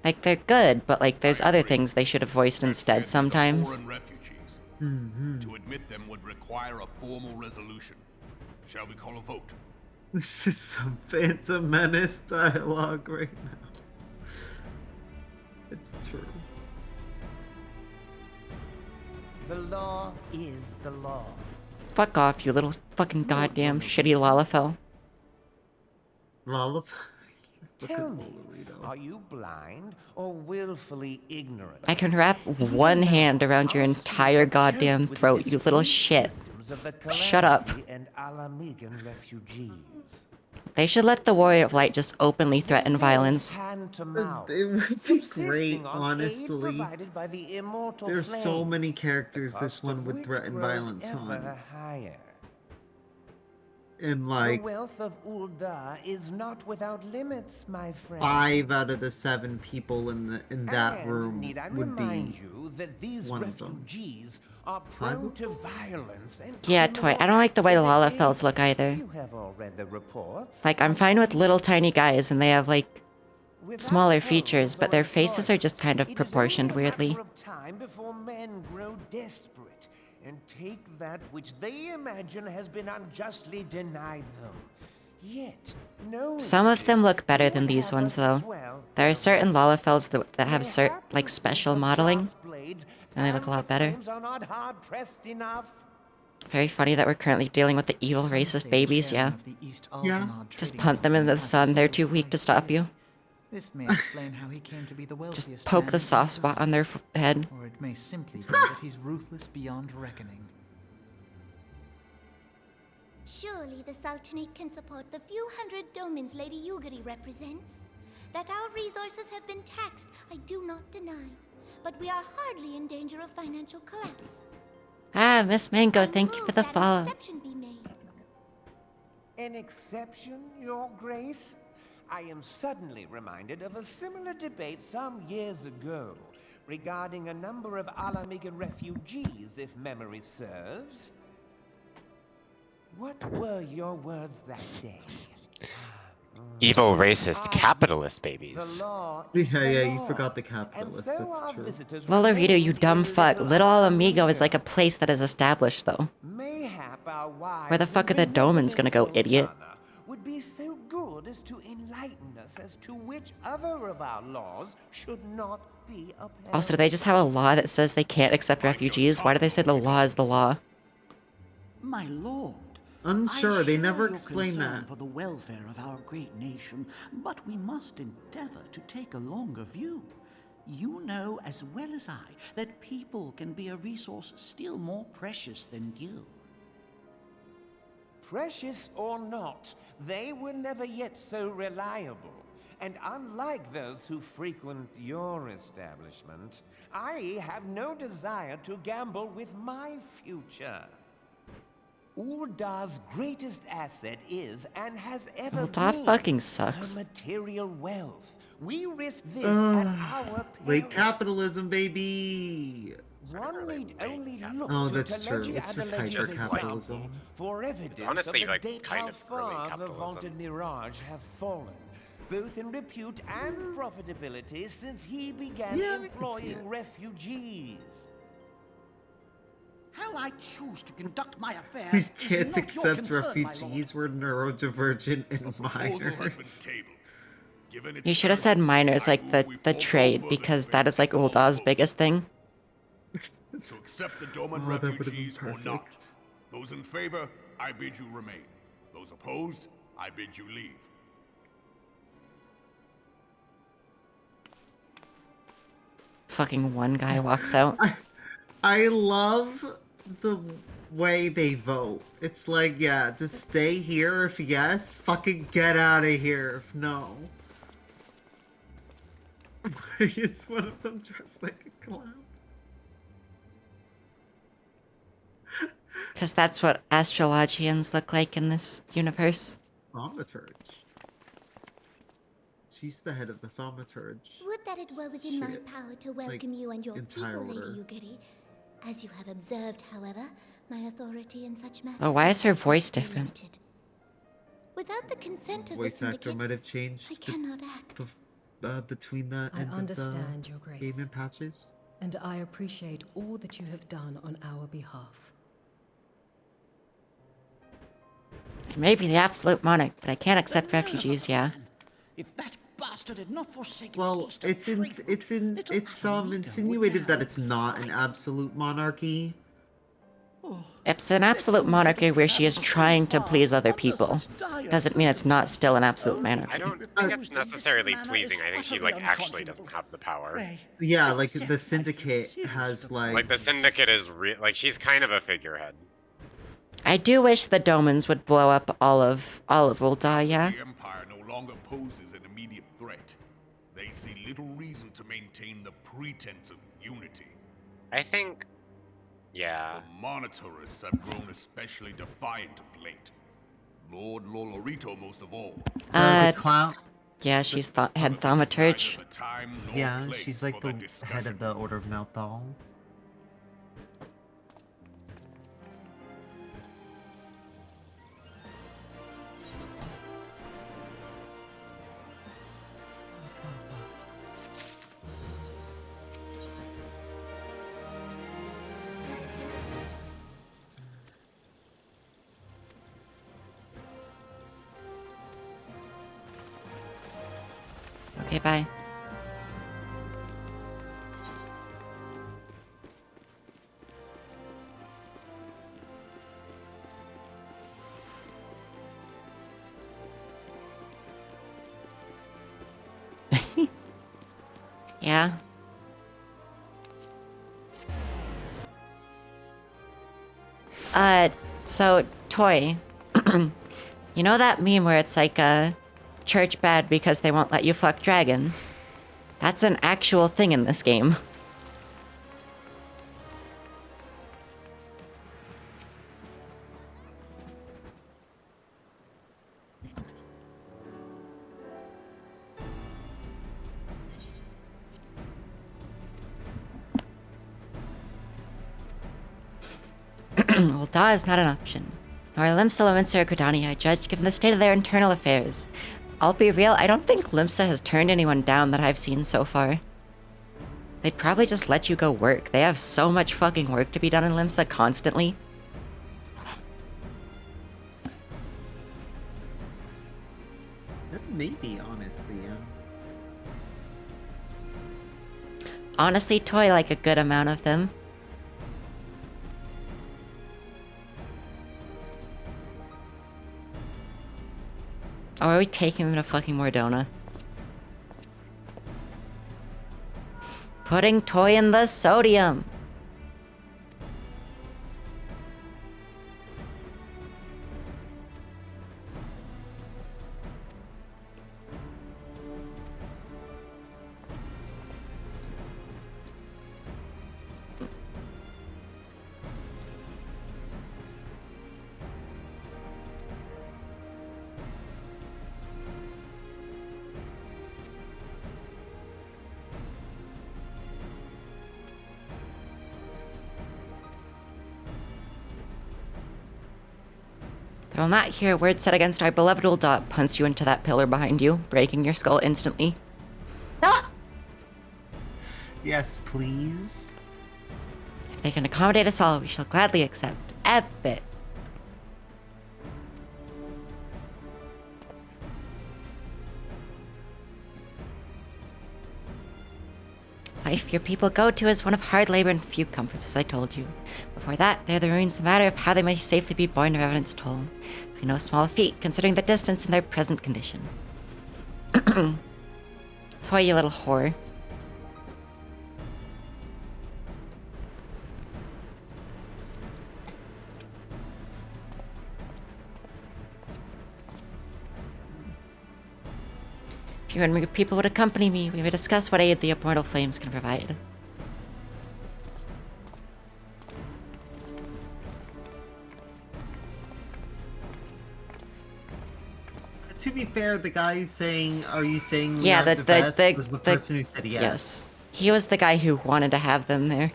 Like, they're good, but like there's other things they should have voiced instead sometimes. Foreign refugees. To admit them would require a formal resolution. Shall we call a vote? This is some Phantom Menace dialogue right now. It's true. The law is the law. Fuck off, you little fucking goddamn shitty Lalafell. Lollip. Tell me, are you blind or willfully ignorant? I can wrap one hand around your entire goddamn throat, you little shit. Shut up. And Alamigan refugees. They should let the Warrior of Light just openly threaten violence. It would be great, honestly. By the immortal There's so flames, many characters the this cost one of would which threaten grows violence ever on. higher. And like The wealth of Ul'dah is not without limits, my friend. 5 out of the 7 people in that And room need I would remind be you that these one of them. refugees are prone to violence and Yeah, Toy, I don't like the way the Lalafells look either. You have all read the reports. Like, I'm fine with little tiny guys and they have, like, smaller features, but their faces are just kind of proportioned weirdly. Of time before men grow desperate and take that which they imagine has been unjustly denied them. Yet, no. Some of them look better than these ones, though. There are certain Lalafells that have like special modeling, and they look a lot better. Are not hard pressed enough. Very funny that we're currently dealing with the evil racist babies, yeah. Yeah. Just punt them into the sun, they're too weak to stop you. This may explain how he came to be the wealthiest Just poke man the in soft Ul'dah. spot on their head. Or it may simply be that he's ruthless beyond reckoning. Surely the Sultanate can support the few hundred domins Lady Yugiri represents. That our resources have been taxed, I do not deny. But we are hardly in danger of financial collapse. Ah, Miss Mango, thank you for the follow. Exception be made. An exception, Your Grace? I am suddenly reminded of a similar debate some years ago regarding a number of Alamigan refugees, if memory serves. What were your words that day? Evil, racist, capitalist babies. Yeah, you forgot the capitalists, that's true. Lolarito, you dumb fuck. Little Amigo is like a place that is established, though. Where the fuck are the Domans gonna go, idiot? Would be so good as to enlighten us as to which other of our laws should not be upheld. Also, do they just have a law that says they can't accept refugees? Why do they say the law is the law? My lord. Unsure, they never your explain concern that. For the welfare of our great nation, but we must endeavor to take a longer view. You know as well as I that people can be a resource still more precious than gil. Precious or not, they were never yet so reliable. And unlike those who frequent your establishment, I have no desire to gamble with my future. Ul'dah's greatest asset is and has ever Ul'dah been fucking sucks. her material wealth. We risk this at our peril. Late capitalism, baby! One need only look Oh, to that's true. Kaleji It's just Adelaide's hyper-capitalism. example for evidence honestly, of the like, date kind how of early far the capitalism. vaunted Mirage have fallen, both in repute and profitability since he began Yeah, I can see employing it. refugees. How I choose to conduct my affairs We is can't not your accept concern, my refugees, we're neurodivergent and minors. You should have said minors, like the trade, because that is like Uldah's biggest thing. To accept the Doman Oh, that would've been refugees or not. perfect. Those in favor, I bid you remain. Those opposed, I bid you leave. Fucking one guy walks out. I love the way they vote. It's like, yeah, just stay here if yes, fucking get out of here if no. Why is one of them dressed like a clown? Because that's what astrologians look like in this universe. Thaumaturge. She's the head of the Thaumaturge. Would that it were within my Shit. power to Like, welcome you and your entire people, order. Lady Yugiri. As you have observed, however, my authority in such matters. Oh, why is her is voice very different? limited. Without the consent of the Voice actor syndicate, might have changed I cannot act. between the I end understand, of Your the Grace. game and patches. And I appreciate all that you have done on our behalf. I may be the absolute monarch, but I can't accept refugees, yeah. If that bastard had not forsaken Well, East of Trade. it's insinuated that it's not an absolute monarchy. It's an absolute monarchy where she is trying to please other people. Doesn't mean it's not still an absolute monarchy. I don't think it's necessarily pleasing. I think she like actually doesn't have the power. Yeah, like the Syndicate has Like the Syndicate is like she's kind of a figurehead. I do wish the Domans would blow up all of Ul'dah, yeah? The Empire no longer poses an immediate threat. They see little reason to maintain the pretense of unity. I think, yeah. The Monitorists have grown especially defiant of late. Lord Lolorito most of all. The clown. Yeah, she's head thaumaturge. Yeah, she's like the head of the Order of Malthal. Okay, bye. Yeah. So, Toy, you know that meme where it's like, church bad because they won't let you fuck dragons? That's an actual thing in this game. Ul'dah is not an option. Nor Limsa, Lominsa, or Gridania, judge given the state of their internal affairs. I'll be real, I don't think Limsa has turned anyone down that I've seen so far. They'd probably just let you go work. They have so much fucking work to be done in Limsa constantly. Maybe, honestly, yeah. Honestly, Toy like a good amount of them. Oh, are we taking them to fucking Mordona? Putting Toy in the sodium. They will not hear a word said against our beloved Ul'dah. Punts you into that pillar behind you, breaking your skull instantly. Ah! Yes, please. If they can accommodate us all, we shall gladly accept. Epic. Life your people go to is one of hard labor and few comforts, as I told you. Before that, they're the ruins, a matter of how they may safely be borne to Revenant's toll. Be no small feat, considering the distance and their present condition. Toy, you little whore. If you and your people would accompany me, we would discuss what aid the immortal flames can provide. To be fair, the guy who's saying, "Are you saying Yeah, the best?" was the person who said yes. Yes. He was the guy who wanted to have them there.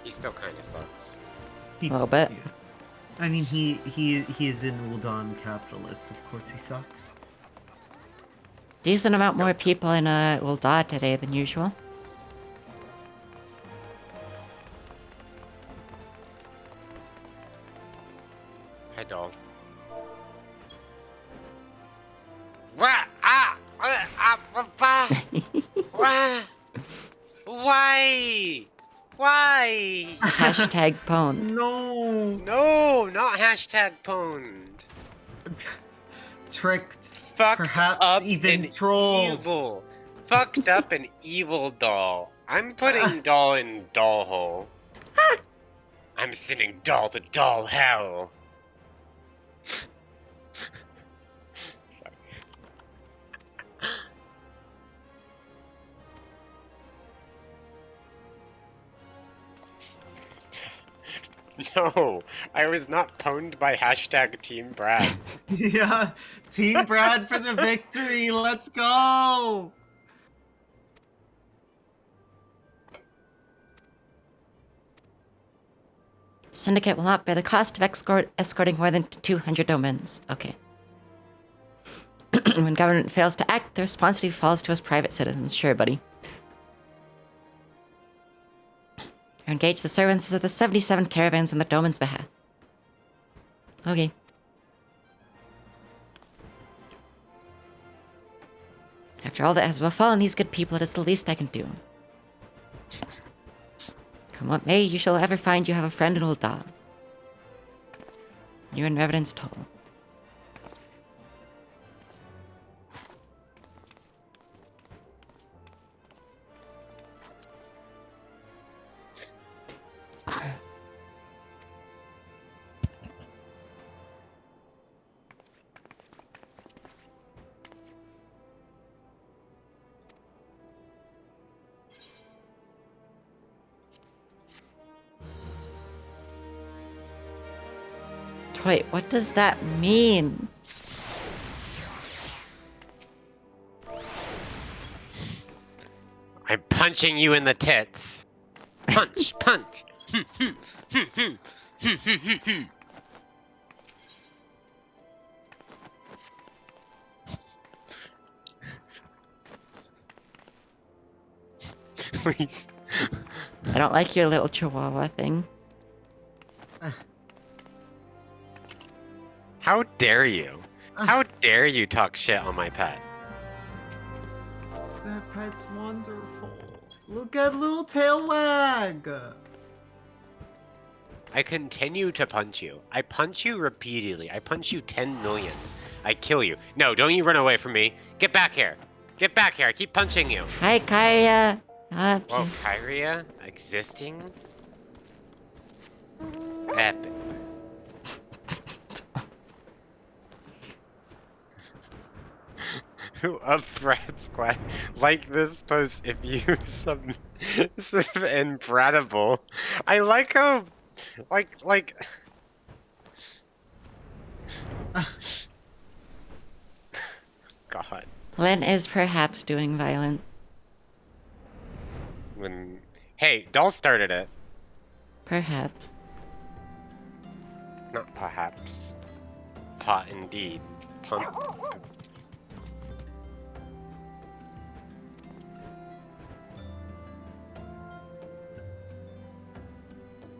He still kind of sucks. A little bit. I mean, he is an Ul'dah capitalist. Of course, he sucks. Decent amount more people in Ul'dah today than usual. Hi, doll. Why? Why? Hashtag pwned. No. No, not hashtag pwned. Tricked. Fucked Perhaps up even and trolled. evil. Fucked up and evil doll. I'm putting doll in doll hole. I'm sending doll to doll hell. Sorry. No, I was not pwned by hashtag Team Brad. Yeah, Team Brad for the victory. Let's go. Syndicate will not bear the cost of escorting more than 200 domains. Okay. When government fails to act, the responsibility falls to us private citizens. Sure, buddy. Engage the services of the 77 caravans on the domain's behalf. Okay. After all that has befallen these good people, it is the least I can do. Come what may, you shall ever find you have a friend in old Dom. You and Reverend's Toll. Wait, what does that mean? I'm punching you in the tits. Punch, punch. Please. I don't like your little chihuahua thing. How dare you? How dare you talk shit on my pet? That pet's wonderful. Look at little tail wag. I continue to punch you. I punch you repeatedly. I punch you 10 million. I kill you. No, don't you run away from me. Get back here. Get back here. I keep punching you. Hi, Kaya. Whoa, Kyria? Existing? Epic. Who up Brad Squad? Like this post if you sub and Bradable. I like how like God. Lynn is perhaps doing violence. When hey, Doll started it. Perhaps. Not perhaps. Pot indeed. Pump.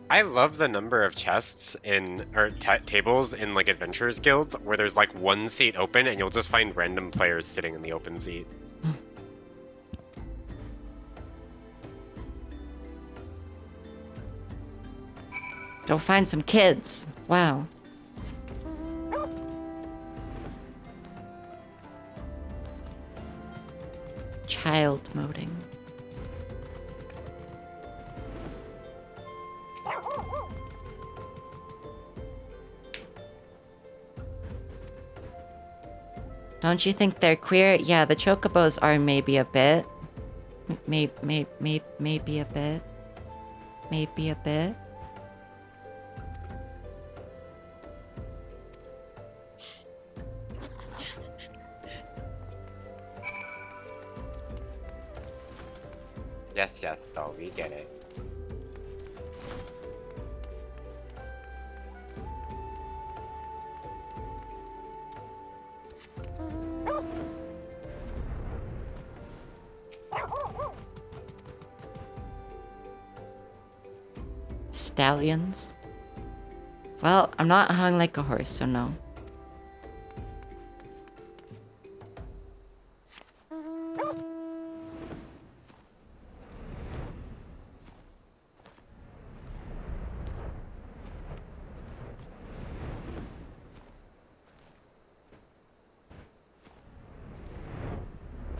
I love the number of chests in or tables in like adventurers guilds where there's like one seat open and you'll just find random players sitting in the open seat. Go find some kids. Wow. Child moding. Don't you think they're queer? Yeah, the chocobos are maybe a bit. Maybe a bit. Maybe a bit. Yes, Doll, we get it. Stallions. Well, I'm not hung like a horse, so no.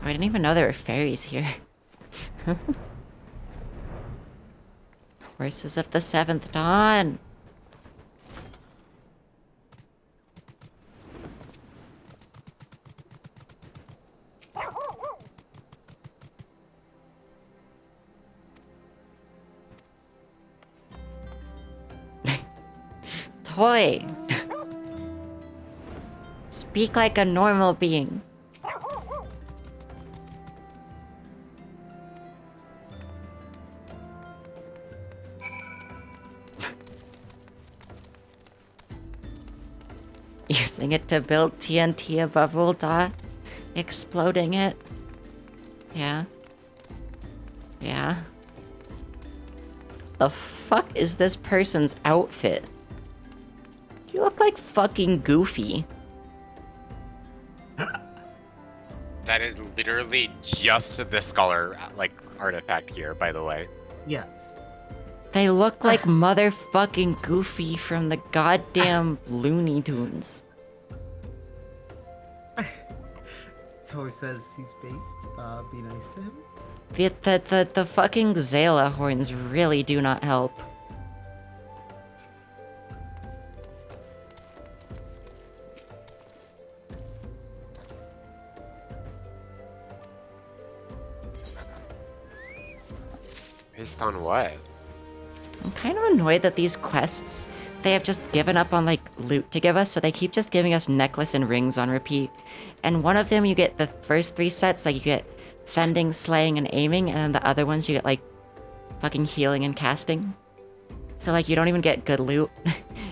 I didn't even know there were fairies here. Horses of the Seventh Dawn. Toy. Speak like a normal being. Using it to build TNT above Ul'dah. Exploding it. Yeah. Yeah. The fuck is this person's outfit? You look like fucking Goofy. That is literally just the scholar, like, artifact here, by the way. Yes. They look like motherfucking Goofy from the goddamn Looney Tunes. Tor says he's based. Be nice to him. The fucking Zala horns really do not help. Based on what? I'm kind of annoyed that these quests, they have just given up on, like, loot to give us, so they keep just giving us necklace and rings on repeat. And one of them, you get the first 3 sets, like, you get fending, slaying, and aiming, and then the other ones, you get, like, fucking healing and casting. So, like, you don't even get good loot.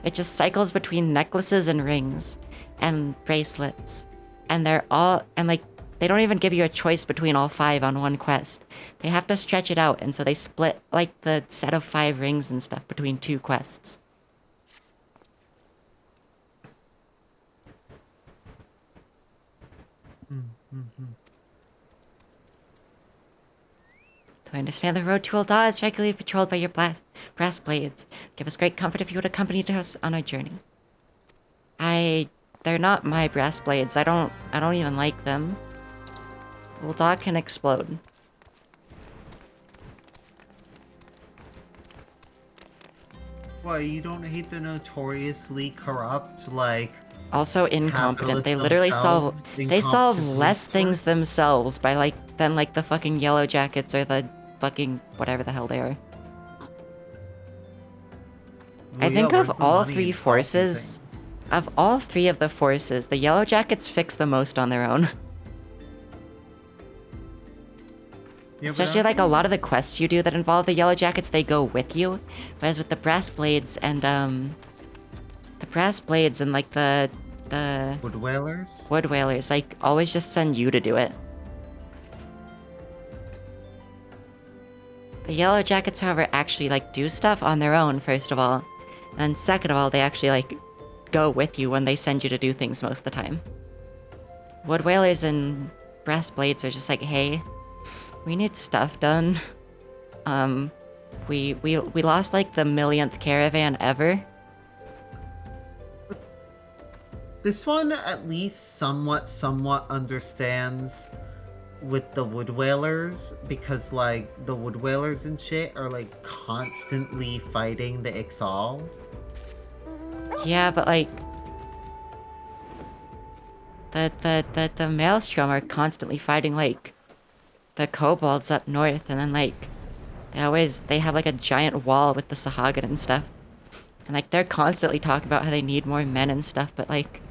It just cycles between necklaces and rings, and bracelets. And they're all, and, like, they don't even give you a choice between all 5 on one quest. They have to stretch it out, and so they split, like, the set of 5 rings and stuff between 2 quests. Though I understand the road to Ul'dah is regularly patrolled by your brass blades. Give us great comfort if you would accompany us on our journey. They're not my brass blades. I don't even like them. Ul'dah can explode. Why, you don't hate the notoriously corrupt, like... Also incompetent. They literally solve less things themselves by than the fucking yellow jackets or the fucking whatever the hell they are. Well, I think yeah, of where's the all money 3 in forces, of all 3 of the forces, the yellow jackets fix the most on their own. Yeah, Especially like a lot of the quests you do that involve the yellow jackets, they go with you. Whereas with the brass blades and like the Wood Whalers? Wood Whalers, like, always just send you to do it. The yellow jackets, however, actually like do stuff on their own, first of all. And second of all, they actually like go with you when they send you to do things most of the time. Wood Whalers and brass blades are just like, hey, we need stuff done. We lost like the 1,000,000th caravan ever. This one at least somewhat understands with the Wood Whalers, because like the Wood Whalers and shit are like constantly fighting the Ixal. Yeah, but like the Maelstrom are constantly fighting like the kobolds up north, and then like they have like a giant wall with the Sahagin and stuff. And like they're constantly talking about how they need more men and stuff, but like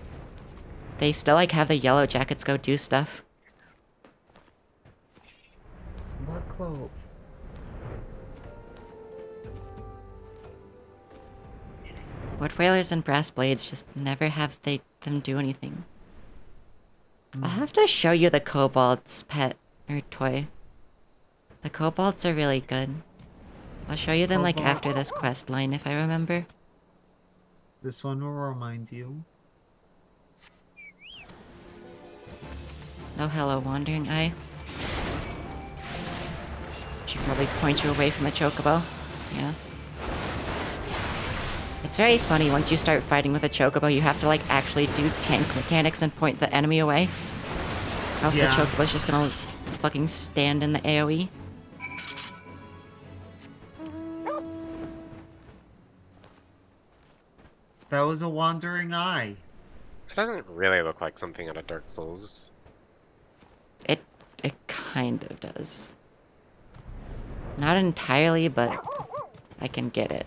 they still like have the yellow jackets go do stuff. What clove? Wood Whalers and brass blades just never have them do anything. I'll have to show you the kobold's pet or toy. The kobolds are really good. I'll show you them like after this quest line if I remember. This one will remind you. Oh, hello, Wandering Eye. Should probably point you away from a chocobo. Yeah. It's very funny, once you start fighting with a chocobo, you have to like actually do tank mechanics and point the enemy away. Else Yeah. the chocobo's just gonna fucking stand in the AoE. That was a wandering eye. It doesn't really look like something out of Dark Souls. It kind of does. Not entirely, but I can get it.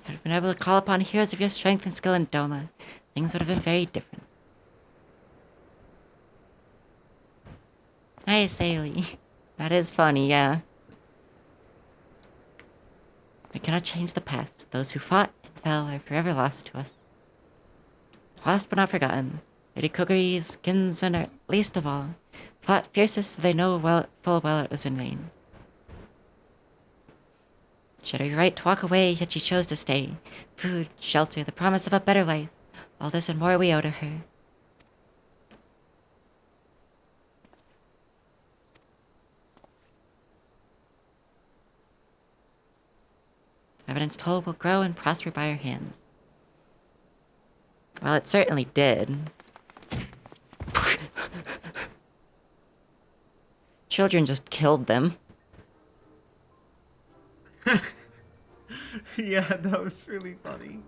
Had I been able to call upon heroes of your strength and skill in Doma, things would have been very different. Hey, Saley. That is funny, yeah. We cannot change the past. Those who fought and fell are forever lost to us. Lost but not forgotten. Lady Kukuri's kinsmen are least of all. Fought fiercest, they know full well it was in vain. She had a right to walk away, yet she chose to stay. Food, shelter, the promise of a better life. All this and more we owe to her. Evidence told will grow and prosper by our hands. Well, it certainly did. Children just killed them. Yeah, that was really funny.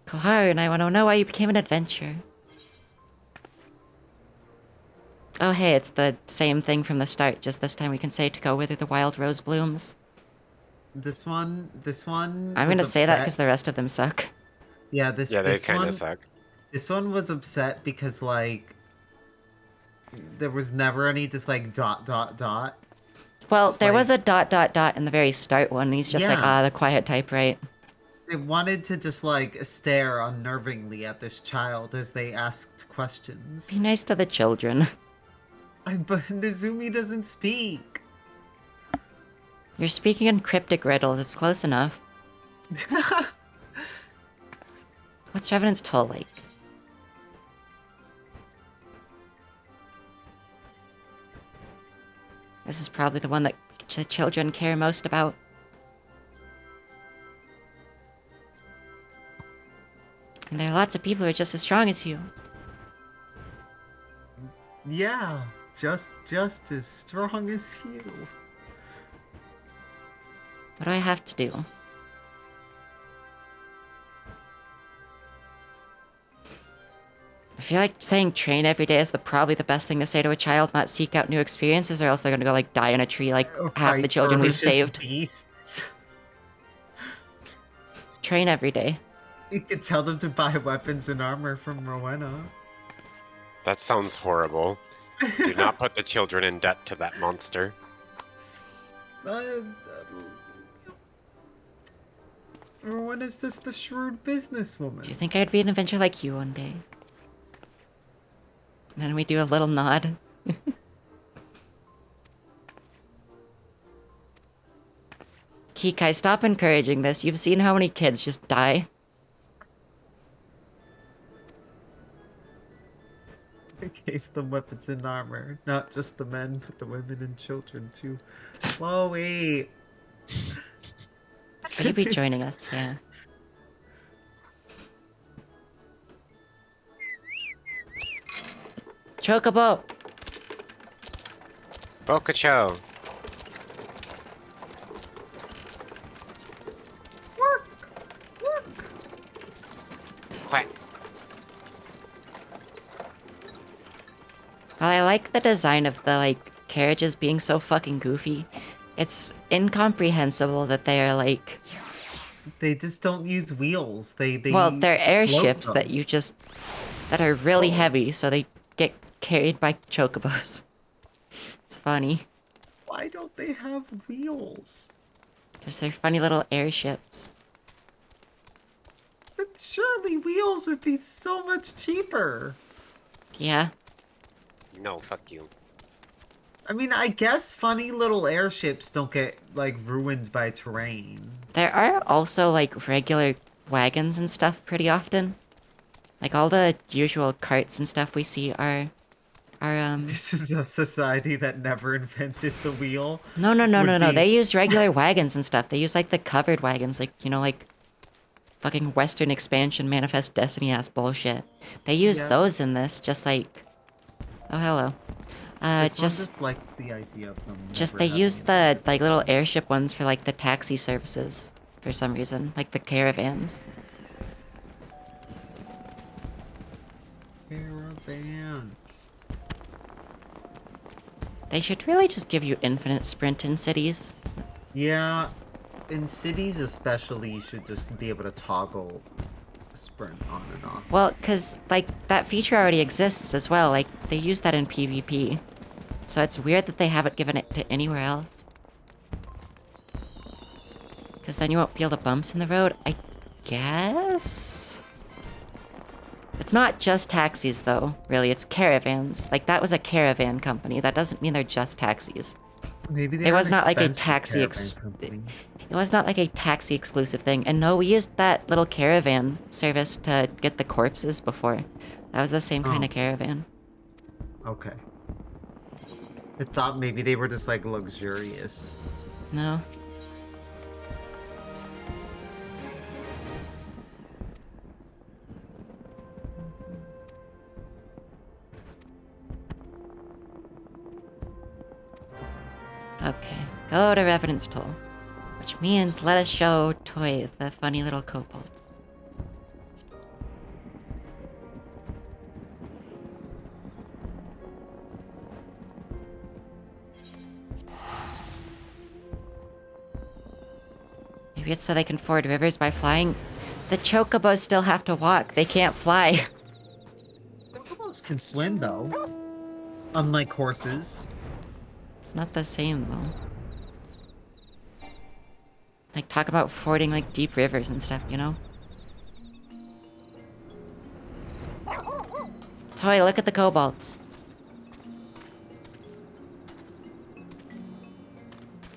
Koharu and I want to know why you became an adventurer. Oh hey, it's the same thing from the start, just this time we can say to go whither the wild rose blooms. This one I'm was gonna say that upset. because the rest of them suck. Yeah, they this kind one of suck. This one was upset because like there was never any just like dot. Well, It's there was like- a ... in the very start one. He's just like, Yeah. the quiet type, right? They wanted to just like stare unnervingly at this child as they asked questions. Be nice to the children. But Nezumi doesn't speak. You're speaking in cryptic riddles, it's close enough. What's Revenant's Toll like? This is probably the one that the children care most about. And there are lots of people who are just as strong as you. Yeah, just as strong as you. What do I have to do? I feel like saying train every day is probably the best thing to say to a child, not seek out new experiences, or else they're gonna go like die in a tree like half the Fight children we've ferocious saved. beasts. Train every day. You could tell them to buy weapons and armor from Rowena. That sounds horrible. Do not put the children in debt to that monster. Rowena's just a shrewd businesswoman. Do you think I'd be an adventurer like you one day? And then we do a little nod. Kikai, stop encouraging this. You've seen how many kids just die. I gave them weapons and armor. Not just the men, but the women and children too. Chloe! You'll be joining us, yeah. Chocobo! Bokacho! Quack. While I like the design of the, like, carriages being so fucking goofy, it's incomprehensible that they are, like... They just don't use wheels. They well, they're float airships them. that you just... that are really heavy, so they get carried by chocobos. It's funny. Why don't they have wheels? Because they're funny little airships. But surely wheels would be so much cheaper. Yeah. No, fuck you. I mean, I guess funny little airships don't get, like, ruined by terrain. There are also, like, regular wagons and stuff pretty often. Like, all the usual carts and stuff we see are This is a society that never invented the wheel. No, no, no, Would no, no. be- They use regular wagons and stuff. They use, like, the covered wagons, like, you know, like, fucking Western expansion Manifest Destiny ass bullshit. They use Yeah. those in this, just like... Oh, hello. This one just likes the idea of them Just never they having use the, invented like, the little wheel. airship ones for, like, the taxi services. For some reason. Like, the caravans. Caravans. They should really just give you infinite sprint in cities. Yeah, in cities especially, you should just be able to toggle sprint on and off. Well, because, like, that feature already exists as well. Like, they use that in PvP. So it's weird that they haven't given it to anywhere else. Because then you won't feel the bumps in the road, I guess? It's not just taxis, though, really. It's caravans. Like, that was a caravan company. That doesn't mean they're just taxis. Maybe they It are was an not like a expensive taxi caravan company. It was not like a taxi exclusive thing. And no, we used that little caravan service to get the corpses before. That was the same kind Oh. of caravan. Okay. I thought maybe they were just like luxurious. No. Okay, go to Revenant's Toll. Which means let us show Toy the funny little kobold. Maybe it's so they can ford rivers by flying. The chocobos still have to walk. They can't fly. Chocobos can swim though. Unlike horses. It's not the same though. Like, talk about fording, like, deep rivers and stuff, you know? Toy, look at the kobolds.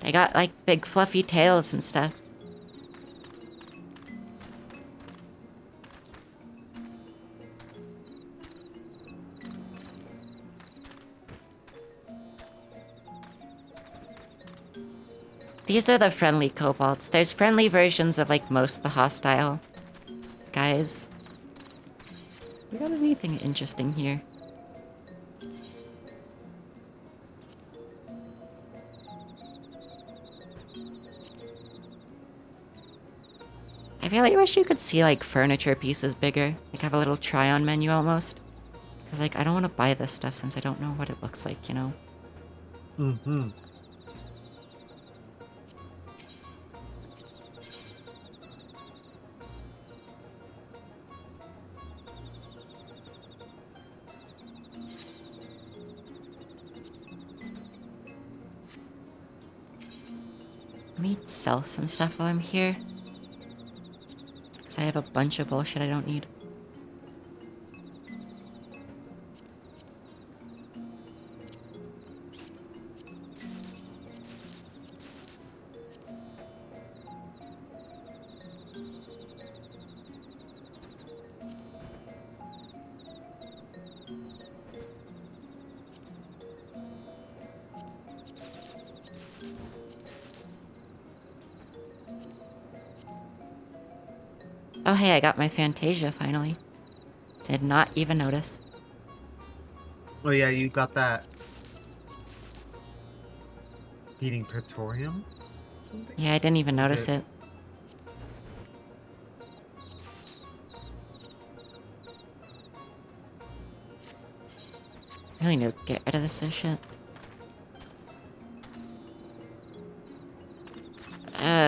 They got, like, big fluffy tails and stuff. These are the friendly kobolds. There's friendly versions of, like, most of the hostile guys. We got anything interesting here? I really wish you could see, like, furniture pieces bigger. Like, have a little try-on menu almost. Because, like, I don't want to buy this stuff since I don't know what it looks like, you know? Mm-hmm. Let me sell some stuff while I'm here. Because I have a bunch of bullshit I don't need. Oh hey, I got my Fantasia finally. Did not even notice. Oh yeah, you got that. Eating Praetorium? Yeah, I didn't even notice it. Really need to get rid of this shit.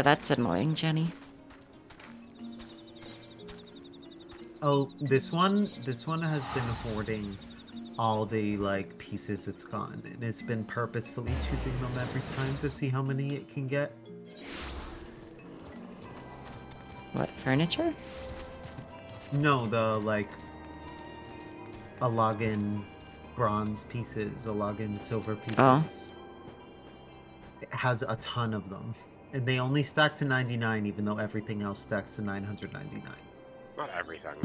That's annoying, Jenny. Oh, this one has been hoarding all the, like, pieces it's gotten, and it's been purposefully choosing them every time to see how many it can get. What, furniture? No, the, like, a login bronze pieces, a login silver Oh. pieces. It has a ton of them. And they only stack to 99, even though everything else stacks to 999. Not everything.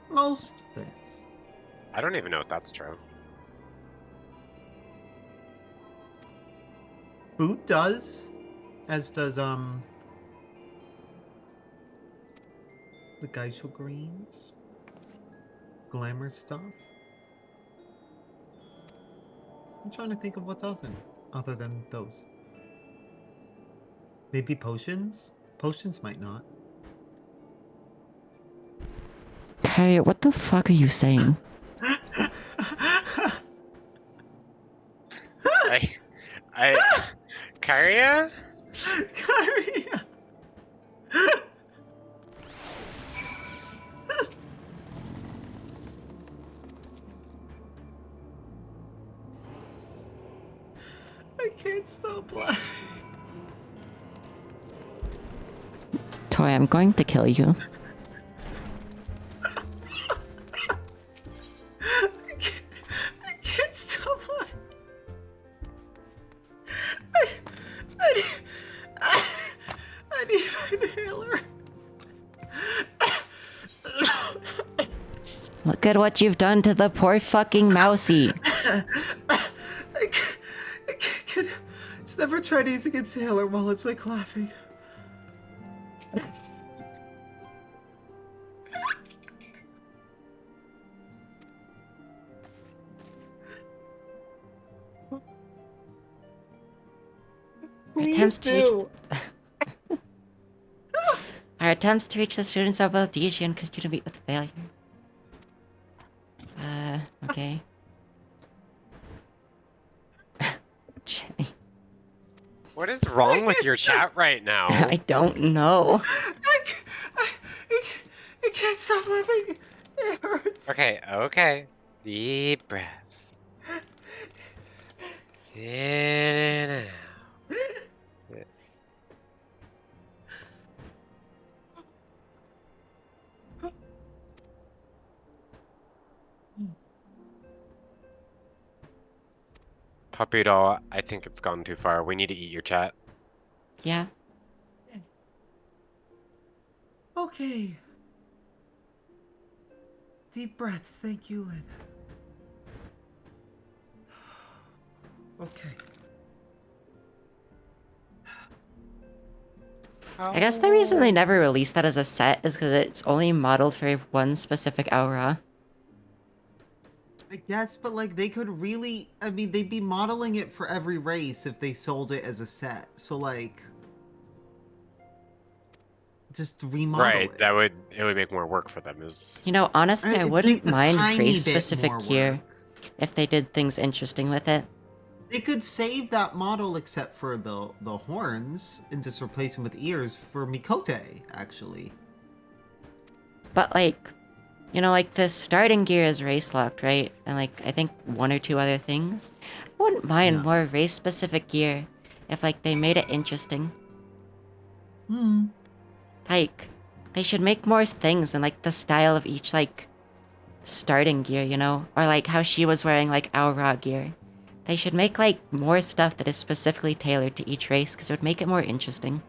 Most things. I don't even know if that's true. Boot does, as does the Geishel greens, glamour stuff. I'm trying to think of what doesn't, other than those. Maybe potions? Potions might not. Hey, what the fuck are you saying? Kyria? Kyria! I can't stop laughing. Toy, I'm going to kill you. I can't stop laughing. I need an inhaler. Look at what you've done to the poor fucking mousey. I can't get it. It's never tried using inhaler while it's like laughing. Our attempts to reach the students of Valdesian continue to meet with failure. Okay. Jenny. What is wrong with your chat right now? I don't know. I can't stop laughing. It hurts. Okay. Deep breaths. In and out. Puppy doll, I think it's gone too far. We need to eat your chat. Yeah. Okay. Deep breaths. Thank you, Lynn. Okay. I guess the reason they never released that as a set is because it's only modeled for one specific aura. I guess, but like they could really, I mean, they'd be modeling it for every race if they sold it as a set. So like, just remodel Right, it. it would make more work for them. You know, honestly, I It wouldn't makes a mind tiny race bit specific more gear if they did things interesting with it. They could save that model except for the horns and just replace them with ears for Mikote, actually. But like, you know, like the starting gear is race locked, right? And like, I think one or two other things. I wouldn't mind more race specific gear if like they made it interesting. Like, they should make more things in like the style of each like starting gear, you know? Or like how she was wearing like Aura gear. They should make like more stuff that is specifically tailored to each race because it would make it more interesting.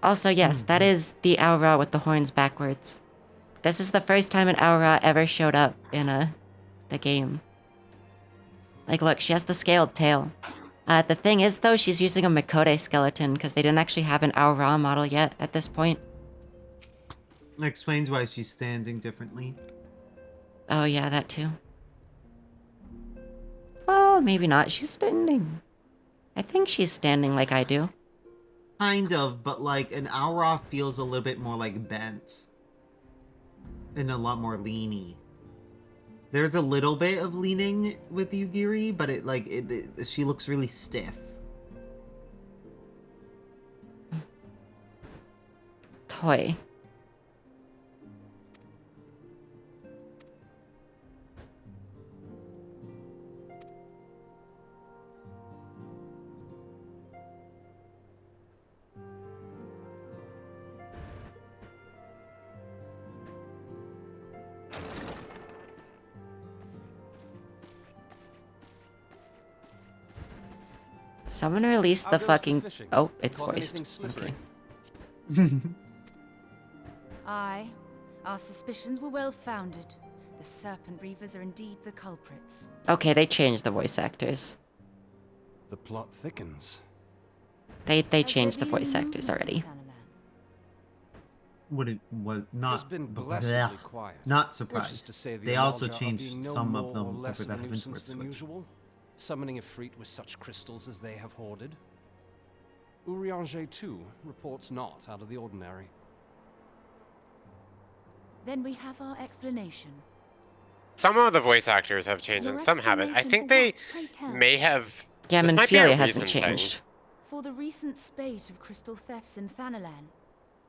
Also, yes, that is the Aura with the horns backwards. This is the first time an Aura ever showed up in the game. Like, look, she has the scaled tail. The thing is, though, she's using a Mikote skeleton because they didn't actually have an Aura model yet at this point. That explains why she's standing differently. Oh, yeah, that too. Well, maybe not. She's standing. I think she's standing like I do. Kind of, but like an Aura feels a little bit more like bent. And a lot more leany. There's a little bit of leaning with Yugiri, but she looks really stiff. Toy. Someone released How the goes the fucking... fishing? Oh, it's Caught voiced. anything slippery? Okay. Aye. Our suspicions were well founded. The Serpent Reavers are indeed the culprits. Okay, they changed the voice actors. The plot thickens. They Has changed there the been voice any actors movement in already. Thanalan? Would it was not It's been bleh, blessedly quiet. not Which is surprised. to say the They also Amalja are changed being no some more of them or less over the of a Heavensward nuisance than switch. usual, summoning a freak with such crystals as they have hoarded. Urianger, too, reports not out of the ordinary. Then we have our explanation. Some of the voice actors have changed Your and some haven't. I explanation think for they what, pray tell? may have. Yeah, This might be a Minfilia hasn't recent thing. changed. For the recent spate of crystal thefts in Thanalan,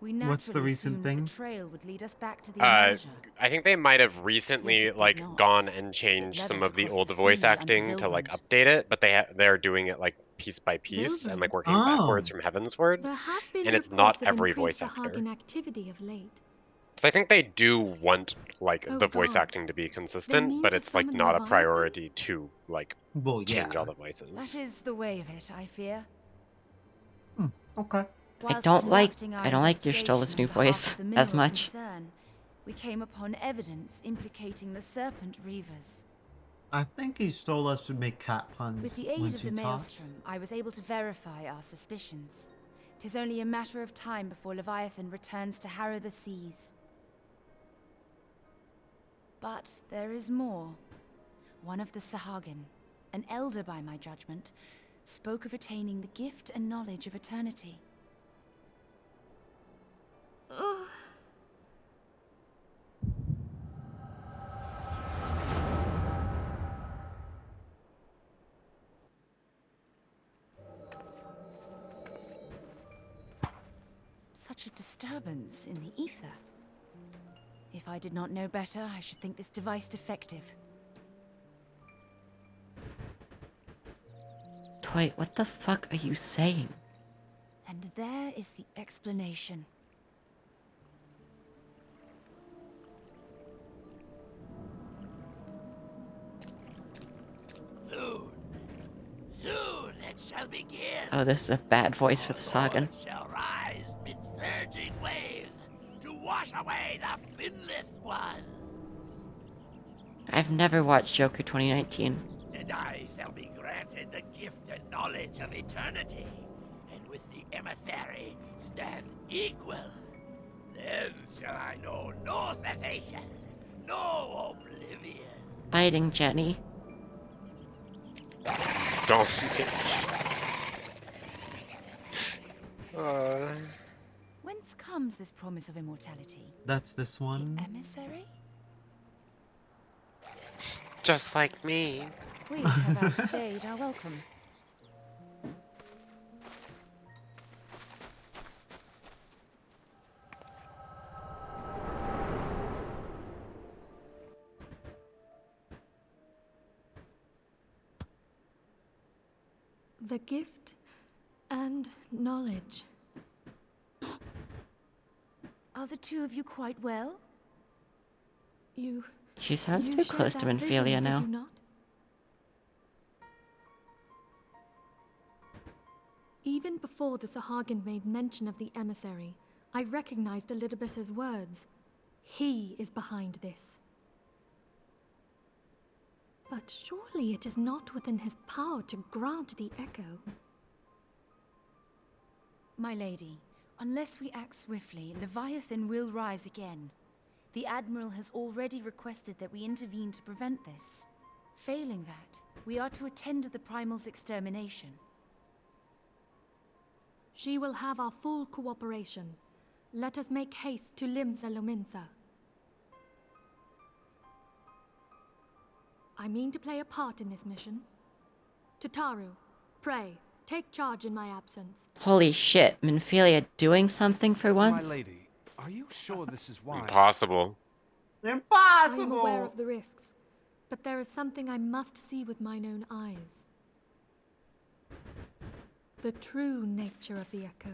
we What's the naturally recent assumed thing? the trail would lead us back to the I Amalja. think they might have recently Yes, it did like not. gone and It changed led some us of the across old the voice sea unto acting to like Vilgrund. update it, but they're doing it like piece by piece and like working backwards from Heavensward, There have been and it's not reports of every increased voice actor. Sahagin activity of late. So I think they do want like Oh the voice gods. acting to be They consistent, mean but to it's like summon not a Leviathan? priority to like Well, change yeah. all the That voices. is the way of it, I fear. Okay. Whilst I don't like your investigation Stolas new on behalf voice of the as mineral much. concern, we came upon evidence implicating the Serpent Reavers. I think you stole us to make cat With puns the aid when of she the talks. Maelstrom, I was able to verify our suspicions. 'Tis only a matter of time before Leviathan returns to harrow the seas. But there is more. One of the Sahagin, an elder by my judgment, spoke of attaining the gift and knowledge of eternity. Ugh. Such a disturbance in the ether. If I did not know better, I should think this device defective. Wait, what the fuck are you saying? And there is the explanation. Soon it shall begin. Oh, this is a bad voice for the Sagan. Shall rise midst surging waves to wash away the finless ones. I've never watched Joker 2019. And I shall be granted the gift and knowledge of eternity, and with the emissary stand equal. Then shall I know no cessation, no oblivion. Biting Jenny. Don't. Whence comes this promise of immortality? That's this one. Emissary? Just like me. We have outstayed our welcome. The gift and knowledge. Are the two of you quite well? You. She sounds you too shared close to that vision, Minfilia did now. you not? Even before the Sahagin made mention of the emissary, I recognized Elidibus's words. He is behind this. But surely it is not within his power to grant the echo. My lady, unless we act swiftly, Leviathan will rise again. The Admiral has already requested that we intervene to prevent this. Failing that, we are to attend to the Primal's extermination. She will have our full cooperation. Let us make haste to Limsa Lominsa. I mean to play a part in this mission. Tataru, pray, take charge in my absence. Holy shit, Minfilia doing something for once? My lady, are you sure this is wise? Impossible. I am aware of the risks, but there is something I must see with mine own eyes. The true nature of the echo.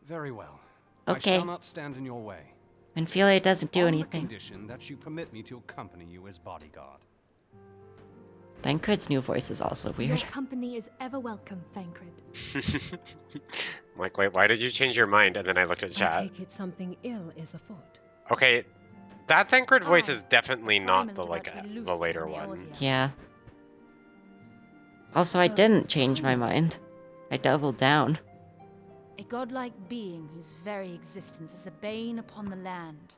Very well. Okay. I shall not stand in your way. Minfilia doesn't do On anything. the condition that you permit me to accompany you as bodyguard. Thancred's new voice is also Your weird. company is ever welcome, Thancred. I'm like, wait, why did you change your mind? And then I looked at I chat. take it something ill is afoot. Okay, that Thancred voice Aye, is definitely the not primal the is like about to be the loosed later upon one. Eorzea. Yeah. Also, I didn't change my mind. I doubled down. A godlike being whose very existence is a bane upon the land.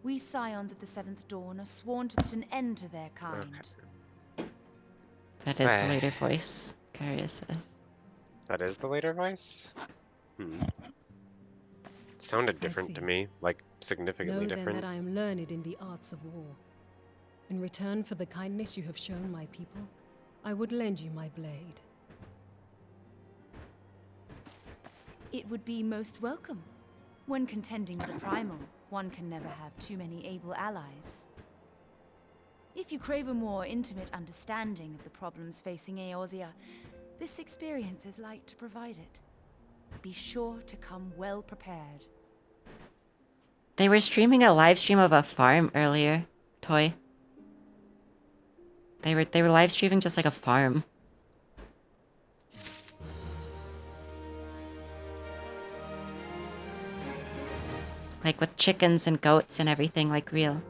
We scions of the Seventh Dawn are sworn to put an end to their kind. That is the later voice, Carius says. That is the later voice? Hmm. It sounded different to see. me, like significantly Know then different. that I am learned in the arts of war. In return for the kindness you have shown my people, I would lend you my blade. It would be most welcome. When contending with a primal, one can never have too many able allies. If you crave a more intimate understanding of the problems facing Eorzea, this experience is like to provide it. Be sure to come well prepared. They were streaming a live stream of a farm earlier, Toy. They were live streaming just like a farm. Like with chickens and goats and everything, like real.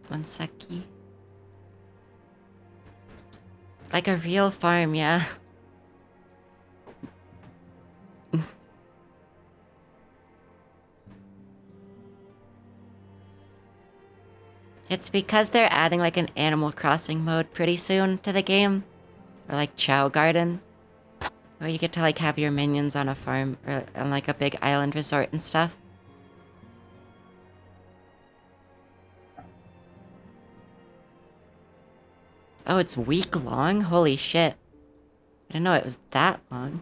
One secchi. Like a real farm, yeah. It's because they're adding like an Animal Crossing mode pretty soon to the game. Or like Chow Garden. Where you get to like have your minions on a farm or on like a big island resort and stuff. Oh, it's week long? Holy shit. I didn't know it was that long.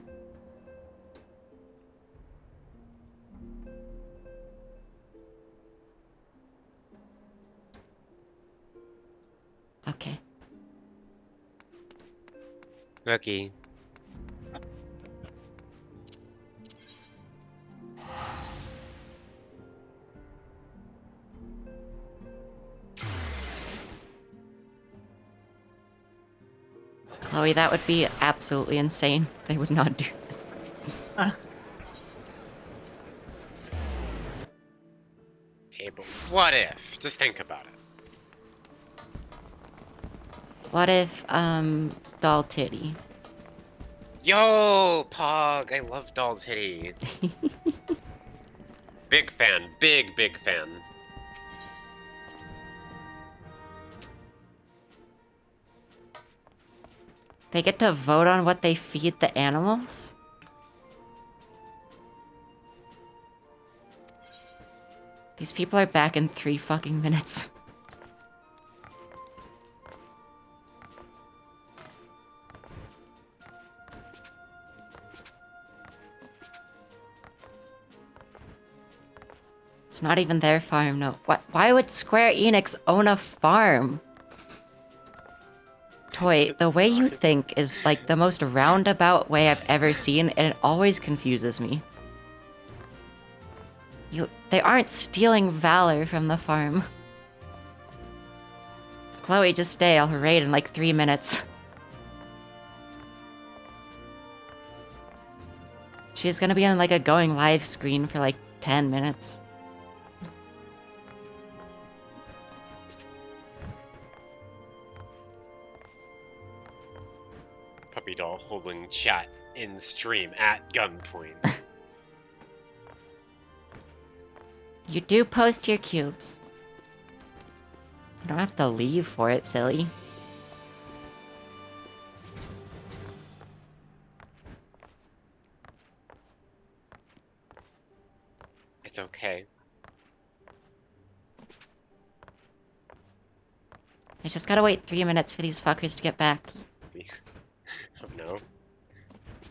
Okay. Lucky. Chloe, that would be absolutely insane. They would not do that. Okay, but what if? Just think about it. What if, Doll Titty? Yo, Pog, I love Doll Titty. Big fan, big fan. They get to vote on what they feed the animals? These people are back in 3 fucking minutes. It's not even their farm, no. Why would Square Enix own a farm? Toy, the way you think is like the most roundabout way I've ever seen, and it always confuses me. They aren't stealing valor from the farm. Chloe, just stay. I'll raid in like 3 minutes. She's gonna be on like a going live screen for like 10 minutes. Puppy doll holding chat in stream at gunpoint. You do post your cubes. You don't have to leave for it, silly. It's okay. I just gotta wait 3 minutes for these fuckers to get back. Oh no.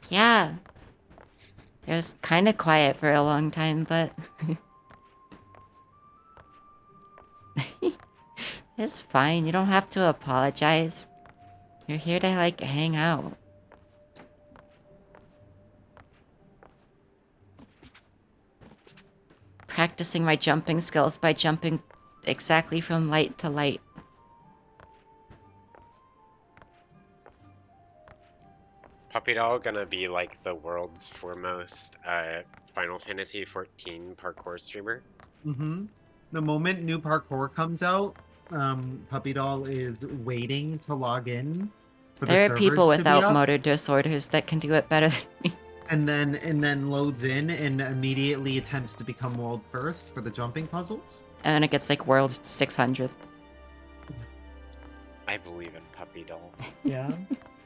Yeah. It was kind of quiet for a long time, but... It's fine, you don't have to apologize. You're here to, like, hang out. Practicing my jumping skills by jumping exactly from light to light. Puppy Doll gonna be like the world's foremost Final Fantasy 14 parkour streamer. Mm-hmm. The moment new parkour comes out, Puppy Doll is waiting to log in for the There are servers people to be without up, motor disorders that can do it better than me. and then loads in and immediately attempts to become world first for the jumping puzzles. And then it gets like world's 600th. I believe in Puppy Doll. Yeah.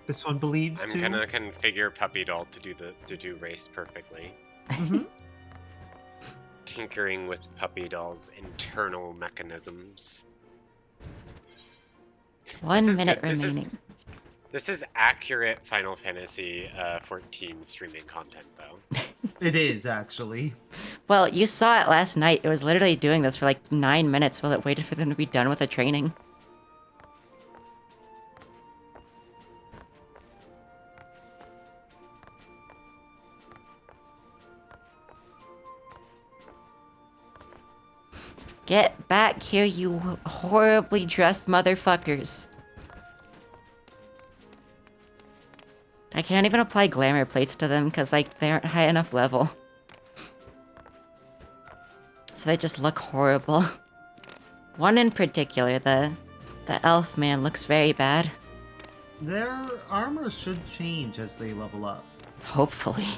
This one believes I'm too. gonna configure Puppy Doll to do race perfectly. Mm-hmm. Tinkering with Puppy Doll's internal mechanisms. 1 minute remaining. This is accurate Final Fantasy 14 streaming content, though. It is, actually. Well, you saw it last night. It was literally doing this for like 9 minutes while it waited for them to be done with the training. Get back here, you horribly dressed motherfuckers. I can't even apply glamour plates to them because, like, they aren't high enough level. So they just look horrible. One in particular, the elf man, looks very bad. Their armor should change as they level up. Hopefully.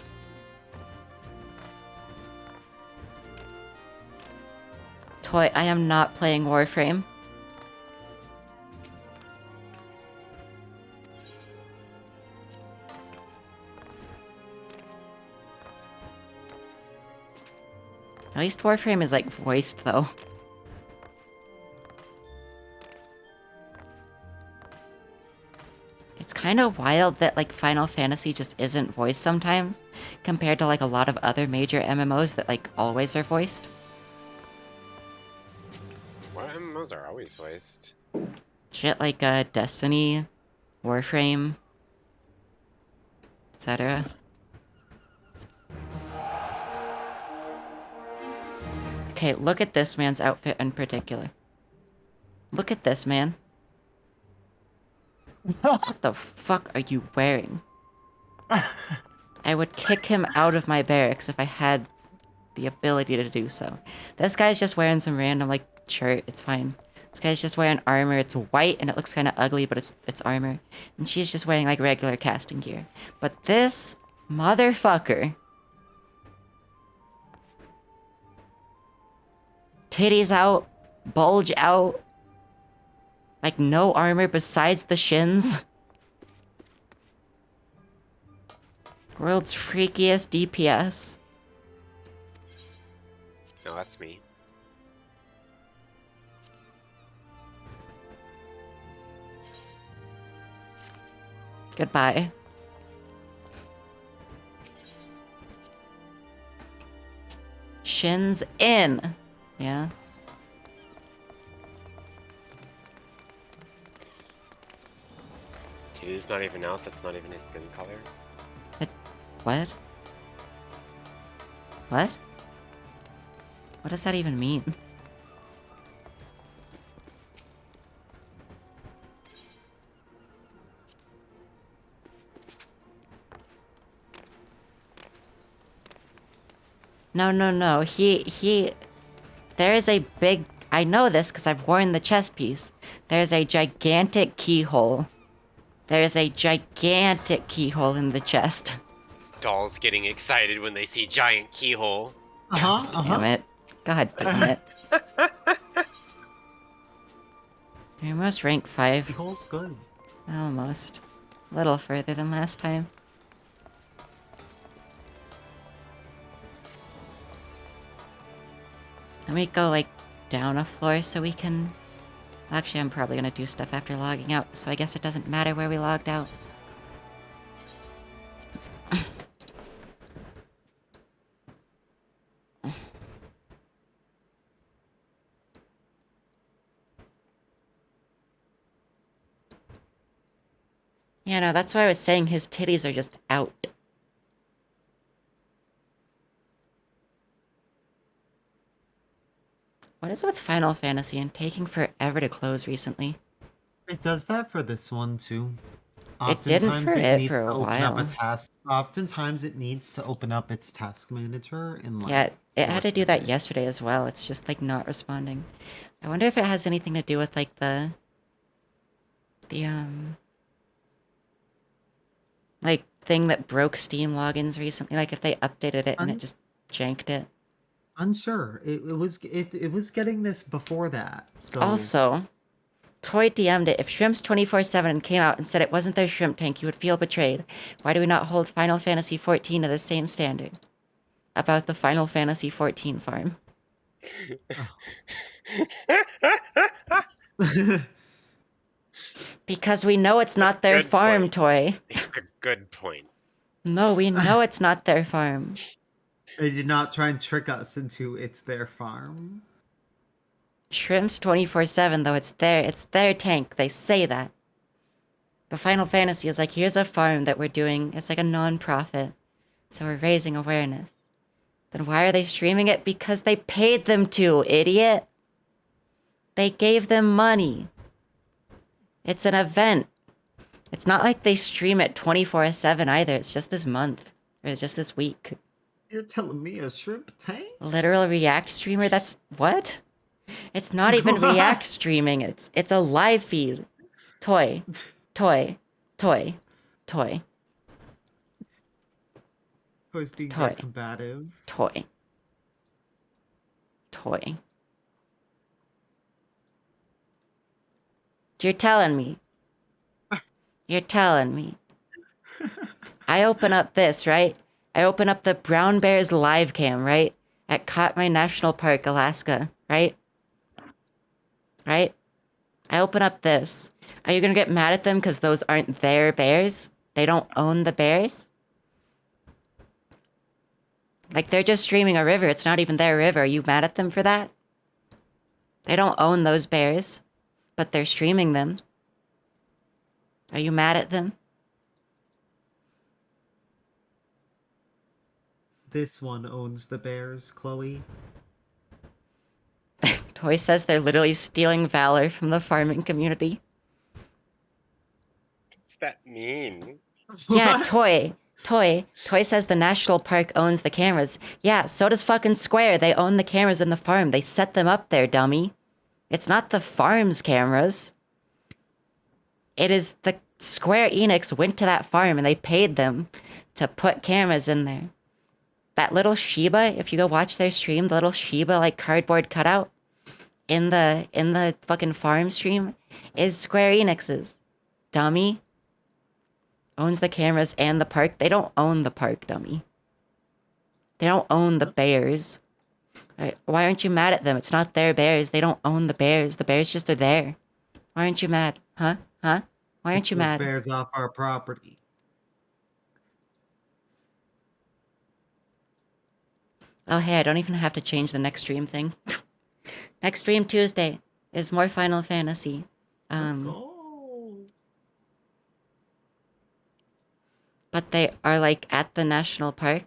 Toy, I am not playing Warframe. At least Warframe is like voiced though. It's kind of wild that like Final Fantasy just isn't voiced sometimes, compared to like a lot of other major MMOs that like always are voiced. What MMOs are always voiced? Shit like Destiny, Warframe, etc. Okay, look at this man's outfit in particular. Look at this man. What the fuck are you wearing? I would kick him out of my barracks if I had the ability to do so. This guy's just wearing some random like shirt, it's fine. This guy's just wearing armor, it's white and it looks kind of ugly, but it's armor. And she's just wearing like regular casting gear. But this motherfucker... Titties out, bulge out, like no armor besides the shins. World's freakiest DPS. No, that's me. Goodbye. Shins in. Yeah. Titty's not even out, that's not even his skin color. What? What? What does that even mean? No. There is a big... I know this because I've worn the chest piece. There's a gigantic keyhole. There's a gigantic keyhole in the chest. Dolls getting excited when they see giant keyhole. Damn it. God damn it. You're almost rank 5. Keyhole's good. Almost. A little further than last time. Let me go, like, down a floor so we can... Actually, I'm probably gonna do stuff after logging out, so I guess it doesn't matter where we logged out. Yeah, no, that's why I was saying his titties are just out. What is with Final Fantasy and taking forever to close recently? It does that for this one too. It didn't for Oftentimes it it needs for to a open up a while. task. Oftentimes it needs to open up its task manager and Yeah, like it had to force do that it. yesterday as well. It's just like not responding. I wonder if it has anything to do with like the like thing that broke Steam logins recently. Like if they updated it and it just janked it. Unsure. It was getting this before that. So Also, Toy DM'd it. If Shrimps 24/7 came out and said it wasn't their shrimp tank, you would feel betrayed. Why do we not hold Final Fantasy 14 to the same standard? About the Final Fantasy 14 farm. Because we know it's not their Good farm, point. Toy. A good point. No, we know it's not their farm. they did not try and trick us into it's their farm. Shrimps 24/7 though, it's their tank. They say that. But Final Fantasy is like, here's a farm that we're doing. It's like a non-profit. So we're raising awareness. Then why are they streaming it? Because they paid them to, idiot. They gave them money. It's an event. It's not like they stream it 24/7 either. It's just this month. Or just this week. You're telling me a shrimp tank? Literal React streamer? That's what? It's not even React streaming. It's a live feed. Toy. Toy. Toy. Toy. Always being Toy. very combative. Toy. Toy. You're telling me. You're telling me. I open up this, right? I open up the Brown Bears live cam, right? At Katmai National Park, Alaska, right? Right? I open up this. Are you gonna get mad at them because those aren't their bears? They don't own the bears? Like, they're just streaming a river. It's not even their river. Are you mad at them for that? They don't own those bears, but they're streaming them. Are you mad at them? This one owns the bears, Chloe. Toy says they're literally stealing valor from the farming community. What's that mean? Yeah, Toy says the national park owns the cameras. Yeah, so does fucking Square. They own the cameras in the farm. They set them up there, dummy. It's not the farm's cameras. It is the Square Enix went to that farm and they paid them to put cameras in there. That little Shiba, if you go watch their stream, the little Shiba like cardboard cutout in the fucking farm stream is Square Enix's. Dummy. Owns the cameras and the park. They don't own the park, dummy. They don't own the bears. Right? Why aren't you mad at them? It's not their bears. They don't own the bears. The bears just are there. Why aren't you mad? Huh? Huh? Why aren't you Those mad? bears off our property. Oh, hey, I don't even have to change the next stream thing. Next stream Tuesday is more Final Fantasy. Let's go. But they are like at the national park.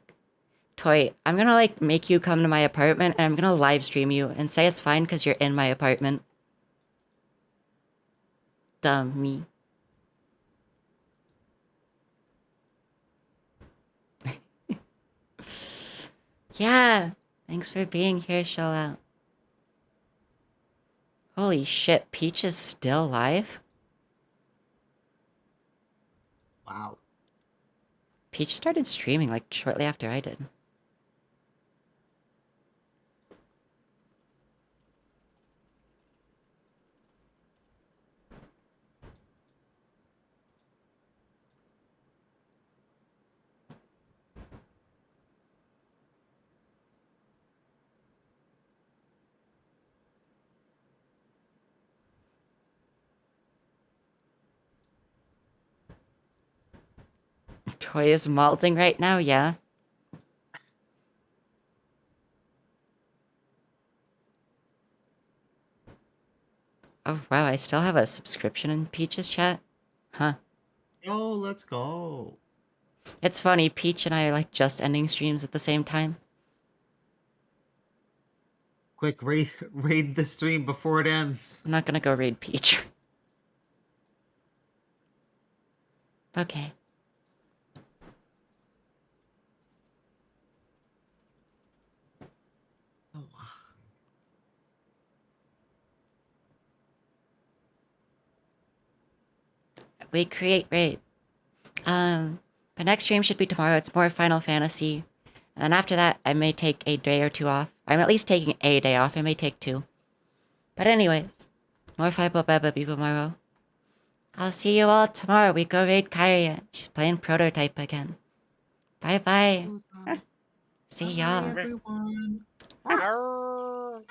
Toy, I'm gonna like make you come to my apartment and I'm gonna live stream you and say it's fine because you're in my apartment. Dummy. Yeah, thanks for being here, Shell Out. Holy shit, Peach is still live? Wow. Peach started streaming like shortly after I did. Toy is malting right now, yeah. Oh wow, I still have a subscription in Peach's chat? Huh. Oh, let's go. It's funny, Peach and I are like just ending streams at the same time. Quick, raid the stream before it ends. I'm not gonna go raid Peach. Okay. We create raid. The next stream should be tomorrow. It's more Final Fantasy. And then after that, I may take a day or two off. I'm at least taking a day off. I may take 2. But anyways, more Fibo Beba tomorrow. I'll see you all tomorrow. We go raid Kyria. She's playing Prototype again. Bye-bye. See Bye, y'all. everyone. Arr.